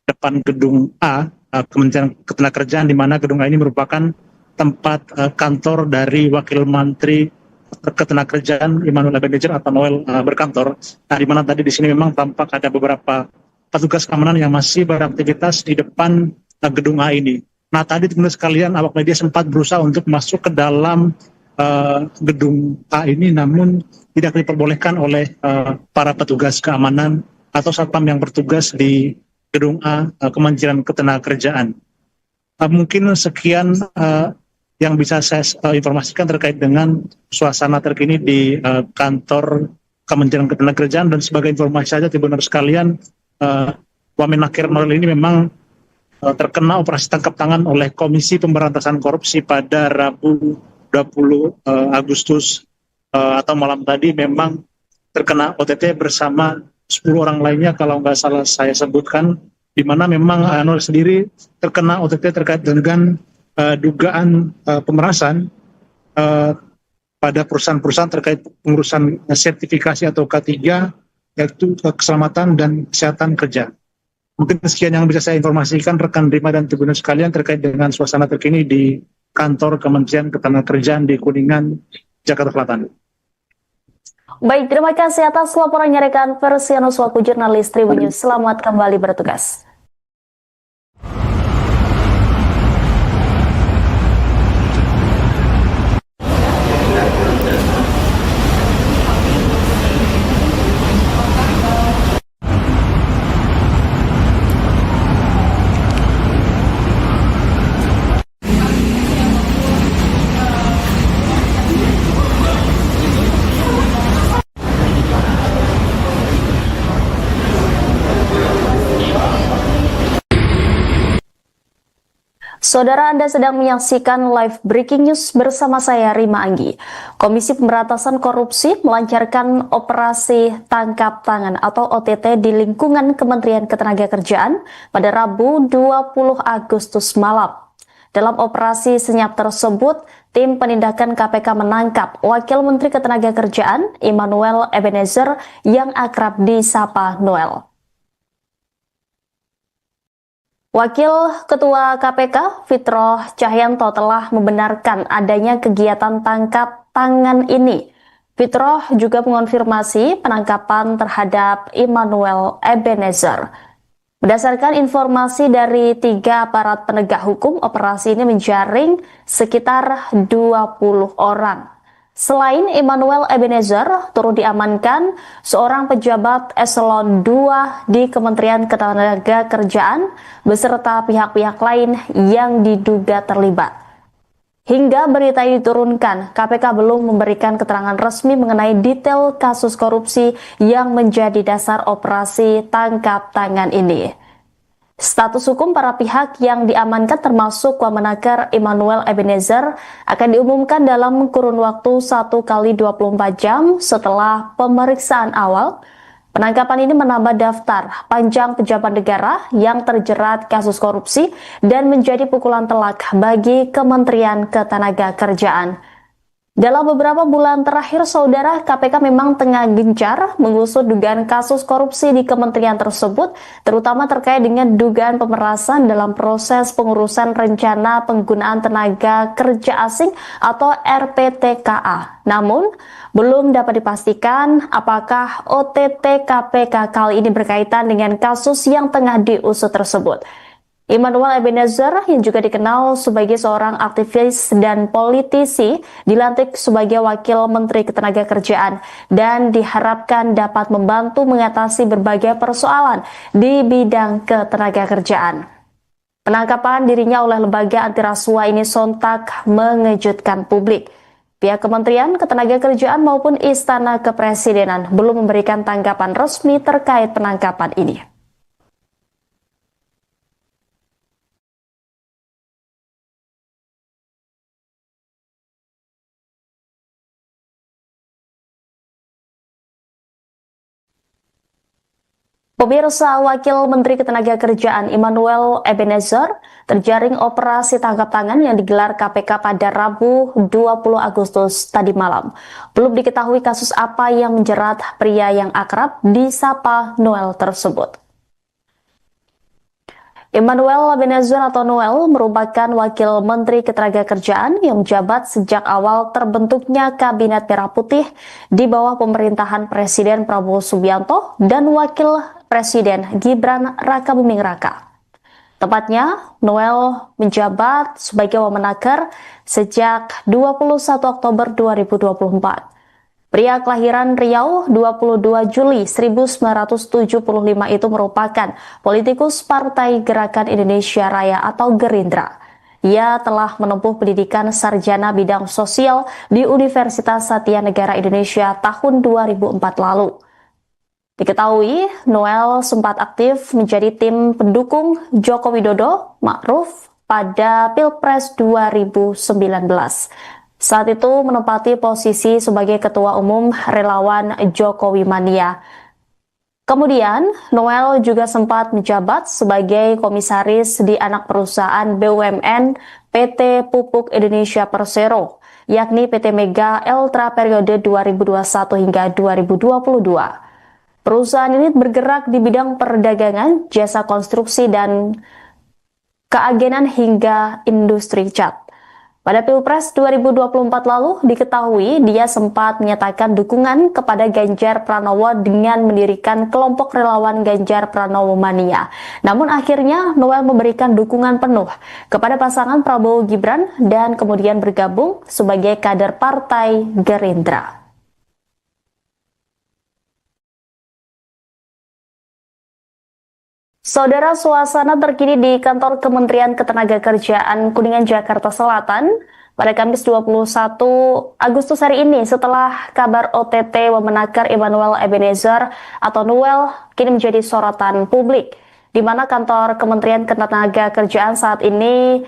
[SPEAKER 2] depan gedung A, Kementerian Ketenagakerjaan, di mana gedung A ini merupakan tempat kantor dari Wakil Menteri Ketenagakerjaan Immanuel Ebenezer atau Noel berkantor. Nah, di mana tadi di sini memang tampak ada beberapa petugas keamanan yang masih beraktivitas di depan gedung A ini. Nah, tadi teman-teman sekalian, awak media sempat berusaha untuk masuk ke dalam gedung A ini, namun tidak diperbolehkan oleh para petugas keamanan atau satpam yang bertugas di gedung A Kementerian Ketenagakerjaan. Mungkin sekian yang bisa saya informasikan terkait dengan suasana terkini di kantor Kementerian Ketenagakerjaan. Dan sebagai informasi saja, teman-teman sekalian, Wamenakir Nuril ini memang terkena operasi tangkap tangan oleh Komisi Pemberantasan Korupsi pada Rabu 20 Agustus atau malam tadi, memang terkena OTT bersama 10 orang lainnya kalau nggak salah saya sebutkan, di mana memang Nuril sendiri terkena OTT terkait dengan dugaan pemerasan pada perusahaan-perusahaan terkait pengurusan sertifikasi atau K3, yaitu keselamatan dan kesehatan kerja. Mungkin sekian yang bisa saya informasikan rekan Rima dan Tribuners sekalian terkait dengan suasana terkini di kantor Kementerian Ketenagakerjaan di Kuningan, Jakarta Selatan.
[SPEAKER 1] Baik, terima kasih atas laporannya rekan Persianus selaku jurnalis Tribun News. Selamat kembali bertugas. Saudara, Anda sedang menyaksikan live breaking news bersama saya Rima Anggi. Komisi Pemberantasan Korupsi melancarkan operasi tangkap tangan atau OTT di lingkungan Kementerian Ketenagakerjaan pada Rabu 20 Agustus malam. Dalam operasi senyap tersebut, tim penindakan KPK menangkap Wakil Menteri Ketenagakerjaan Immanuel Ebenezer yang akrab disapa Noel. Wakil Ketua KPK Fitroh Cahyanto telah membenarkan adanya kegiatan tangkap tangan ini. Fitroh juga mengonfirmasi penangkapan terhadap Immanuel Ebenezer. Berdasarkan informasi dari 3 aparat penegak hukum, operasi ini menjaring sekitar 20 orang. Selain Immanuel Ebenezer, turut diamankan seorang pejabat eselon 2 di Kementerian Ketenagakerjaan beserta pihak-pihak lain yang diduga terlibat. Hingga berita ini diturunkan, KPK belum memberikan keterangan resmi mengenai detail kasus korupsi yang menjadi dasar operasi tangkap tangan ini. Status hukum para pihak yang diamankan termasuk Wamenakir Immanuel Ebenezer akan diumumkan dalam kurun waktu 1 kali 24 jam setelah pemeriksaan awal. Penangkapan ini menambah daftar panjang pejabat negara yang terjerat kasus korupsi dan menjadi pukulan telak bagi Kementerian Ketenagakerjaan. Dalam beberapa bulan terakhir, saudara, KPK memang tengah gencar mengusut dugaan kasus korupsi di kementerian tersebut, terutama terkait dengan dugaan pemerasan dalam proses pengurusan rencana penggunaan tenaga kerja asing atau RPTKA. Namun, belum dapat dipastikan apakah OTT KPK kali ini berkaitan dengan kasus yang tengah diusut tersebut. Immanuel Ebenezer yang juga dikenal sebagai seorang aktivis dan politisi dilantik sebagai Wakil Menteri Ketenagakerjaan dan diharapkan dapat membantu mengatasi berbagai persoalan di bidang ketenagakerjaan. Penangkapan dirinya oleh lembaga anti rasuah ini sontak mengejutkan publik. Pihak Kementerian Ketenagakerjaan maupun Istana Kepresidenan belum memberikan tanggapan resmi terkait penangkapan ini. Pemirsa, Wakil Menteri Ketenagakerjaan Immanuel Ebenezer terjaring operasi tangkap tangan yang digelar KPK pada Rabu 20 Agustus tadi malam. Belum diketahui kasus apa yang menjerat pria yang akrab disapa Noel tersebut. Immanuel Ebenezer atau Noel merupakan Wakil Menteri Ketenagakerjaan yang menjabat sejak awal terbentuknya Kabinet Merah Putih di bawah pemerintahan Presiden Prabowo Subianto dan Wakil Presiden Gibran Rakabuming Raka. Tepatnya, Noel menjabat sebagai Wamenaker sejak 21 Oktober 2024. Pria kelahiran Riau 22 Juli 1975 itu merupakan politikus Partai Gerakan Indonesia Raya atau Gerindra. Ia telah menempuh pendidikan sarjana bidang sosial di Universitas Satya Negara Indonesia tahun 2004 lalu. Diketahui, Noel sempat aktif menjadi tim pendukung Joko Widodo Ma'ruf pada Pilpres 2019. Saat itu menempati posisi sebagai Ketua Umum Relawan Jokowi Mania. Kemudian, Noel juga sempat menjabat sebagai komisaris di anak perusahaan BUMN PT Pupuk Indonesia Persero, yakni PT Mega Eltra periode 2021 hingga 2022. Perusahaan ini bergerak di bidang perdagangan, jasa konstruksi, dan keagenan hingga industri cat. Pada Pilpres 2024 lalu, diketahui dia sempat menyatakan dukungan kepada Ganjar Pranowo dengan mendirikan kelompok relawan Ganjar Pranowo Mania. Namun akhirnya Noel memberikan dukungan penuh kepada pasangan Prabowo Gibran dan kemudian bergabung sebagai kader Partai Gerindra. Saudara, suasana terkini di kantor Kementerian Ketenagakerjaan Kuningan, Jakarta Selatan pada Kamis 21 Agustus hari ini setelah kabar OTT Wamenaker Emmanuel Ebenezer atau Noel kini menjadi sorotan publik, di mana kantor Kementerian Ketenagakerjaan saat ini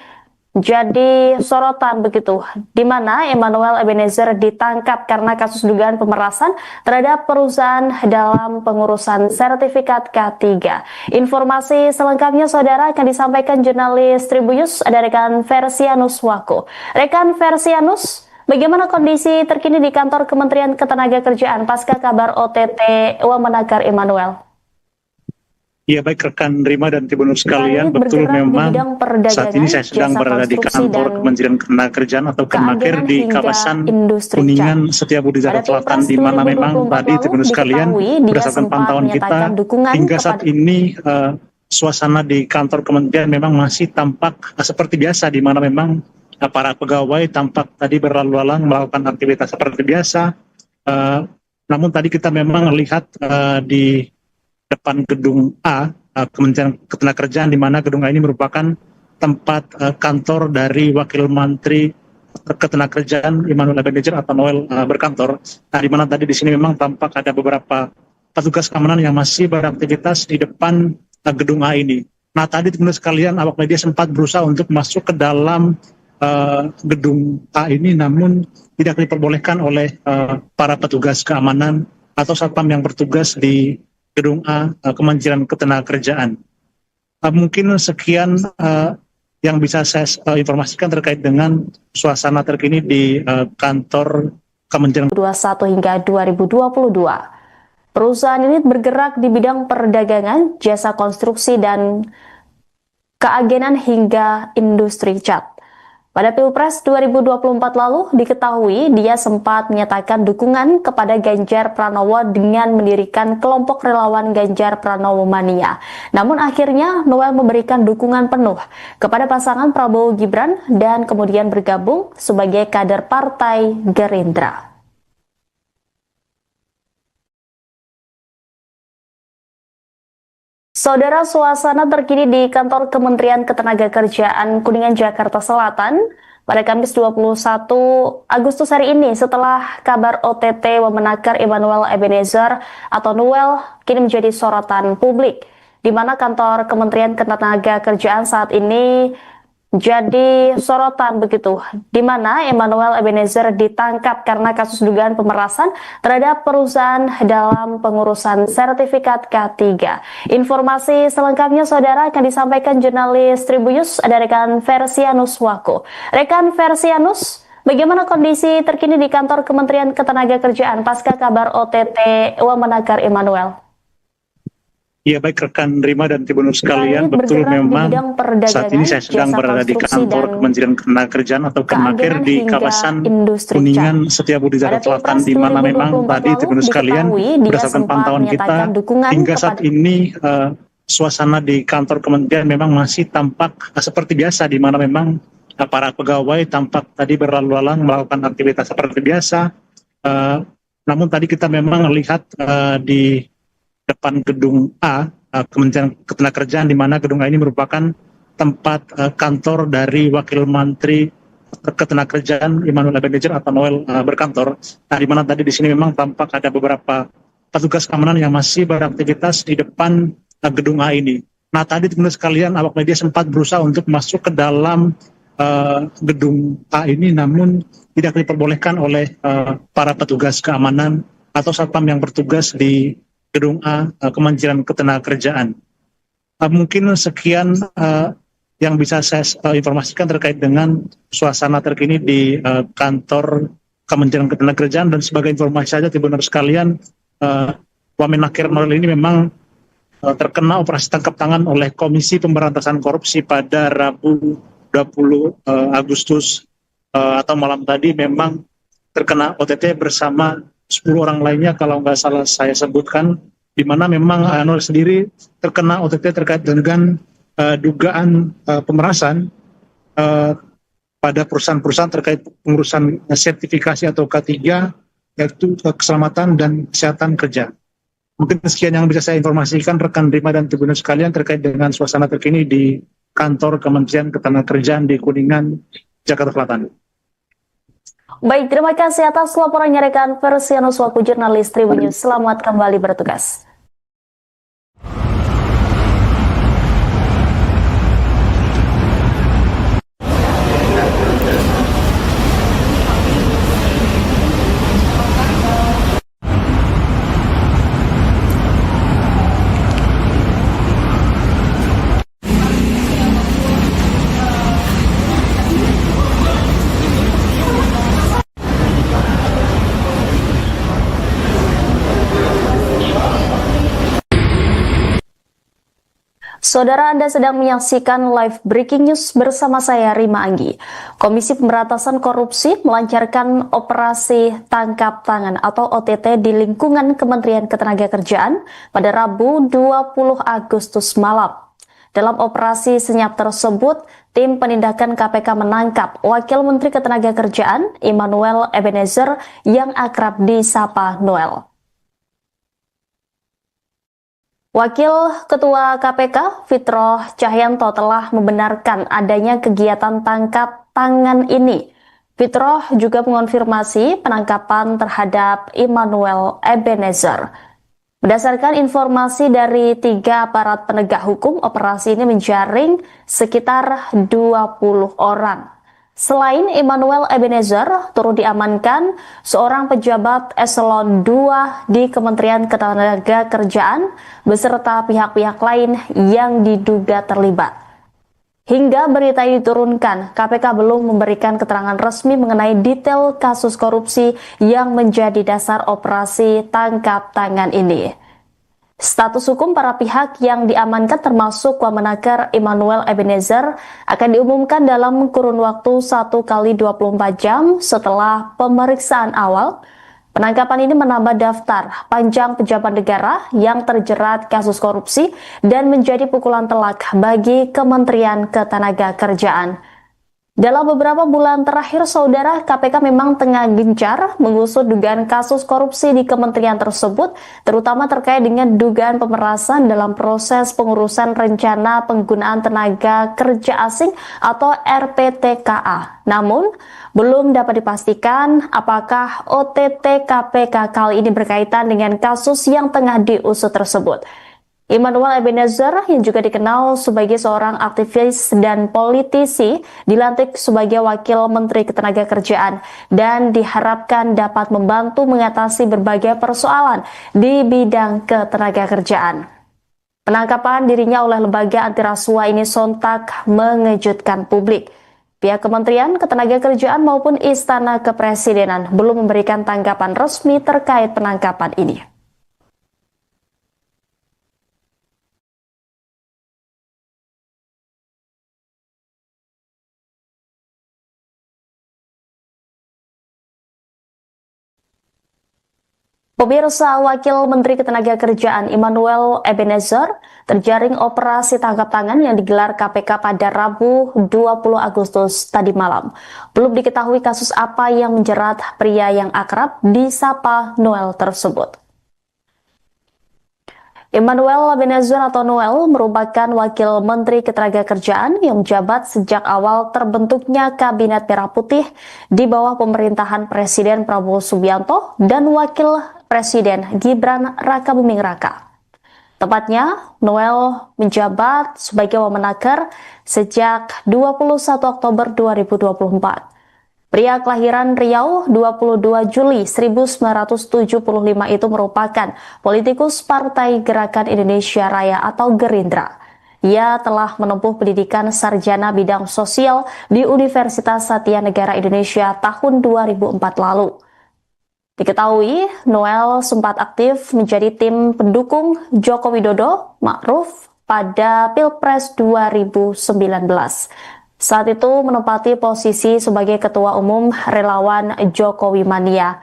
[SPEAKER 1] jadi sorotan begitu, di mana Emmanuel Ebenezer ditangkap karena kasus dugaan pemerasan terhadap perusahaan dalam pengurusan sertifikat K3. Informasi selengkapnya saudara akan disampaikan jurnalis Tribunnews ada rekan Versianus Wako. Rekan Versianus, bagaimana kondisi terkini di kantor Kementerian Ketenagakerjaan pasca kabar OTT Wamenaker Emmanuel?
[SPEAKER 2] Ya, baik rekan Rima dan Tribunnews sekalian, betul memang saat ini saya sedang berada di kantor Kementerian Ketenagakerjaan atau Kemenaker di kawasan Kuningan Setiabudi Jakarta Selatan, di mana memang tadi Tribunnews sekalian berdasarkan pantauan kita hingga saat ini suasana di kantor kementerian memang masih tampak seperti biasa, di mana memang para pegawai tampak tadi berlalu lalang melakukan aktivitas seperti biasa. Namun tadi kita memang lihat di depan gedung A, Kementerian Ketenagakerjaan, di mana gedung A ini merupakan tempat kantor dari Wakil Menteri Ketenagakerjaan Emmanuel Ebenezer atau Noel berkantor. Nah, di mana tadi di sini memang tampak ada beberapa petugas keamanan yang masih beraktivitas di depan gedung A ini. Nah, tadi teman-teman sekalian, awak media sempat berusaha untuk masuk ke dalam gedung A ini, namun tidak diperbolehkan oleh para petugas keamanan atau satpam yang bertugas di gedung A Kementerian Ketenagakerjaan. Mungkin sekian yang bisa saya informasikan terkait dengan suasana terkini di kantor Kementerian
[SPEAKER 1] 2021 hingga 2022. Perusahaan ini bergerak di bidang perdagangan, jasa konstruksi, dan keagenan hingga industri cat. Pada Pilpres 2024 lalu, diketahui dia sempat menyatakan dukungan kepada Ganjar Pranowo dengan mendirikan kelompok relawan Ganjar Pranowo Mania. Namun akhirnya Noel memberikan dukungan penuh kepada pasangan Prabowo Gibran dan kemudian bergabung sebagai kader Partai Gerindra. Saudara, suasana terkini di kantor Kementerian Ketenagakerjaan Kuningan, Jakarta Selatan pada Kamis 21 Agustus hari ini setelah kabar OTT Wamenaker Emmanuel Ebenezer atau Noel kini menjadi sorotan publik, di mana kantor Kementerian Ketenagakerjaan saat ini jadi sorotan begitu, di mana Emmanuel Ebenezer ditangkap karena kasus dugaan pemerasan terhadap perusahaan dalam pengurusan sertifikat K3. Informasi selengkapnya saudara akan disampaikan jurnalis Tribunnews ada rekan Versianus Wako. Rekan Versianus, bagaimana kondisi terkini di kantor Kementerian Ketenagakerjaan pasca kabar OTT Wamenaker Emmanuel?
[SPEAKER 2] Ya, baik rekan Rima dan Tribunnews sekalian, betul memang saat ini saya sedang berada di kantor Kementerian Ketenagakerjaan atau Kemenaker di kawasan Kuningan Setiabudi Jakarta Selatan, di mana memang tadi Tribunnews sekalian berdasarkan pantauan kita hingga saat ini suasana di kantor kementerian memang masih tampak seperti biasa, di mana memang para pegawai tampak tadi berlalu lalang melakukan aktivitas seperti biasa. Namun tadi kita memang melihat di depan gedung A, Kementerian Ketenagakerjaan, di mana gedung A ini merupakan tempat kantor dari Wakil Menteri Ketenagakerjaan Immanuel Ebenezer atau Noel berkantor. Nah, di mana tadi di sini memang tampak ada beberapa petugas keamanan yang masih beraktivitas di depan gedung A ini. Nah, tadi teman-teman sekalian, awak media sempat berusaha untuk masuk ke dalam gedung A ini, namun tidak diperbolehkan oleh para petugas keamanan atau satpam yang bertugas di gedung A Kementerian Ketenagakerjaan. Mungkin sekian yang bisa saya informasikan terkait dengan suasana terkini di kantor Kementerian Ketenagakerjaan. Dan sebagai informasi saja, teman-teman sekalian, Wamenakir Noel ini memang terkena operasi tangkap tangan oleh Komisi Pemberantasan Korupsi pada Rabu 20 Agustus atau malam tadi. Memang terkena OTT bersama 10 orang lainnya kalau nggak salah saya sebutkan, di mana memang Noel sendiri terkena OTT terkait dengan dugaan pemerasan pada perusahaan-perusahaan terkait pengurusan sertifikasi atau K3, yaitu keselamatan dan kesehatan kerja. Mungkin sekian yang bisa saya informasikan rekan Rima dan Tribuners sekalian terkait dengan suasana terkini di kantor Kementerian Ketenagakerjaan di Kuningan, Jakarta Selatan.
[SPEAKER 1] Baik, terima kasih atas laporannya rekan Persianus selaku jurnalis Tribun News. Selamat kembali bertugas. Saudara, Anda sedang menyaksikan live breaking news bersama saya Rima Anggi. Komisi Pemberantasan Korupsi melancarkan operasi tangkap tangan atau OTT di lingkungan Kementerian Ketenagakerjaan pada Rabu 20 Agustus malam. Dalam operasi senyap tersebut, tim penindakan KPK menangkap Wakil Menteri Ketenagakerjaan Immanuel Ebenezer yang akrab disapa Noel. Wakil Ketua KPK Fitroh Cahyanto telah membenarkan adanya kegiatan tangkap tangan ini. Fitroh juga mengonfirmasi penangkapan terhadap Immanuel Ebenezer. Berdasarkan informasi dari 3 aparat penegak hukum, operasi ini menjaring sekitar 20 orang. Selain Immanuel Ebenezer, turut diamankan seorang pejabat eselon 2 di Kementerian Ketenagakerjaan beserta pihak-pihak lain yang diduga terlibat. Hingga berita ini diturunkan, KPK belum memberikan keterangan resmi mengenai detail kasus korupsi yang menjadi dasar operasi tangkap tangan ini. Status hukum para pihak yang diamankan termasuk Wamenakir Immanuel Ebenezer akan diumumkan dalam kurun waktu 1 kali 24 jam setelah pemeriksaan awal. Penangkapan ini menambah daftar panjang pejabat negara yang terjerat kasus korupsi dan menjadi pukulan telak bagi Kementerian Ketenagakerjaan. Dalam beberapa bulan terakhir, saudara, KPK memang tengah gencar mengusut dugaan kasus korupsi di kementerian tersebut, terutama terkait dengan dugaan pemerasan dalam proses pengurusan rencana penggunaan tenaga kerja asing atau RPTKA. Namun, belum dapat dipastikan apakah OTT KPK kali ini berkaitan dengan kasus yang tengah diusut tersebut. Immanuel Ebenezer yang juga dikenal sebagai seorang aktivis dan politisi dilantik sebagai Wakil Menteri Ketenagakerjaan dan diharapkan dapat membantu mengatasi berbagai persoalan di bidang ketenagakerjaan. Penangkapan dirinya oleh lembaga anti rasuah ini sontak mengejutkan publik. Pihak Kementerian Ketenagakerjaan maupun Istana Kepresidenan belum memberikan tanggapan resmi terkait penangkapan ini. Pemirsa, Wakil Menteri Ketenagakerjaan Immanuel Ebenezer terjaring operasi tangkap tangan yang digelar KPK pada Rabu 20 Agustus tadi malam. Belum diketahui kasus apa yang menjerat pria yang akrab disapa Noel tersebut. Immanuel Ebenezer atau Noel merupakan Wakil Menteri Ketenagakerjaan yang menjabat sejak awal terbentuknya Kabinet Merah Putih di bawah pemerintahan Presiden Prabowo Subianto dan Wakil Presiden Gibran Rakabuming Raka. Tepatnya, Noel menjabat sebagai Wamenaker sejak 21 Oktober 2024. Pria kelahiran Riau 22 Juli 1975 itu merupakan politikus Partai Gerakan Indonesia Raya atau Gerindra. Ia telah menempuh pendidikan sarjana bidang sosial di Universitas Satya Negara Indonesia tahun 2004 lalu. Diketahui, Noel sempat aktif menjadi tim pendukung Joko Widodo Ma'ruf pada Pilpres 2019. Saat itu menempati posisi sebagai Ketua Umum Relawan Jokowi Mania.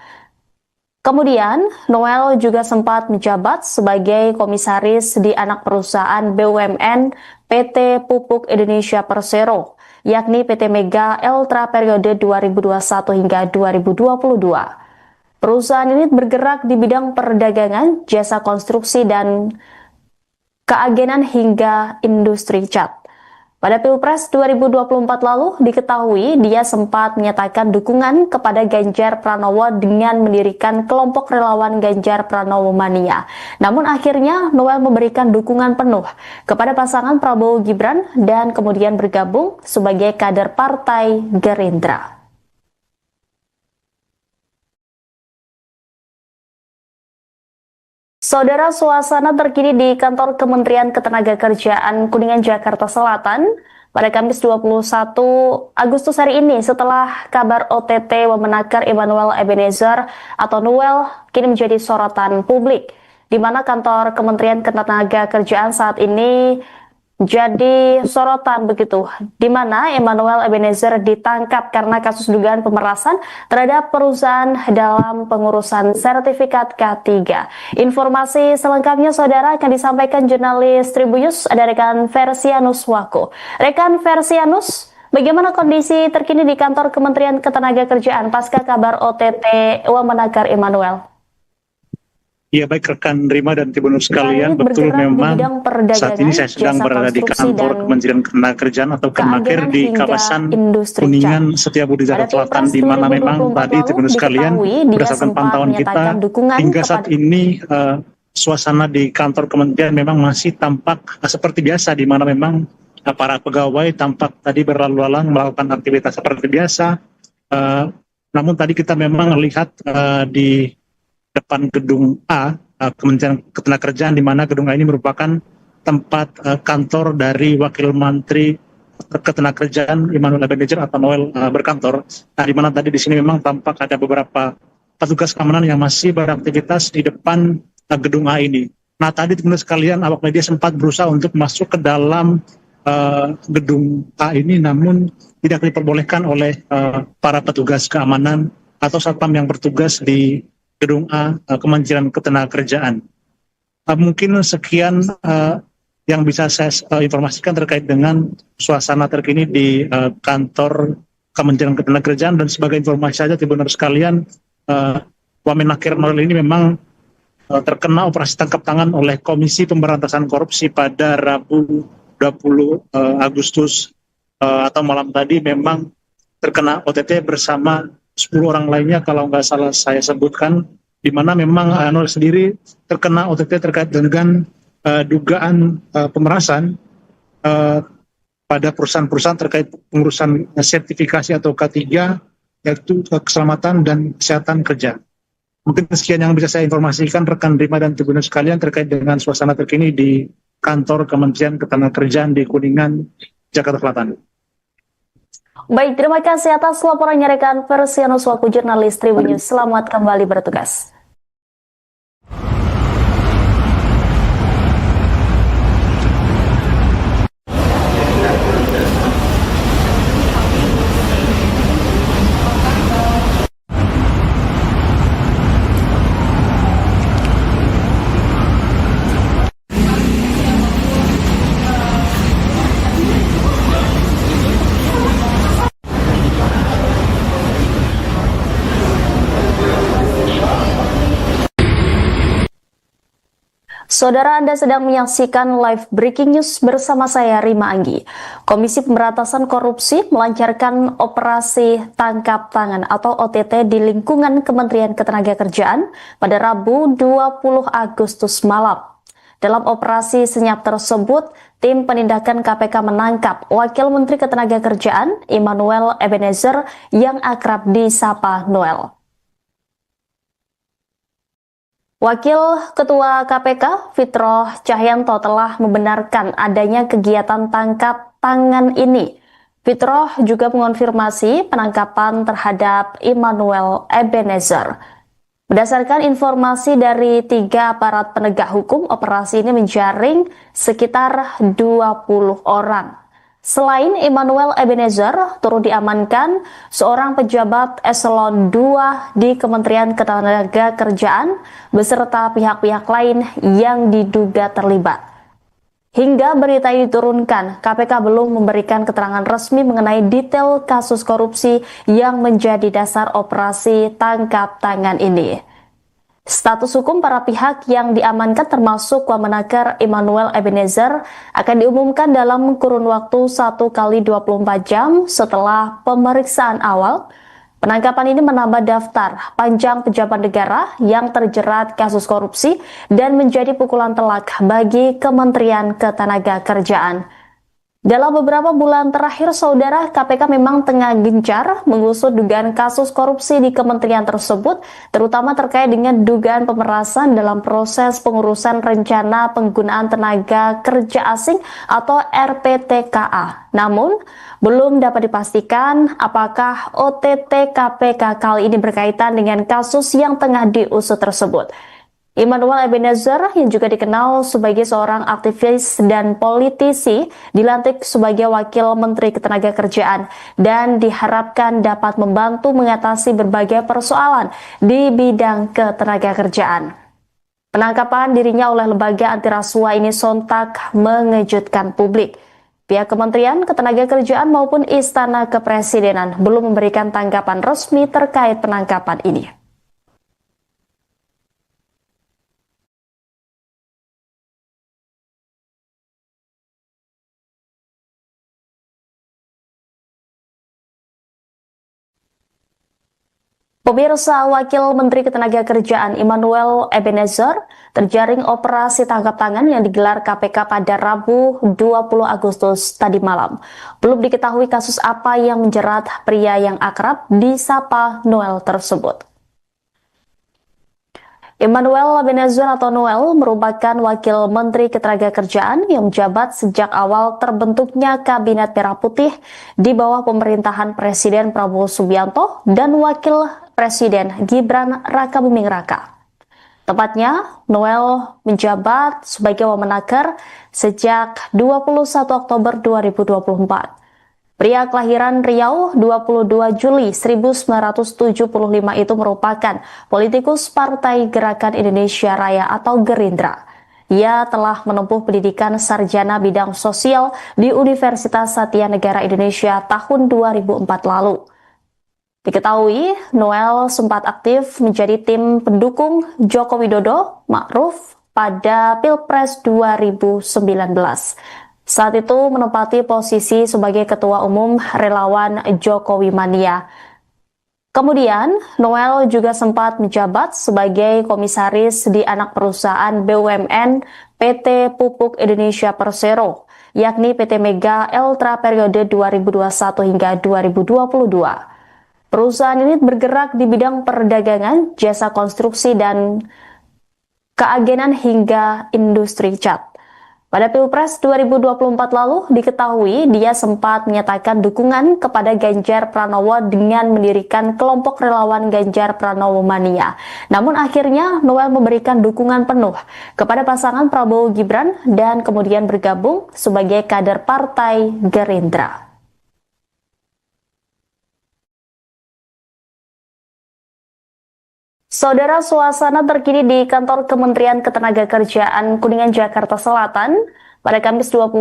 [SPEAKER 1] Kemudian, Noel juga sempat menjabat sebagai komisaris di anak perusahaan BUMN PT Pupuk Indonesia Persero, yakni PT Mega Eltra periode 2021 hingga 2022. Perusahaan ini bergerak di bidang perdagangan, jasa konstruksi, dan keagenan hingga industri cat. Pada Pilpres 2024 lalu, diketahui dia sempat menyatakan dukungan kepada Ganjar Pranowo dengan mendirikan kelompok relawan Ganjar Pranowo Mania. Namun akhirnya Noel memberikan dukungan penuh kepada pasangan Prabowo Gibran dan kemudian bergabung sebagai kader Partai Gerindra. Saudara, suasana terkini di kantor Kementerian Ketenagakerjaan Kuningan, Jakarta Selatan pada Kamis 21 Agustus hari ini setelah kabar OTT Wamenaker Immanuel Ebenezer atau Noel kini menjadi sorotan publik, di mana kantor Kementerian Ketenagakerjaan saat ini jadi sorotan begitu, di mana Immanuel Ebenezer ditangkap karena kasus dugaan pemerasan terhadap perusahaan dalam pengurusan sertifikat K3. Informasi selengkapnya saudara akan disampaikan jurnalis Tribunnews, ada rekan Versianus Wako. Rekan Versianus, bagaimana kondisi terkini di kantor Kementerian Ketenagakerjaan pasca kabar OTT Wamenaker Immanuel?
[SPEAKER 2] Ya, baik rekan Rima dan Tribunnews sekalian, betul memang saat ini saya sedang berada di kantor Kementerian Ketenagakerjaan atau Kemenaker di kawasan Kuningan Setiabudi Jakarta Selatan, di mana memang tadi Tribunnews sekalian berdasarkan pantauan kita hingga saat ini suasana di kantor kementerian memang masih tampak seperti biasa, di mana memang para pegawai tampak tadi berlalu lalang melakukan aktivitas seperti biasa. Namun tadi kita memang melihat di depan gedung A, Kementerian Ketenagakerjaan, di mana gedung A ini merupakan tempat kantor dari Wakil Menteri Ketenagakerjaan Immanuel Ebenezer atau Noel berkantor. Nah, di mana tadi di sini memang tampak ada beberapa petugas keamanan yang masih beraktivitas di depan gedung A ini. Nah, tadi teman-teman sekalian, awak media sempat berusaha untuk masuk ke dalam gedung A ini, namun tidak diperbolehkan oleh para petugas keamanan atau satpam yang bertugas di gedung A Kementerian Ketenagakerjaan. Mungkin sekian yang bisa saya informasikan terkait dengan suasana terkini di kantor Kementerian Ketenagakerjaan. Dan sebagai informasi saja Tribunnews sekalian, Wamenaker Noel ini memang terkena operasi tangkap tangan oleh Komisi Pemberantasan Korupsi pada Rabu 20 Agustus atau malam tadi, memang terkena OTT bersama 10 orang lainnya kalau nggak salah saya sebutkan, di mana memang Noel sendiri terkena OTT terkait dengan dugaan pemerasan pada perusahaan-perusahaan terkait pengurusan sertifikasi atau K3, yaitu keselamatan dan kesehatan kerja. Mungkin sekian yang bisa saya informasikan rekan Rima dan Tribunnews sekalian terkait dengan suasana terkini di kantor Kementerian Ketenagakerjaan di Kuningan, Jakarta Selatan.
[SPEAKER 1] Baik, terima kasih atas laporannya rekan Versianus Wako, jurnalis Tribunnews. Selamat kembali bertugas. Saudara, Anda sedang menyaksikan live breaking news bersama saya, Rima Anggi. Komisi Pemberantasan Korupsi melancarkan operasi tangkap tangan atau OTT di lingkungan Kementerian Ketenagakerjaan pada Rabu 20 Agustus malam. Dalam operasi senyap tersebut, tim penindakan KPK menangkap Wakil Menteri Ketenagakerjaan Immanuel Ebenezer yang akrab disapa Noel. Wakil Ketua KPK Fitroh Cahyanto telah membenarkan adanya kegiatan tangkap tangan ini. Fitroh juga mengonfirmasi penangkapan terhadap Immanuel Ebenezer. Berdasarkan informasi dari 3 aparat penegak hukum, operasi ini menjaring sekitar 20 orang. Selain Immanuel Ebenezer, turut diamankan seorang pejabat eselon 2 di Kementerian Ketenagakerjaan beserta pihak-pihak lain yang diduga terlibat. Hingga berita ini diturunkan, KPK belum memberikan keterangan resmi mengenai detail kasus korupsi yang menjadi dasar operasi tangkap tangan ini. Status hukum para pihak yang diamankan termasuk Wamenaker Immanuel Ebenezer akan diumumkan dalam kurun waktu 1 kali 24 jam setelah pemeriksaan awal. Penangkapan ini menambah daftar panjang pejabat negara yang terjerat kasus korupsi dan menjadi pukulan telak bagi Kementerian Ketenagakerjaan. Dalam beberapa bulan terakhir, saudara, KPK memang tengah gencar mengusut dugaan kasus korupsi di kementerian tersebut, terutama terkait dengan dugaan pemerasan dalam proses pengurusan rencana penggunaan tenaga kerja asing atau RPTKA. Namun, belum dapat dipastikan apakah OTT KPK kali ini berkaitan dengan kasus yang tengah diusut tersebut. Immanuel Ebenezer yang juga dikenal sebagai seorang aktivis dan politisi dilantik sebagai Wakil Menteri Ketenagakerjaan dan diharapkan dapat membantu mengatasi berbagai persoalan di bidang ketenagakerjaan. Penangkapan dirinya oleh lembaga anti rasuah ini sontak mengejutkan publik. Pihak Kementerian Ketenagakerjaan maupun Istana Kepresidenan belum memberikan tanggapan resmi terkait penangkapan ini. Pemirsa, Wakil Menteri Ketenagakerjaan Immanuel Ebenezer terjaring operasi tangkap tangan yang digelar KPK pada Rabu 20 Agustus tadi malam. Belum diketahui kasus apa yang menjerat pria yang akrab disapa Noel tersebut. Immanuel Ebenezer atau Noel merupakan Wakil Menteri Ketenagakerjaan yang menjabat sejak awal terbentuknya Kabinet Merah Putih di bawah pemerintahan Presiden Prabowo Subianto dan Wakil Presiden Gibran Rakabuming Raka. Tepatnya, Noel menjabat sebagai Wamenaker sejak 21 Oktober 2024. Pria kelahiran Riau 22 Juli 1975 itu merupakan politikus Partai Gerakan Indonesia Raya atau Gerindra. Ia telah menempuh pendidikan sarjana bidang sosial di Universitas Satya Negara Indonesia tahun 2004 lalu. Diketahui, Noel sempat aktif menjadi tim pendukung Joko Widodo Ma'ruf pada Pilpres 2019. Saat itu menempati posisi sebagai Ketua Umum Relawan Jokowi Mania. Kemudian, Noel juga sempat menjabat sebagai komisaris di anak perusahaan BUMN PT Pupuk Indonesia Persero, yakni PT Mega Eltra periode 2021 hingga 2022. Perusahaan ini bergerak di bidang perdagangan, jasa konstruksi, dan keagenan hingga industri cat. Pada Pilpres 2024 lalu, diketahui dia sempat menyatakan dukungan kepada Ganjar Pranowo dengan mendirikan kelompok relawan Ganjar Pranowo Mania. Namun akhirnya Noel memberikan dukungan penuh kepada pasangan Prabowo Gibran dan kemudian bergabung sebagai kader Partai Gerindra. Saudara, suasana terkini di kantor Kementerian Ketenagakerjaan Kuningan, Jakarta Selatan pada Kamis 21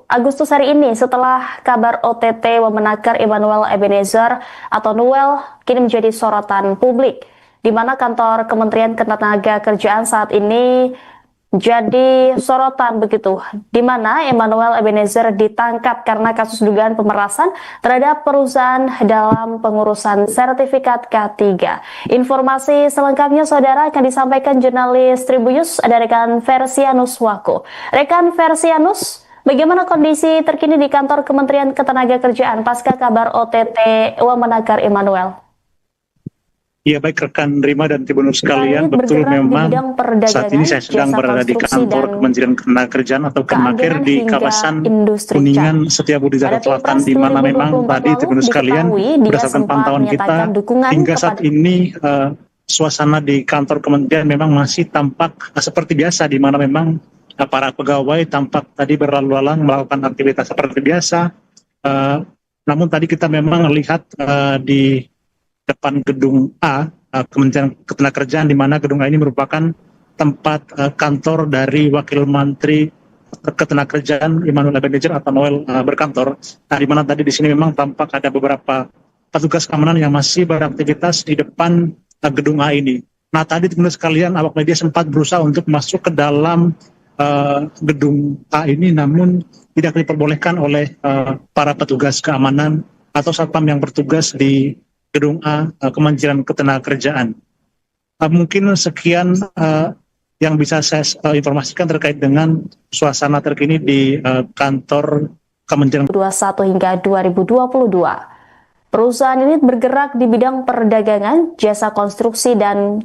[SPEAKER 1] Agustus hari ini setelah kabar OTT Wamenaker Immanuel Ebenezer atau Noel kini menjadi sorotan publik, di mana kantor Kementerian Ketenagakerjaan saat ini jadi sorotan begitu, di mana Emmanuel Ebenezer ditangkap karena kasus dugaan pemerasan terhadap perusahaan dalam pengurusan sertifikat K3. Informasi selengkapnya saudara akan disampaikan jurnalis Tribunnews, ada rekan Versianus Wako. Rekan Versianus, bagaimana kondisi terkini di kantor Kementerian Ketenagakerjaan pasca kabar OTT Wamenakar Emmanuel?
[SPEAKER 2] Ya, baik rekan Rima dan Tribunnews sekalian, betul memang saat ini saya sedang berada di kantor Kementerian Ketenagakerjaan atau Kemenaker di kawasan Kuningan Setiabudi Jakarta Selatan, di mana memang tadi Tribunnews sekalian berdasarkan pantauan kita hingga saat ini suasana di kantor kementerian memang masih tampak seperti biasa, di mana memang para pegawai tampak tadi berlalu lalang melakukan aktivitas seperti biasa. Namun tadi kita memang lihat di depan gedung A, Kementerian Ketenagakerjaan, di mana gedung A ini merupakan tempat kantor dari Wakil Menteri Ketenagakerjaan Emmanuel Ebenezer atau Noel berkantor. Nah, di mana tadi di sini memang tampak ada beberapa petugas keamanan yang masih beraktivitas di depan gedung A ini. Nah, tadi teman-teman sekalian, awak media sempat berusaha untuk masuk ke dalam gedung A ini, namun tidak diperbolehkan oleh para petugas keamanan atau satpam yang bertugas di gedung A Kementerian Ketenagakerjaan. Mungkin sekian yang bisa saya informasikan terkait dengan suasana terkini di kantor Kementerian
[SPEAKER 1] 2021 hingga 2022. Perusahaan ini bergerak di bidang perdagangan, jasa konstruksi dan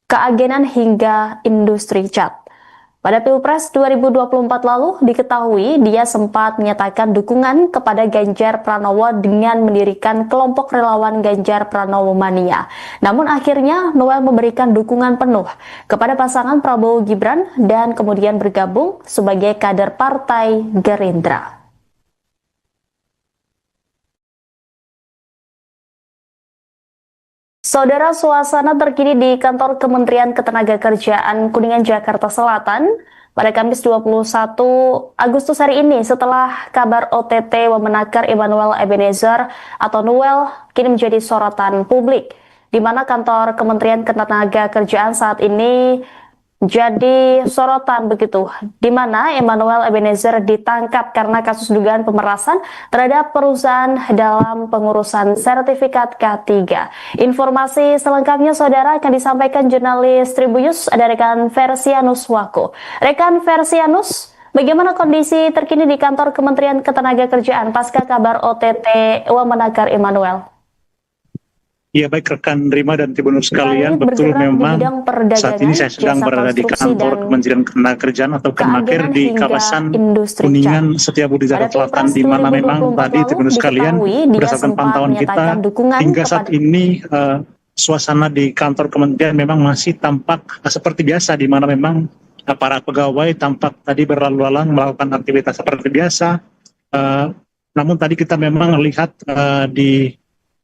[SPEAKER 1] keagenan hingga industri cat. Pada Pilpres 2024 lalu diketahui dia sempat menyatakan dukungan kepada Ganjar Pranowo dengan mendirikan kelompok relawan Ganjar Pranowo Mania. Namun akhirnya Noel memberikan dukungan penuh kepada pasangan Prabowo Gibran dan kemudian bergabung sebagai kader Partai Gerindra. Saudara, suasana terkini di kantor Kementerian Ketenagakerjaan Kuningan, Jakarta Selatan pada Kamis 21 Agustus hari ini setelah kabar OTT Wamenakar Emmanuel Ebenezer atau Noel kini menjadi sorotan publik, di mana kantor Kementerian Ketenagakerjaan saat ini jadi sorotan begitu, di mana Emmanuel Ebenezer ditangkap karena kasus dugaan pemerasan terhadap perusahaan dalam pengurusan sertifikat K3. Informasi selengkapnya saudara akan disampaikan jurnalis Tribunnews, ada rekan Versianus Wako. Rekan Versianus, bagaimana kondisi terkini di kantor Kementerian Ketenagakerjaan pasca kabar OTT Wamenakar Emmanuel?
[SPEAKER 2] Ya, baik rekan Rima dan Tribunnews sekalian, betul memang saat ini saya sedang berada di kantor Kementerian Ketenagakerjaan atau Kemenaker di kawasan Kuningan Setiabudi Jakarta Selatan, di mana memang tadi Tribunnews sekalian berdasarkan pantauan kita hingga saat ini suasana di kantor kementerian memang masih tampak seperti biasa, di mana memang para pegawai tampak tadi berlalu lalang melakukan aktivitas seperti biasa. Namun tadi kita memang lihat di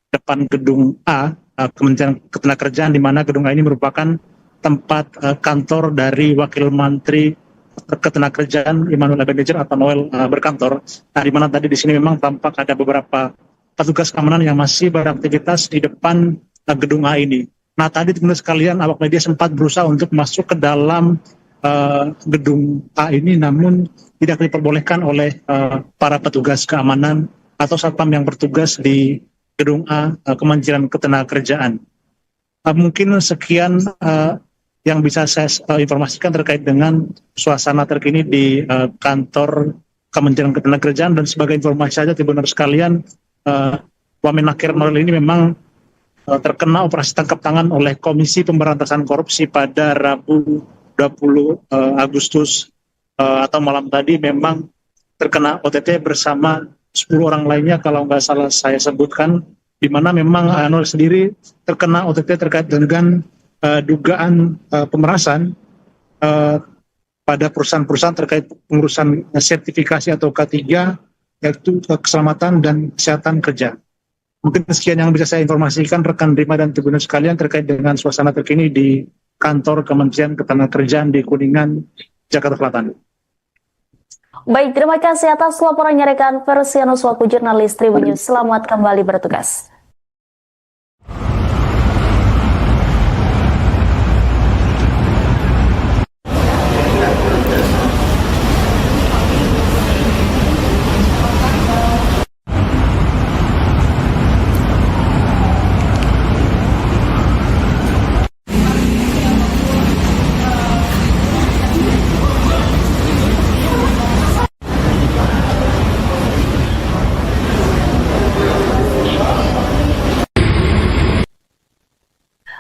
[SPEAKER 2] depan gedung A, Kementerian Ketenagakerjaan, di mana gedung A ini merupakan tempat kantor dari Wakil Menteri Ketenagakerjaan Emmanuel Ebenezer atau Noel berkantor. Nah, di mana tadi di sini memang tampak ada beberapa petugas keamanan yang masih beraktivitas di depan gedung A ini. Nah, tadi teman-teman sekalian, awak media sempat berusaha untuk masuk ke dalam gedung A ini, namun tidak diperbolehkan oleh para petugas keamanan atau satpam yang bertugas di gedung A Kementerian Ketenagakerjaan. Mungkin sekian yang bisa saya informasikan terkait dengan suasana terkini di kantor Kementerian Ketenagakerjaan. Dan sebagai informasi saja Tribunnews sekalian, Wamenakar Noel ini memang terkena operasi tangkap tangan oleh Komisi Pemberantasan Korupsi pada Rabu 20 Agustus atau malam tadi, memang terkena OTT bersama 10 orang lainnya kalau nggak salah saya sebutkan, di mana memang Noel sendiri terkena OTT terkait dengan dugaan pemerasan pada perusahaan-perusahaan terkait pengurusan sertifikasi atau K3, yaitu keselamatan dan kesehatan kerja. Mungkin sekian yang bisa saya informasikan rekan Rima dan Tribunnews sekalian terkait dengan suasana terkini di kantor Kementerian Ketenagakerjaan di Kuningan, Jakarta Selatan.
[SPEAKER 1] Baik, terima kasih atas laporannya rekan Versianus Wako, jurnalis Tribunnews. Selamat kembali bertugas.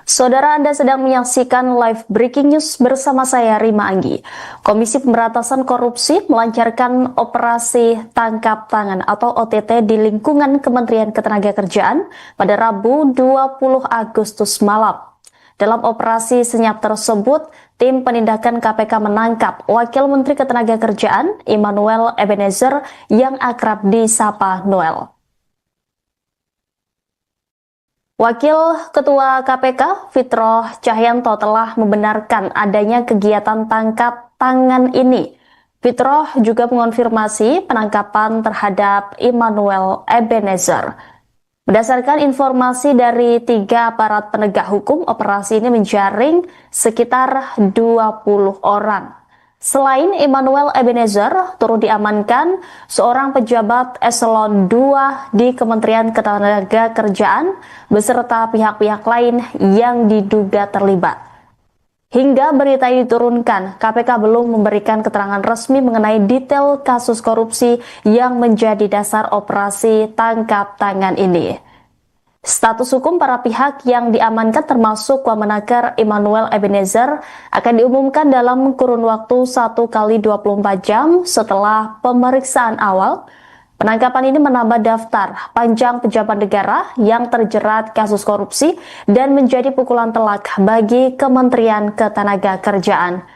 [SPEAKER 1] Saudara, Anda sedang menyaksikan live breaking news bersama saya, Rima Anggi. Komisi Pemberantasan Korupsi melancarkan operasi tangkap tangan atau OTT di lingkungan Kementerian Ketenagakerjaan pada Rabu 20 Agustus malam. Dalam operasi senyap tersebut, tim penindakan KPK menangkap Wakil Menteri Ketenagakerjaan Immanuel Ebenezer yang akrab disapa Noel. Wakil Ketua KPK Fitroh Cahyanto telah membenarkan adanya kegiatan tangkap tangan ini. Fitroh juga mengonfirmasi penangkapan terhadap Immanuel Ebenezer. Berdasarkan informasi dari 3 aparat penegak hukum, operasi ini menjaring sekitar 20 orang. Selain Immanuel Ebenezer, turut diamankan seorang pejabat eselon 2 di Kementerian Ketenagakerjaan beserta pihak-pihak lain yang diduga terlibat. Hingga berita ini diturunkan, KPK belum memberikan keterangan resmi mengenai detail kasus korupsi yang menjadi dasar operasi tangkap tangan ini. Status hukum para pihak yang diamankan termasuk Wamenaker Immanuel Ebenezer akan diumumkan dalam kurun waktu 1 kali 24 jam setelah pemeriksaan awal. Penangkapan ini menambah daftar panjang pejabat negara yang terjerat kasus korupsi dan menjadi pukulan telak bagi Kementerian Ketenagakerjaan.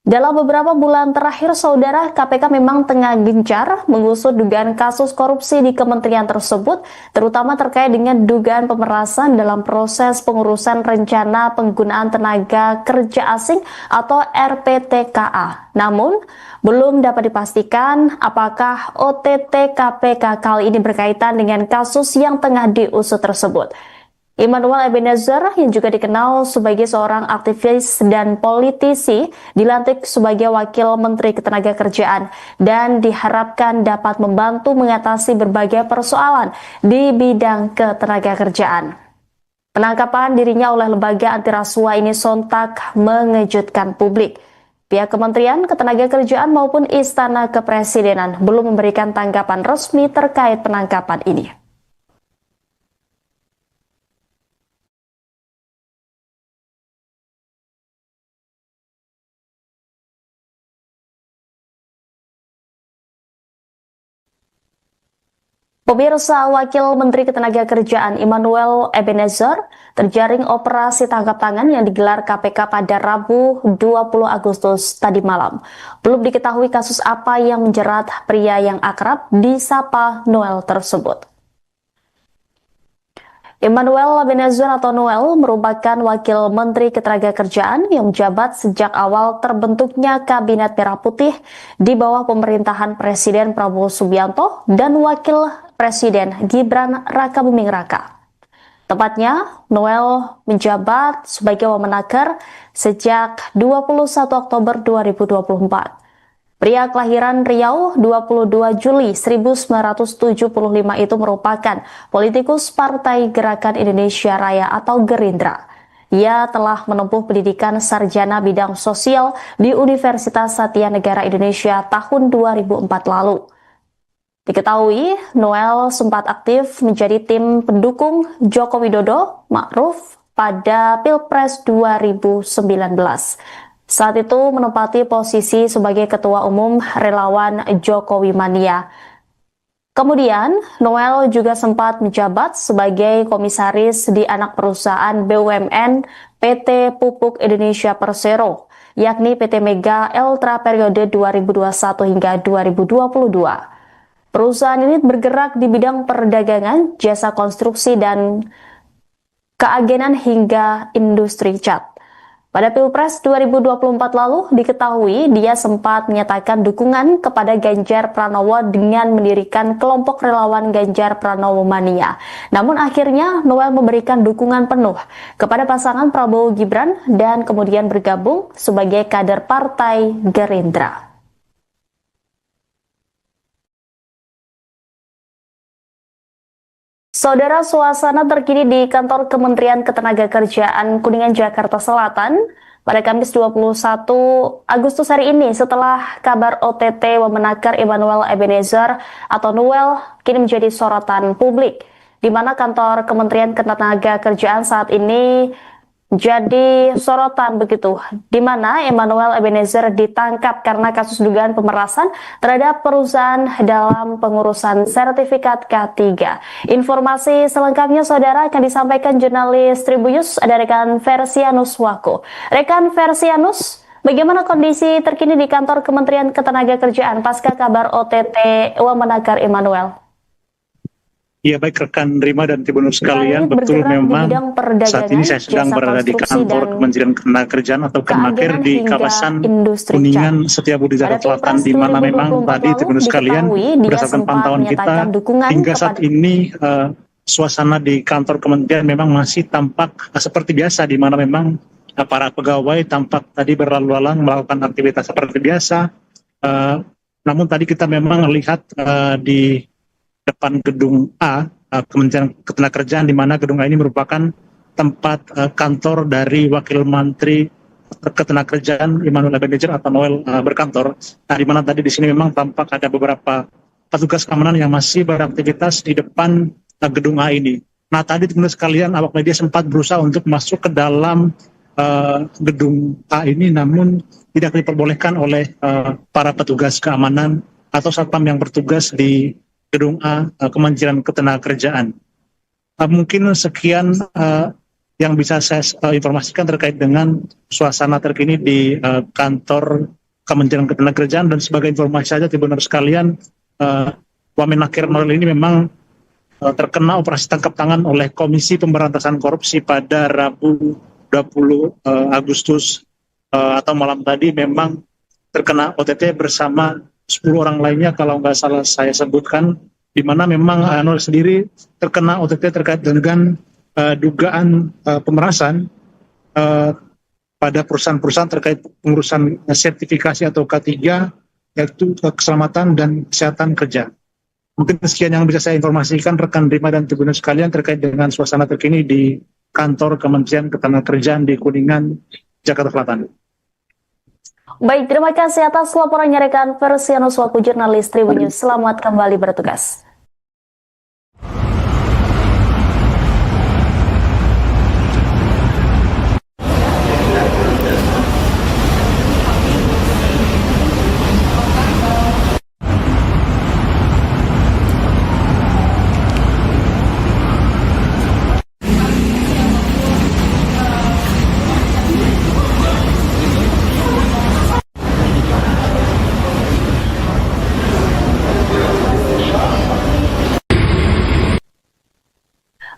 [SPEAKER 1] Dalam beberapa bulan terakhir, saudara, KPK memang tengah gencar mengusut dugaan kasus korupsi di kementerian tersebut, terutama terkait dengan dugaan pemerasan dalam proses pengurusan rencana penggunaan tenaga kerja asing atau RPTKA. Namun, belum dapat dipastikan apakah OTT KPK kali ini berkaitan dengan kasus yang tengah diusut tersebut. Immanuel Ebenezer yang juga dikenal sebagai seorang aktivis dan politisi dilantik sebagai Wakil Menteri Ketenagakerjaan dan diharapkan dapat membantu mengatasi berbagai persoalan di bidang ketenagakerjaan. Penangkapan dirinya oleh lembaga anti rasuah ini sontak mengejutkan publik. Pihak Kementerian Ketenagakerjaan maupun Istana Kepresidenan belum memberikan tanggapan resmi terkait penangkapan ini. Pemirsa, Wakil Menteri Ketenagakerjaan Immanuel Ebenezer terjaring operasi tangkap tangan yang digelar KPK pada Rabu 20 Agustus tadi malam. Belum diketahui kasus apa yang menjerat pria yang akrab disapa Noel tersebut. Immanuel Ebenezer atau Noel merupakan Wakil Menteri Ketenagakerjaan yang menjabat sejak awal terbentuknya Kabinet Merah Putih di bawah pemerintahan Presiden Prabowo Subianto dan Wakil Presiden Gibran Rakabuming Raka. Tepatnya, Noel menjabat sebagai Wamenaker sejak 21 Oktober 2024. Pria kelahiran Riau 22 Juli 1975 itu merupakan politikus Partai Gerakan Indonesia Raya atau Gerindra. Ia telah menempuh pendidikan sarjana bidang sosial di Universitas Satya Negara Indonesia tahun 2004 lalu. Diketahui, Noel sempat aktif menjadi tim pendukung Joko Widodo Ma'ruf pada Pilpres 2019. Saat itu menempati posisi sebagai Ketua Umum Relawan Jokowi Mania. Kemudian, Noel juga sempat menjabat sebagai komisaris di anak perusahaan BUMN PT Pupuk Indonesia Persero, yakni PT Mega Eltra periode 2021 hingga 2022. Perusahaan ini bergerak di bidang perdagangan, jasa konstruksi, dan keagenan hingga industri cat. Pada Pilpres 2024 lalu diketahui dia sempat menyatakan dukungan kepada Ganjar Pranowo dengan mendirikan kelompok relawan Ganjar Pranowo Mania. Namun akhirnya Noel memberikan dukungan penuh kepada pasangan Prabowo Gibran dan kemudian bergabung sebagai kader Partai Gerindra. Saudara, suasana terkini di kantor Kementerian Ketenagakerjaan Kuningan, Jakarta Selatan pada Kamis 21 Agustus hari ini setelah kabar OTT Wamenaker Immanuel Ebenezer atau Noel kini menjadi sorotan publik, di mana kantor Kementerian Ketenagakerjaan saat ini jadi sorotan begitu, di mana Emmanuel Ebenezer ditangkap karena kasus dugaan pemerasan terhadap perusahaan dalam pengurusan sertifikat K3. Informasi selengkapnya saudara akan disampaikan jurnalis Tribunnews, ada rekan Versianus Wako. Rekan Versianus, bagaimana kondisi terkini di kantor Kementerian Ketenagakerjaan pasca kabar OTT Wamenakar Emmanuel?
[SPEAKER 2] Ya, baik rekan Rima dan Tribunnews sekalian, betul memang saat ini saya sedang berada di kantor Kementerian Ketenagakerjaan atau Kemenaker di kawasan Kuningan, Setiabudi, Jakarta Selatan, di mana memang tadi Tribunnews sekalian berdasarkan pantauan kita hingga saat ini suasana di kantor Kementerian memang masih tampak seperti biasa, di mana memang para pegawai tampak tadi berlalu lalang melakukan aktivitas seperti biasa. Namun tadi kita memang lihat di depan gedung A, Kementerian Ketenagakerjaan, di mana gedung A ini merupakan tempat kantor dari Wakil Menteri Ketenagakerjaan Emmanuel Ebenezer atau Noel berkantor. Nah, di mana tadi di sini memang tampak ada beberapa petugas keamanan yang masih beraktivitas di depan gedung A ini. Nah, tadi teman-teman sekalian, awak media sempat berusaha untuk masuk ke dalam gedung A ini, namun tidak diperbolehkan oleh para petugas keamanan atau satpam yang bertugas di gedung A Kementerian Ketenagakerjaan. Mungkin sekian yang bisa saya informasikan terkait dengan suasana terkini di kantor Kementerian Ketenagakerjaan. Dan sebagai informasi saja Tribunnews sekalian, Wamenakar Noel ini memang terkena operasi tangkap tangan oleh Komisi Pemberantasan Korupsi pada Rabu 20 Agustus atau malam tadi, memang terkena OTT bersama 10 orang lainnya kalau nggak salah saya sebutkan, di mana memang Noel sendiri terkena OTT terkait dengan dugaan pemerasan pada perusahaan-perusahaan terkait pengurusan sertifikasi atau K3, yaitu keselamatan dan kesehatan kerja. Mungkin sekian yang bisa saya informasikan rekan Rima dan Tribunnews sekalian terkait dengan suasana terkini di kantor Kementerian Ketenagakerjaan di Kuningan, Jakarta Selatan.
[SPEAKER 1] Baik, terima kasih atas laporannya rekan Versianus Wako, jurnalis Tribunnews. Selamat kembali bertugas.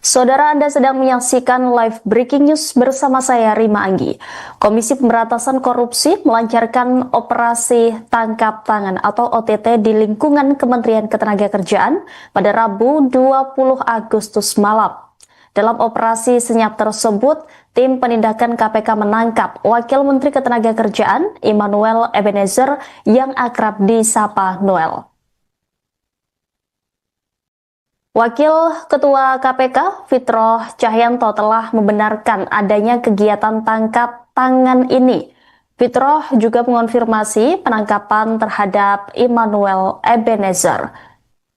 [SPEAKER 1] Saudara, Anda sedang menyaksikan live breaking news bersama saya Rima Anggi. Komisi Pemberantasan Korupsi melancarkan operasi tangkap tangan atau OTT di lingkungan Kementerian Ketenagakerjaan pada Rabu 20 Agustus malam. Dalam operasi senyap tersebut, tim penindakan KPK menangkap Wakil Menteri Ketenagakerjaan Emmanuel Ebenezer yang akrab disapa Noel. Wakil Ketua KPK Fitroh Cahyanto telah membenarkan adanya kegiatan tangkap tangan ini. Fitroh juga mengonfirmasi penangkapan terhadap Emmanuel Ebenezer.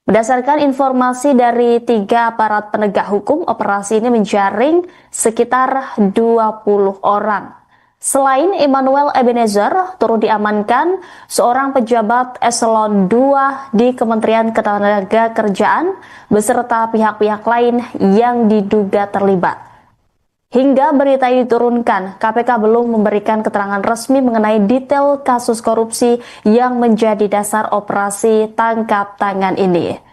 [SPEAKER 1] Berdasarkan informasi dari 3 aparat penegak hukum, operasi ini menjaring sekitar 20 orang. Selain Emmanuel Ebenezer, turut diamankan seorang pejabat eselon 2 di Kementerian Ketenagakerjaan beserta pihak-pihak lain yang diduga terlibat. Hingga berita ini diturunkan, KPK belum memberikan keterangan resmi mengenai detail kasus korupsi yang menjadi dasar operasi tangkap tangan ini.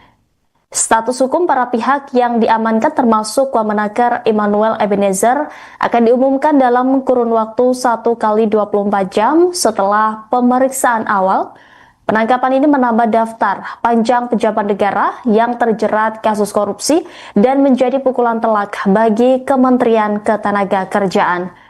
[SPEAKER 1] Status hukum para pihak yang diamankan termasuk Wamenakar Emmanuel Ebenezer akan diumumkan dalam kurun waktu 1 kali 24 jam setelah pemeriksaan awal. Penangkapan ini menambah daftar panjang pejabat negara yang terjerat kasus korupsi dan menjadi pukulan telak bagi Kementerian Ketenagakerjaan.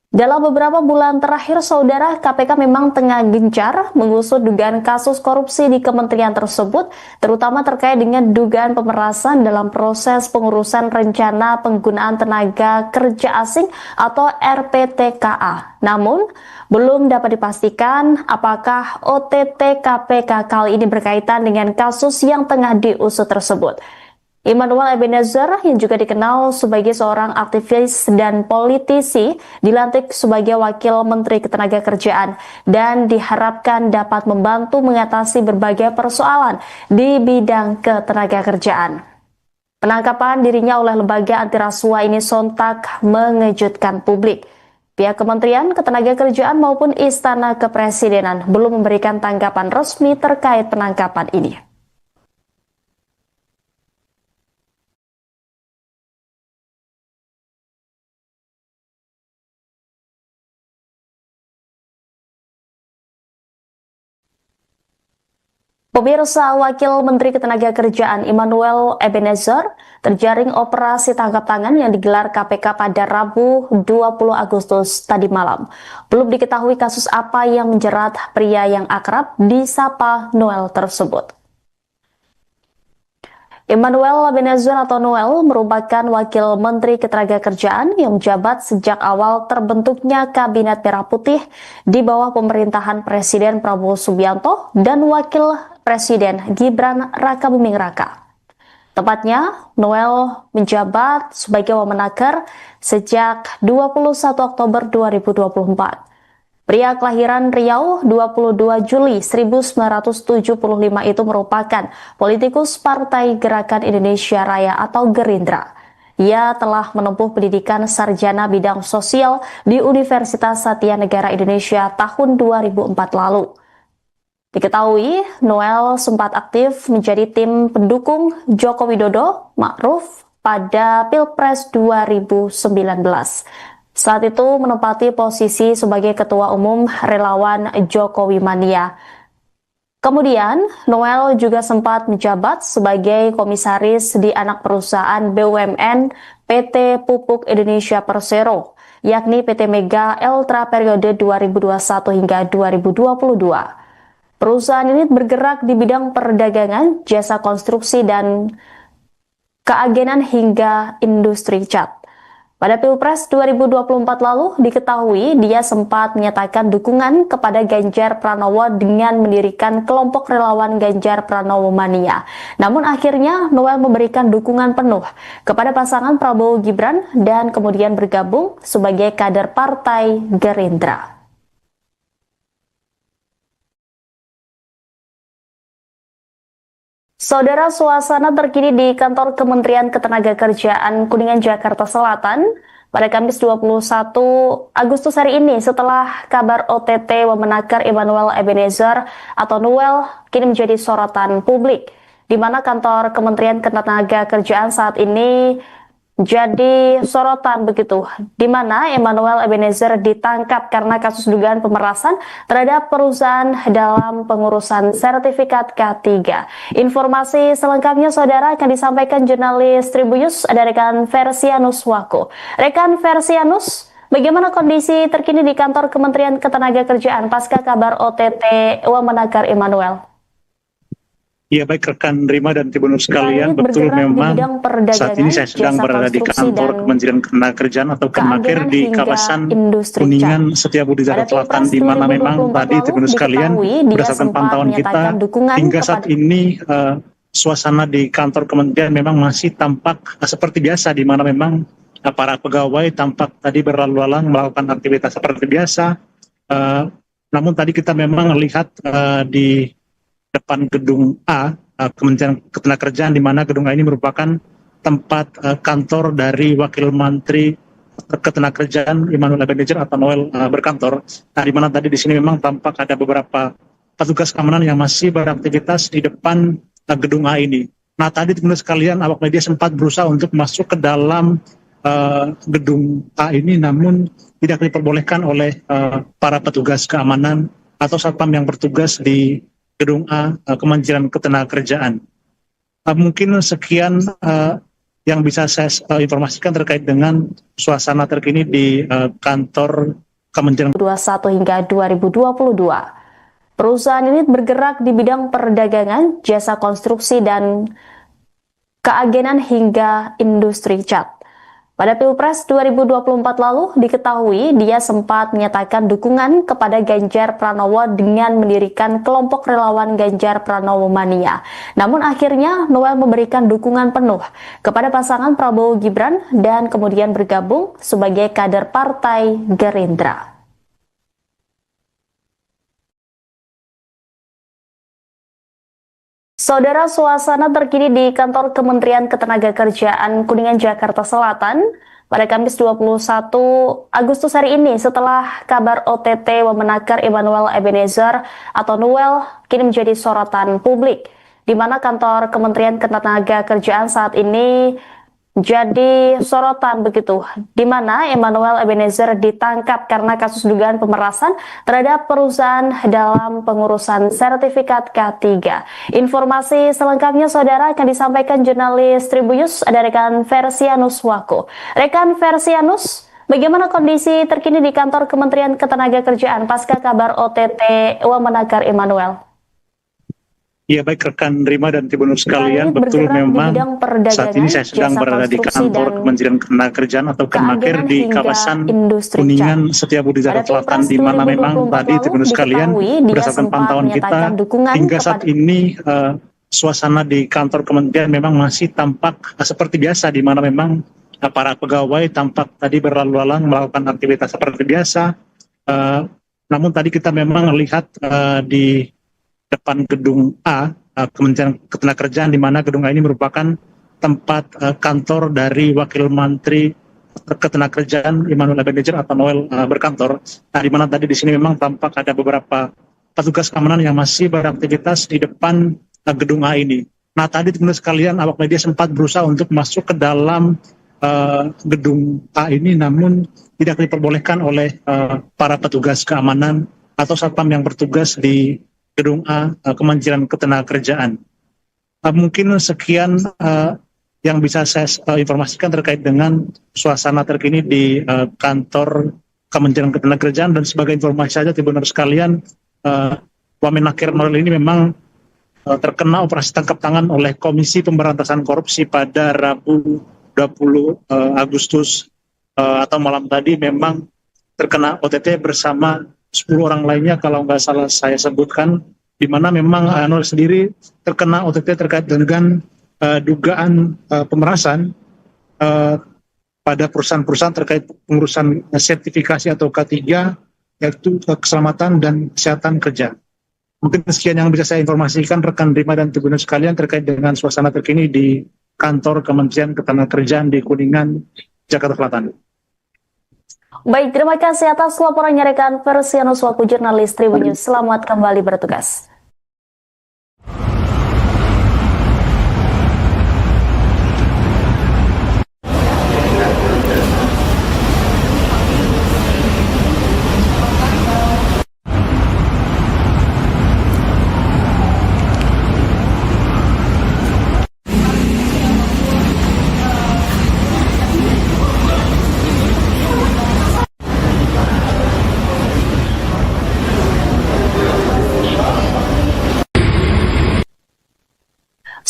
[SPEAKER 1] Dalam beberapa bulan terakhir, saudara, KPK memang tengah gencar mengusut dugaan kasus korupsi di kementerian tersebut, terutama terkait dengan dugaan pemerasan dalam proses pengurusan rencana penggunaan tenaga kerja asing atau RPTKA. Namun, belum dapat dipastikan apakah OTT KPK kali ini berkaitan dengan kasus yang tengah diusut tersebut. Immanuel Ebenezer yang juga dikenal sebagai seorang aktivis dan politisi dilantik sebagai Wakil Menteri Ketenagakerjaan dan diharapkan dapat membantu mengatasi berbagai persoalan di bidang ketenagakerjaan. Penangkapan dirinya oleh lembaga anti rasuah ini sontak mengejutkan publik. Pihak Kementerian Ketenagakerjaan maupun Istana Kepresidenan belum memberikan tanggapan resmi terkait penangkapan ini. Pemirsa, Wakil Menteri Ketenagakerjaan Immanuel Ebenezer terjaring operasi tangkap tangan yang digelar KPK pada Rabu 20 Agustus tadi malam. Belum diketahui kasus apa yang menjerat pria yang akrab disapa Noel tersebut. Immanuel Ebenezer atau Noel merupakan Wakil Menteri Ketenagakerjaan yang menjabat sejak awal terbentuknya Kabinet Merah Putih di bawah pemerintahan Presiden Prabowo Subianto dan Wakil Presiden Gibran Rakabuming Raka. Tepatnya, Noel menjabat sebagai Wamenaker sejak 21 Oktober 2024. Pria kelahiran Riau 22 Juli 1975 itu merupakan politikus Partai Gerakan Indonesia Raya atau Gerindra. Ia telah menempuh pendidikan sarjana bidang sosial di Universitas Satya Negara Indonesia tahun 2004 lalu. Diketahui, Noel sempat aktif menjadi tim pendukung Joko Widodo Ma'ruf pada Pilpres 2019. Saat itu menempati posisi sebagai Ketua Umum Relawan Jokowi Mania. Kemudian, Noel juga sempat menjabat sebagai komisaris di anak perusahaan BUMN PT Pupuk Indonesia Persero, yakni PT Mega Eltra periode 2021 hingga 2022. Perusahaan ini bergerak di bidang perdagangan, jasa konstruksi, dan keagenan hingga industri cat. Pada Pilpres 2024 lalu diketahui dia sempat menyatakan dukungan kepada Ganjar Pranowo dengan mendirikan kelompok relawan Ganjar Pranowo Mania. Namun akhirnya Noel memberikan dukungan penuh kepada pasangan Prabowo Gibran dan kemudian bergabung sebagai kader Partai Gerindra. Saudara, suasana terkini di kantor Kementerian Ketenagakerjaan Kuningan, Jakarta Selatan pada Kamis 21 Agustus hari ini setelah kabar OTT Wamenaker Immanuel Ebenezer atau Noel kini menjadi sorotan publik, di mana kantor Kementerian Ketenagakerjaan saat ini jadi sorotan begitu, di mana Immanuel Ebenezer ditangkap karena kasus dugaan pemerasan terhadap perusahaan dalam pengurusan sertifikat K3. Informasi selengkapnya saudara akan disampaikan jurnalis Tribunnews, ada rekan Versianus Wako. Rekan Versianus, bagaimana kondisi terkini di kantor Kementerian Ketenagakerjaan pasca kabar OTT Wamenaker Immanuel?
[SPEAKER 2] Ya, baik rekan Rima dan Tribunnews sekalian, betul memang saat ini saya sedang berada di kantor Kementerian Ketenagakerjaan atau Kemenaker di kawasan Kuningan Setiabudi Jakarta Selatan, di mana memang tadi Tribunnews sekalian berdasarkan pantauan kita hingga saat ini suasana di kantor Kementerian memang masih tampak seperti biasa, di mana memang para pegawai tampak tadi berlalu lalang melakukan aktivitas seperti biasa. Namun tadi kita memang lihat di depan gedung A, Kementerian Ketenagakerjaan, di mana gedung A ini merupakan tempat kantor dari Wakil Menteri Ketenagakerjaan Immanuel Ebenezer atau Noel berkantor. Nah, di mana tadi di sini memang tampak ada beberapa petugas keamanan yang masih beraktivitas di depan gedung A ini. Nah, tadi teman-teman sekalian, awak media sempat berusaha untuk masuk ke dalam gedung A ini, namun tidak diperbolehkan oleh para petugas keamanan atau satpam yang bertugas di gedung A Kementerian Ketenagakerjaan. Mungkin sekian yang bisa saya informasikan terkait dengan suasana terkini di kantor Kementerian
[SPEAKER 1] 2021 hingga 2022. Perusahaan ini bergerak di bidang perdagangan, jasa konstruksi, dan keagenan hingga industri cat. Pada Pilpres 2024 lalu diketahui dia sempat menyatakan dukungan kepada Ganjar Pranowo dengan mendirikan kelompok relawan Ganjar Pranowo Mania. Namun akhirnya Noel memberikan dukungan penuh kepada pasangan Prabowo Gibran dan kemudian bergabung sebagai kader Partai Gerindra. Saudara, suasana terkini di kantor Kementerian Ketenagakerjaan Kuningan, Jakarta Selatan pada Kamis 21 Agustus hari ini setelah kabar OTT Wamenakar Immanuel Ebenezer atau Noel kini menjadi sorotan publik, di mana kantor Kementerian Ketenagakerjaan saat ini jadi sorotan begitu, di mana Immanuel Ebenezer ditangkap karena kasus dugaan pemerasan terhadap perusahaan dalam pengurusan sertifikat K3. Informasi selengkapnya saudara akan disampaikan jurnalis Tribunnews ada rekan Versianus Wako. Rekan Versianus, bagaimana kondisi terkini di kantor Kementerian Ketenagakerjaan pasca kabar OTT Wamenakar Immanuel?
[SPEAKER 2] Ya, baik rekan Rima dan Tribunnews sekalian, betul memang saat ini saya sedang berada di kantor Kementerian Ketenagakerjaan atau Kemenaker di kawasan Kuningan, Setiabudi, Jakarta Selatan, di mana memang tadi Tribunnews sekalian berdasarkan pantauan kita hingga saat ini suasana di kantor kementerian memang masih tampak seperti biasa, di mana memang para pegawai tampak tadi berlalu lalang melakukan aktivitas seperti biasa. Namun tadi kita memang lihat di depan gedung A, Kementerian Ketenagakerjaan, di mana gedung A ini merupakan tempat kantor dari Wakil Menteri Ketenagakerjaan Immanuel Ebenezer atau Noel berkantor. Nah, di mana tadi di sini memang tampak ada beberapa petugas keamanan yang masih beraktivitas di depan gedung A ini. Nah, tadi teman-teman sekalian, awak media sempat berusaha untuk masuk ke dalam gedung A ini, namun tidak diperbolehkan oleh para petugas keamanan atau satpam yang bertugas di gedung A Kementerian Ketenagakerjaan. Mungkin sekian yang bisa saya informasikan terkait dengan suasana terkini di kantor Kementerian Ketenagakerjaan. Dan sebagai informasi saja Tribunnews sekalian, Wamenakar Noel ini memang terkena operasi tangkap tangan oleh Komisi Pemberantasan Korupsi pada Rabu 20 Agustus atau malam tadi, memang terkena OTT bersama 10 orang lainnya kalau nggak salah saya sebutkan, di mana memang Noel sendiri terkena OTT terkait dengan dugaan pemerasan pada perusahaan-perusahaan terkait pengurusan sertifikasi atau K3, yaitu keselamatan dan kesehatan kerja. Mungkin sekian yang bisa saya informasikan rekan Rima dan Tribunnews sekalian terkait dengan suasana terkini di kantor Kementerian Ketenagakerjaan di Kuningan, Jakarta Selatan.
[SPEAKER 1] Baik, terima kasih atas laporannya rekan Versianus Wako, jurnalis Tribunnews. Selamat kembali bertugas.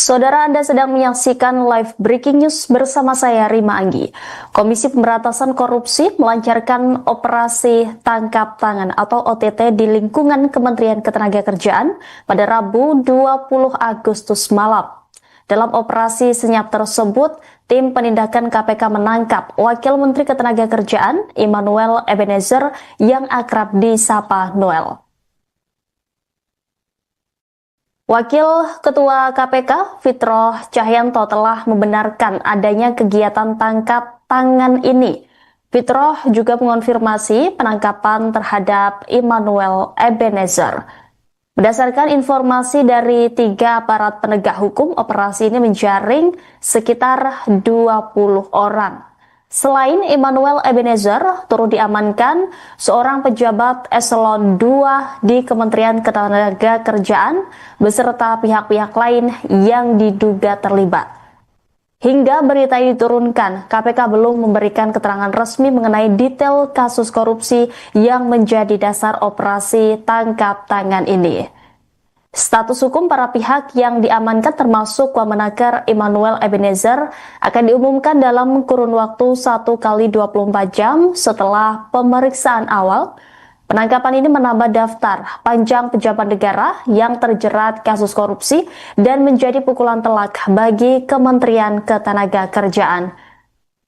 [SPEAKER 1] Saudara, Anda sedang menyaksikan live breaking news bersama saya Rima Anggi. Komisi Pemberantasan Korupsi melancarkan operasi tangkap tangan atau OTT di lingkungan Kementerian Ketenagakerjaan pada Rabu 20 Agustus malam. Dalam operasi senyap tersebut, tim penindakan KPK menangkap Wakil Menteri Ketenagakerjaan Immanuel Ebenezer yang akrab disapa Noel. Wakil Ketua KPK Fitroh Cahyanto telah membenarkan adanya kegiatan tangkap tangan ini. Fitroh juga mengonfirmasi penangkapan terhadap Immanuel Ebenezer. Berdasarkan informasi dari 3 aparat penegak hukum, operasi ini menjaring sekitar 20 orang. Selain Immanuel Ebenezer, turut diamankan seorang pejabat eselon 2 di Kementerian Ketenagakerjaan beserta pihak-pihak lain yang diduga terlibat. Hingga berita ini diturunkan, KPK belum memberikan keterangan resmi mengenai detail kasus korupsi yang menjadi dasar operasi tangkap tangan ini. Status hukum para pihak yang diamankan termasuk Wamenaker Immanuel Ebenezer akan diumumkan dalam kurun waktu 1 kali 24 jam setelah pemeriksaan awal. Penangkapan ini menambah daftar panjang pejabat negara yang terjerat kasus korupsi dan menjadi pukulan telak bagi Kementerian Ketenagakerjaan.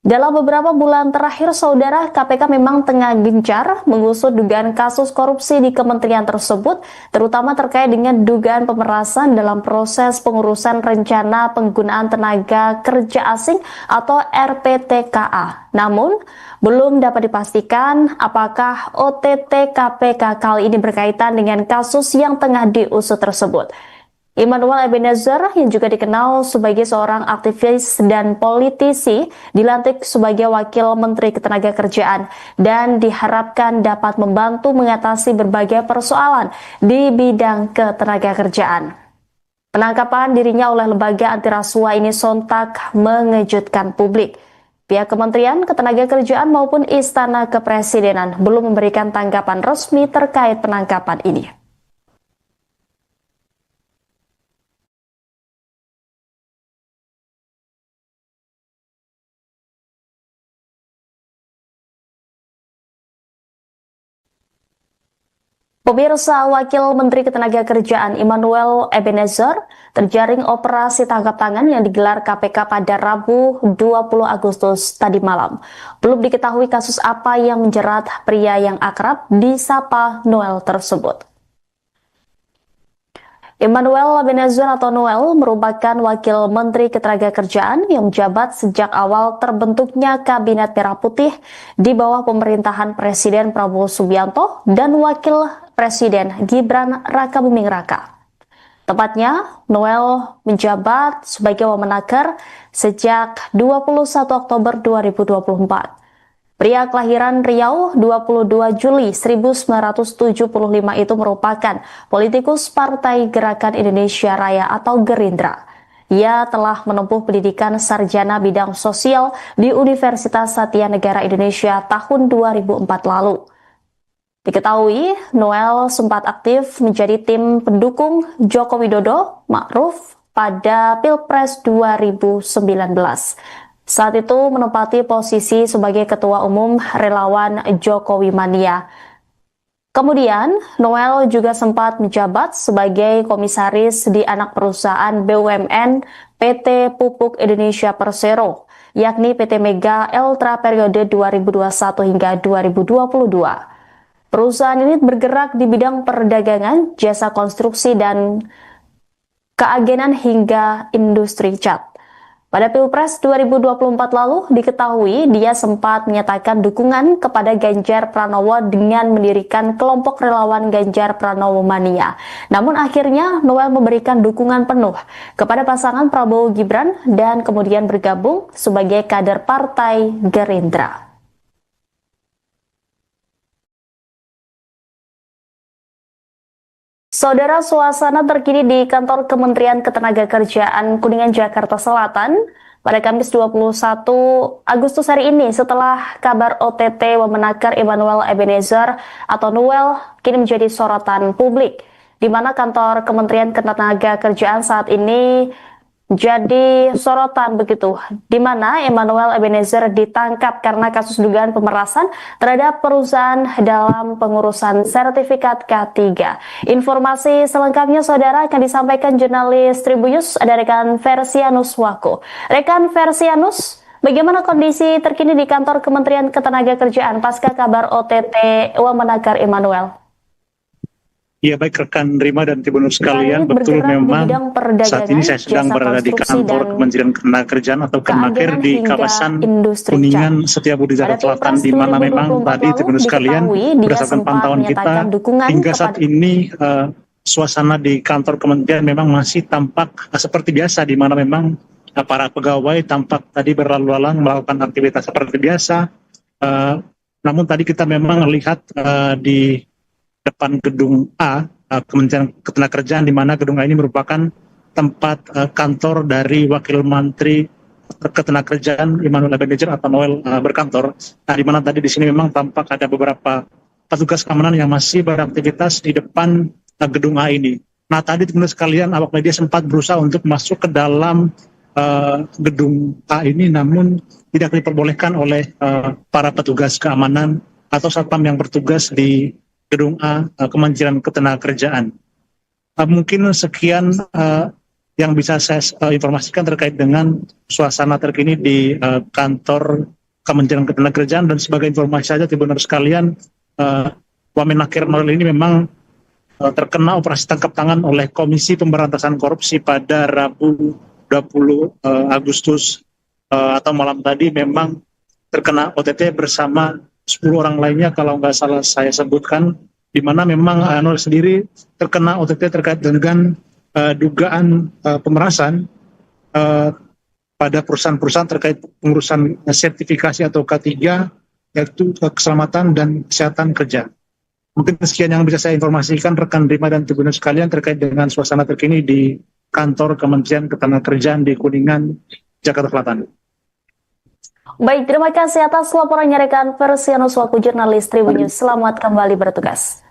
[SPEAKER 1] Dalam beberapa bulan terakhir, saudara, KPK memang tengah gencar mengusut dugaan kasus korupsi di kementerian tersebut, terutama terkait dengan dugaan pemerasan dalam proses pengurusan rencana penggunaan tenaga kerja asing atau RPTKA. Namun, belum dapat dipastikan apakah OTT KPK kali ini berkaitan dengan kasus yang tengah diusut tersebut. Immanuel Ebenezer yang juga dikenal sebagai seorang aktivis dan politisi dilantik sebagai Wakil Menteri Ketenagakerjaan dan diharapkan dapat membantu mengatasi berbagai persoalan di bidang ketenagakerjaan. Penangkapan dirinya oleh lembaga anti rasuah ini sontak mengejutkan publik. Pihak Kementerian Ketenagakerjaan maupun Istana Kepresidenan belum memberikan tanggapan resmi terkait penangkapan ini. Pemirsa, Wakil Menteri Ketenagakerjaan Immanuel Ebenezer terjaring operasi tangkap tangan yang digelar KPK pada Rabu 20 Agustus tadi malam. Belum diketahui kasus apa yang menjerat pria yang akrab disapa Noel tersebut. Immanuel Ebenezer atau Noel merupakan Wakil Menteri Ketenagakerjaan yang menjabat sejak awal terbentuknya Kabinet Merah Putih di bawah pemerintahan Presiden Prabowo Subianto dan Wakil Presiden Gibran Rakabuming Raka. Tepatnya, Noel menjabat sebagai Wamenaker sejak 21 Oktober 2024. Pria kelahiran Riau 22 Juli 1975 itu merupakan politikus Partai Gerakan Indonesia Raya atau Gerindra. Ia telah menempuh pendidikan sarjana bidang sosial di Universitas Satya Negara Indonesia tahun 2004 lalu. Diketahui, Noel sempat aktif menjadi tim pendukung Joko Widodo Ma'ruf pada Pilpres 2019. Saat itu menempati posisi sebagai Ketua Umum Relawan Jokowi Mania. Kemudian, Noel juga sempat menjabat sebagai komisaris di anak perusahaan BUMN PT Pupuk Indonesia Persero, yakni PT Mega Eltra periode 2021 hingga 2022. Perusahaan ini bergerak di bidang perdagangan, jasa konstruksi, dan keagenan hingga industri cat. Pada Pilpres 2024 lalu, diketahui dia sempat menyatakan dukungan kepada Ganjar Pranowo dengan mendirikan kelompok relawan Ganjar Pranowo Mania. Namun akhirnya Noel memberikan dukungan penuh kepada pasangan Prabowo Gibran dan kemudian bergabung sebagai kader Partai Gerindra. Saudara, suasana terkini di kantor Kementerian Ketenagakerjaan Kuningan, Jakarta Selatan pada Kamis 21 Agustus hari ini setelah kabar OTT Wamenaker Immanuel Ebenezer atau Noel kini menjadi sorotan publik, di mana kantor Kementerian Ketenagakerjaan saat ini jadi sorotan begitu, di mana Immanuel Ebenezer ditangkap karena kasus dugaan pemerasan terhadap perusahaan dalam pengurusan sertifikat K3. Informasi selengkapnya, saudara, akan disampaikan jurnalis Tribunnews, ada rekan Versianus Wako. Rekan Versianus, bagaimana kondisi terkini di kantor Kementerian Ketenagakerjaan pasca kabar OTT Wamenaker Immanuel?
[SPEAKER 2] Ya, baik rekan Rima dan Tribunnews sekalian, betul memang saat ini saya sedang berada di kantor Kementerian Ketenagakerjaan atau Kemenaker di kawasan Kuningan, Setiabudi, Jakarta Selatan, di mana memang tadi Tribunnews sekalian berdasarkan pantauan kita hingga saat ini suasana di kantor Kementerian memang masih tampak seperti biasa, di mana memang para pegawai tampak tadi berlalu lalang melakukan aktivitas seperti biasa. Namun tadi kita memang lihat di depan gedung A, Kementerian Ketenagakerjaan, di mana gedung A ini merupakan tempat kantor dari Wakil Menteri Ketenagakerjaan Immanuel Ebenezer atau Noel berkantor. Nah, di mana tadi di sini memang tampak ada beberapa petugas keamanan yang masih beraktivitas di depan gedung A ini. Nah tadi teman-teman sekalian, awak media sempat berusaha untuk masuk ke dalam gedung A ini, namun tidak diperbolehkan oleh para petugas keamanan atau satpam yang bertugas di gedung A, Kementerian Ketenagakerjaan. Mungkin sekian yang bisa saya informasikan terkait dengan suasana terkini di kantor Kementerian Ketenagakerjaan. Dan sebagai informasi saja teman-teman sekalian, Wamenakir Nuril ini memang terkena operasi tangkap tangan oleh Komisi Pemberantasan Korupsi pada Rabu 20 Agustus atau malam tadi. Memang terkena OTT bersama 10 orang lainnya kalau nggak salah saya sebutkan, di mana memang Nuril sendiri terkena OTT terkait dengan dugaan pemerasan pada perusahaan-perusahaan terkait pengurusan sertifikasi atau K3, yaitu keselamatan dan kesehatan kerja. Mungkin sekian yang bisa saya informasikan rekan Rima dan Tribunner sekalian terkait dengan suasana terkini di kantor Kementerian Ketenagakerjaan di Kuningan, Jakarta Selatan.
[SPEAKER 1] Baik, terima kasih atas laporannya rekan Persianus selaku jurnalis Tribun News. Selamat kembali bertugas.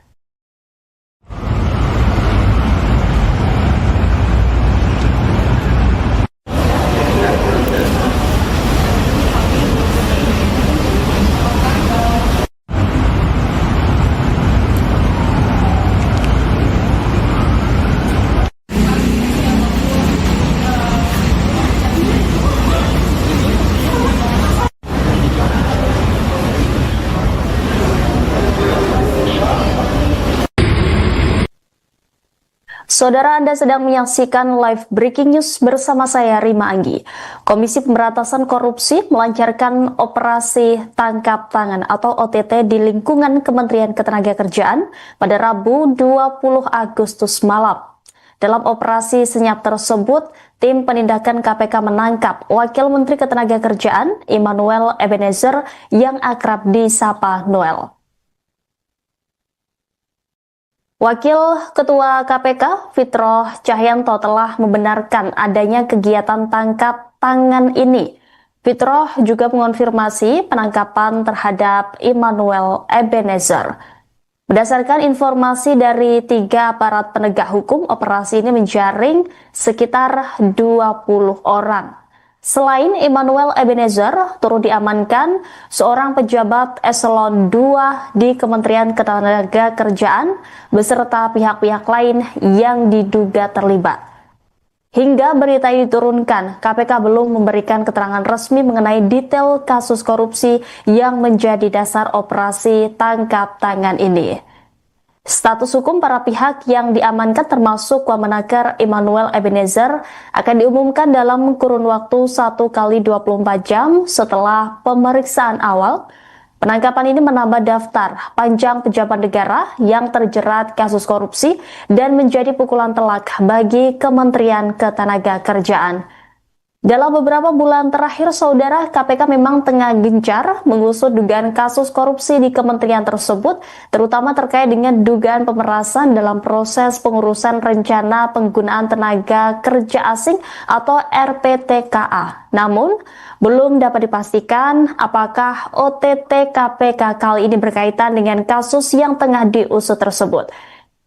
[SPEAKER 1] Saudara, Anda sedang menyaksikan live breaking news bersama saya Rima Anggi. Komisi Pemberantasan Korupsi melancarkan operasi tangkap tangan atau OTT di lingkungan Kementerian Ketenagakerjaan pada Rabu 20 Agustus malam. Dalam operasi senyap tersebut, tim penindakan KPK menangkap Wakil Menteri Ketenagakerjaan Immanuel Ebenezer yang akrab disapa Noel. Wakil Ketua KPK Fitroh Cahyanto telah membenarkan adanya kegiatan tangkap tangan ini. Fitroh juga mengonfirmasi penangkapan terhadap Immanuel Ebenezer. Berdasarkan informasi dari 3 aparat penegak hukum, operasi ini menjaring sekitar 20 orang. Selain Immanuel Ebenezer, turut diamankan seorang pejabat eselon 2 di Kementerian Ketenagakerjaan beserta pihak-pihak lain yang diduga terlibat. Hingga berita ini diturunkan, KPK belum memberikan keterangan resmi mengenai detail kasus korupsi yang menjadi dasar operasi tangkap tangan ini. Status hukum para pihak yang diamankan termasuk Wamenakir Immanuel Ebenezer akan diumumkan dalam kurun waktu 1 kali 24 jam setelah pemeriksaan awal. Penangkapan ini menambah daftar panjang pejabat negara yang terjerat kasus korupsi dan menjadi pukulan telak bagi Kementerian Ketenagakerjaan. Dalam beberapa bulan terakhir, saudara, KPK memang tengah gencar mengusut dugaan kasus korupsi di kementerian tersebut, terutama terkait dengan dugaan pemerasan dalam proses pengurusan rencana penggunaan tenaga kerja asing atau RPTKA. Namun, belum dapat dipastikan apakah OTT KPK kali ini berkaitan dengan kasus yang tengah diusut tersebut.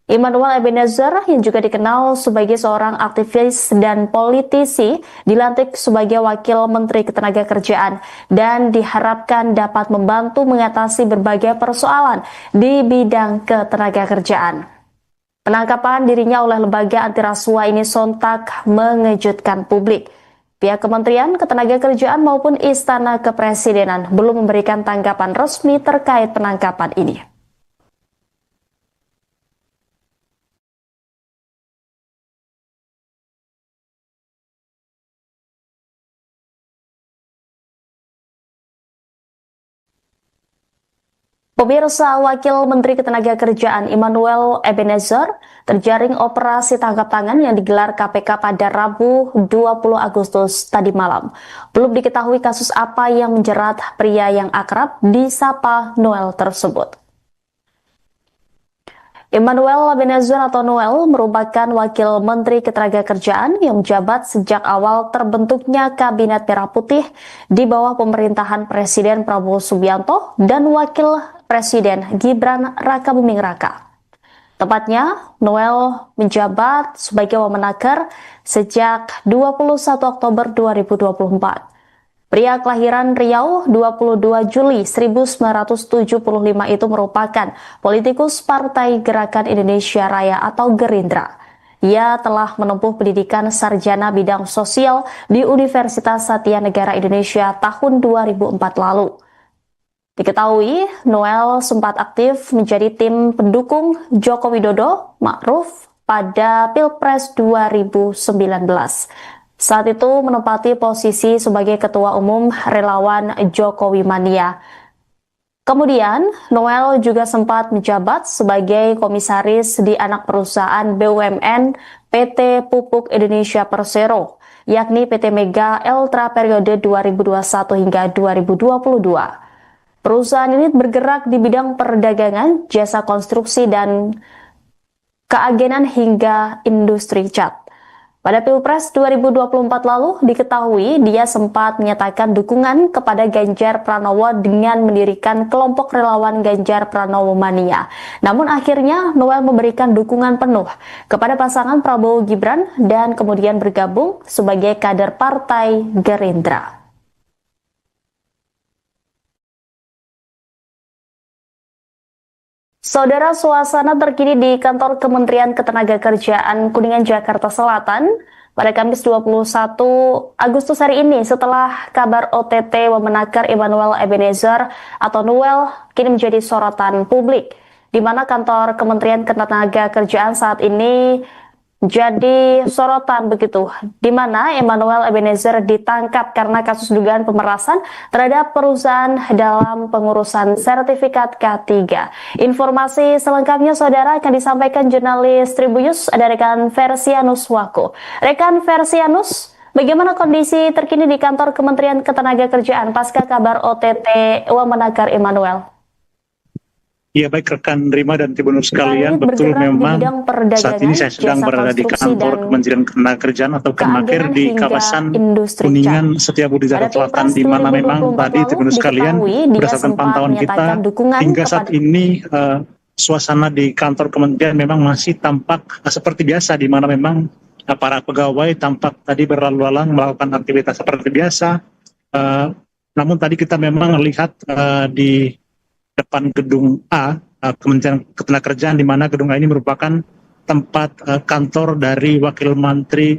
[SPEAKER 1] Immanuel Ebenezer yang juga dikenal sebagai seorang aktivis dan politisi dilantik sebagai Wakil Menteri Ketenagakerjaan dan diharapkan dapat membantu mengatasi berbagai persoalan di bidang ketenagakerjaan. Penangkapan dirinya oleh lembaga anti rasuah ini sontak mengejutkan publik. Pihak Kementerian Ketenagakerjaan maupun Istana Kepresidenan belum memberikan tanggapan resmi terkait penangkapan ini. Pemirsa, Wakil Menteri Ketenagakerjaan Immanuel Ebenezer terjaring operasi tangkap tangan yang digelar KPK pada Rabu 20 Agustus tadi malam. Belum diketahui kasus apa yang menjerat pria yang akrab disapa Noel tersebut. Immanuel Ebenezer atau Noel merupakan Wakil Menteri Ketenagakerjaan yang menjabat sejak awal terbentuknya Kabinet Merah Putih di bawah pemerintahan Presiden Prabowo Subianto dan Wakil Presiden Gibran Rakabuming Raka. Tepatnya, Noel menjabat sebagai Wamenaker sejak 21 Oktober 2024. Pria kelahiran Riau 22 Juli 1975 itu merupakan politikus Partai Gerakan Indonesia Raya atau Gerindra. Ia telah menempuh pendidikan sarjana bidang sosial di Universitas Satya Negara Indonesia tahun 2004 lalu. Diketahui, Noel sempat aktif menjadi tim pendukung Joko Widodo Ma'ruf pada Pilpres 2019. Saat itu menempati posisi sebagai Ketua Umum Relawan Jokowi Mania. Kemudian, Noel juga sempat menjabat sebagai komisaris di anak perusahaan BUMN PT Pupuk Indonesia Persero, yakni PT Mega Eltra periode 2021 hingga 2022. Perusahaan ini bergerak di bidang perdagangan, jasa konstruksi, dan keagenan hingga industri cat. Pada Pilpres 2024 lalu, diketahui dia sempat menyatakan dukungan kepada Ganjar Pranowo dengan mendirikan kelompok relawan Ganjar Pranowo Mania. Namun akhirnya Noel memberikan dukungan penuh kepada pasangan Prabowo Gibran dan kemudian bergabung sebagai kader Partai Gerindra. Saudara, suasana terkini di kantor Kementerian Ketenagakerjaan Kuningan, Jakarta Selatan pada Kamis 21 Agustus hari ini setelah kabar OTT Wamenaker Emmanuel Ebenezer atau Noel kini menjadi sorotan publik, di mana kantor Kementerian Ketenagakerjaan saat ini jadi sorotan begitu, di mana Emmanuel Ebenezer ditangkap karena kasus dugaan pemerasan terhadap perusahaan dalam pengurusan sertifikat K3. Informasi selengkapnya saudara akan disampaikan jurnalis Tribunnews ada rekan Versianus Wako. Rekan Versianus, bagaimana kondisi terkini di kantor Kementerian Ketenagakerjaan pasca kabar OTT Wamenaker Emmanuel?
[SPEAKER 2] Ya, baik rekan Rima dan Tribunnews sekalian, betul memang saat ini saya sedang berada di kantor Kementerian Ketenagakerjaan atau Kemenaker di kawasan Kuningan Setiabudi Jakarta Selatan, di mana memang tadi Tribunnews sekalian berdasarkan pantauan kita hingga saat ini suasana di kantor kementerian memang masih tampak seperti biasa, di mana memang para pegawai tampak tadi berlalu lalang melakukan aktivitas seperti biasa. Namun tadi kita memang lihat di depan gedung A, Kementerian Ketenagakerjaan, di mana gedung A ini merupakan tempat kantor dari Wakil Menteri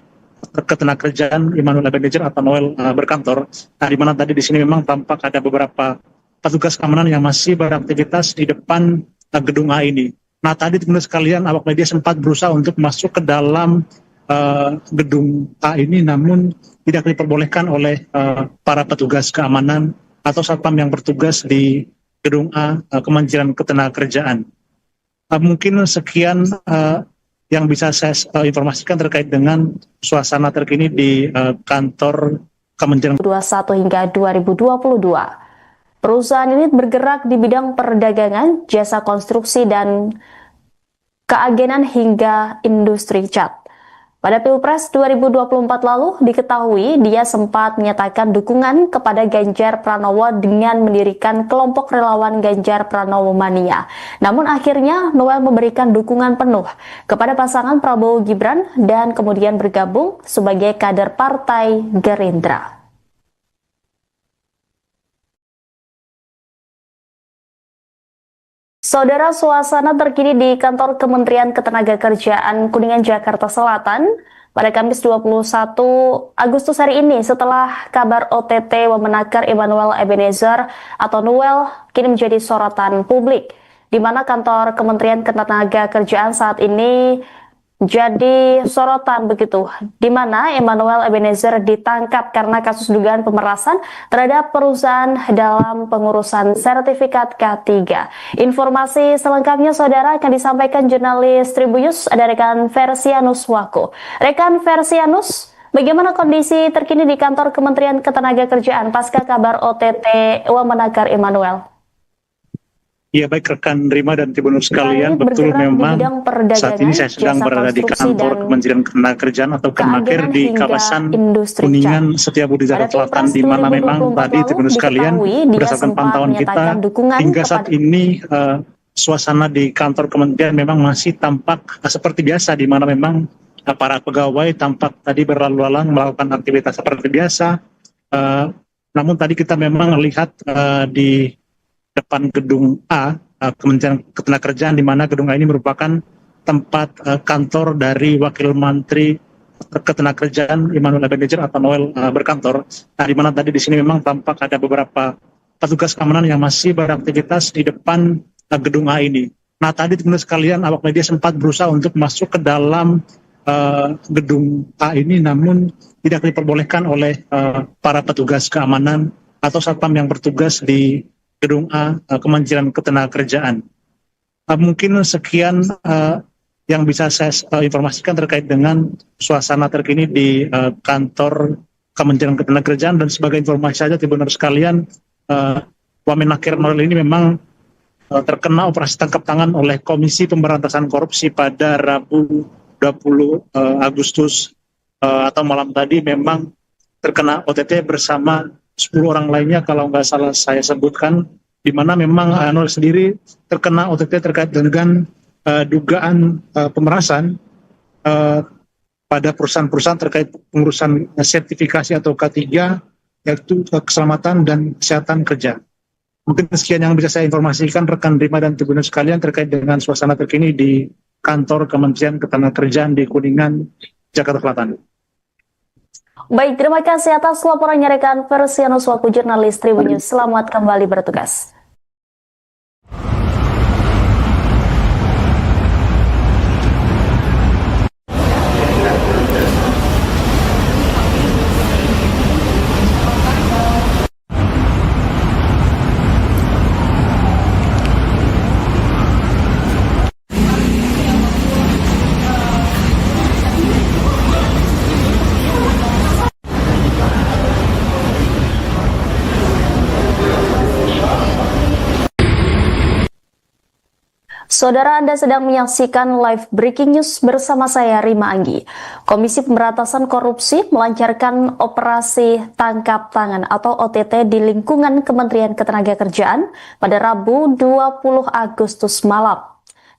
[SPEAKER 2] Ketenagakerjaan Emmanuel Ebenezer atau Noel berkantor. Nah, di mana tadi di sini memang tampak ada beberapa petugas keamanan yang masih beraktivitas di depan gedung A ini. Nah, tadi teman-teman sekalian, awak media sempat berusaha untuk masuk ke dalam gedung A ini, namun tidak diperbolehkan oleh para petugas keamanan atau satpam yang bertugas di gedung A Kementerian Ketenagakerjaan. Mungkin sekian yang bisa saya informasikan terkait dengan suasana terkini di kantor Kementerian
[SPEAKER 1] 2021 hingga 2022. Perusahaan ini bergerak di bidang perdagangan, jasa konstruksi, dan keagenan hingga industri cat. Pada Pilpres 2024 lalu, diketahui dia sempat menyatakan dukungan kepada Ganjar Pranowo dengan mendirikan kelompok relawan Ganjar Pranowo Mania. Namun akhirnya Noel memberikan dukungan penuh kepada pasangan Prabowo Gibran dan kemudian bergabung sebagai kader Partai Gerindra. Saudara, suasana terkini di kantor Kementerian Ketenagakerjaan Kuningan, Jakarta Selatan pada Kamis 21 Agustus hari ini setelah kabar OTT Wamenaker Emmanuel Ebenezer atau Noel kini menjadi sorotan publik, di mana kantor Kementerian Ketenagakerjaan saat ini jadi sorotan begitu, di mana Emmanuel Ebenezer ditangkap karena kasus dugaan pemerasan terhadap perusahaan dalam pengurusan sertifikat K3. Informasi selengkapnya saudara akan disampaikan jurnalis Tribunnews ada rekan Versianus Wako. Rekan Versianus, bagaimana kondisi terkini di kantor Kementerian Ketenagakerjaan pasca kabar OTT Wamenaker Emmanuel?
[SPEAKER 2] Ya, baik rekan Rima dan Tribunnews sekalian, betul memang saat ini saya sedang berada di kantor Kementerian Ketenagakerjaan atau Kemenaker di kawasan Kuningan Setiabudi Jakarta Selatan, di mana memang tadi Tribunnews sekalian berdasarkan pantauan kita hingga saat ini suasana di kantor kementerian memang masih tampak seperti biasa, di mana memang para pegawai tampak tadi berlalu lalang melakukan aktivitas seperti biasa. Namun tadi kita memang lihat di depan gedung A, Kementerian Ketenagakerjaan, di mana gedung A ini merupakan tempat kantor dari Wakil Menteri Ketenagakerjaan Immanuel Ebenezer atau Noel berkantor. Di mana tadi di sini memang tampak ada beberapa petugas keamanan yang masih beraktivitas di depan gedung A ini. Nah, tadi teman-teman sekalian, awak media sempat berusaha untuk masuk ke dalam gedung A ini, namun tidak diperbolehkan oleh para petugas keamanan atau satpam yang bertugas di gedung A Kementerian Ketenagakerjaan. Mungkin sekian yang bisa saya informasikan terkait dengan suasana terkini di kantor Kementerian Ketenagakerjaan. Dan sebagai informasi saja, teman-teman sekalian, Wamenakir Noel ini memang terkena operasi tangkap tangan oleh Komisi Pemberantasan Korupsi pada Rabu 20 Agustus atau malam tadi. Memang terkena OTT bersama 10 orang lainnya kalau nggak salah saya sebutkan, di mana memang Noel sendiri terkena OTT terkait dengan dugaan pemerasan pada perusahaan-perusahaan terkait pengurusan sertifikasi atau K3, yaitu keselamatan dan kesehatan kerja. Mungkin sekian yang bisa saya informasikan rekan Rima dan Tribuners sekalian terkait dengan suasana terkini di kantor Kementerian Ketenagakerjaan di Kuningan, Jakarta Selatan.
[SPEAKER 1] Baik, terima kasih atas laporannya rekan Persianus Waku jurnalis Tribun News. Selamat kembali bertugas. Saudara, Anda sedang menyaksikan live breaking news bersama saya Rima Anggi. Komisi Pemberantasan Korupsi melancarkan operasi tangkap tangan atau OTT di lingkungan Kementerian Ketenagakerjaan pada Rabu 20 Agustus malam.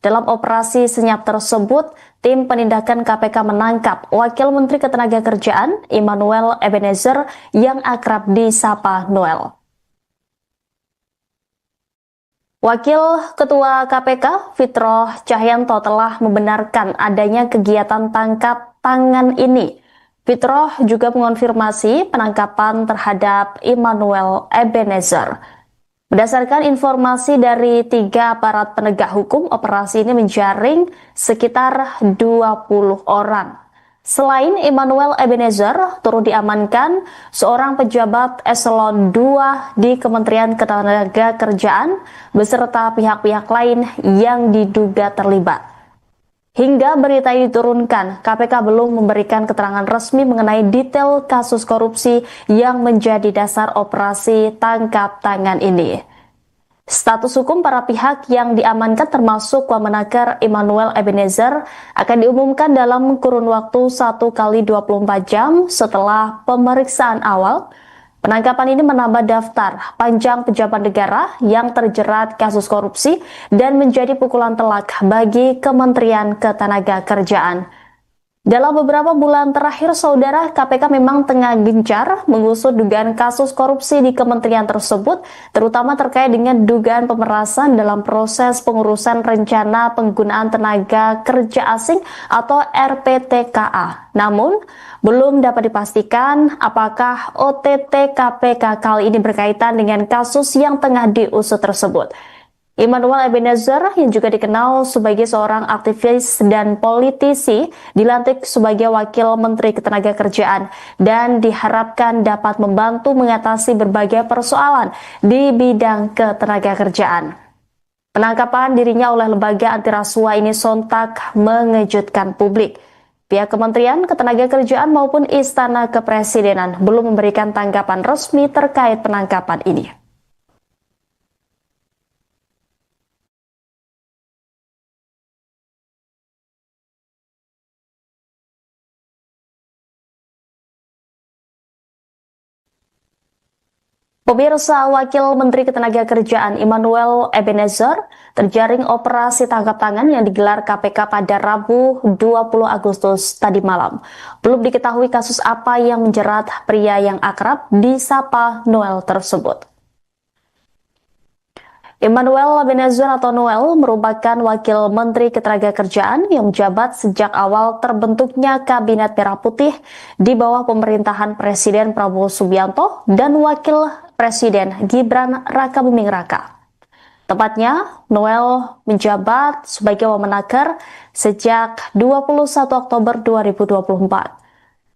[SPEAKER 1] Dalam operasi senyap tersebut, tim penindakan KPK menangkap Wakil Menteri Ketenagakerjaan Immanuel Ebenezer yang akrab disapa Noel. Wakil Ketua KPK Fitroh Cahyanto telah membenarkan adanya kegiatan tangkap tangan ini. Fitroh juga mengonfirmasi penangkapan terhadap Immanuel Ebenezer. Berdasarkan informasi dari 3 aparat penegak hukum, operasi ini menjaring sekitar 20 orang. Selain Immanuel Ebenezer, turut diamankan seorang pejabat eselon 2 di Kementerian Ketenagakerjaan beserta pihak-pihak lain yang diduga terlibat. Hingga berita ini diturunkan, KPK belum memberikan keterangan resmi mengenai detail kasus korupsi yang menjadi dasar operasi tangkap tangan ini. Status hukum para pihak yang diamankan termasuk Wamenakir Immanuel Ebenezer akan diumumkan dalam kurun waktu 1 kali 24 jam setelah pemeriksaan awal. Penangkapan ini menambah daftar panjang pejabat negara yang terjerat kasus korupsi dan menjadi pukulan telak bagi Kementerian Ketenagakerjaan. Dalam beberapa bulan terakhir, saudara, KPK memang tengah gencar mengusut dugaan kasus korupsi di kementerian tersebut, terutama terkait dengan dugaan pemerasan dalam proses pengurusan rencana penggunaan tenaga kerja asing atau RPTKA. Namun, belum dapat dipastikan apakah OTT KPK kali ini berkaitan dengan kasus yang tengah diusut tersebut. Immanuel Ebenezer yang juga dikenal sebagai seorang aktivis dan politisi dilantik sebagai Wakil Menteri Ketenagakerjaan dan diharapkan dapat membantu mengatasi berbagai persoalan di bidang ketenagakerjaan. Penangkapan dirinya oleh lembaga anti rasuah ini sontak mengejutkan publik. Pihak Kementerian Ketenagakerjaan maupun Istana Kepresidenan belum memberikan tanggapan resmi terkait penangkapan ini. Pemirsa, Wakil Menteri Ketenagakerjaan Immanuel Ebenezer terjaring operasi tangkap tangan yang digelar KPK pada Rabu 20 Agustus tadi malam. Belum diketahui kasus apa yang menjerat pria yang akrab disapa Noel tersebut. Immanuel Ebenezer atau Noel merupakan Wakil Menteri Ketenagakerjaan yang menjabat sejak awal terbentuknya Kabinet Merah Putih di bawah pemerintahan Presiden Prabowo Subianto dan Wakil Presiden Gibran Rakabuming Raka. Tepatnya, Noel menjabat sebagai Wamenaker sejak 21 Oktober 2024.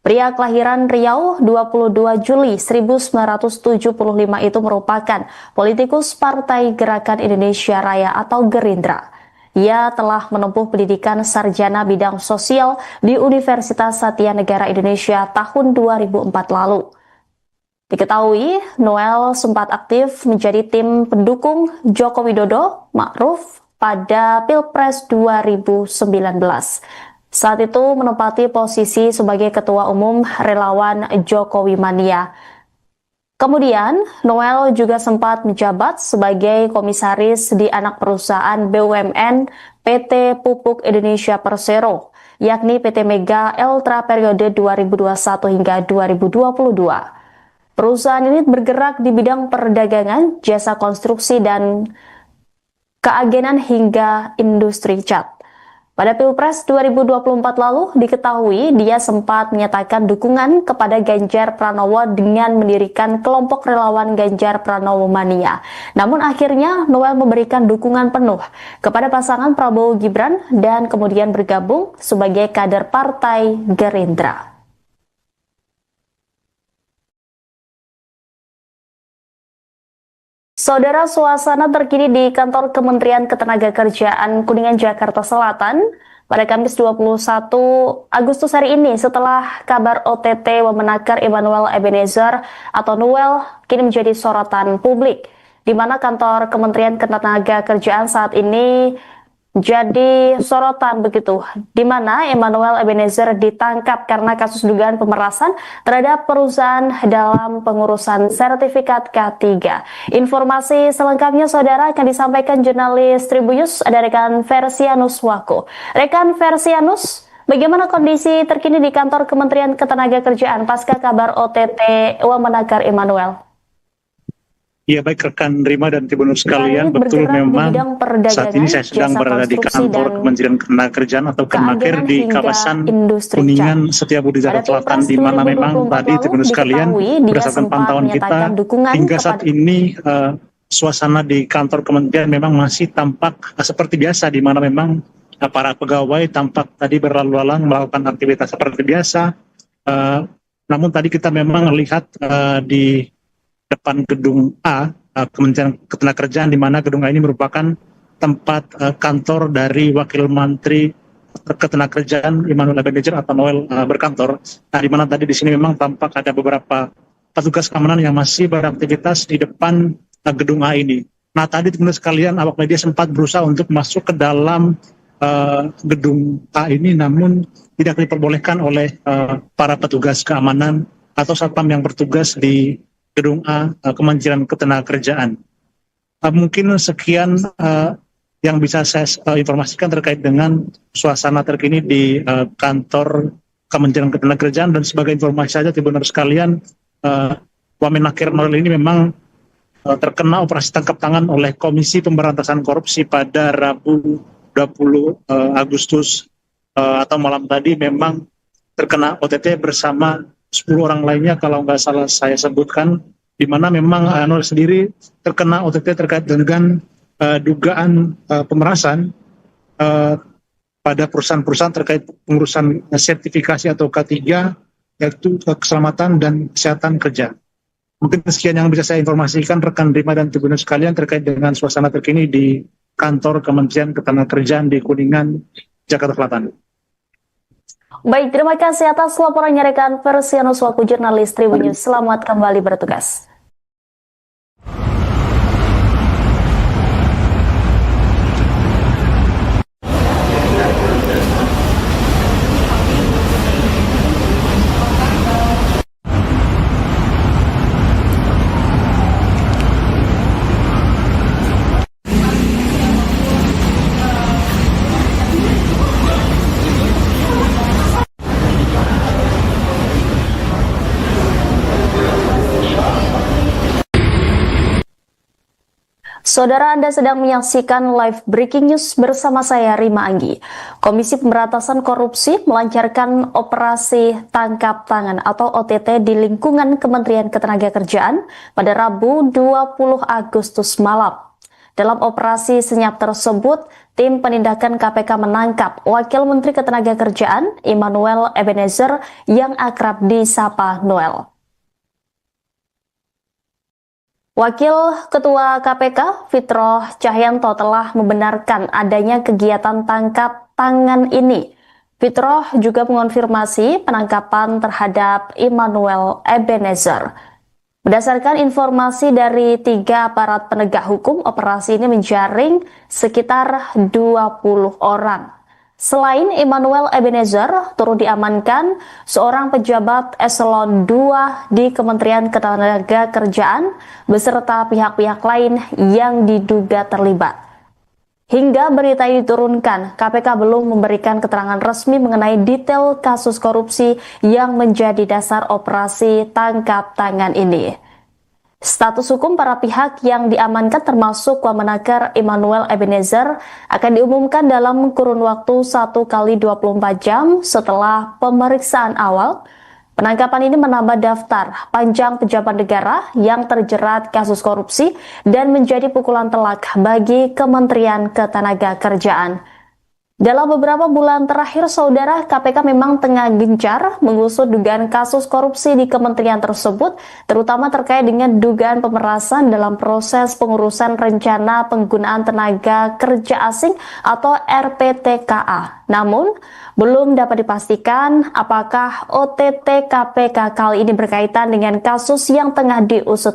[SPEAKER 1] Pria kelahiran Riau 22 Juli 1975 itu merupakan politikus Partai Gerakan Indonesia Raya atau Gerindra. Ia telah menempuh pendidikan sarjana bidang sosial di Universitas Satya Negara Indonesia tahun 2004 lalu. Diketahui, Noel sempat aktif menjadi tim pendukung Joko Widodo Ma'ruf pada Pilpres 2019. Saat itu menempati posisi sebagai Ketua Umum Relawan Jokowi Mania. Kemudian, Noel juga sempat menjabat sebagai komisaris di anak perusahaan BUMN PT Pupuk Indonesia Persero, yakni PT Mega Eltra periode 2021 hingga 2022. Perusahaan ini bergerak di bidang perdagangan, jasa konstruksi, dan keagenan hingga industri cat. Pada Pilpres 2024 lalu, diketahui dia sempat menyatakan dukungan kepada Ganjar Pranowo dengan mendirikan kelompok relawan Ganjar Pranowo Mania. Namun akhirnya Noel memberikan dukungan penuh kepada pasangan Prabowo Gibran dan kemudian bergabung sebagai kader Partai Gerindra. Saudara, suasana terkini di kantor Kementerian Ketenagakerjaan Kuningan, Jakarta Selatan pada Kamis 21 Agustus hari ini setelah kabar OTT Wamenaker Immanuel Ebenezer atau Noel kini menjadi sorotan publik, di mana kantor Kementerian Ketenagakerjaan saat ini jadi sorotan begitu, di mana Immanuel Ebenezer ditangkap karena kasus dugaan pemerasan terhadap perusahaan dalam pengurusan sertifikat K3. Informasi selengkapnya saudara akan disampaikan jurnalis Tribunnews, ada rekan Versianus Wako. Rekan Versianus, bagaimana kondisi terkini di kantor Kementerian Ketenagakerjaan pasca kabar OTT Wamenaker Immanuel?
[SPEAKER 2] Ya, baik rekan Rima dan Tribunnews sekalian, betul memang saat ini saya sedang berada di kantor Kementerian Ketenagakerjaan atau Kemenaker di kawasan Kuningan Setiabudi Jakarta Selatan, di mana memang tadi Tribunnews sekalian berdasarkan pantauan kita hingga saat ini suasana di kantor kementerian memang masih tampak seperti biasa, di mana memang para pegawai tampak tadi berlalu lalang melakukan aktivitas seperti biasa. Namun tadi kita memang melihat di depan gedung A, Kementerian Ketenagakerjaan, di mana gedung A ini merupakan tempat kantor dari Wakil Menteri Ketenagakerjaan Immanuel Ebenezer atau Noel berkantor. Nah, di mana tadi di sini memang tampak ada beberapa petugas keamanan yang masih beraktivitas di depan gedung A ini. Nah, tadi teman-teman sekalian, awak media sempat berusaha untuk masuk ke dalam gedung A ini, namun tidak diperbolehkan oleh para petugas keamanan atau satpam yang bertugas di gedung A Kementerian Ketenagakerjaan. Mungkin sekian yang bisa saya informasikan terkait dengan suasana terkini di kantor Kementerian Ketenagakerjaan. Dan sebagai informasi saja Tribunnews sekalian, Wamenaker Noel ini memang terkena operasi tangkap tangan oleh Komisi Pemberantasan Korupsi pada Rabu 20 Agustus atau malam tadi, memang terkena OTT bersama 10 orang lainnya kalau nggak salah saya sebutkan, di mana memang Noel sendiri terkena OTT terkait dengan dugaan pemerasan pada perusahaan-perusahaan terkait pengurusan sertifikasi atau K3, yaitu keselamatan dan kesehatan kerja. Mungkin sekian yang bisa saya informasikan rekan Rima dan Tribunnews sekalian terkait dengan suasana terkini di kantor Kementerian Ketenagakerjaan di Kuningan, Jakarta Selatan.
[SPEAKER 1] Baik, terima kasih atas laporannya rekan Versianus Wako, jurnalis Tribunnews. Selamat kembali bertugas. Saudara, Anda sedang menyaksikan live breaking news bersama saya Rima Anggi. Komisi Pemberantasan Korupsi melancarkan operasi tangkap tangan atau OTT di lingkungan Kementerian Ketenagakerjaan pada Rabu 20 Agustus malam. Dalam operasi senyap tersebut, tim penindakan KPK menangkap Wakil Menteri Ketenagakerjaan Immanuel Ebenezer yang akrab disapa Noel. Wakil Ketua KPK Fitroh Cahyanto telah membenarkan adanya kegiatan tangkap tangan ini. Fitroh juga mengonfirmasi penangkapan terhadap Immanuel Ebenezer. Berdasarkan informasi dari 3 aparat penegak hukum, operasi ini menjaring sekitar 20 orang. Selain Immanuel Ebenezer, turut diamankan seorang pejabat eselon 2 di Kementerian Ketenagakerjaan beserta pihak-pihak lain yang diduga terlibat. Hingga berita ini diturunkan, KPK belum memberikan keterangan resmi mengenai detail kasus korupsi yang menjadi dasar operasi tangkap tangan ini. Status hukum para pihak yang diamankan termasuk Wamenaker Immanuel Ebenezer akan diumumkan dalam kurun waktu 1 kali 24 jam setelah pemeriksaan awal. Penangkapan ini menambah daftar panjang pejabat negara yang terjerat kasus korupsi dan menjadi pukulan telak bagi Kementerian Ketenagakerjaan. Dalam beberapa bulan terakhir, saudara, KPK memang tengah gencar mengusut dugaan kasus korupsi di kementerian tersebut, terutama terkait dengan dugaan pemerasan dalam proses pengurusan rencana penggunaan tenaga kerja asing atau RPTKA. Namun, belum dapat dipastikan apakah OTT KPK kali ini berkaitan dengan kasus yang tengah diusut.